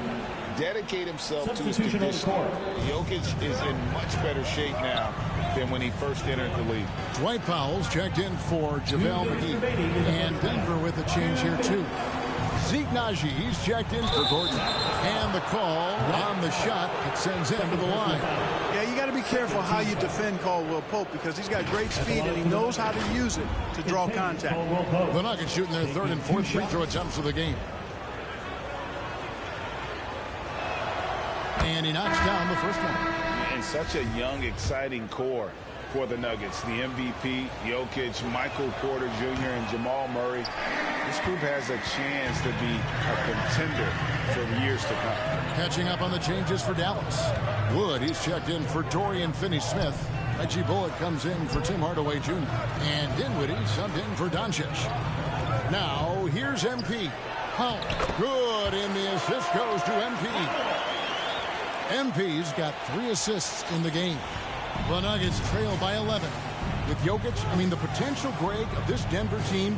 dedicate himself to his condition. Jokic is in much better shape now than when he first entered the league. Dwight Powell's checked in for JaVale McGee. And Denver with a change here, too. Zeke Naji, he's checked in for Gordon. And the call on the shot that sends him to the line. Yeah, you got to be careful how you defend Caldwell Pope because he's got great speed and he knows how to use it to draw contact. The Nuggets shooting their 3rd and 4th free throw attempts of the game. And he knocks down the first one. And such a young, exciting core for the Nuggets. The MVP, Jokic, Michael Porter Jr., and Jamal Murray. This group has a chance to be a contender for years to come. Catching up on the changes for Dallas. Wood, he's checked in for Dorian Finney-Smith. Reggie Bullock comes in for Tim Hardaway Jr. And Dinwiddie subbed in for Doncic. Now, here's MP. Oh, good, and the assist goes to MP. MP's got 3 assists in the game. The Nuggets trail by 11. With Jokic, the potential, Greg, of this Denver team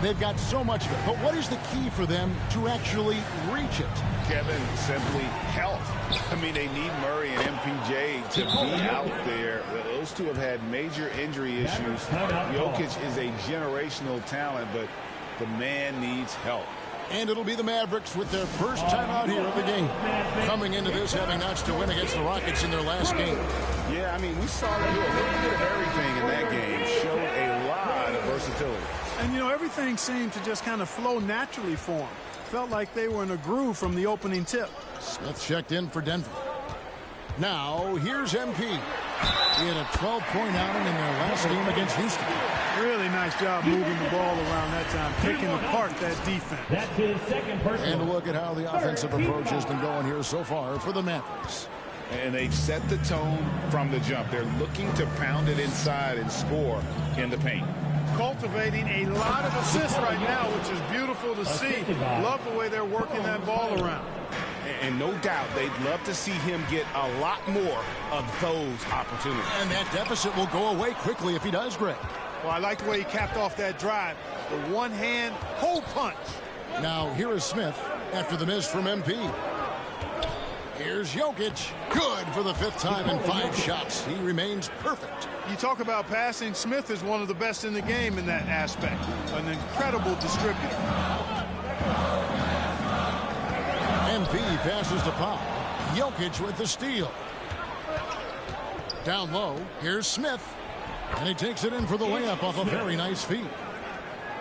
They've got so much of it. But what is the key for them to actually reach it? Kevin, simply health. I mean, they need Murray and MPJ to be out there. Those two have had major injury issues. Jokic is a generational talent, but the man needs help. And it'll be the Mavericks with their first time out here of the game. Coming into this having notched to win against the Rockets in their last game. Yeah, I mean, we saw them do a little bit of everything in that game. Showed a lot of versatility. And, you know, everything seemed to just kind of flow naturally for them. Felt like they were in a groove from the opening tip. Smith checked in for Denver. Now, here's MP. He had a 12-point outing in their last game against Houston. Really nice job moving the ball around that time, picking apart that defense. That's his second personal. And look at how the offensive approach has been going here so far for the Mavericks. And they've set the tone from the jump. They're looking to pound it inside and score in the paint. Cultivating a lot of assists right now, which is beautiful to see. Love the way they're working that ball around. And no doubt they'd love to see him get a lot more of those opportunities. And that deficit will go away quickly if he does, Greg. Well, I like the way he capped off that drive. The one-hand hole punch. Now, here is Smith after the miss from MP. Here's Jokic. Good for the 5th time in 5 shots. He remains perfect. You talk about passing. Smith is one of the best in the game in that aspect. An incredible distributor. MP passes to Powell. Jokic with the steal. Down low, here's Smith. And he takes it in for the layup off a very nice feed.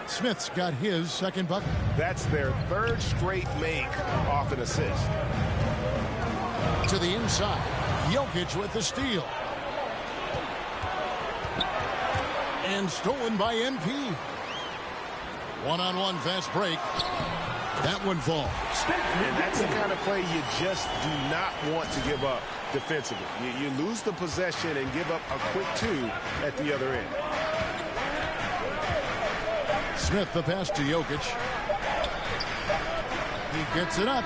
Smith's got his second bucket. That's their 3rd straight make off an assist. To the inside, Jokic with the steal. And stolen by MP. One-on-one fast break. That one falls. And that's the kind of play you just do not want to give up defensively. You lose the possession and give up a quick 2 at the other end. Smith the pass to Jokic. He gets it up.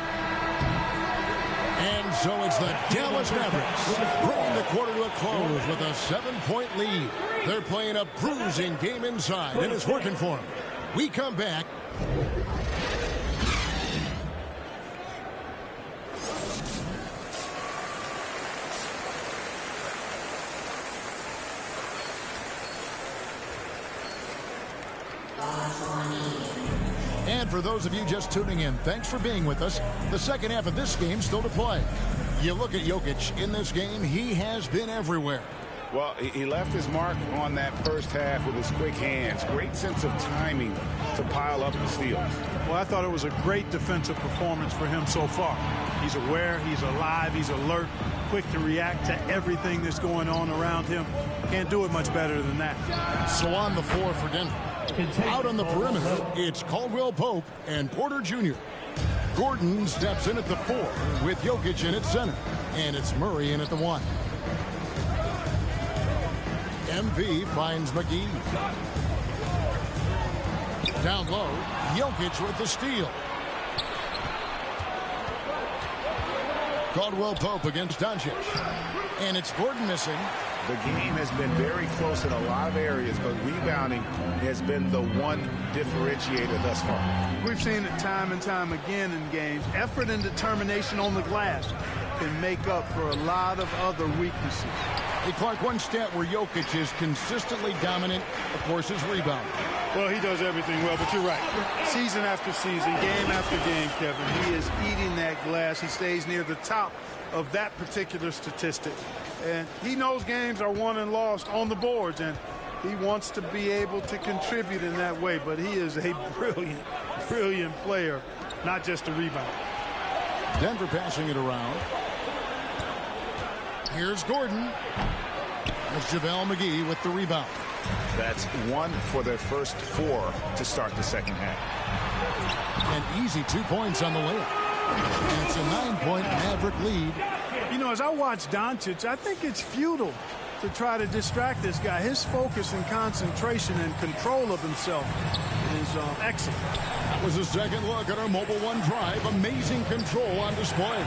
And so it's the Dallas Mavericks bringing the quarter to a close with a 7-point lead. They're playing a bruising game inside, and it's working for them. We come back. And for those of you just tuning in, thanks for being with us. The second half of this game still to play. You look at Jokic in this game, he has been everywhere. Well, he left his mark on that first half with his quick hands. Great sense of timing to pile up the steals. Well, I thought it was a great defensive performance for him so far. He's aware, he's alive, he's alert, quick to react to everything that's going on around him. Can't do it much better than that. So on the floor for Denver. Out on the perimeter, it's Caldwell Pope and Porter Jr. Gordon steps in at the 4 with Jokic in at center. And it's Murray in at the 1. MV finds McGee. Down low, Jokic with the steal. Caldwell Pope against Doncic. And it's Gordon missing. The game has been very close in a lot of areas, but rebounding has been the one differentiator thus far. We've seen it time and time again in games. Effort and determination on the glass can make up for a lot of other weaknesses. Hey, Clark, one stat where Jokic is consistently dominant, of course, is rebounding. Well, he does everything well, but you're right. Season after season, game after game, Kevin, he is eating that glass. He stays near the top of that particular statistic. And he knows games are won and lost on the boards, and he wants to be able to contribute in that way. But he is a brilliant, brilliant player, not just a rebounder. Denver passing it around. Here's Gordon. There's JaVale McGee with the rebound. That's 1 for their first 4 to start the second half. An easy 2 points on the layup. And it's a 9-point Maverick lead. You know, as I watch Doncic, I think it's futile to try to distract this guy. His focus and concentration and control of himself is excellent. That was a second look at our Mobile One drive. Amazing control on display.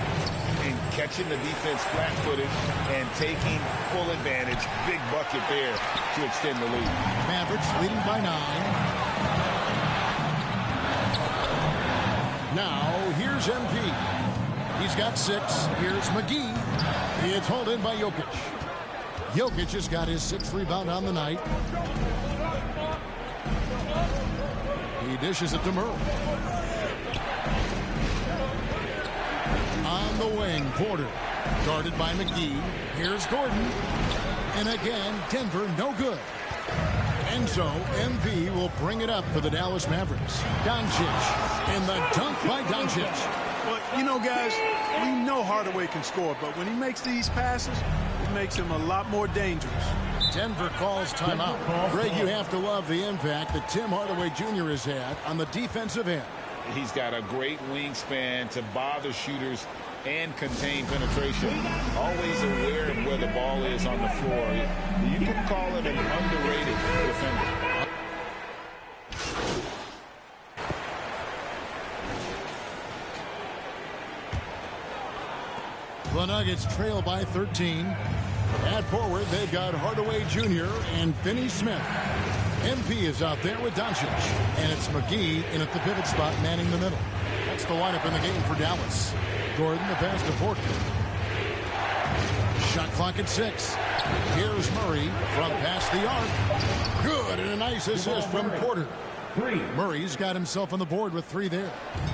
And catching the defense flat-footed and taking full advantage. Big bucket there to extend the lead. Mavericks leading by 9. Here's MP. He's got 6. Here's McGee. It's hauled in by Jokic. Jokic has got his 6th rebound on the night. He dishes it to Murray. On the wing, Porter. Guarded by McGee. Here's Gordon. And again, Denver no good. And so, MP will bring it up for the Dallas Mavericks. Doncic. And the dunk by Doncic. Well, you know, guys, we know Hardaway can score, but when he makes these passes, it makes him a lot more dangerous. Denver calls timeout. Greg, you have to love the impact that Tim Hardaway Jr. has had on the defensive end. He's got a great wingspan to bother shooters and contain penetration. Always aware of where the ball is on the floor. You can call him an underrated defender. The Nuggets trail by 13. At forward, they've got Hardaway Jr. and Finney Smith. MP is out there with Doncic. And it's McGee in at the pivot spot, manning the middle. That's the lineup in the game for Dallas. Gordon, the pass to Porter. Shot clock at 6. Here's Murray from past the arc. Good, and a nice assist from Porter. Murray's got himself on the board with 3 there.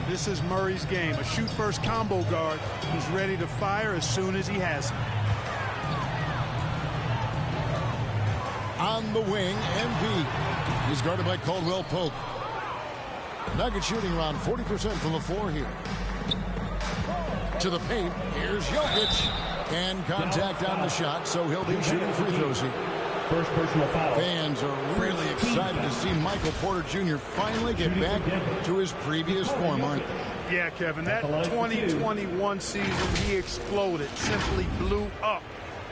This is Murray's game. A shoot-first combo guard who's ready to fire as soon as he has it. On the wing, MP. He's guarded by Caldwell Pope. Nuggets shooting around 40% from the floor here. To the paint, here's Jokic. And contact on the shot, so he'll be shooting free throws here. First personal foul. Fans are really excited to see Michael Porter Jr. finally get back to his previous form, aren't they? Yeah, Kevin, that 2021 season, he exploded, simply blew up.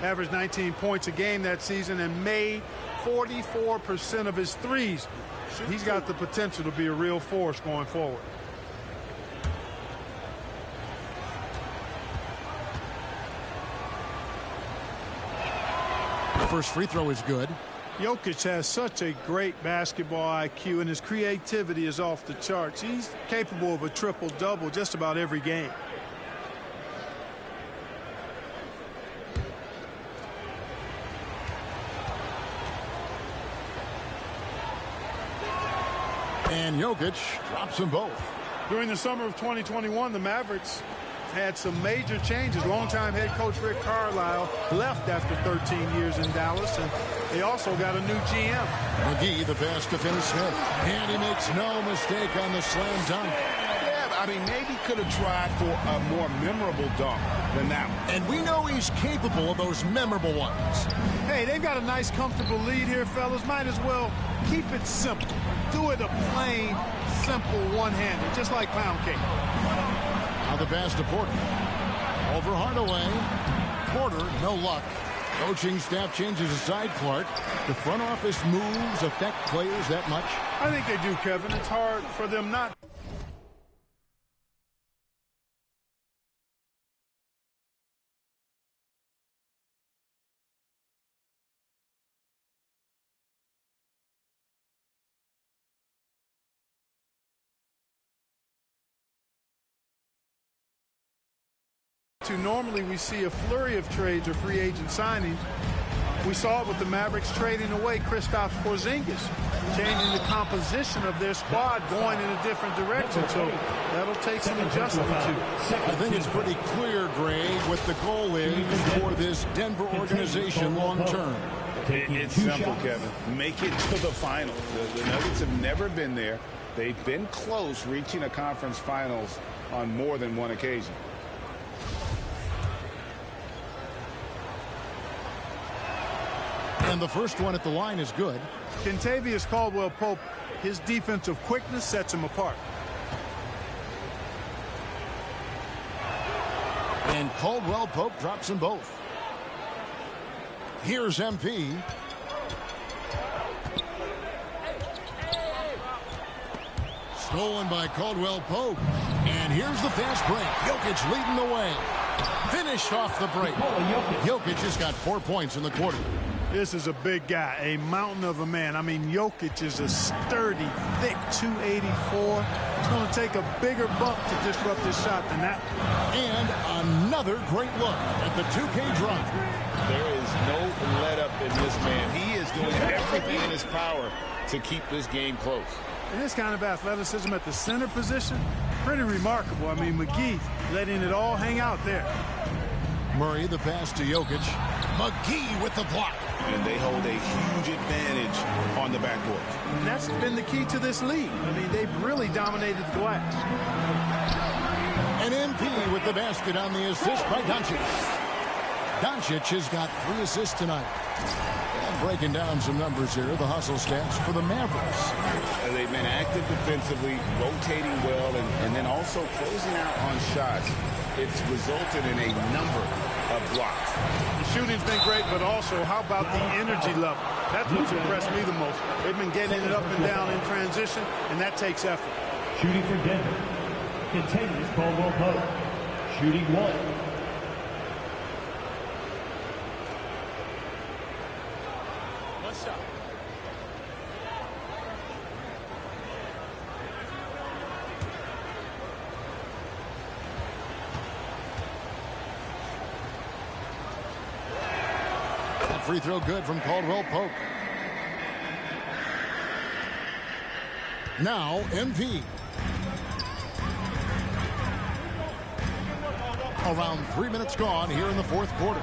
Averaged 19 points a game that season and made 44% of his threes. He's got the potential to be a real force going forward. First free throw is good. Jokic has such a great basketball IQ, and his creativity is off the charts. He's capable of a triple-double just about every game. And Jokic drops them both. During the summer of 2021, the Mavericks had some major changes. Longtime head coach Rick Carlisle left after 13 years in Dallas, and they also got a new GM. McGee, the pass to Finney Smith. And he makes no mistake on the slam dunk. Yeah, I mean, maybe could have tried for a more memorable dunk than that one. And we know he's capable of those memorable ones. Hey, they've got a nice, comfortable lead here, fellas. Might as well keep it simple. Do it a plain, simple one-hander, just like pound cake. Now the pass to Porter. Over Hardaway. Porter, no luck. Coaching staff changes aside Clark. The front office moves affect players that much? I think they do, Kevin. It's hard for them not. Normally we see a flurry of trades or free agent signings. We saw it with the Mavericks trading away Kristaps Porzingis, changing the composition of their squad, going in a different direction. So that'll take some adjustment too. I think it's pretty clear, Greg, what the goal is for this Denver organization long term. It's simple, Kevin. Make it to the finals. The Nuggets have never been there. They've been close reaching a conference finals on more than one occasion. And the first one at the line is good. Kentavious Caldwell-Pope, his defensive quickness sets him apart. And Caldwell-Pope drops them both. Here's MP. Stolen by Caldwell-Pope. And here's the fast break. Jokic leading the way. Finished off the break. Jokic has got 4 points in the quarter. This is a big guy, a mountain of a man. I mean, Jokic is a sturdy, thick 284. It's going to take a bigger bump to disrupt his shot than that. And another great look at the 2K drive. There is no let-up in this man. He is doing everything in his power to keep this game close. And this kind of athleticism at the center position, pretty remarkable. I mean, McGee letting it all hang out there. Murray, the pass to Jokic. McGee with the block. And they hold a huge advantage on the backboard. And that's been the key to this league. I mean, they've really dominated the glass. An MP with the basket on the assist by Doncic. Doncic has got 3 assists tonight. And breaking down some numbers here, the hustle stats for the Mavericks. And they've been active defensively, rotating well, and then also closing out on shots. It's resulted in a number of blocks. The shooting's been great, but also, how about the energy level? That's what's impressed me the most. They've been getting it up and down in transition, and that takes effort. Shooting for Denver continues Caldwell Pope. Shooting 1. What's up? Free throw good from Caldwell Pope. Now, MP. Around 3 minutes gone here in the fourth quarter.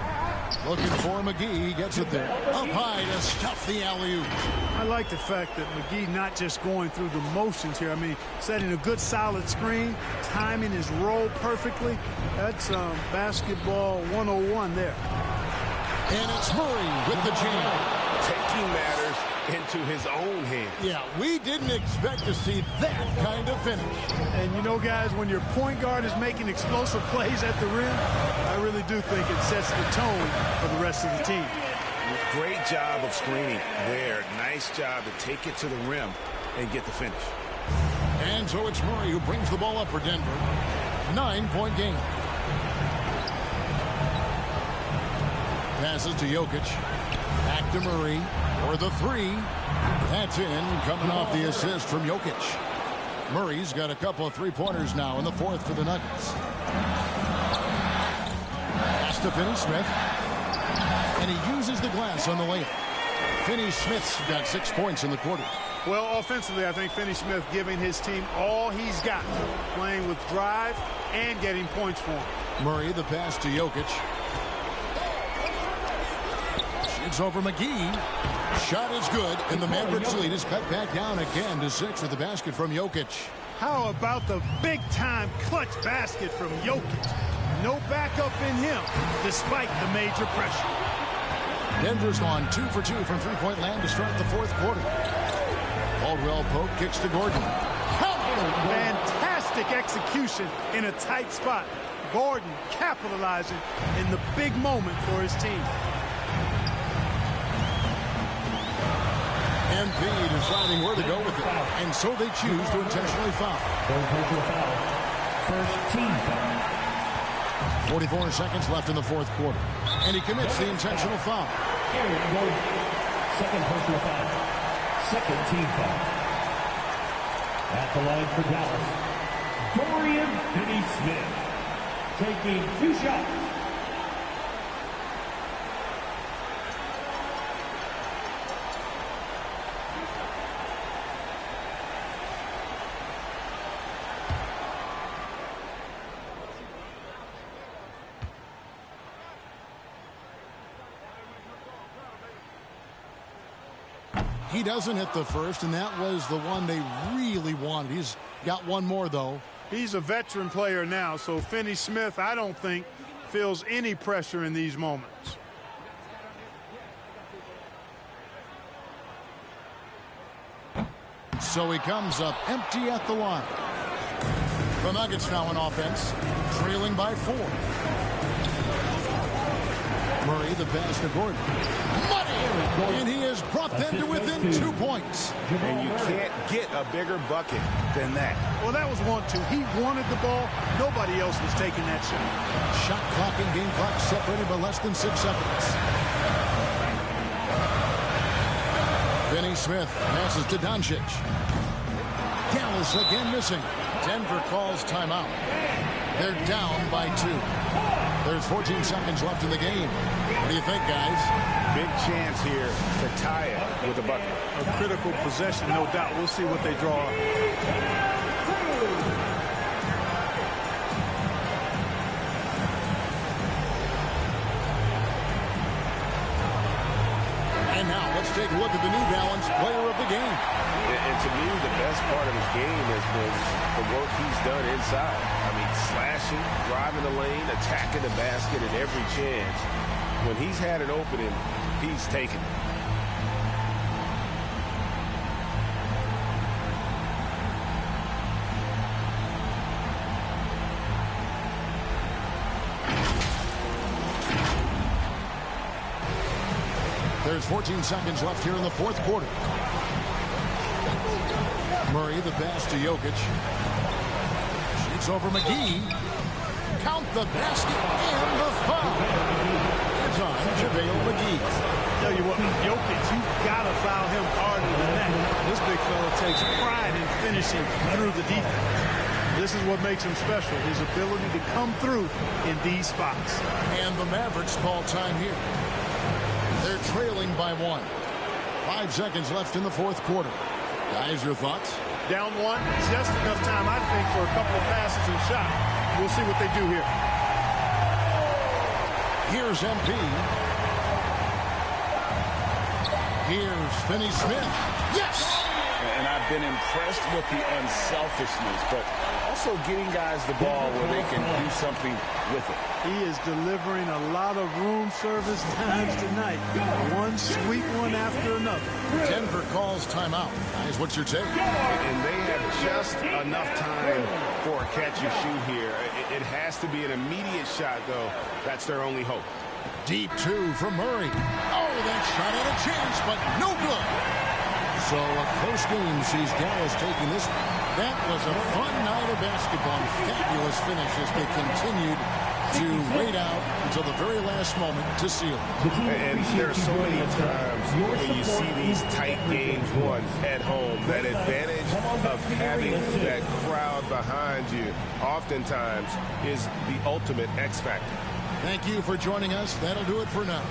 Looking for McGee. He gets it there. Up high to stuff the alley-oop. I like the fact that McGee not just going through the motions here. I mean, setting a good solid screen, timing his roll perfectly. That's basketball 101 there. And it's Murray with the jam. Taking matters into his own hands. Yeah, we didn't expect to see that kind of finish. And you know, guys, when your point guard is making explosive plays at the rim, I really do think it sets the tone for the rest of the team. Great job of screening there. Nice job to take it to the rim and get the finish. And so it's Murray who brings the ball up for Denver. 9-point game. Passes to Jokic. Back to Murray for the 3. That's in, coming off the assist from Jokic. Murray's got a couple of 3-pointers now in the fourth for the Nuggets. Pass to Finney-Smith. And he uses the glass on the layup. Finney-Smith's got 6 points in the quarter. Well, offensively, I think Finney-Smith giving his team all he's got, playing with drive and getting points for him. Murray, the pass to Jokic. It's over McGee. Shot is good, and the Mavericks lead is cut back down again to 6 with the basket from Jokic. How about the big-time clutch basket from Jokic? No backup in him, despite the major pressure. Denver's gone 2 for 2 from three-point land to start the fourth quarter. Caldwell Pope kicks to Gordon. Fantastic execution in a tight spot. Gordon capitalizing in the big moment for his team. MP deciding where to go with it, and so they choose to intentionally foul. First team foul. 44 seconds left in the fourth quarter, and he commits the intentional foul. Second personal foul. Second team foul. At the line for Dallas, Dorian Finney-Smith taking 2 shots. He doesn't hit the first, and that was the one they really wanted. He's got one more, though. He's a veteran player now, so Finney-Smith, I don't think, feels any pressure in these moments. So he comes up empty at the line. The Nuggets now in offense, trailing by 4. Murray, the pass to Gordon. Money! And he has brought them to within 2 points. And you can't get a bigger bucket than that. Well, that was 1-2. He wanted the ball. Nobody else was taking that shot. Shot clock and game clock separated by less than 6 seconds. Finney Smith passes to Doncic. Gallus again missing. Denver calls timeout. They're down by 2. There's 14 seconds left in the game. What do you think, guys? Big chance here to tie it with a bucket. A critical possession, no doubt. We'll see what they draw up. And now let's take a look at the New Balance player of the game. And to me, the best part of his game has been the work he's done inside. I mean, slashing, driving the lane, attacking the basket at every chance. When he's had an opening, he's taken it. There's 14 seconds left here in the fourth quarter. Murray, the pass to Jokic. Shoots over McGee. Count the basket and the foul. It's on JaVale McGee. Tell you what, Jokic, you've got to foul him harder than that. This big fella takes pride in finishing through the defense. This is what makes him special, his ability to come through in these spots. And the Mavericks call time here. They're trailing by 1. 5 seconds left in the fourth quarter. Guys, your thoughts? Down 1, just enough time, I think, for a couple of passes and shot. We'll see what they do here. Here's MP. Here's Finney Smith. Yes! And I've been impressed with the unselfishness, but also getting guys the ball where they can do something with it. He is delivering a lot of room service times tonight. One sweet one after another. Denver calls timeout. Guys, what's your take? And they have just enough time for a catch and shoot here. It has to be an immediate shot, though. That's their only hope. Deep 2 from Murray. Oh, that shot had a chance, but no good. So a close game sees Dallas taking this. That was a fun night of basketball. Fabulous finish as they continued to wait out until the very last moment to seal. And there are so many times when you see these tight games won at home, that advantage of having that crowd behind you oftentimes is the ultimate X factor. Thank you for joining us. That'll do it for now.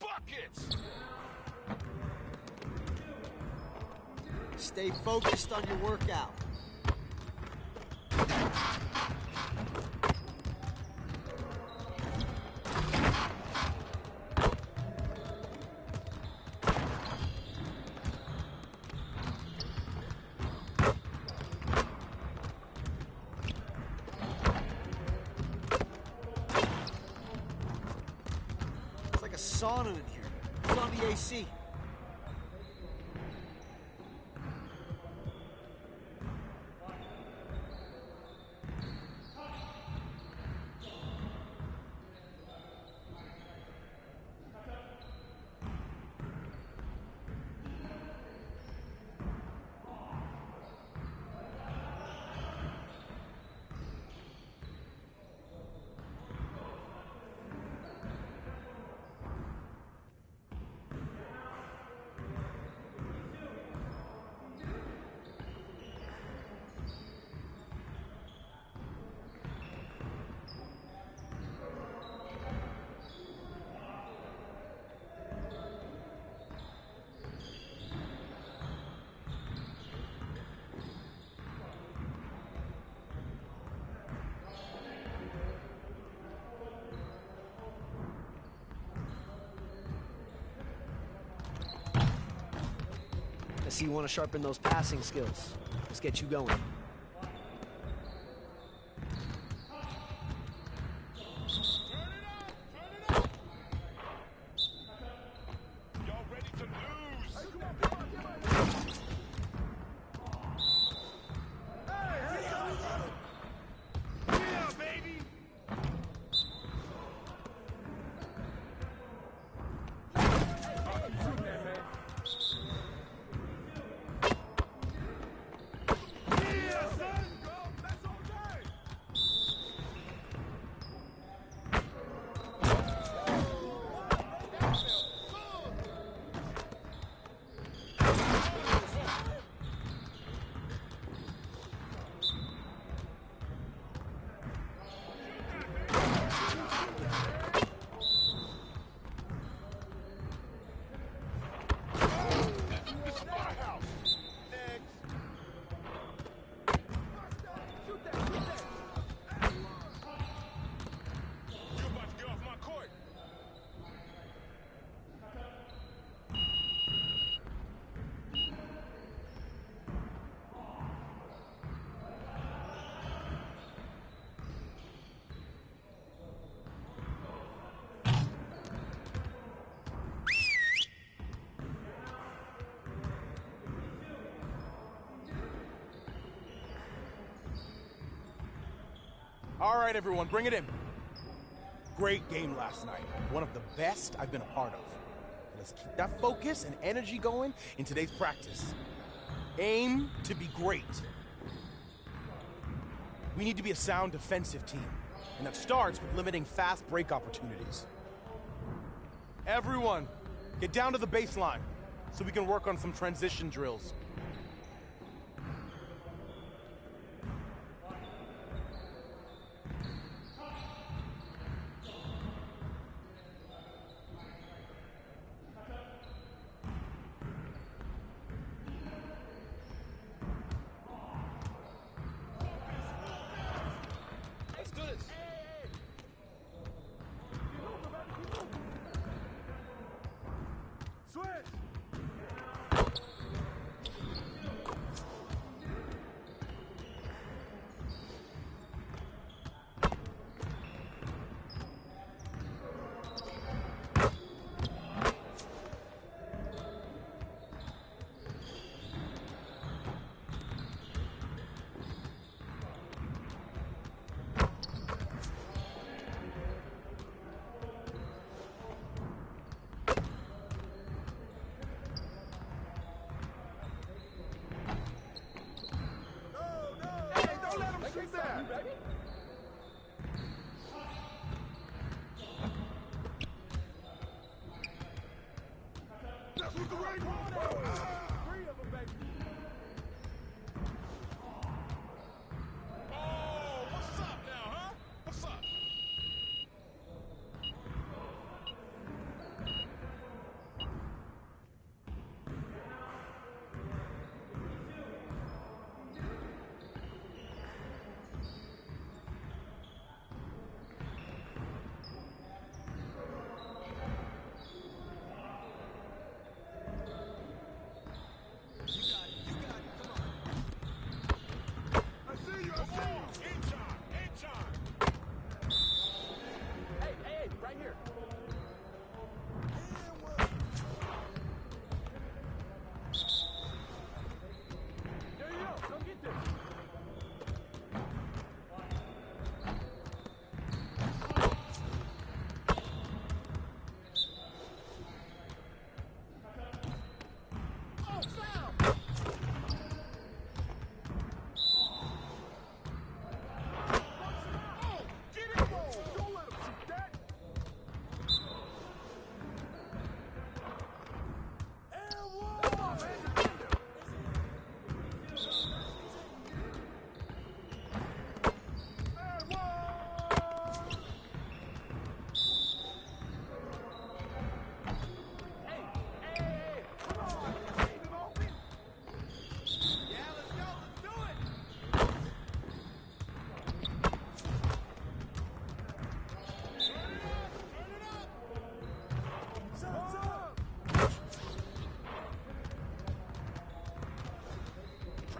buckets. Stay focused on your workout. It's like a sauna in here. Put on the AC. I see you want to sharpen those passing skills. Let's get you going. All right, everyone, bring it in. Great game last night. One of the best I've been a part of. Let's keep that focus and energy going in today's practice. Aim to be great. We need to be a sound defensive team, and that starts with limiting fast break opportunities. Everyone, get down to the baseline so we can work on some transition drills.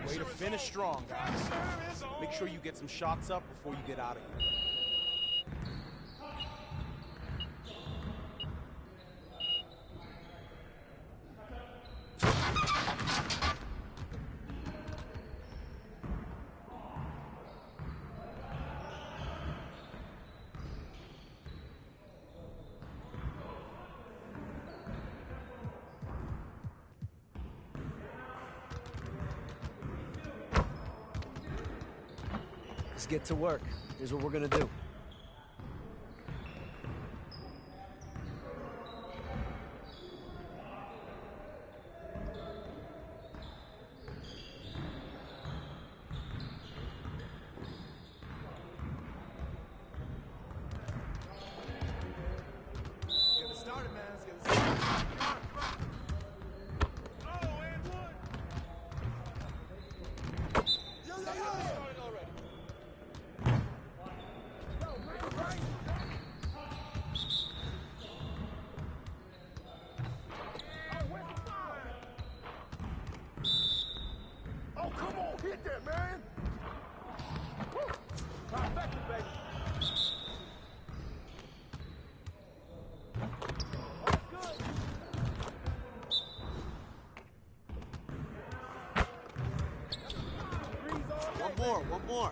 Way to finish strong, guys. Make sure you get some shots up before you get out of here. Let's get to work. Here's what we're gonna do. Get it started, man. Let's get it started. Oh, and one. Yo, yo, yo. Oh, come on, hit that, man. Woo. Trifecta, baby. One more.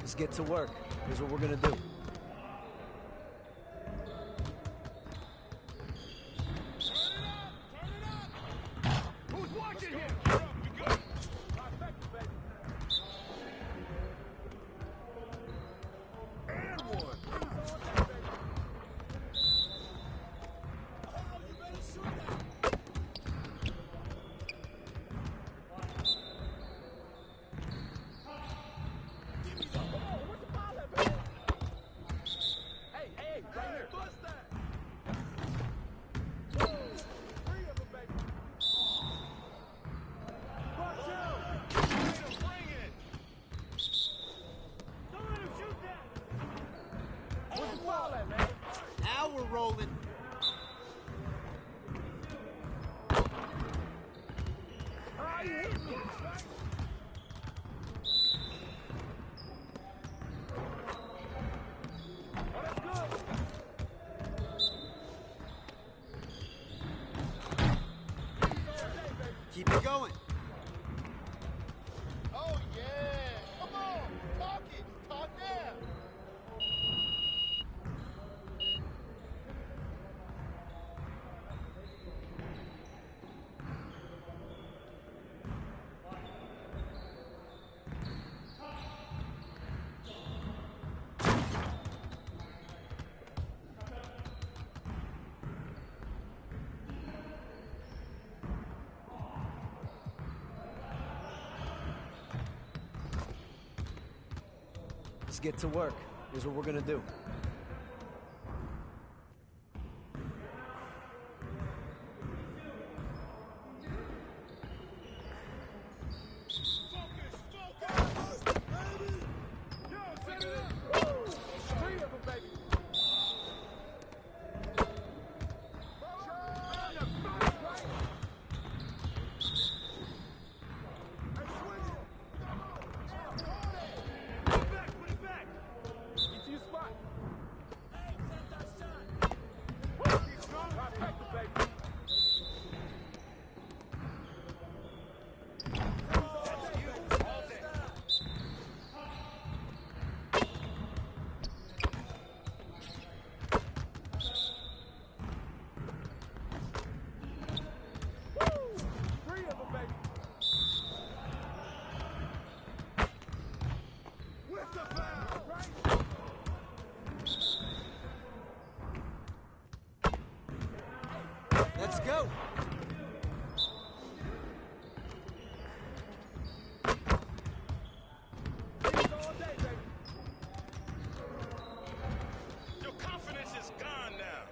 Let's get to work. Here's what we're gonna do. Who's watching here? We good. Trifecta, baby. And one. Oh, you better shoot that. Give me the ball. Where's the ball at, baby? Hey, right here. Bust that. Woo. 3 of them, baby. Watch out! Bring it! Don't let him shoot that! Where's the ball at, man? Now we're rolling. Ah, you hit me! Oh, that's good! Keep it going. Oh, yeah! Come on! Talk it! Talk now! Let's get to work. Here's what we're gonna do. Let's go. Your confidence is gone now.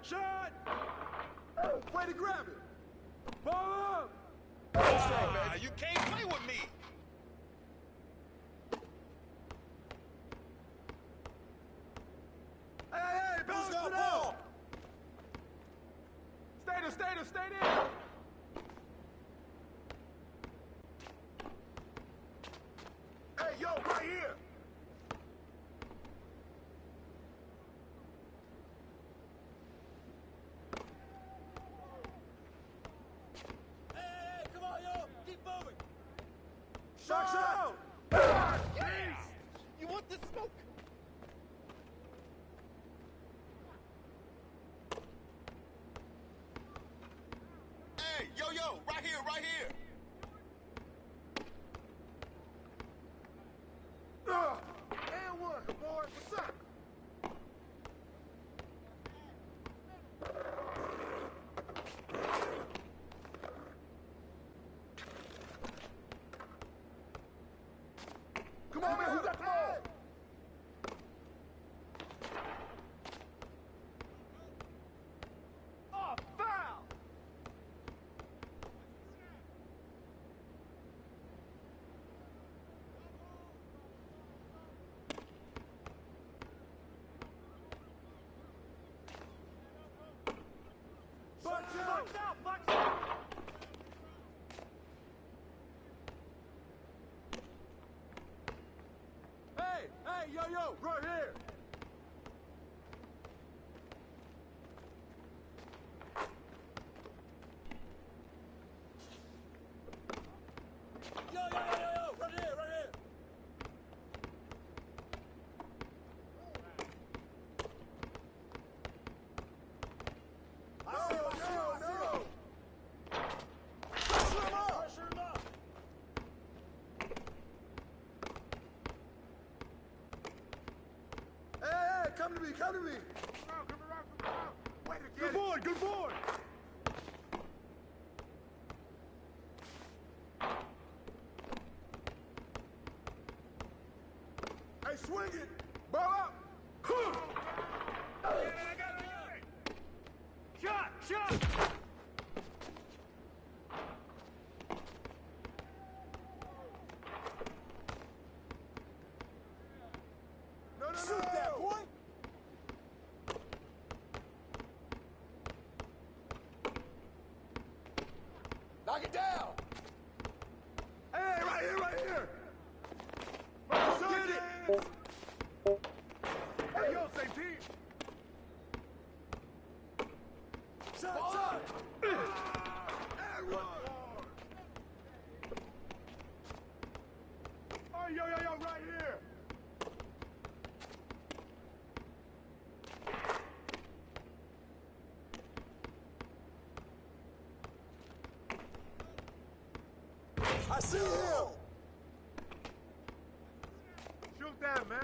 Shot! Way to grab it! Ball up! You can't play with me. Hey, bounce it out! Stay there! Hey, yo, right here! Hey, come on, yo! Keep moving! Shot out! Yes! You want the smoke? Hey, yo, right here, right here. And one, boy, what's up? Come on, man, who's got the ball? Oh, foul! Bucks out, Bucks out! Hey, yo, right here! Yo, right here! I see him. Pressure him up! Hey, come to me! Come around. Way to get it. Good boy! Hey, swing it! Ball up! Shot! No. Shoot that, boy! Knock it down! Hey, right here! Get it! Hey, yo, same team! Shot! Oh, yo, right here! I see him! Shoot that, man!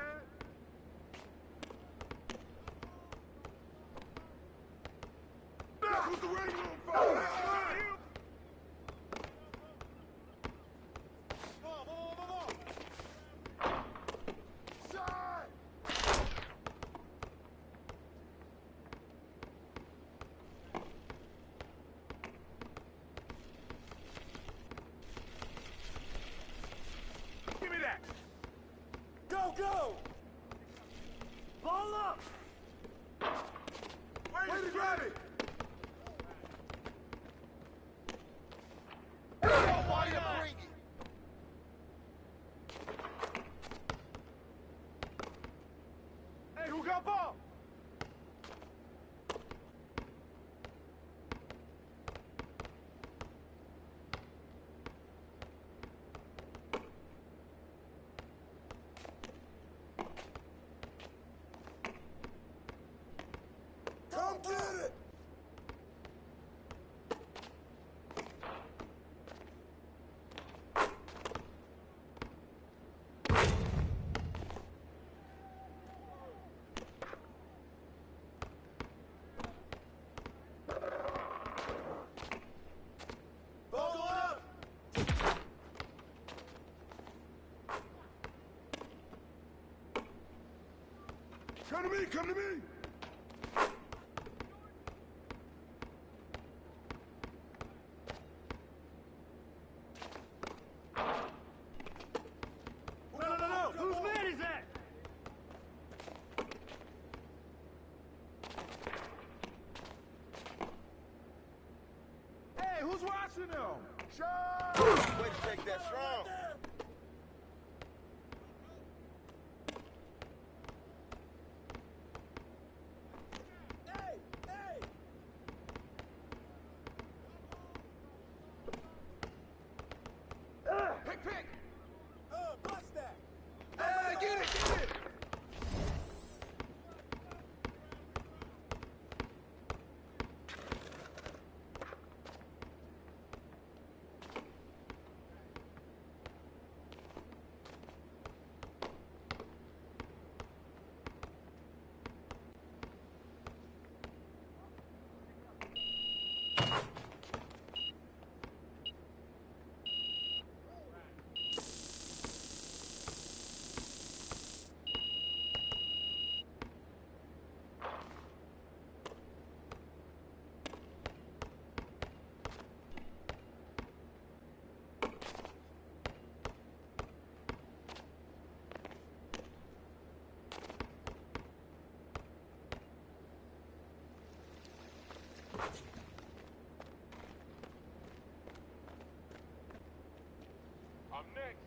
Who's the ring on fire? Shot! Give me that! Go! Ball up! Way to grab it! Hey, who got ball? Come get it! Ball up! Come to me! him. Shot! Way to take that strong. Pick! Bust that! Hey, get it! I'm next.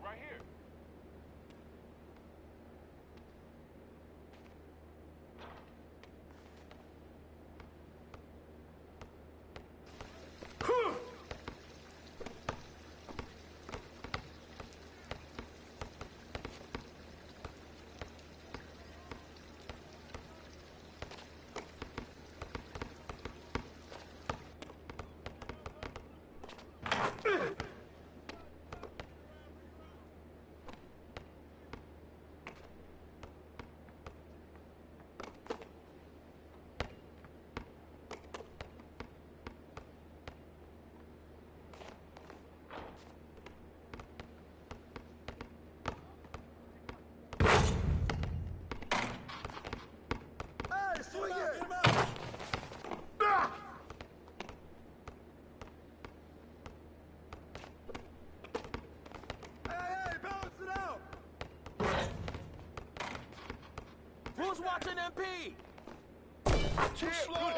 right here. Who's watching MP? Too slow.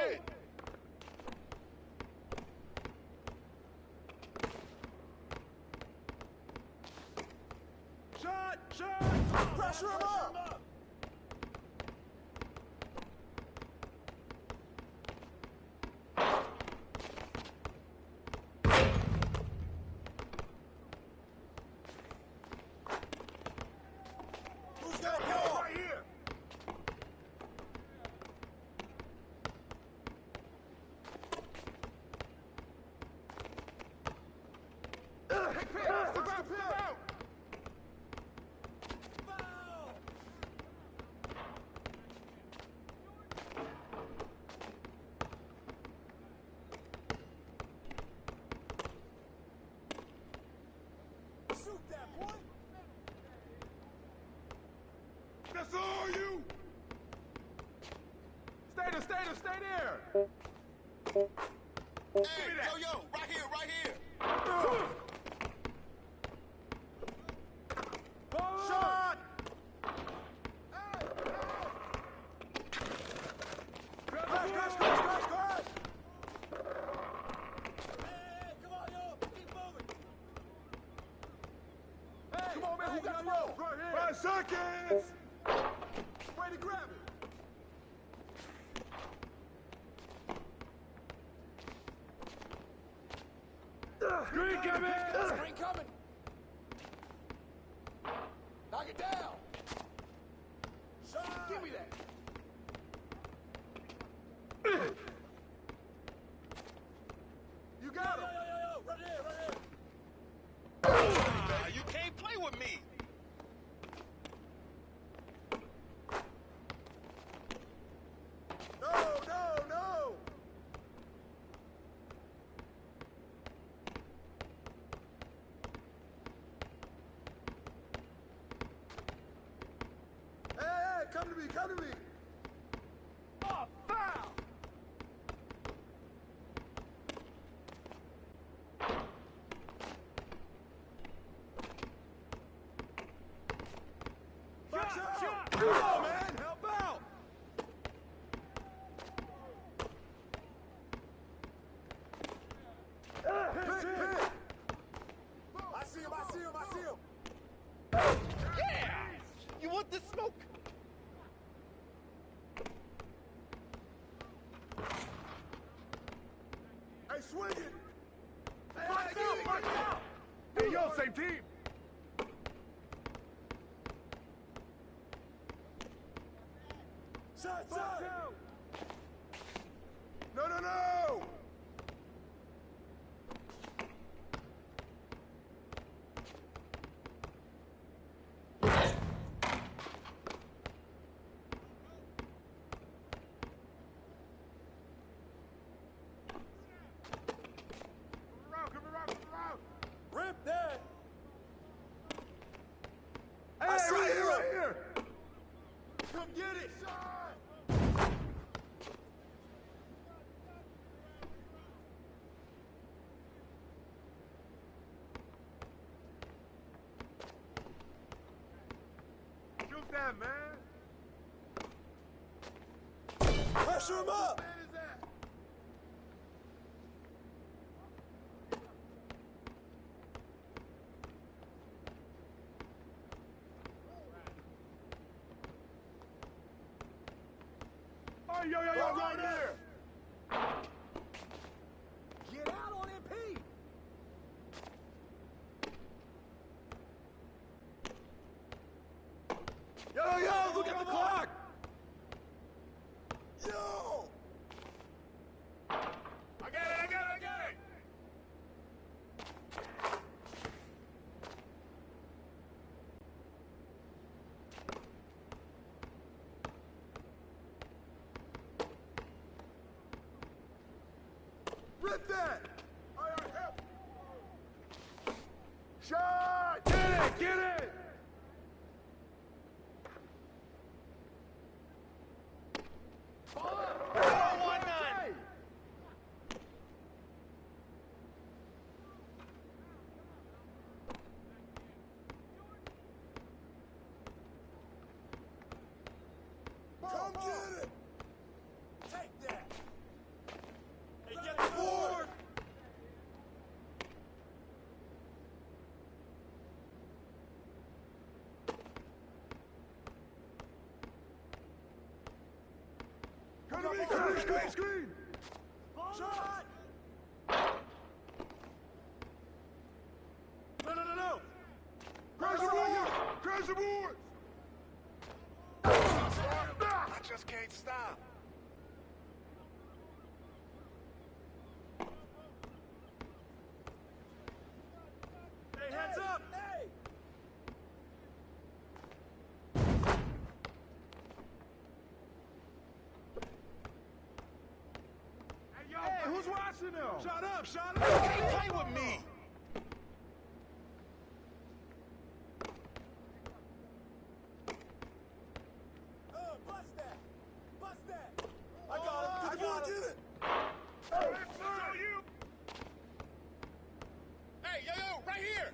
Shot! Pressure him up! Who's got a ball? Right here! Shoot that, boy! That's all you! Stay there! Hey, yo, right here! Shot! Crash! Hey, come on, yo! Keep moving! Hey, come on, man, who got the rope? Right here. 5 seconds! Way to grab it! Screen coming! Screen coming! Knock it down! Shot! Give me that! You got him! Yo, right here! You can't play with me! No! Hey, come to me! Oh, foul! Shot! Come on, man! Help out! Hit! I see him! Yeah! You want the smoke? Hey, swing it! Watch out! Hey, yo, same team! Shot! No! Come around! Rip that! Hey, right here! Come get it! Shoot that, man! Pressure him up! Man is that? Hey, yo, right there. Get out on MP. Yo, look at the clock. Yo. I got it. Rip that! All right, help! Shot! Get it! Come get it! Take that! Hey, get the board! Come to me, screen! Shot! No! Crash the board! I just can't stop. Hey, hands up! Hey! Hey, who's watching them? Shut up! Hey, play with me! Bust that! I got him! Hey, you! Hey, yo, right here!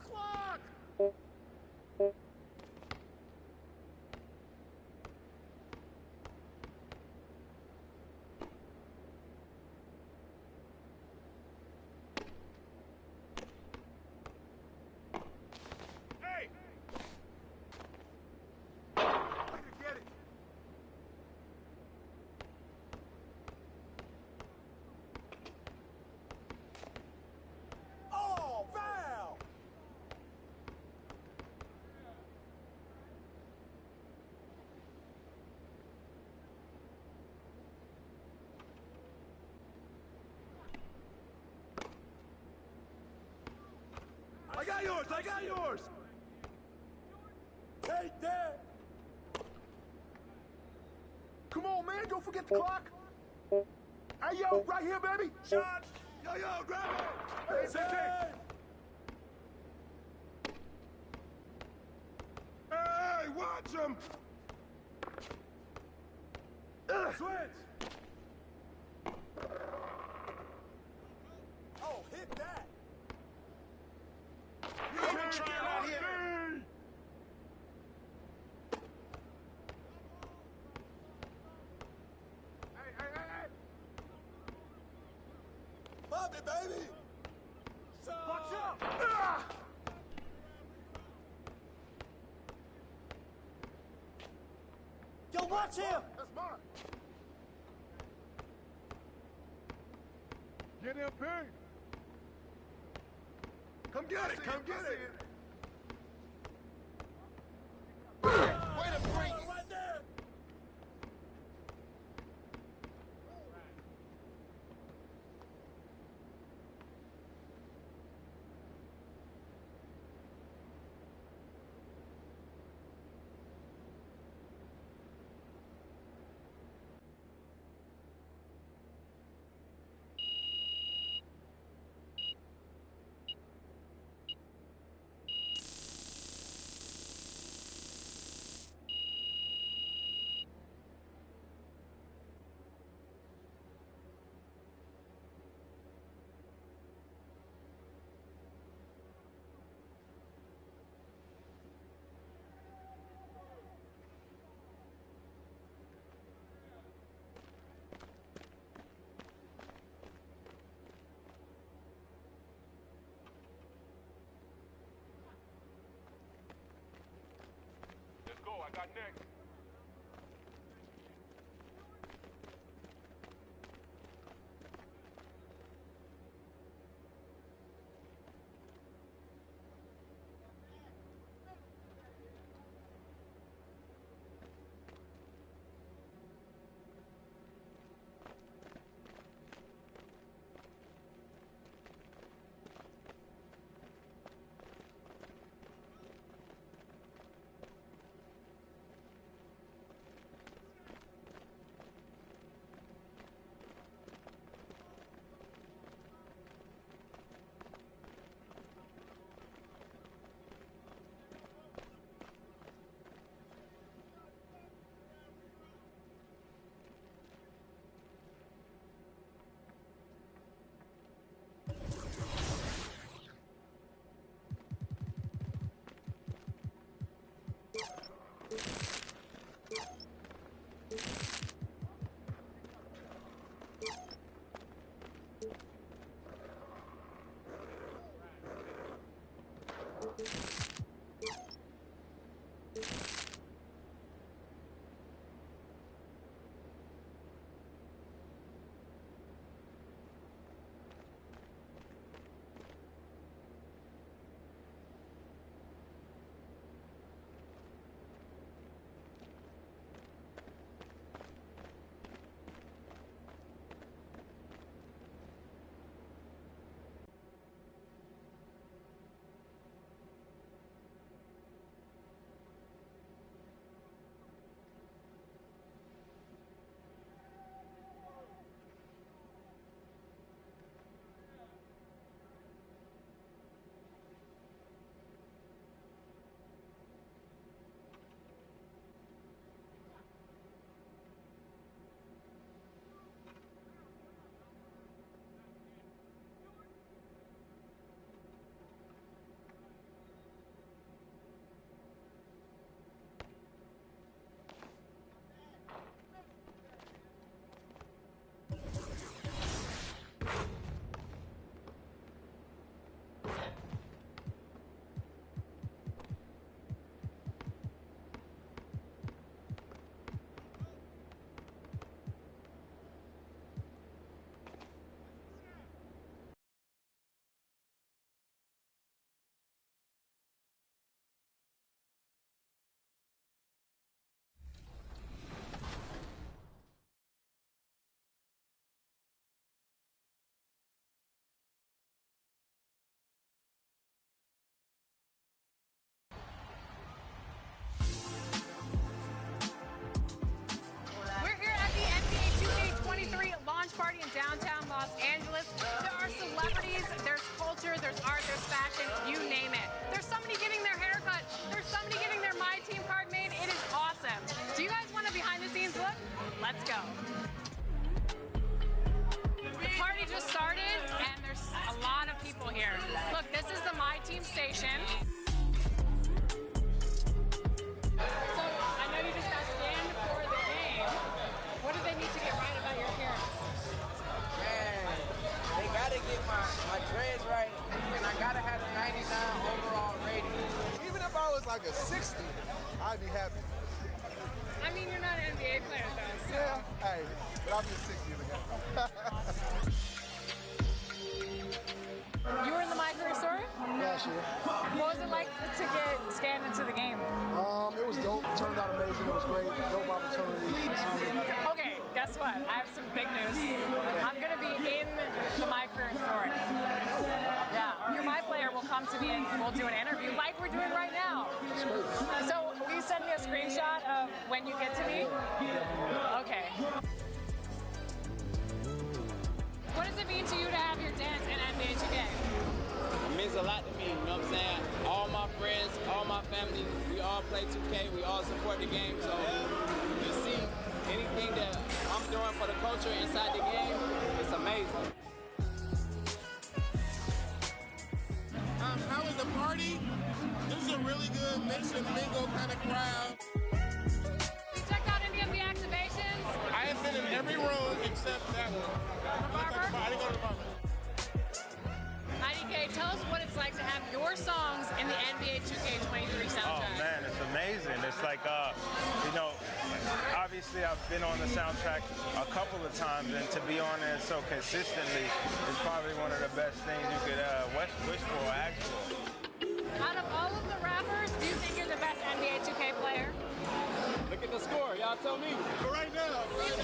Clock! Hey! Way to get it! Oh, foul! I got yours! Take that! Come on, man, don't forget the clock! Hey, yo, right here, baby! Shot! Yo, grab it! Hey, watch him! Switch! Oh, hit that! You even trying out here? Hey! Bobby, baby! Watch out! Yo, watch him! That's mine. Get him, Pig! Come get it! Way to bring it! Right there! next. We're here at the NBA 2K23 launch party in downtown Los Angeles. There are celebrities, there's culture, there's art, there's fashion, you name it. There's somebody getting their hair cut, there's somebody getting their My Team card made. It is awesome. Do you guys want a behind the scenes look? Let's go. The party just started and there's a lot of people here. Look, this is the My Team station. So I know you just got scanned for the game. What do they need to get right about your appearance? Man, they gotta get my dreads right, and I gotta have a 99 overall rating. Even if I was like a 60, I'd be happy. I mean, you're not an NBA player, though. So. Yeah, hey, but I'll be a 60 in the game. You were in the My Career Story? Last year. What was it like to get scanned into the game? It was dope. It turned out amazing. It was great. Dope opportunity. Okay, guess what? I have some big news. I'm going to be in the My Career Story. Yeah, your My Player will come to me and we'll do an interview like we're doing right now. So will you send me a screenshot of when you get to me? Okay. What does it mean to you to have your dance in NBA 2K? It means a lot to me, you know what I'm saying? All my friends, all my family, we all play 2K, we all support the game, so you see anything that I'm doing for the culture inside the game, it's amazing. How was the party? This is a really good mix and mingle kind of crowd. You checked out any of the activations? I have been in every room except that one. The barber? I didn't go to the barber. IDK, 2K. Tell us what it's like to have your songs in the NBA 2K23 soundtrack. Oh man, it's amazing. It's like, you know, obviously I've been on the soundtrack a couple of times, and to be on there so consistently is probably one of the best things you could wish for or ask for. Out of all of the rappers, do you think you're the best NBA 2K player? Look at the score. Y'all tell me. Right now. It's 8-0.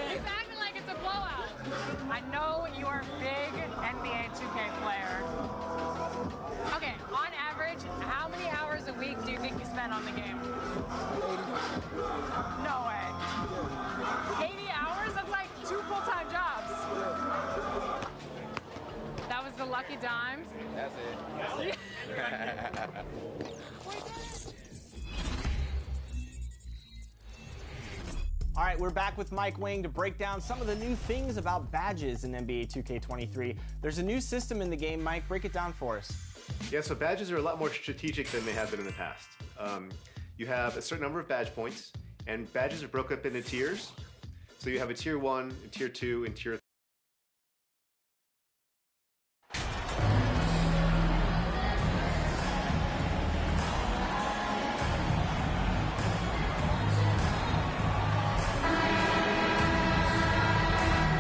He's acting like it's a blowout. I know you are a big NBA 2K player. Okay, on average, how many hours a week do you think you spend on the game? 80. No way. 80 hours? That's like 2 full-time jobs. That was the lucky dime. That's it. All right, we're back with Mike Wang to break down some of the new things about badges in NBA 2K23. There's a new system in the game. Mike, break it down for us. Yeah, so badges are a lot more strategic than they have been in the past. You have a certain number of badge points, and badges are broken up into tiers. So you have a tier 1, a tier 2, and tier 3.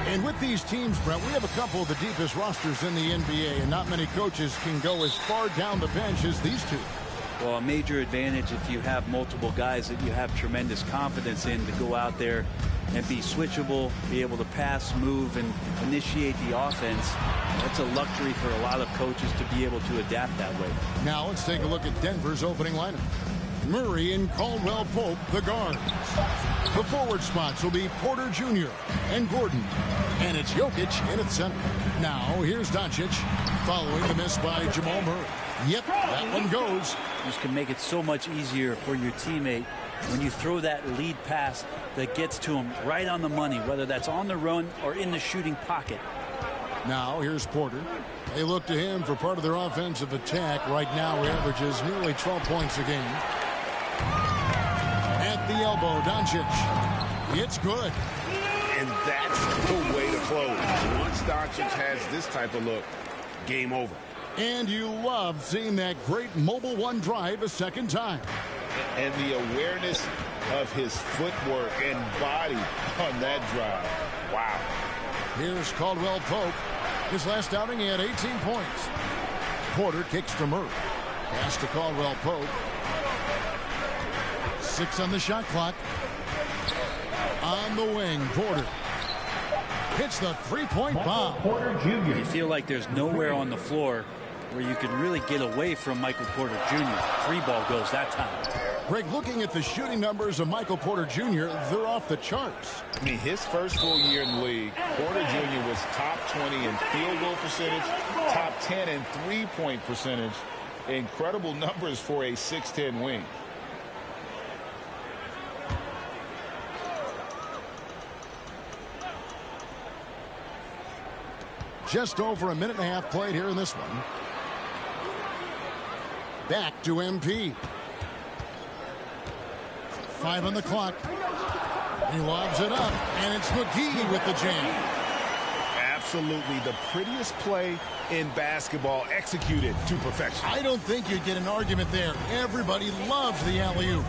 And with these teams, Brett, we have a couple of the deepest rosters in the NBA, and not many coaches can go as far down the bench as these two. Well, a major advantage if you have multiple guys that you have tremendous confidence in to go out there and be switchable, be able to pass, move, and initiate the offense. That's a luxury for a lot of coaches to be able to adapt that way. Now let's take a look at Denver's opening lineup. Murray and Caldwell Pope, the guards. The forward spots will be Porter Jr. and Gordon. And it's Jokic in at center. Now, here's Doncic, following the miss by Jamal Murray. Yep, that one goes. This can make it so much easier for your teammate when you throw that lead pass that gets to him right on the money, whether that's on the run or in the shooting pocket. Now, here's Porter. They look to him for part of their offensive attack. Right now, he averages nearly 12 points a game. At the elbow, Doncic. It's good. And that's the way to close. Once Doncic has this type of look, game over. And you love seeing that great mobile one drive a second time. And the awareness of his footwork and body on that drive. Wow. Here's Caldwell Pope. His last outing, he had 18 points. Porter kicks to Murray. Pass to Caldwell Pope. 6 on the shot clock. On the wing, Porter hits the three-point bomb. You feel like there's nowhere on the floor where you can really get away from Michael Porter Jr. 3 ball goes that time. Greg, looking at the shooting numbers of Michael Porter Jr., they're off the charts. I mean, his first full year in the league, Porter Jr. was top 20 in field goal percentage, top 10 in three-point percentage. Incredible numbers for a 6'10 wing. Just over a minute and a half played here in this one. Back to MP. 5 on the clock. He lobs it up, and it's McGee with the jam. Absolutely the prettiest play in basketball, executed to perfection. I don't think you'd get an argument there. Everybody loves the alley-oop.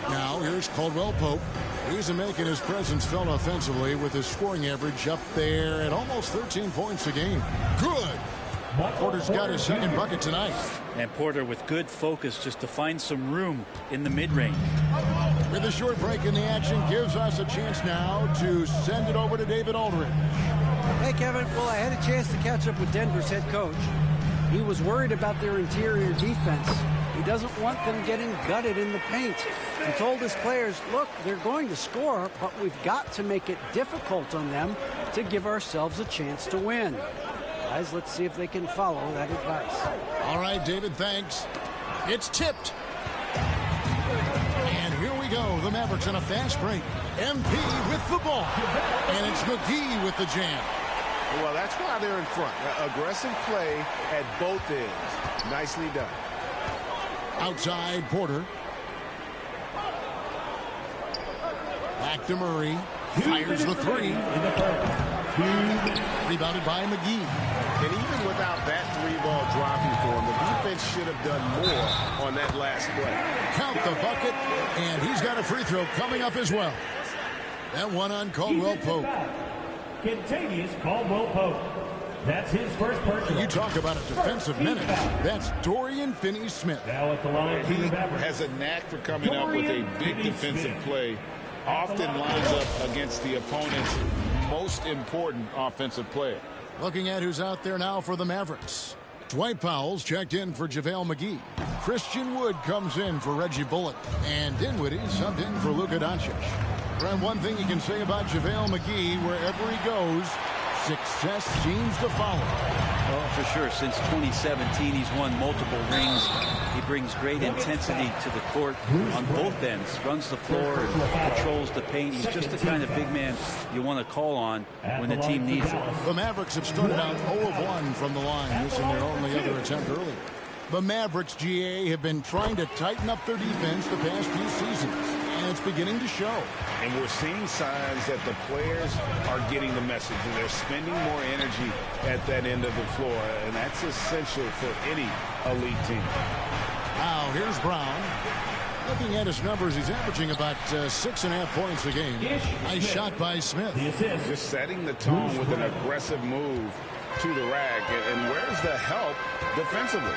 Now here's Caldwell Pope. He's making his presence felt offensively with his scoring average up there at almost 13 points a game. Good. Porter's got his second bucket tonight. And Porter with good focus just to find some room in the mid-range. With a short break in the action, gives us a chance now to send it over to David Aldridge. Hey, Kevin. Well, I had a chance to catch up with Denver's head coach. He was worried about their interior defense. He doesn't want them getting gutted in the paint. He told his players, look, they're going to score, but we've got to make it difficult on them to give ourselves a chance to win. Guys, let's see if they can follow that advice. All right, David, thanks. It's tipped. And here we go. The Mavericks on a fast break. MP with the ball. And it's McGee with the jam. Well, that's why they're in front. Aggressive play at both ends. Nicely done. Outside, Porter. Back to Murray. Fires the three. Rebounded by McGee. And even without that 3-ball dropping for him, the defense should have done more on that last play. Count the bucket, and he's got a free throw coming up as well. That one on Caldwell Pope. Kentavious Caldwell Pope. That's his first personal. You talk about a defensive minute. That's Dorian Finney-Smith. Now at the line for He the Mavericks. has a knack for coming up with a big defensive play. Often lines up against the opponent's most important offensive player. Looking at who's out there now for the Mavericks. Dwight Powell's checked in for JaVale McGee. Christian Wood comes in for Reggie Bullock. And Dinwiddie subbed in for Luka Doncic. And one thing you can say about JaVale McGee, wherever he goes, success seems to follow. Well, for sure. Since 2017, he's won multiple rings. He brings great intensity to the court on both ends. Runs the floor and controls the paint. He's just the kind of big man you want to call on when the team needs it. The Mavericks have started out 0 of 1 from the line, missing their only other attempt early. The Mavericks, GA, have been trying to tighten up their defense the past few seasons, and it's beginning to show. And we're seeing signs that the players are getting the message. And they're spending more energy at that end of the floor, and that's essential for any elite team. Now, here's Brown. Looking at his numbers, he's averaging about 6.5 points a game. Nice shot by Smith. Just setting the tone with an aggressive move to the rack. And where's the help defensively?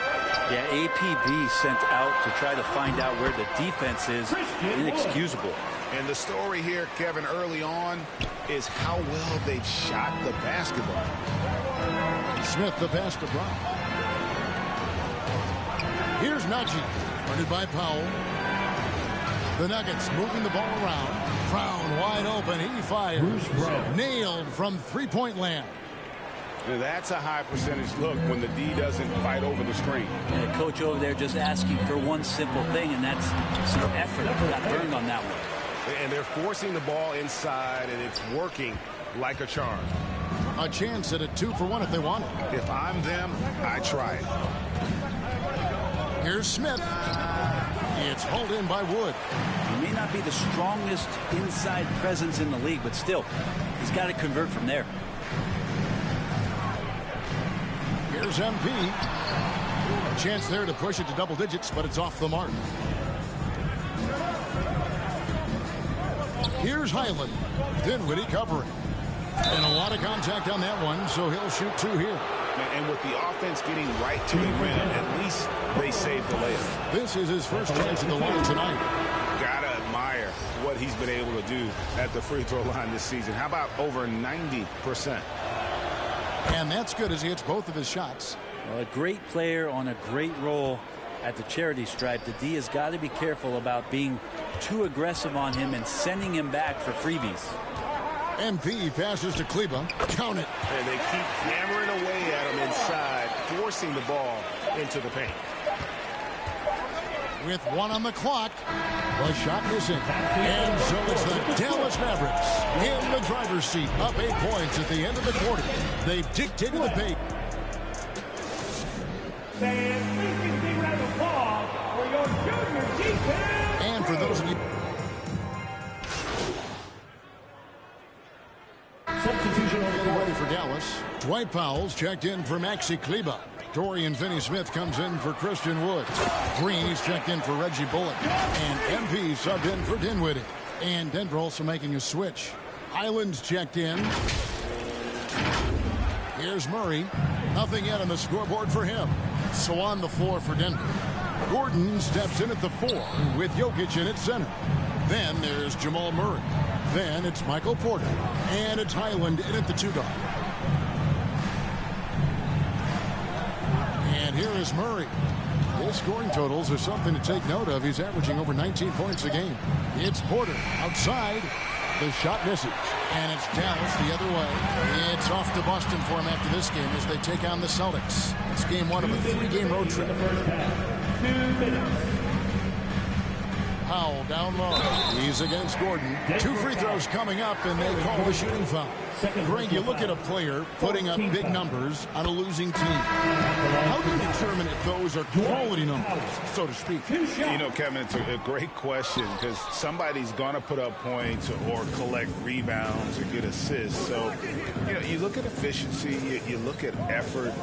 Yeah, APB sent out to try to find out where the defense is. Inexcusable. And the story here, Kevin, early on is how well they've shot the basketball. Smith the pass to Brown. Here's Najee, guarded by Powell. The Nuggets moving the ball around. Brown wide open. He fires. Nailed from three-point land. That's a high percentage look when the D doesn't fight over the screen. And the coach over there just asking for one simple thing, and that's some effort. Got burned on that one. And they're forcing the ball inside, and it's working like a charm. A chance at a 2-for-1 if they want it. If I'm them, I try it. Here's Smith. It's hauled in by Wood. He may not be the strongest inside presence in the league, but still, he's got to convert from there. Here's MP. A chance there to push it to double digits, but it's off the mark. Here's Highland. Dinwiddie covering. And a lot of contact on that one, so he'll shoot 2 here. And with the offense getting right to the rim, at least they saved the layup. This is his first chance at the line tonight. Gotta admire what he's been able to do at the free throw line this season. How about over 90%? And that's good as he hits both of his shots. Well, a great player on a great role at the charity stripe. The D has got to be careful about being too aggressive on him and sending him back for freebies. MP passes to Kleba. Count it. And they keep hammering away at him inside, forcing the ball into the paint. With 1 on the clock, the shot missing. And so it's the Dallas Mavericks in the driver's seat, up 8 points at the end of the quarter. They've dictated the pace. And for those of you... Substitution ready for Dallas. Dwight Powell's checked in for Maxi Kleba. Dorian Finney-Smith comes in for Christian Wood. Green's checked in for Reggie Bullock. And MP subbed in for Dinwiddie. And Denver also making a switch. Highland's checked in. Here's Murray. Nothing yet on the scoreboard for him. So on the floor for Denver. Gordon steps in at the 4 with Jokic in at center. Then there's Jamal Murray. Then it's Michael Porter. And it's Highland in at the 2 guard. And here is Murray. His scoring totals are something to take note of. He's averaging over 19 points a game. It's Porter outside. The shot misses. And it's Dallas the other way. It's off to Boston for him after this game as they take on the Celtics. It's game 1 of a 3-game road trip. Powell down low. He's against Gordon. 2 free throws coming up, and they call the shooting foul. Greg, you look at a player putting up big numbers on a losing team. How do you determine if those are quality numbers, so to speak? You know, Kevin, it's a great question because somebody's going to put up points or collect rebounds or get assists. So, you know, you look at efficiency, you look at effort,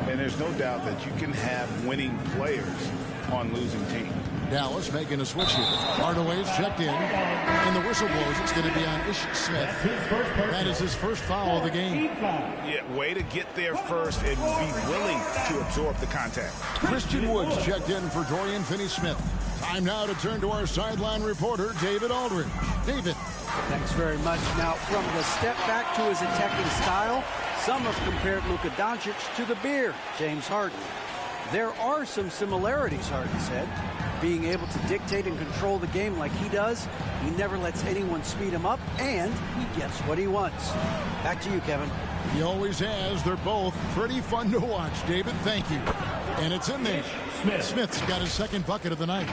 and there's no doubt that you can have winning players on losing teams. Dallas making a switch here. Hardaway's checked in, and the whistle blows. It's going to be on Ish Smith. That is his first foul of the game. Yeah, way to get there first and be willing to absorb the contact. Christian Woods checked in for Dorian Finney-Smith. Time now to turn to our sideline reporter, David Aldridge. David. Thanks very much. Now, from the step back to his attacking style, some have compared Luka Doncic to the Bear, James Harden. There are some similarities, Harden said. Being able to dictate and control the game like he does, he never lets anyone speed him up, and he gets what he wants. Back to you, Kevin. He always has. They're both pretty fun to watch, David. Thank you. And it's in there. Smith's got his second bucket of the night.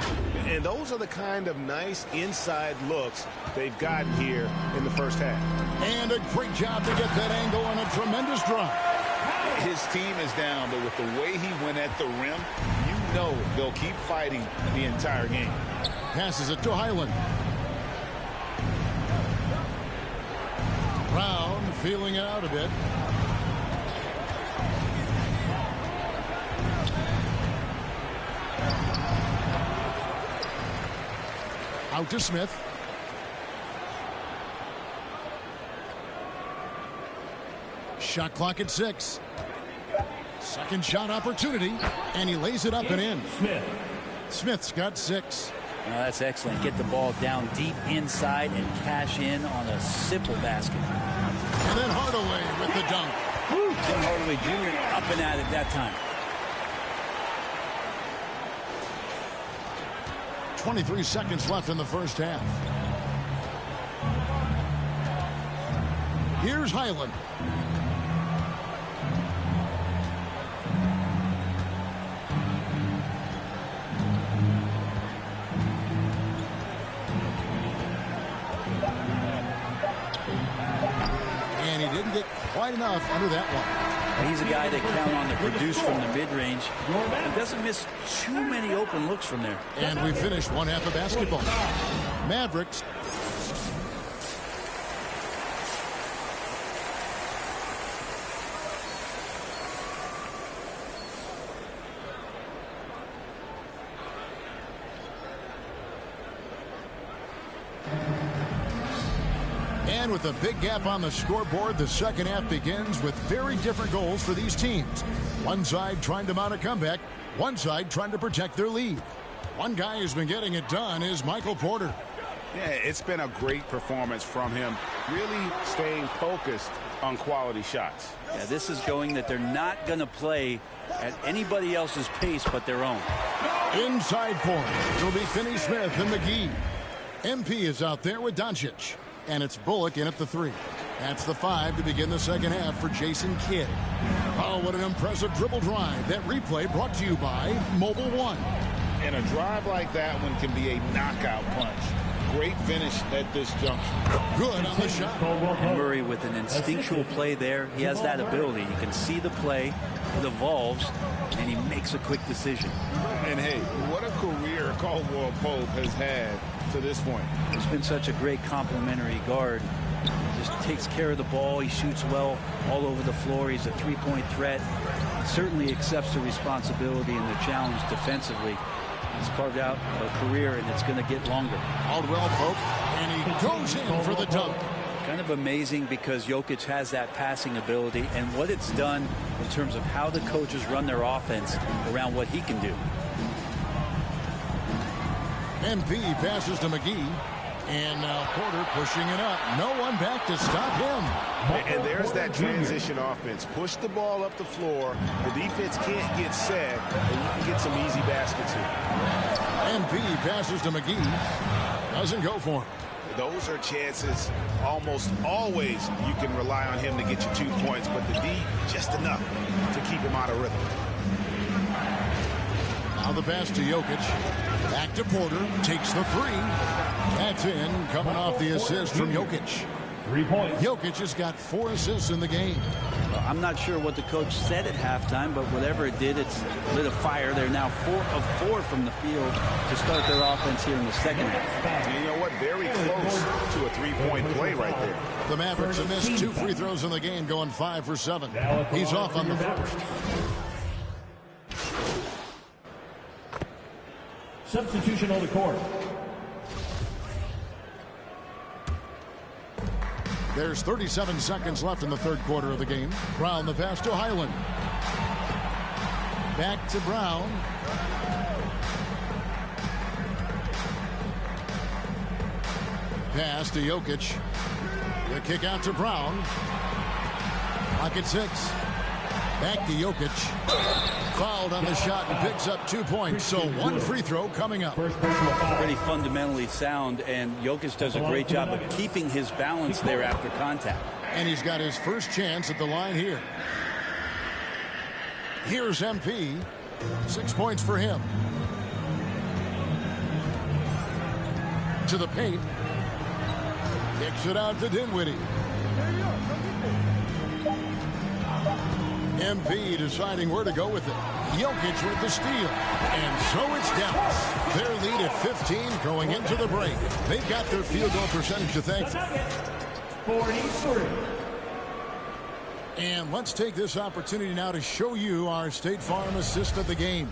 And those are the kind of nice inside looks they've gotten here in the first half. And a great job to get that angle on a tremendous drive. His team is down, but with the way he went at the rim, you know they'll keep fighting the entire game. Passes it to Highland. Brown feeling it out a bit. Out to Smith. Shot clock at 6. Second shot opportunity, and he lays it up and in. Smith's got 6. No, that's excellent. Get the ball down deep inside and cash in on a simple basket. And then Hardaway with the dunk. Tim Hardaway Jr. up and at it that time. 23 seconds left in the first half. Here's Highland. And he didn't get quite enough under that one. He's a guy that count on to produce from the mid-range. He doesn't miss too many open looks from there. And we finished one half of basketball. Mavericks. And with a big gap on the scoreboard, the second half begins with very different goals for these teams. One side trying to mount a comeback, one side trying to protect their lead. One guy who's been getting it done is Michael Porter. Yeah, it's been a great performance from him, really staying focused on quality shots. Yeah, this is going that they're not going to play at anybody else's pace but their own. Inside point, it'll be Finney-Smith and McGee. MP is out there with Doncic. And it's Bullock in at the 3. That's the 5 to begin the second half for Jason Kidd. Oh, what an impressive dribble drive. That replay brought to you by Mobile One. And a drive like that one can be a knockout punch. Great finish at this junction. Good on the shot. And Murray with an instinctual play there. He has that ability. You can see the play. It evolves, and he makes a quick decision. And, hey, what a career Caldwell Pope has had to this point. He's been such a great complementary guard. He just takes care of the ball. He shoots well all over the floor. He's a three-point threat. He certainly accepts the responsibility and the challenge defensively. He's carved out a career, and it's going to get longer. Caldwell Pope, and he goes in for the dunk. Kind of amazing because Jokic has that passing ability and what it's done in terms of how the coaches run their offense around what he can do. MP passes to McGee. And now Porter pushing it up. No one back to stop him. And there's that transition offense. Push the ball up the floor. The defense can't get set, and you can get some easy baskets here. MP passes to McGee. Doesn't go for him. Those are chances almost always you can rely on him to get you 2 points, but the D, just enough to keep him out of rhythm. Now the pass to Jokic. Back to Porter. Takes the three. That's in. Coming off the assist from Jokic. 3 points. Jokic has got 4 assists in the game. Well, I'm not sure what the coach said at halftime, but whatever it did, it's lit a fire. They're now 4 of 4 from the field to start their offense here in the second half. And you know what? Very close to a three-point play right there. The Mavericks have missed 2 free throws in the game, going 5 for 7. He's off on the first. Substitution on the court. There's 37 seconds left in the third quarter of the game. Brown the pass to Highland. Back to Brown. Pass to Jokic. The kick out to Brown. Clock at 6. Back to Jokic. Fouled on the shot and picks up 2 points. So 1 free throw coming up. Pretty fundamentally sound, and Jokic does a great job of keeping his balance there after contact. And he's got his first chance at the line here. Here's MP. 6 points for him. To the paint. Kicks it out to Dinwiddie. MP deciding where to go with it. Jokic with the steal. And so it's Dallas. Their lead at 15 going into the break. They've got their field goal percentage to thank for. 43. And let's take this opportunity now to show you our State Farm assist of the game.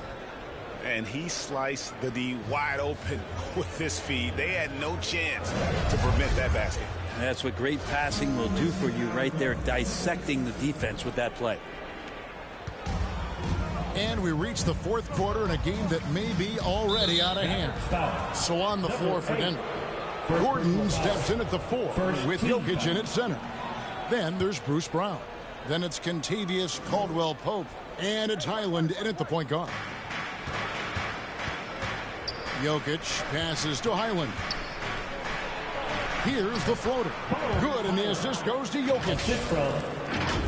And he sliced the D wide open with this feed. They had no chance to prevent that basket. That's what great passing will do for you right there, dissecting the defense with that play. And we reach the fourth quarter in a game that may be already out of hand. So on the floor for Denver. Gordon steps in at the 4 with Jokic in at center. Then there's Bruce Brown. Then it's Kentavious Caldwell-Pope. And it's Highland in at the point guard. Jokic passes to Highland. Here's the floater. Good, and the assist goes to Jokic.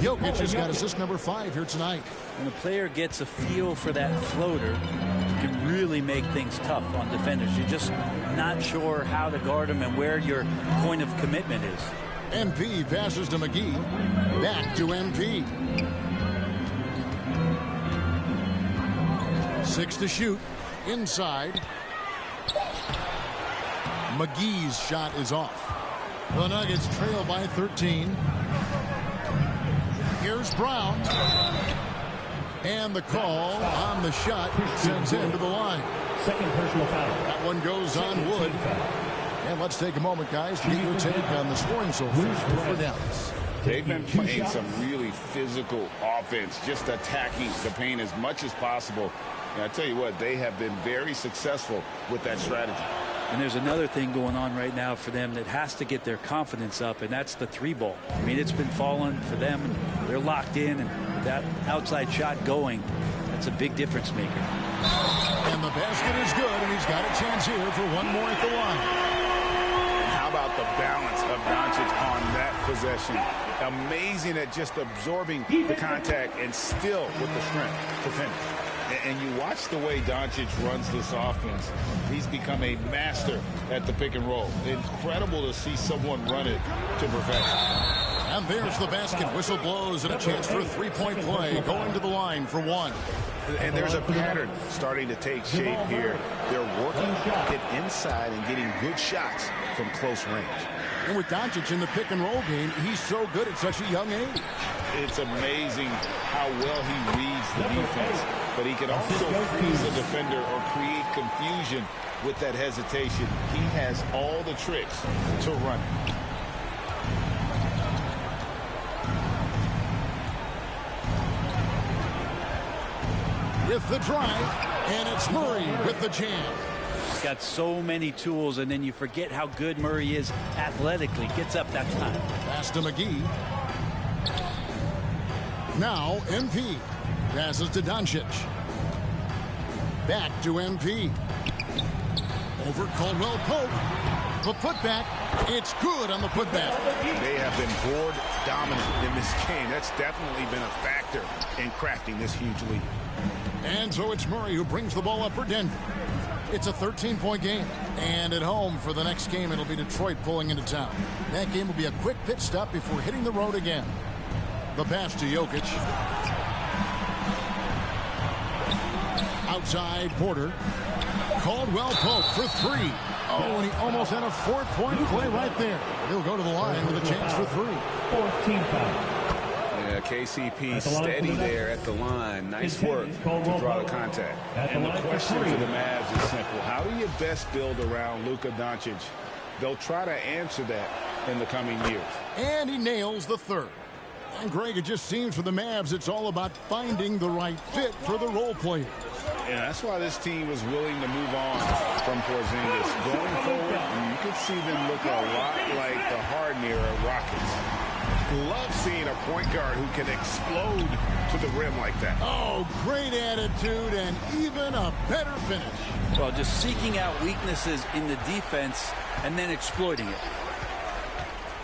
Jokic has got assist number 5 here tonight. When a player gets a feel for that floater, it can really make things tough on defenders. You're just not sure how to guard them and where your point of commitment is. MP passes to McGee. Back to MP. 6 to shoot. Inside. McGee's shot is off. The Nuggets trail by 13. Here's Brown. And the call on the shot sends him to the line. Second personal foul. That one goes on Wood. And let's take a moment, guys, to get your take on the scoring so far for Dallas. They've been playing some really physical offense, just attacking the paint as much as possible. And I tell you what, they have been very successful with that strategy. And there's another thing going on right now for them that has to get their confidence up, and that's the 3-ball. I mean, it's been falling for them. They're locked in, and that outside shot going, that's a big difference maker. And the basket is good, and he's got a chance here for one more at the line. How about the balance of Doncic on that possession? Amazing at just absorbing the contact and still with the strength to finish. And you watch the way Doncic runs this offense. He's become a master at the pick and roll. Incredible to see someone run it to perfection. And there's the basket. Whistle blows and a chance for a 3-point play going to the line for 1. And there's a pattern starting to take shape here. They're working to get inside and getting good shots from close range. And with Doncic in the pick and roll game, he's so good at such a young age. It's amazing how well he reads the defense, but he can also freeze the defender or create confusion with that hesitation. He has all the tricks to run it. With the drive, and it's Murray with the jam. He's got so many tools, and then you forget how good Murray is athletically. Gets up that time. Pass to McGee. Now MP passes to Doncic. Back to MP. Over Caldwell-Pope. The putback, it's good on the putback. They have been board dominant in this game. That's definitely been a factor in crafting this huge lead. And so it's Murray who brings the ball up for Denver. It's a 13-point game. And at home for the next game, it'll be Detroit pulling into town. That game will be a quick pit stop before hitting the road again. The pass to Jokic. Outside Porter. Caldwell Pope for three. Oh, and he almost had a 4-point play right there. He'll go to the line with a chance for three. 14 foul. Yeah, KCP steady there at the line. Nice work to draw the contact. And the question to the Mavs is simple. How do you best build around Luka Doncic? They'll try to answer that in the coming years. And he nails the third. And Greg, it just seems for the Mavs, it's all about finding the right fit for the role players. Yeah, that's why this team was willing to move on from Porzingis. Going forward, you could see them look a lot like the Harden-era Rockets. Love seeing a point guard who can explode to the rim like that. Oh, great attitude and even a better finish. Well, just seeking out weaknesses in the defense and then exploiting it.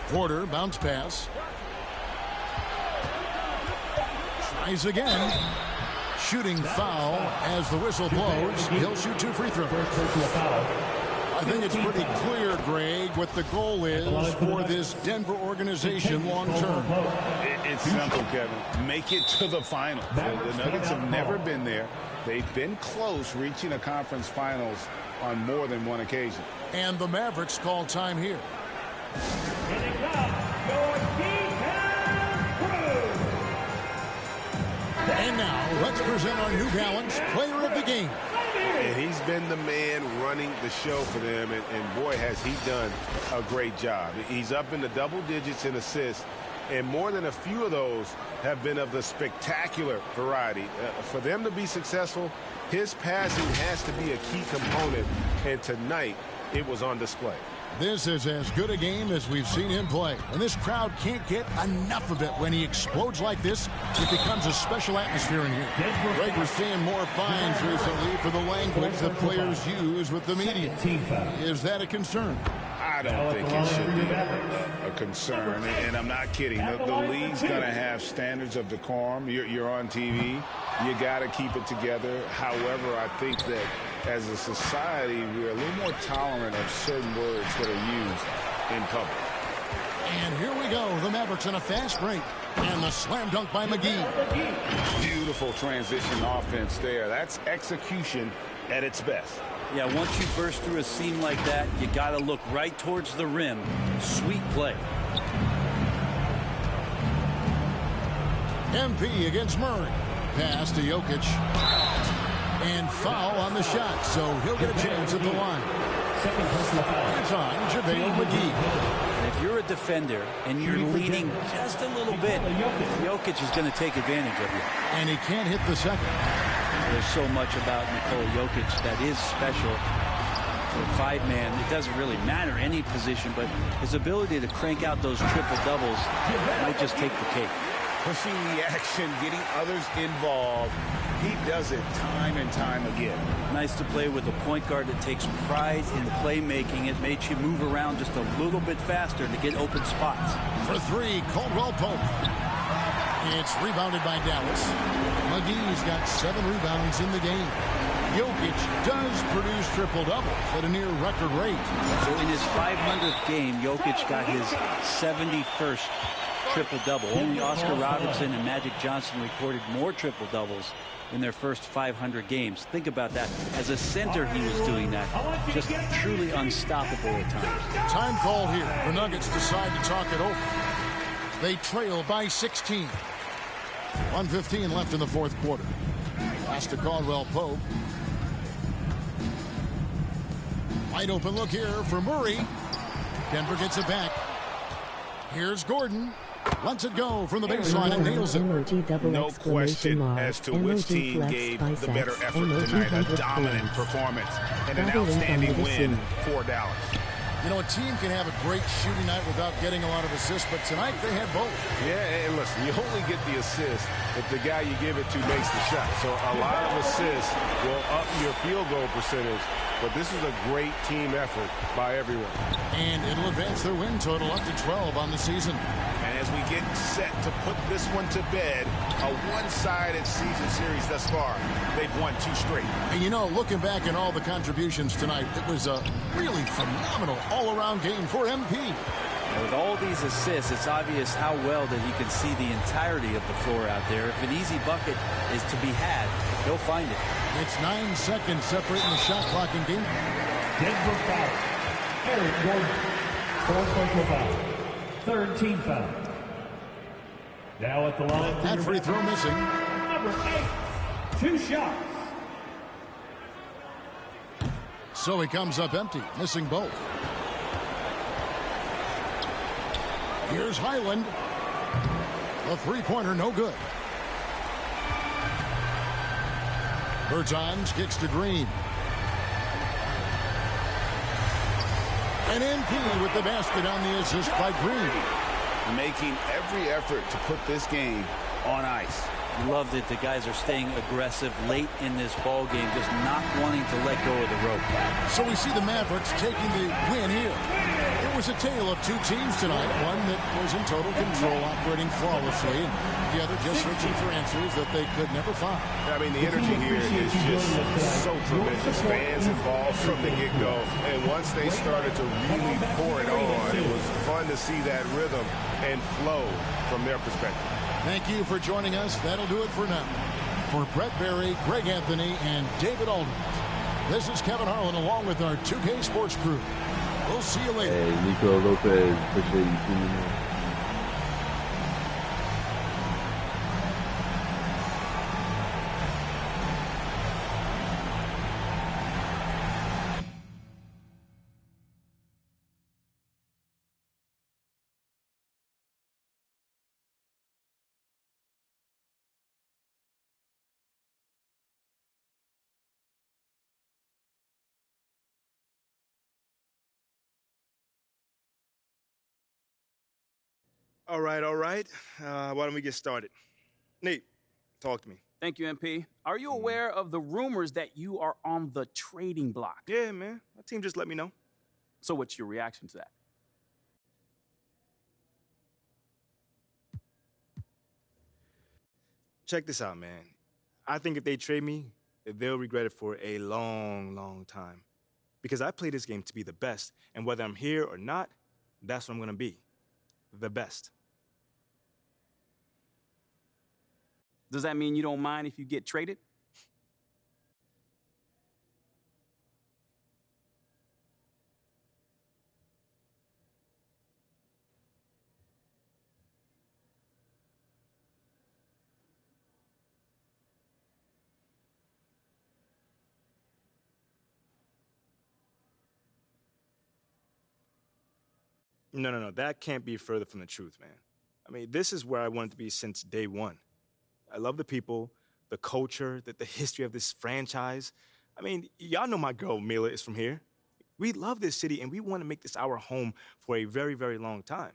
Porter, bounce pass. Tries again. Shooting foul as the whistle blows. He'll shoot 2 free throws. I think it's pretty clear, Greg, what the goal is for this Denver organization long term. It's simple, Kevin. Make it to the final. The Nuggets have never been there. They've been close reaching a conference finals on more than one occasion. And the Mavericks call time here. And now, let's present our New Balance Player of the Game. And he's been the man running the show for them, and boy, has he done a great job. He's up in the double digits in assists, and more than a few of those have been of the spectacular variety. For them to be successful, his passing has to be a key component, and tonight it was on display. This is as good a game as we've seen him play. And this crowd can't get enough of it. When he explodes like this, it becomes a special atmosphere in here. Greg, we're seeing more fines recently for the language that players use with the media. Is that a concern? I don't think it should be a concern, and I'm not kidding. The league's going to have standards of decorum. You're on TV. You got to keep it together. However, I think that as a society, we're a little more tolerant of certain words that are used in public. And here we go. The Mavericks in a fast break. And the slam dunk by McGee. Beautiful transition offense there. That's execution at its best. Yeah, once you burst through a seam like that, you got to look right towards the rim. Sweet play. MP against Murray. Pass to Jokic. And foul on the shot, so he'll get a chance at the line. It's on JaVale McGee. And if you're a defender and you're leaning just a little bit, Jokic is going to take advantage of you. And he can't hit the second. There's so much about Nikola Jokic that is special. For a 5-man, it doesn't really matter any position, but his ability to crank out those triple-doubles might just take the cake. Pushing the action, getting others involved. He does it time and time again. Nice to play with a point guard that takes pride in playmaking. It makes you move around just a little bit faster to get open spots. For three, Caldwell Pope. It's rebounded by Dallas. McGee's got 7 rebounds in the game. Jokic does produce triple-doubles at a near-record rate. So in his 500th game, Jokic got his 71st triple-double. Only Oscar Robertson and Magic Johnson recorded more triple-doubles in their first 500 games. Think about that. As a center, he was doing that. Just truly unstoppable at times. Time called here. The Nuggets decide to talk it over. They trail by 16. 1:15 left in the fourth quarter. Pass to Caldwell Pope. Wide open look here for Murray. Denver gets it back. Here's Gordon. Lets it go from the baseline and nails it. No question as to which team gave the better effort tonight. A dominant performance and an outstanding win for Dallas. You know, a team can have a great shooting night without getting a lot of assists, but tonight they had both. Yeah, and listen, you only get the assist if the guy you give it to makes the shot. So a lot of assists will up your field goal percentage, but this is a great team effort by everyone. And it'll advance their win total up to 12 on the season. And as we get set to put this one to bed, a one-sided season series thus far. They've won 2 straight. And you know, looking back at all the contributions tonight, it was a really phenomenal all-around game for MP. And with all these assists, it's obvious how well that he can see the entirety of the floor out there. If an easy bucket is to be had, he'll find it. It's 9 seconds separating the shot clock in game. Denver foul. Eric Gordon. 4th personal foul. 3rd team foul. Now at the line. That free throw missing. Number 8. 2 shots. So he comes up empty, missing both. Here's Highland. A three-pointer, no good. Bertans kicks to Green. And MP with the basket on the assist by Green. Making every effort to put this game on ice. Love that the guys are staying aggressive late in this ball game, just not wanting to let go of the rope. So we see the Mavericks taking the win here. It was a tale of 2 teams tonight, one that was in total control, operating flawlessly, and the other just searching for answers that they could never find. I mean, the energy here is just so tremendous. Fans involved from the get-go, and once they started to really pour it on, it was fun to see that rhythm and flow from their perspective. Thank you for joining us. That'll do it for now. For Brett Barry, Greg Anthony, and David Aldridge, this is Kevin Harlan along with our 2K Sports crew. We'll see you later. Hey, Nico Lopez, appreciate you tuning in. All right, all right. Why don't we get started? Nate, talk to me. Thank you, MP. Are you aware of the rumors that you are on the trading block? Yeah, man. My team just let me know. So what's your reaction to that? Check this out, man. I think if they trade me, they'll regret it for a long, long time. Because I play this game to be the best, and whether I'm here or not, that's what I'm going to be. The best. Does that mean you don't mind if you get traded? No. That can't be further from the truth, man. I mean, this is where I wanted to be since day one. I love the people, the culture, the history of this franchise. I mean, y'all know my girl Mila is from here. We love this city, and we want to make this our home for a very, very long time.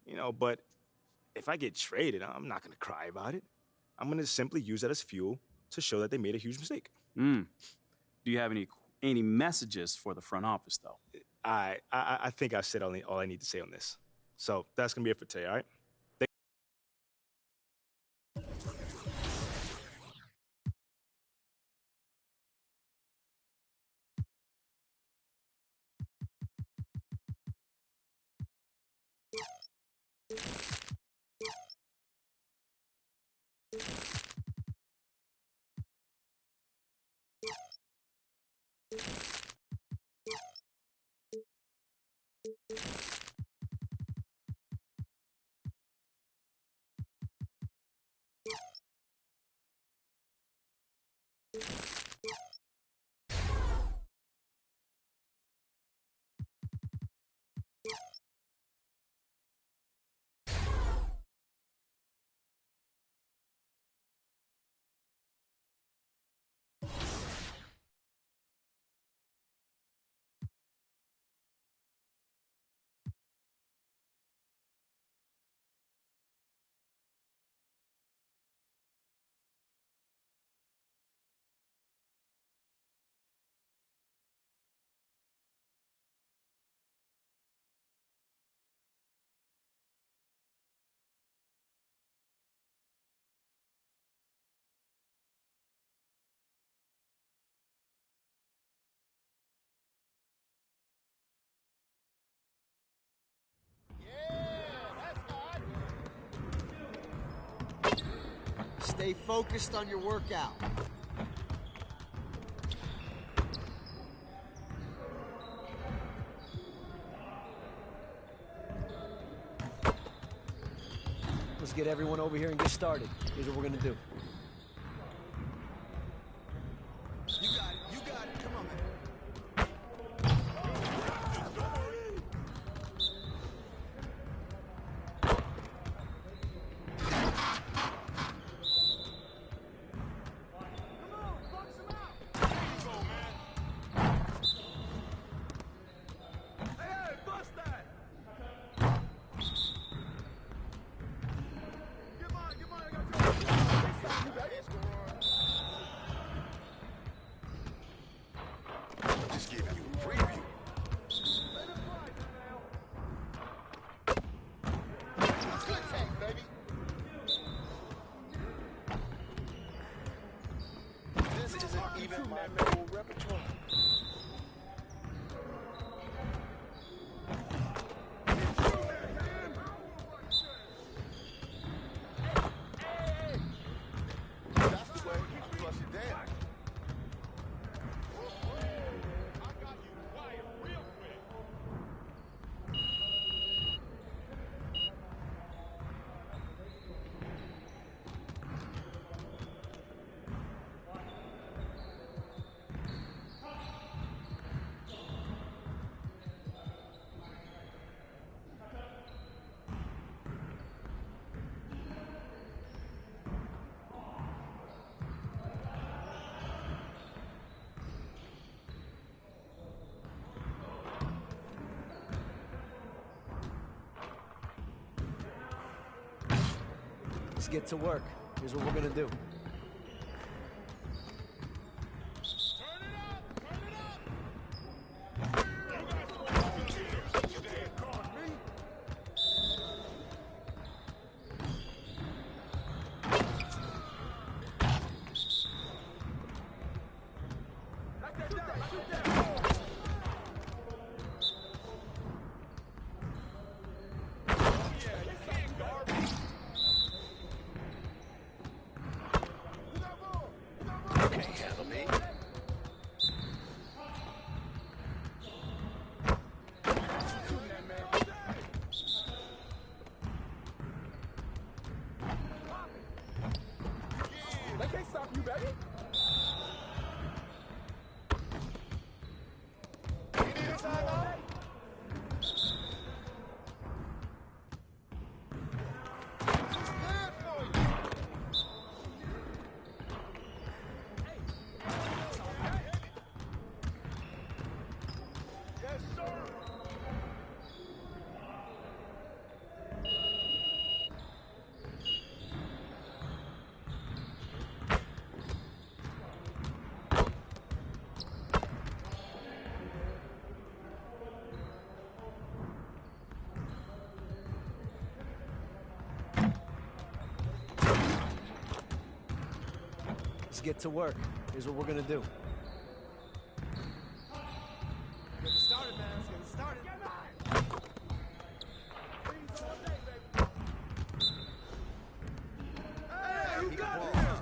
You know, but if I get traded, I'm not going to cry about it. I'm going to simply use that as fuel to show that they made a huge mistake. Do you have any messages for the front office, though? I think I've said all I need to say on this. So that's going to be it for today, all right? Stay focused on your workout. Let's get everyone over here and get started. Here's what we're gonna do. You got it. You got it. Come on, man. Hey, bust that! Get mine, I got you. Just giving you a preview. Good take, baby. This isn't even my full repertoire. That's the way I flush it down. Let's get to work. Here's what we're gonna do. They can't stop you, baby. You need a timeout? Yes, sir. Let's get to work. Here's what we're gonna do. Get started, man. Let's get started. Hey, who got him?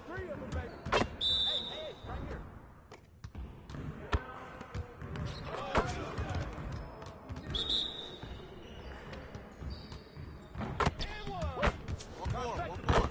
Three of them, baby. Hey, right here. One more.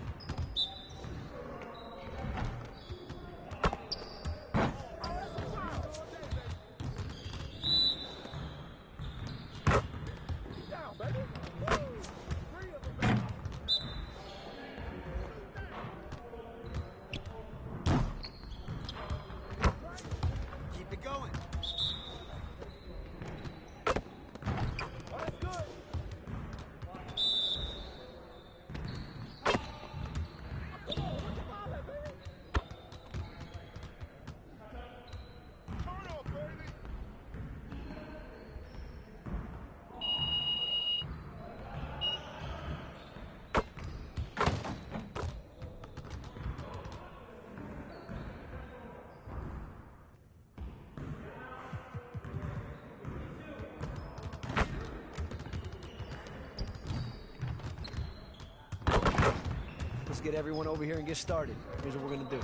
Let's get everyone over here and get started. Here's what we're going to do.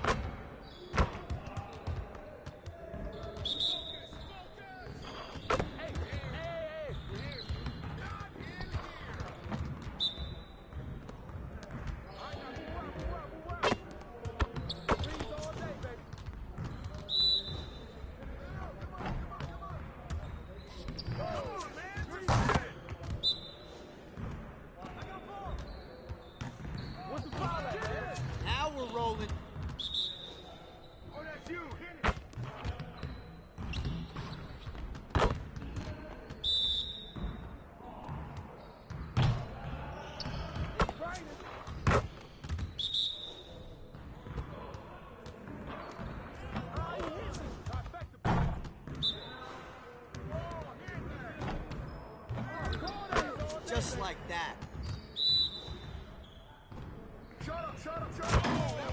Now we're rolling. Oh, that's you. Hit it. Just like that. Shut up, shut up, shut up.